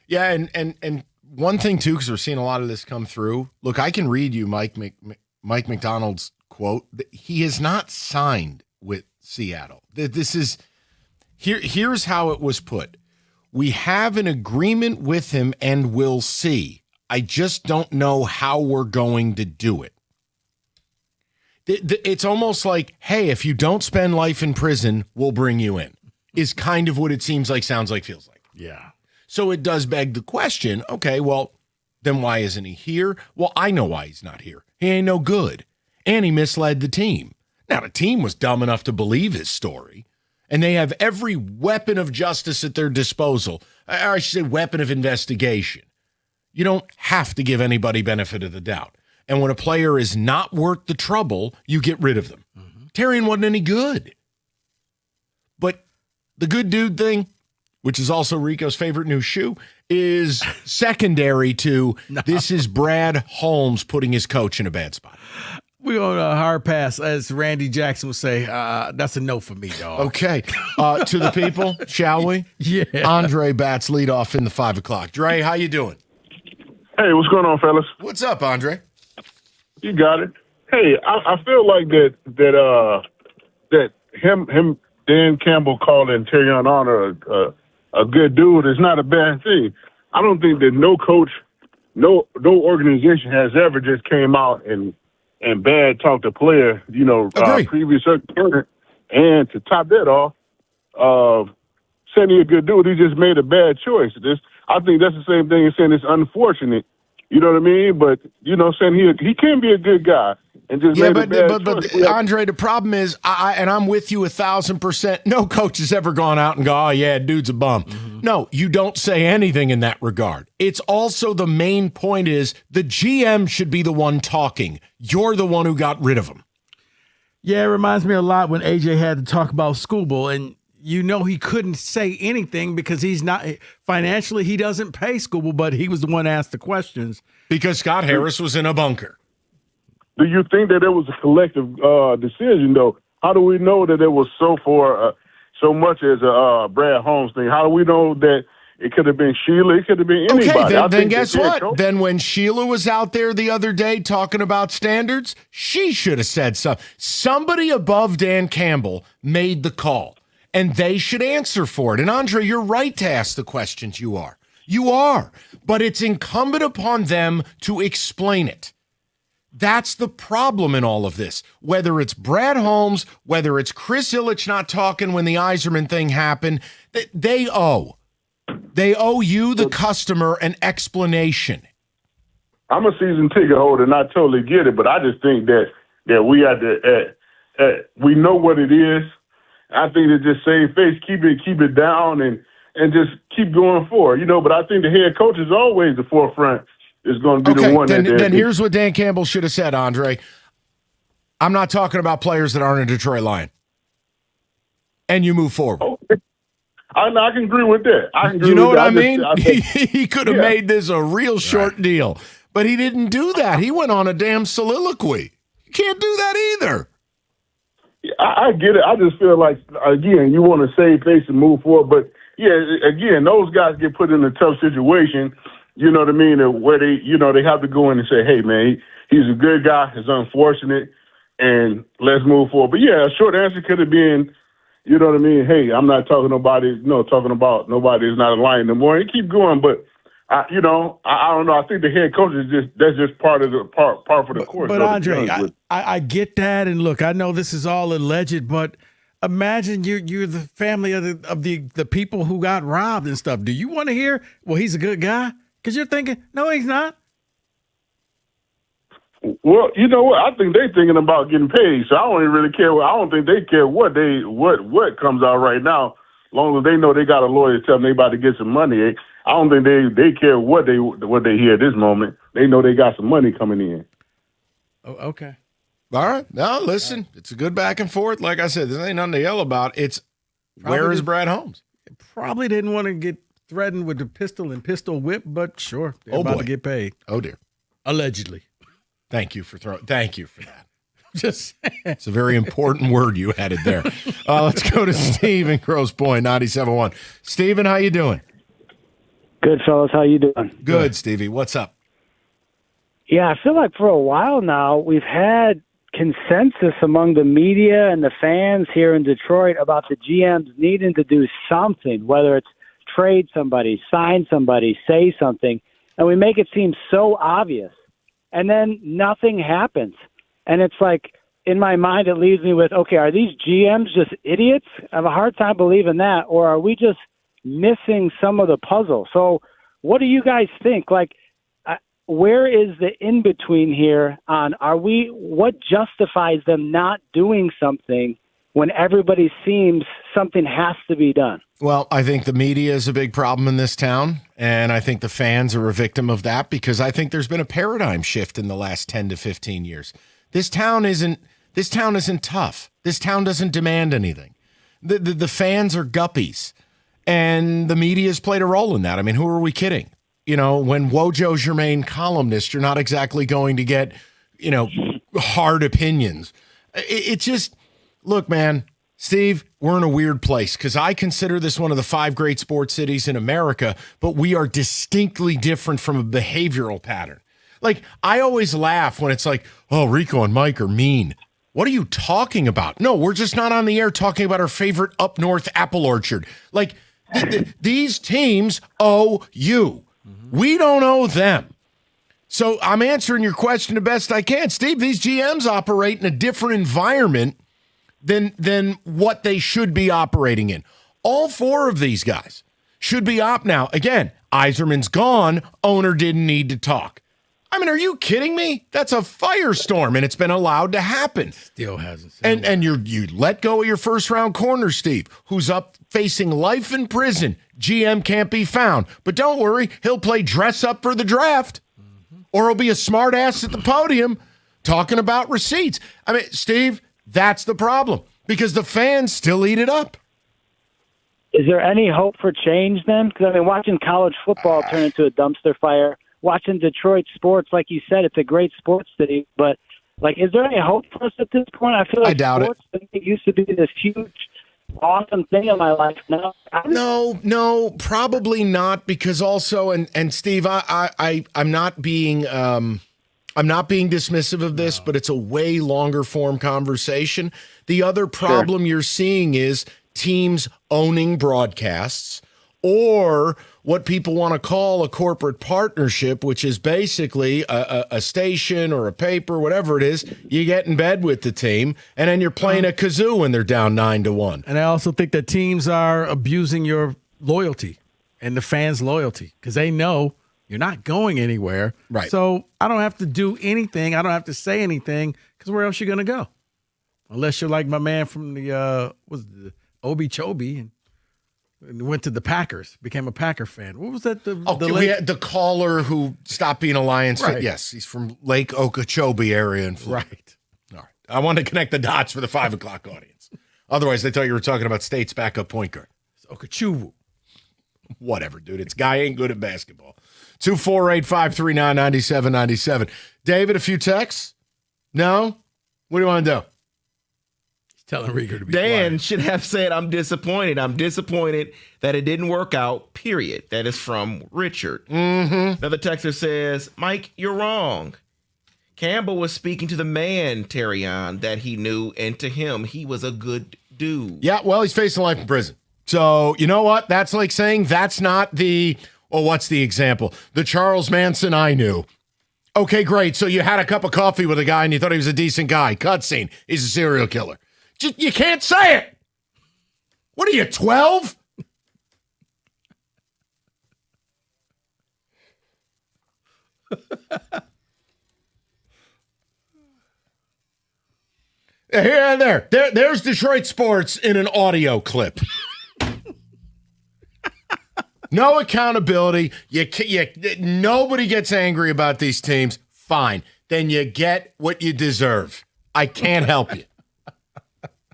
Yeah, and one thing too, because we're seeing a lot of this come through. Look, I can read you Mike McDonald's quote. He has not signed with Seattle. This is here's how it was put. We have an agreement with him and we'll see. I just don't know how we're going to do it. It's almost like, hey, if you don't spend life in prison, we'll bring you in, is kind of what it seems like, sounds like, feels like. Yeah. So it does beg the question, okay, well, then why isn't he here? Well, I know why he's not here. He ain't no good. And he misled the team. Now, the team was dumb enough to believe his story, and they have every weapon of justice at their disposal. Or I should say weapon of investigation. You don't have to give anybody benefit of the doubt. And when a player is not worth the trouble, you get rid of them. Tarion wasn't any good. But the good dude thing, which is also Rico's favorite new shoe, is secondary to this is Brad Holmes putting his coach in a bad spot. We're on a hard pass, as Randy Jackson would say. That's a no for me, dog. Okay. To the people, shall we? Yeah. Andre Batts lead off in the 5 o'clock. Dre, how you doing? Hey, what's going on, fellas? What's up, Andre? You got it. Hey, I feel like that him Dan Campbell calling Tarion Arnold a good dude is not a bad thing. I don't think that no coach, no organization has ever just came out and bad talked a player, previous opponent, and to top that off, saying he's a good dude, he just made a bad choice. I think that's the same thing as saying it's unfortunate. You know what I mean? But, saying he can be a good guy and just made a bad choice. But Andre, the problem is, and I'm with you 1,000%, no coach has ever gone out and go, oh, yeah, dude's a bum. No, you don't say anything in that regard. It's also the main point is the GM should be the one talking. You're the one who got rid of him. Yeah, it reminds me a lot when AJ had to talk about Skubal, and he couldn't say anything because he's not financially, he doesn't pay Skubal, but he was the one asked the questions. Because Scott Harris was in a bunker. Do you think that it was a collective decision, though? How do we know that it was so much as a Brad Holmes thing? How do we know that it could have been Sheila? It could have been anybody. Okay, then guess what? Then when Sheila was out there the other day talking about standards, she should have said something. Somebody above Dan Campbell made the call. And they should answer for it. And Andre, you're right to ask the questions you are. You are. But it's incumbent upon them to explain it. That's the problem in all of this. Whether it's Brad Holmes, whether it's Chris Ilitch not talking when the Yzerman thing happened, they owe. They owe you, the customer, an explanation. I'm a season ticket holder, and I totally get it. But I just think that we have to, we know what it is. I think to just save face, keep it down, and just keep going forward. But I think the head coach is always the forefront. Is going to be the one. Then here's what Dan Campbell should have said, Andre. I'm not talking about players that aren't a Detroit Lion. And you move forward. Okay. I can agree with that. I can agree you know with what that. I mean? He could have made this a real short deal, but he didn't do that. He went on a damn soliloquy. You can't do that either. I get it. I just feel like, again, you want to save face and move forward. But, again, those guys get put in a tough situation, you know what I mean, where they, they have to go in and say, hey, man, he's a good guy. It's unfortunate, and let's move forward. But, a short answer could have been, you know what I mean, hey, I'm not talking talking about nobody is not a Lion anymore. And keep going. But, I don't know. I think the head coach that's just part of the part for the course. But Andre, I get that, and look, I know this is all alleged, but imagine you're the family of the people who got robbed and stuff. Do you want to hear? Well, he's a good guy, because you're thinking, no, he's not. Well, you know what? I think they're thinking about getting paid, so I don't even really care. I don't think they care what comes out right now, as long as they know they got a lawyer to tell them they about to get some money. I don't think they care what they hear at this moment. They know they got some money coming in. Oh, okay. All right. Now, listen, it's a good back and forth. Like I said, there ain't nothing to yell about. It's where is Brad Holmes? Probably didn't want to get threatened with the pistol and pistol whip, but sure, they're about to get paid. Oh, dear. Allegedly. Thank you for that. Just it's a very important word you added there. Let's go to Steve in Grosse Pointe, 97.1. Steven, how you doing? Good, fellas. How you doing? Good, Stevie. What's up? Yeah, I feel like for a while now we've had consensus among the media and the fans here in Detroit about the GMs needing to do something, whether it's trade somebody, sign somebody, say something, and we make it seem so obvious. And then nothing happens. And it's like, in my mind, it leaves me with, okay, are these GMs just idiots? I have a hard time believing that. Or are we just missing some of the puzzle? So what do you guys think? Like, where is the in-between here on what justifies them not doing something when everybody seems something has to be done? Well, I think the media is a big problem in this town, and I think the fans are a victim of that because I think there's been a paradigm shift in the last 10 to 15 years. This town isn't tough. This town doesn't demand anything. The fans are guppies, and the media's played a role in that. I mean, who are we kidding? When Wojo's your main columnist, you're not exactly going to get, hard opinions. It just, look, man, Steve, we're in a weird place because I consider this one of the 5 great sports cities in America, but we are distinctly different from a behavioral pattern. Like, I always laugh when it's like, oh, Rico and Mike are mean. What are you talking about? No, we're just not on the air talking about our favorite up north apple orchard. Like, these teams owe you. We don't owe them. So I'm answering your question the best I can. Steve, these GMs operate in a different environment than what they should be operating in. All 4 of these guys should be now. Again, Yzerman's gone. Owner didn't need to talk. I mean, are you kidding me? That's a firestorm, and it's been allowed to happen. Still hasn't. And you let go of your first-round corner, Steve, who's up facing life in prison. GM can't be found. But don't worry, he'll play dress-up for the draft, or he'll be a smart-ass at the podium talking about receipts. I mean, Steve, that's the problem, because the fans still eat it up. Is there any hope for change then? Because, I mean, watching college football turn into a dumpster fire, watching Detroit sports, like you said, it's a great sports city, but, like, is there any hope for us at this point? I feel like I doubt sports it used to be this huge, awesome thing in my life. Now, No, probably not, because also, and Steve, I'm not being dismissive of this, but it's a way longer form conversation. The other problem you're seeing is teams owning broadcasts, or what people want to call a corporate partnership, which is basically a station or a paper, whatever it is. You get in bed with the team, and then you're playing a kazoo when they're down 9-1. And I also think that teams are abusing your loyalty and the fans' loyalty because they know you're not going anywhere. Right. So I don't have to do anything. I don't have to say anything because where else are you going to go? Unless you're like my man from the Okeechobee and went to the Packers, became a Packer fan. What was that? We had the caller who stopped being a Lions fan. Right. Yes, he's from Lake Okeechobee area in Florida. Right. All right. I wanted to connect the dots for the 5 o'clock audience. Otherwise, they thought you were talking about State's backup point guard. It's Okeechobee. Whatever, dude. It's guy ain't good at basketball. 248-539-9797. David, a few texts? No? What do you want to do? Telling Rieger to be Dan quiet. should have said, I'm disappointed. I'm disappointed that it didn't work out, period. That is from Richard. Another texter says, Mike, you're wrong. Campbell was speaking to the man, Terrion, that he knew, and to him, he was a good dude. Yeah, well, he's facing life in prison. So, you know what? That's like saying that's not what's the example? The Charles Manson I knew. Okay, great. So you had a cup of coffee with a guy and you thought he was a decent guy. Cutscene. He's a serial killer. You can't say it. What are you, 12? Here and there's Detroit sports in an audio clip. No accountability. Nobody gets angry about these teams. Fine. Then you get what you deserve. I can't help you.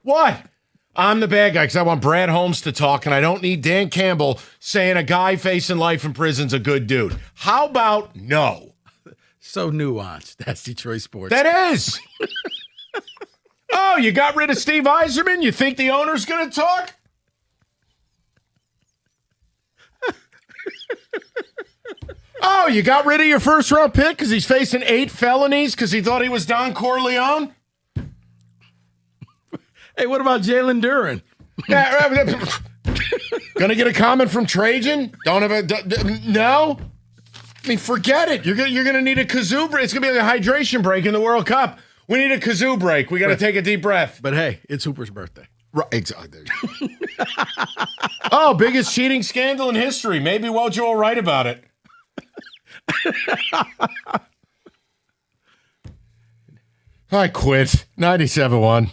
What? I'm the bad guy because I want Brad Holmes to talk, and I don't need Dan Campbell saying a guy facing life in prison's a good dude. How about no? So nuanced. That's Detroit sports. That is. Oh, you got rid of Steve Yzerman? You think the owner's going to talk? No, you got rid of your first round pick because he's facing 8 felonies because he thought he was Don Corleone. Hey, what about Jalen Duren? Gonna get a comment from Trajan? Don't have a no. I mean, forget it. You're gonna need a kazoo break. It's gonna be like a hydration break in the World Cup. We need a kazoo break. We got to take a deep breath. But hey, it's Hooper's birthday. Right, exactly. Oh, biggest cheating scandal in history. Maybe Woj will write about it. I quit. 97-1.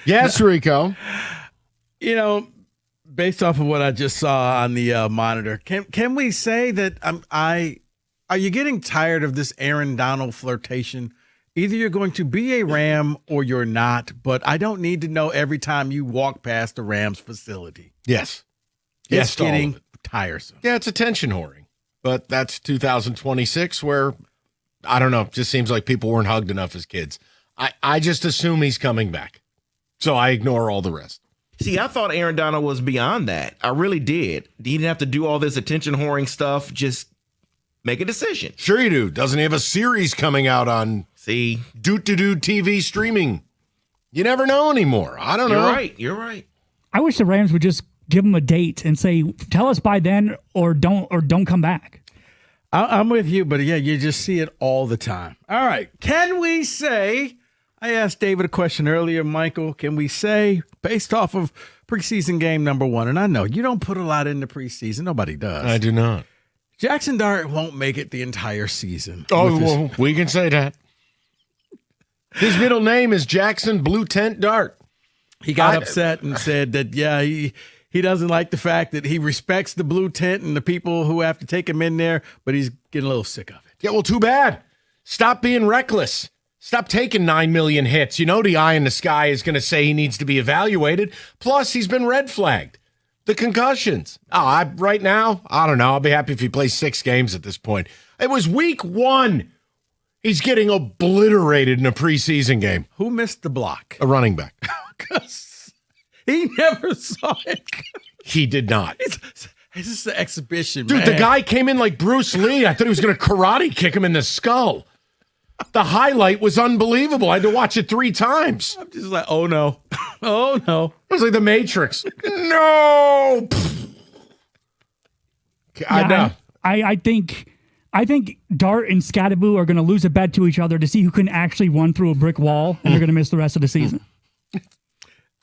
Yes, Rico. You know, based off of what I just saw on the monitor, can we say that are you getting tired of this Aaron Donald flirtation? Either you're going to be a Ram or you're not, but I don't need to know every time you walk past the Rams facility. Yes. It's getting tiresome. Yeah, it's attention whoring. But that's 2026 where, I don't know, just seems like people weren't hugged enough as kids. I just assume he's coming back. So I ignore all the rest. See, I thought Aaron Donald was beyond that. I really did. He didn't have to do all this attention whoring stuff. Just make a decision. Sure you do. Doesn't he have a series coming out on Doot-to-Doot TV streaming? You never know anymore. I don't know. You're right. I wish the Rams would just give him a date and say, tell us by then or don't come back. I'm with you, but yeah, you just see it all the time. All right. Can we say, I asked David a question earlier, Michael, can we say, based off of preseason game number 1, and I know you don't put a lot into preseason. Nobody does. I do not. Jackson Dart won't make it the entire season. Oh, well, we can say that. His middle name is Jackson Blue Tent Dart. He got upset and said that, he doesn't like the fact that he respects the blue tent and the people who have to take him in there, but he's getting a little sick of it. Yeah, well, too bad. Stop being reckless. Stop taking 9 million hits. You know the eye in the sky is going to say he needs to be evaluated. Plus, he's been red flagged. The concussions. Right now, I don't know. I'll be happy if he plays 6 games at this point. It was week 1. He's getting obliterated in a preseason game. Who missed the block? A running back. He never saw it. He did not. It's just an exhibition, dude, man. The guy came in like Bruce Lee. I thought he was going to karate kick him in the skull. The highlight was unbelievable. I had to watch it 3 times. I'm just like, oh, no. Oh, no. It was like The Matrix. No. I know. I think Dart and Scadaboo are going to lose a bet to each other to see who can actually run through a brick wall, and they're going to miss the rest of the season.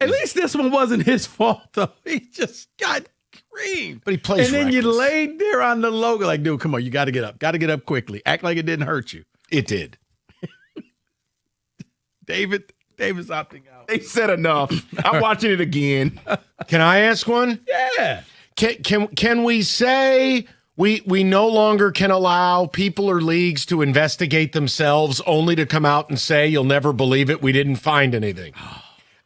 At least this one wasn't his fault, though. He just got creamed. But he plays And then reckless. you laid there on the logo like, dude, come on, you got to get up. Got to get up quickly. Act like it didn't hurt you. It did. David's opting out. They said enough. I'm watching it again. Can I ask one? Yeah. Can we say we no longer can allow people or leagues to investigate themselves only to come out and say, you'll never believe it, we didn't find anything?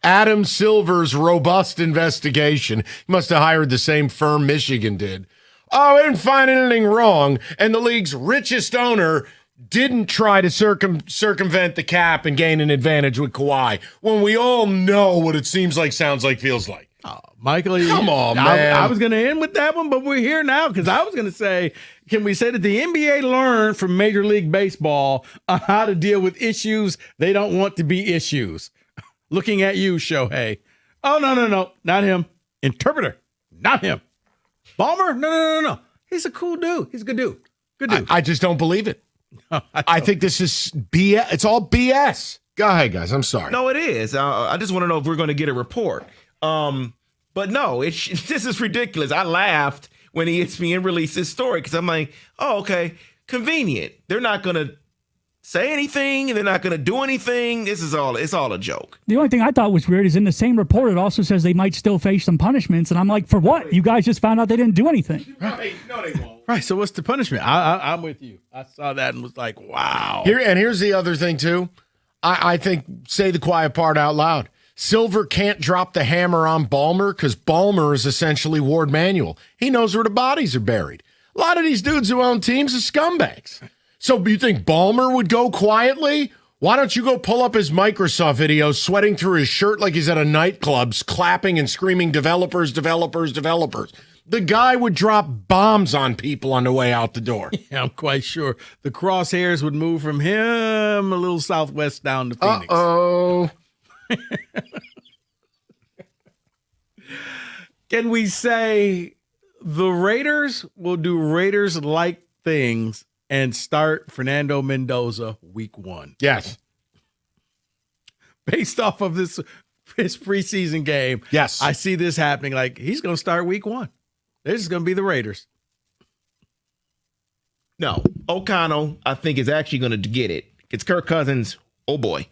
Adam Silver's robust investigation. He must have hired the same firm Michigan did. Oh, we didn't find anything wrong. And the league's richest owner didn't try to circumvent the cap and gain an advantage with Kawhi, when we all know what it seems like, sounds like, feels like. Oh, Michael, come on, man. I was going to end with that one, but we're here now because I was going to say, can we say that the NBA learned from Major League Baseball on how to deal with issues they don't want to be issues? Looking at you, Shohei. Oh, no, not him. Interpreter, not him. Ballmer, no. He's a cool dude. He's a good dude. Good dude. I just don't believe it. I think this is BS. It's all BS. Go ahead, guys. I'm sorry. No, it is. I just want to know if we're going to get a report. But no, this is ridiculous. I laughed when ESPN released this story because I'm like, oh, okay, convenient. They're not going to say anything. They're not going to do anything. It's all a joke. The only thing I thought was weird is in the same report, it also says they might still face some punishments. And I'm like, for what? You guys just found out they didn't do anything. Right. No, they won't. Right. So what's the punishment? I'm with you. I saw that and was like, wow. Here's the other thing, too. I think, say the quiet part out loud. Silver can't drop the hammer on Ballmer because Ballmer is essentially Ward Manuel. He knows where the bodies are buried. A lot of these dudes who own teams are scumbags. So you think Ballmer would go quietly? Why don't you go pull up his Microsoft video, sweating through his shirt like he's at a nightclub, clapping and screaming, developers. The guy would drop bombs on people on the way out the door. Yeah, I'm quite sure the crosshairs would move from him a little southwest down to Phoenix. Uh-oh. Can we say the Raiders will do Raiders-like things and start Fernando Mendoza week 1? Yes. Based off of his preseason game, yes, I see this happening. Like, he's going to start week 1. This is going to be the Raiders. No, O'Connell, I think, is actually going to get it. It's Kirk Cousins. Oh, boy.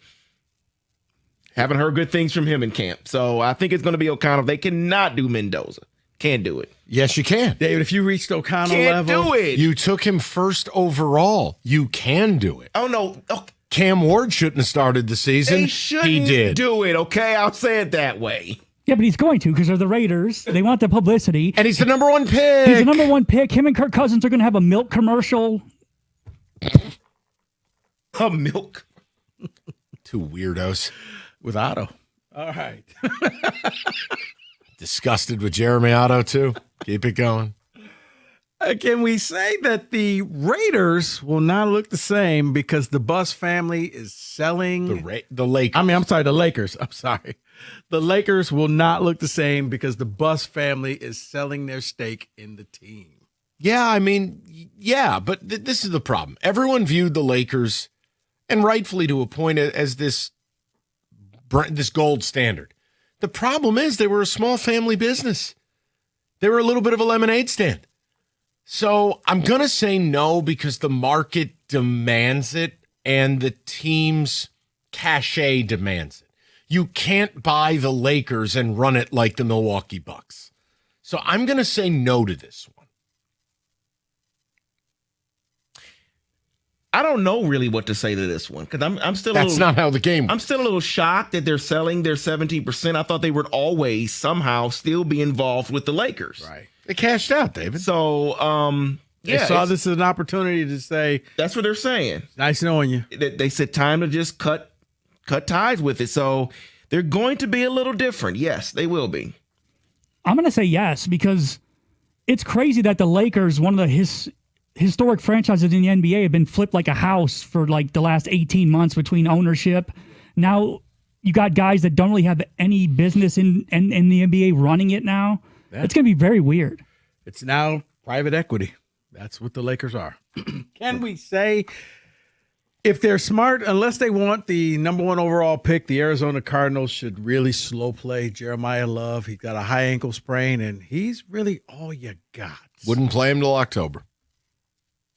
Haven't heard good things from him in camp. So I think it's going to be O'Connell. They cannot do Mendoza. Can't do it. Yes, you can. David, if you reached O'Connell Can't level. do it. You took him first overall. You can do it. Oh, no. Oh, Cam Ward shouldn't have started the season. they shouldn't He did. do it, okay? I'll say it that way. Yeah, but he's going to because they're the Raiders. They want the publicity. And he's the number one pick. He's the number one pick. Him and Kirk Cousins are going to have a milk commercial. A milk. Two weirdos. With Otto. All right. Disgusted with Jeremy Otto, too. Keep it going. Can we say that the Raiders will not look the same because the Bus family is selling the Lakers? I mean, I'm sorry, the Lakers. I'm sorry. The Lakers will not look the same because the Bus family is selling their stake in the team. Yeah, I mean, yeah, but this is the problem. Everyone viewed the Lakers, and rightfully to a point, as this gold standard. The problem is they were a small family business. They were a little bit of a lemonade stand. So I'm going to say no because the market demands it and the team's cachet demands it. You can't buy the Lakers and run it like the Milwaukee Bucks. So I'm going to say no to this one. I don't know really what to say to this one because I'm still. That's not how the game works. I'm still a little shocked that they're selling their 17%. I thought they would always somehow still be involved with the Lakers. Right. They cashed out, David. So, They saw this as an opportunity to say, that's what they're saying. Nice knowing you. They said time to just cut ties with it. So they're going to be a little different. Yes, they will be. I'm going to say yes because it's crazy that the Lakers, one of the historic franchises in the NBA, have been flipped like a house for like the last 18 months between ownership. Now you got guys that don't really have any business in the NBA running it now. It's going to be very weird. It's now private equity. That's what the Lakers are. Can we say if they're smart, unless they want the number one overall pick, the Arizona Cardinals should really slow play Jeremiah Love. He's got a high ankle sprain, and he's really all you got. Wouldn't play him till October.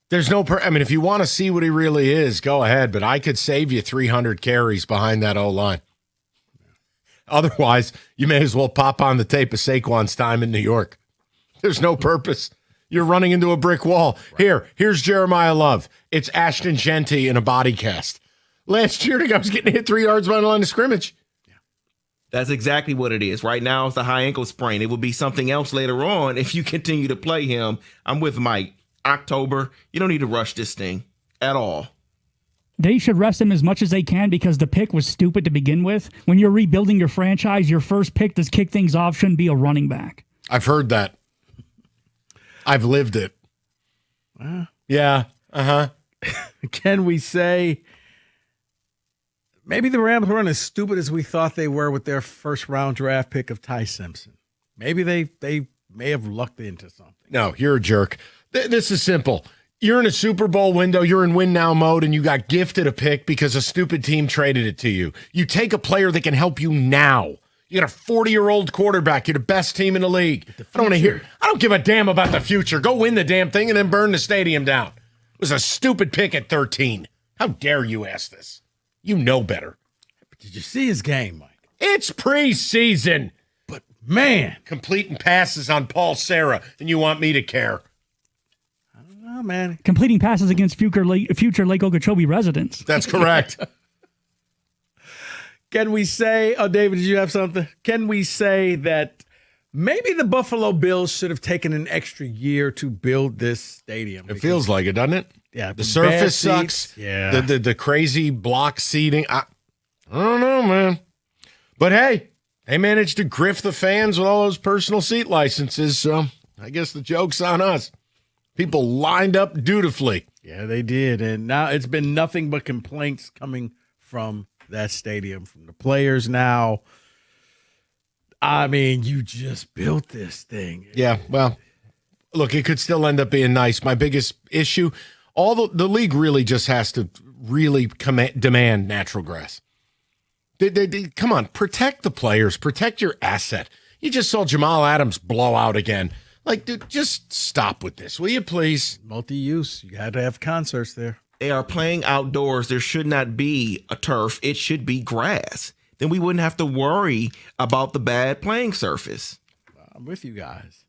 There's no I mean, if you want to see what he really is, go ahead, but I could save you 300 carries behind that O-line. Otherwise, you may as well pop on the tape of Saquon's time in New York. There's no purpose. You're running into a brick wall. Right. Here's Jeremiah Love. It's Ashton Genty in a body cast. Last year, the guy was getting hit 3 yards by the line of scrimmage. That's exactly what it is. Right now, it's the high ankle sprain. It will be something else later on if you continue to play him. I'm with Mike. October, you don't need to rush this thing at all. They should rest him as much as they can because the pick was stupid to begin with. When you're rebuilding your franchise, your first pick to kick things off shouldn't be a running back. I've heard that. I've lived it. Yeah. Uh-huh. Can we say maybe the Rams weren't as stupid as we thought they were with their first round draft pick of Ty Simpson? Maybe they may have lucked into something. No, you're a jerk. This is simple. You're in a Super Bowl window. You're in win now mode, and you got gifted a pick because a stupid team traded it to you. You take a player that can help you now. You got a 40-year-old quarterback. You're the best team in the league. I don't want to hear. I don't give a damn about the future. Go win the damn thing and then burn the stadium down. It was a stupid pick at 13. How dare you ask this? You know better. Did you see his game, Mike? It's preseason. But man, completing passes on Paul Serra, and you want me to care? Oh, man. Completing passes against future Lake Okeechobee residents. That's correct. Can we say, David, did you have something? Can we say that maybe the Buffalo Bills should have taken an extra year to build this stadium? It feels like it, doesn't it? Yeah. The surface sucks. Yeah. The crazy block seating. I don't know, man. But hey, they managed to grift the fans with all those personal seat licenses, so I guess the joke's on us. People lined up dutifully. Yeah, they did. And now it's been nothing but complaints coming from that stadium, from the players now. I mean, you just built this thing. Yeah, well, look, it could still end up being nice. My biggest issue, the league really just has to really demand natural grass. They come on, protect the players, protect your asset. You just saw Jamal Adams blow out again. Like, dude, just stop with this, will you please? Multi-use. You got to have concerts there. They are playing outdoors. There should not be a turf. It should be grass. then we wouldn't have to worry about the bad playing surface. I'm with you guys.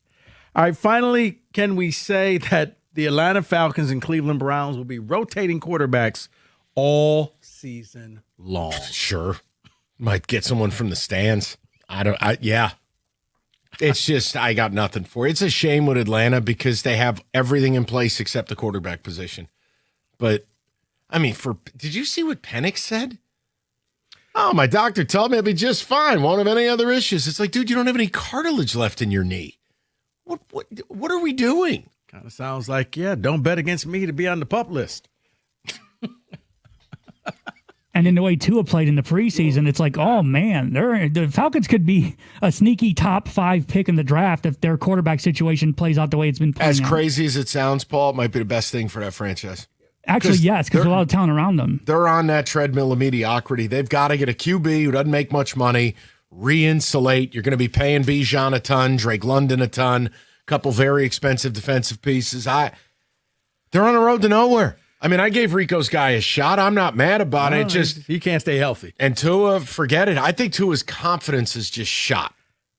All right, finally, can we say that the Atlanta Falcons and Cleveland Browns will be rotating quarterbacks all season long? Sure. Might get someone from the stands. Yeah. It's just, I got nothing for it. It's a shame with Atlanta because they have everything in place except the quarterback position. But, I mean, did you see what Penix said? Oh, my doctor told me I'll be just fine. Won't have any other issues. It's like, dude, you don't have any cartilage left in your knee. What are we doing? Kind of sounds like, yeah, don't bet against me to be on the PUP list. And in the way Tua played in the preseason, it's like, oh, man, the Falcons could be a sneaky top 5 pick in the draft if their quarterback situation plays out the way it's been playing As out. crazy as it sounds, Paul, it might be the best thing for that franchise. Actually, yes, because there's a lot of talent around them. They're on that treadmill of mediocrity. They've got to get a QB who doesn't make much money, re-insulate. You're going to be paying Bijan a ton, Drake London a ton, a couple very expensive defensive pieces. They're on the road to nowhere. I mean, I gave Rico's guy a shot. I'm not mad about it. He can't stay healthy. And Tua, forget it. I think Tua's confidence is just shot.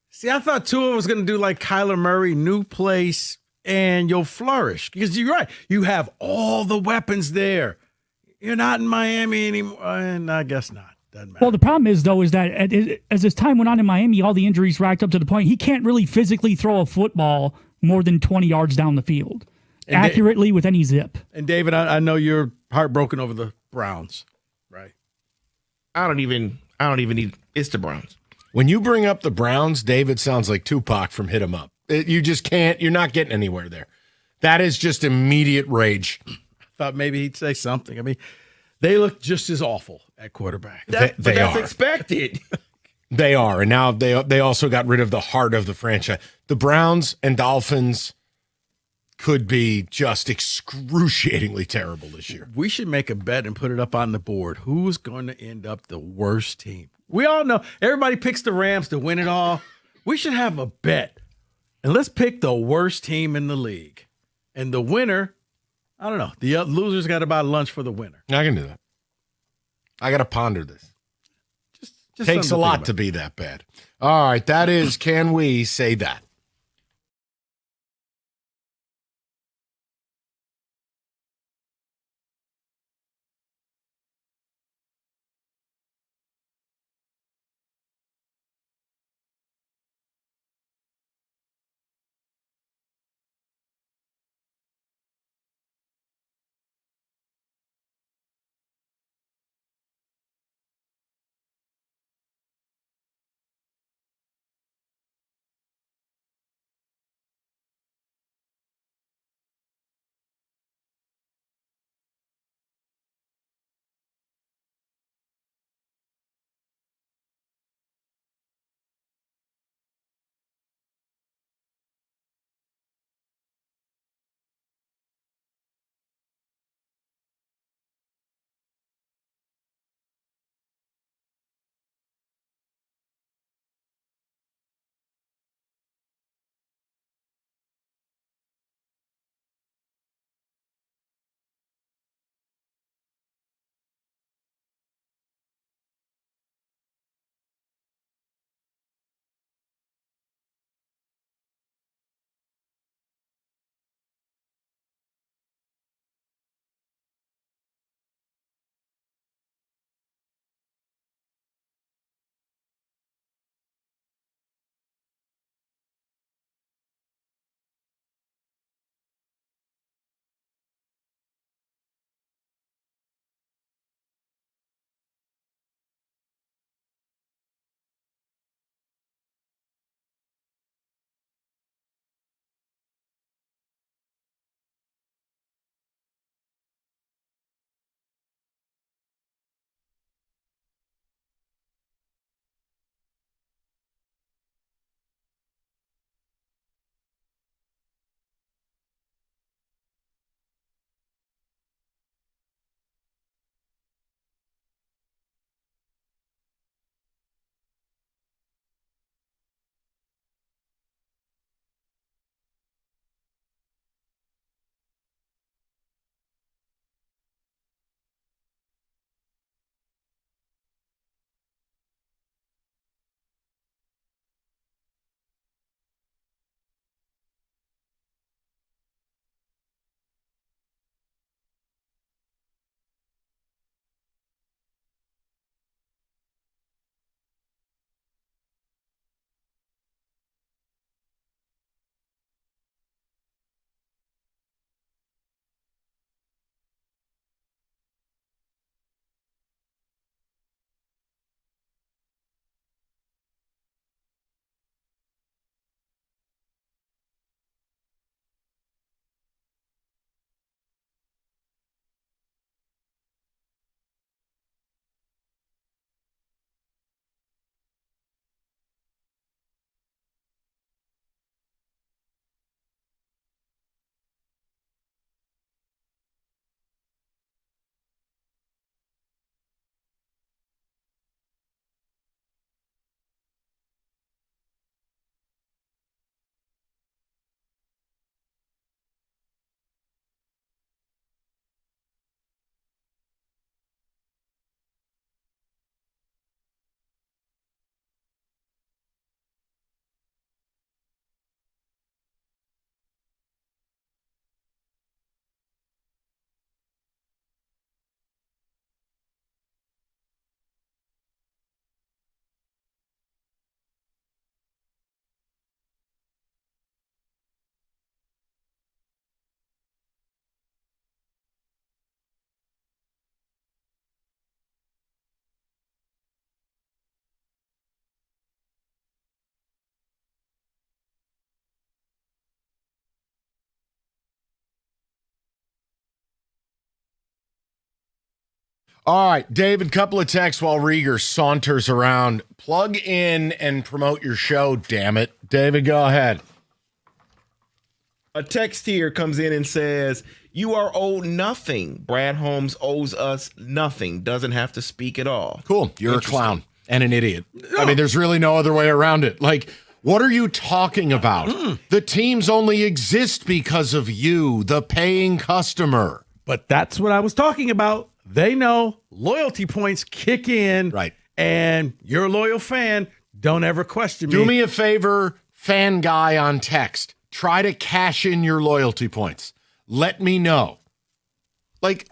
See, I thought Tua was going to do like Kyler Murray, new place, and you'll flourish. Because you're right. You have all the weapons there. You're not in Miami anymore. And I guess not. Doesn't matter. Well, the problem is, though, is that as his time went on in Miami, all the injuries racked up to the point he can't really physically throw a football more than 20 yards down the field accurately with any zip. And David, I know you're heartbroken over the Browns, right? I don't even need. It's the Browns. When you bring up the Browns, David sounds like Tupac from Hit 'Em Up. You just can't. You're not getting anywhere there. That is just immediate rage. I thought maybe he'd say something. I mean, they look just as awful at quarterback. That's are expected. They are, and now they also got rid of the heart of the franchise. The Browns and Dolphins could be just excruciatingly terrible this year. We should make a bet and put it up on the board. Who's going to end up the worst team? We all know everybody picks the Rams to win it all. We should have a bet. And let's pick the worst team in the league. And the winner, I don't know. The losers got to buy lunch for the winner. I can do that. I got to ponder this. Just Takes a lot to be that bad. All right, that is Can We Say That? All right, David, couple of texts while Rieger saunters around. Plug in and promote your show, damn it. David, go ahead. A text here comes in and says, "You are owed nothing. Brad Holmes owes us nothing. Doesn't have to speak at all." Cool. You're a clown and an idiot. I mean, there's really no other way around it. Like, what are you talking about? The teams only exist because of you, the paying customer. But that's what I was talking about. They know loyalty points kick in. Right. And you're a loyal fan. Don't ever question me. Do me a favor, fan guy on text. Try to cash in your loyalty points. Let me know. Like,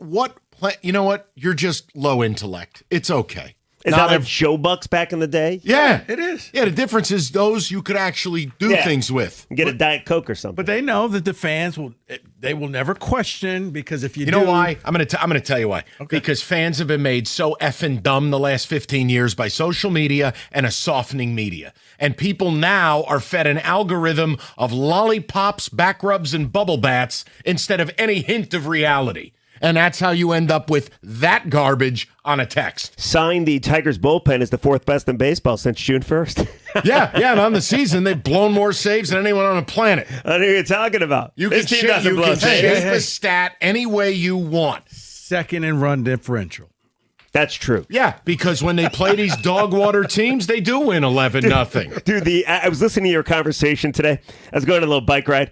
you know what? You're just low intellect. It's okay. Is that like Joe Bucks back in the day? Yeah. It is. Yeah, the difference is those you could actually do things with. Get a Diet Coke or something. But they know that the fans will never question, because if you know why? I'm going to tell you why. Okay. Because fans have been made so effing dumb the last 15 years by social media and a softening media. And people now are fed an algorithm of lollipops, back rubs, and bubble baths instead of any hint of reality. And that's how you end up with that garbage on a text. Signed, the Tigers bullpen is the 4th best in baseball since June 1st. yeah, and on the season, they've blown more saves than anyone on the planet. I know what you're talking about. You can shape the stat any way you want. Second in run differential. That's true. Yeah, because when they play these dog water teams, they do win 11-0. Dude, I was listening to your conversation today. I was going on a little bike ride.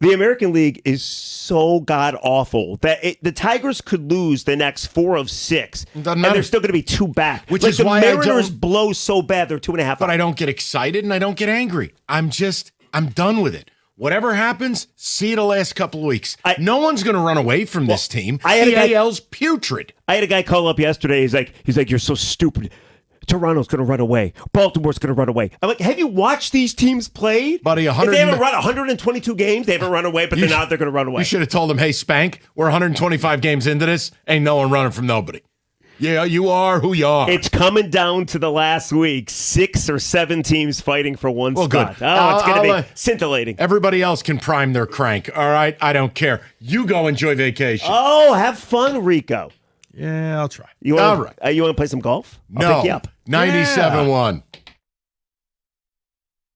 The American League is so god-awful that the Tigers could lose the next 4 of 6, and they're still going to be 2 back. Which like is the why Mariners blow so bad, they're 2.5 But I don't get excited and I don't get angry. I'm done with it. Whatever happens, see the last couple of weeks. No one's going to run away from this team. The AL's putrid. I had a guy call up yesterday. He's like, "You're so stupid. Toronto's going to run away. Baltimore's going to run away." I'm like, have you watched these teams play? Buddy, if they haven't run 122 games, they haven't run away, but they're going to run away. You should have told them, "Hey, Spank, we're 125 games into this. Ain't no one running from nobody." Yeah, you are who you are. It's coming down to the last week. 6 or 7 teams fighting for one spot. Good. Oh, it's going to be scintillating. Everybody else can prime their crank. All right? I don't care. You go enjoy vacation. Oh, have fun, Rico. Yeah, I'll try. You want to play some golf? I'll pick you up. 97-1.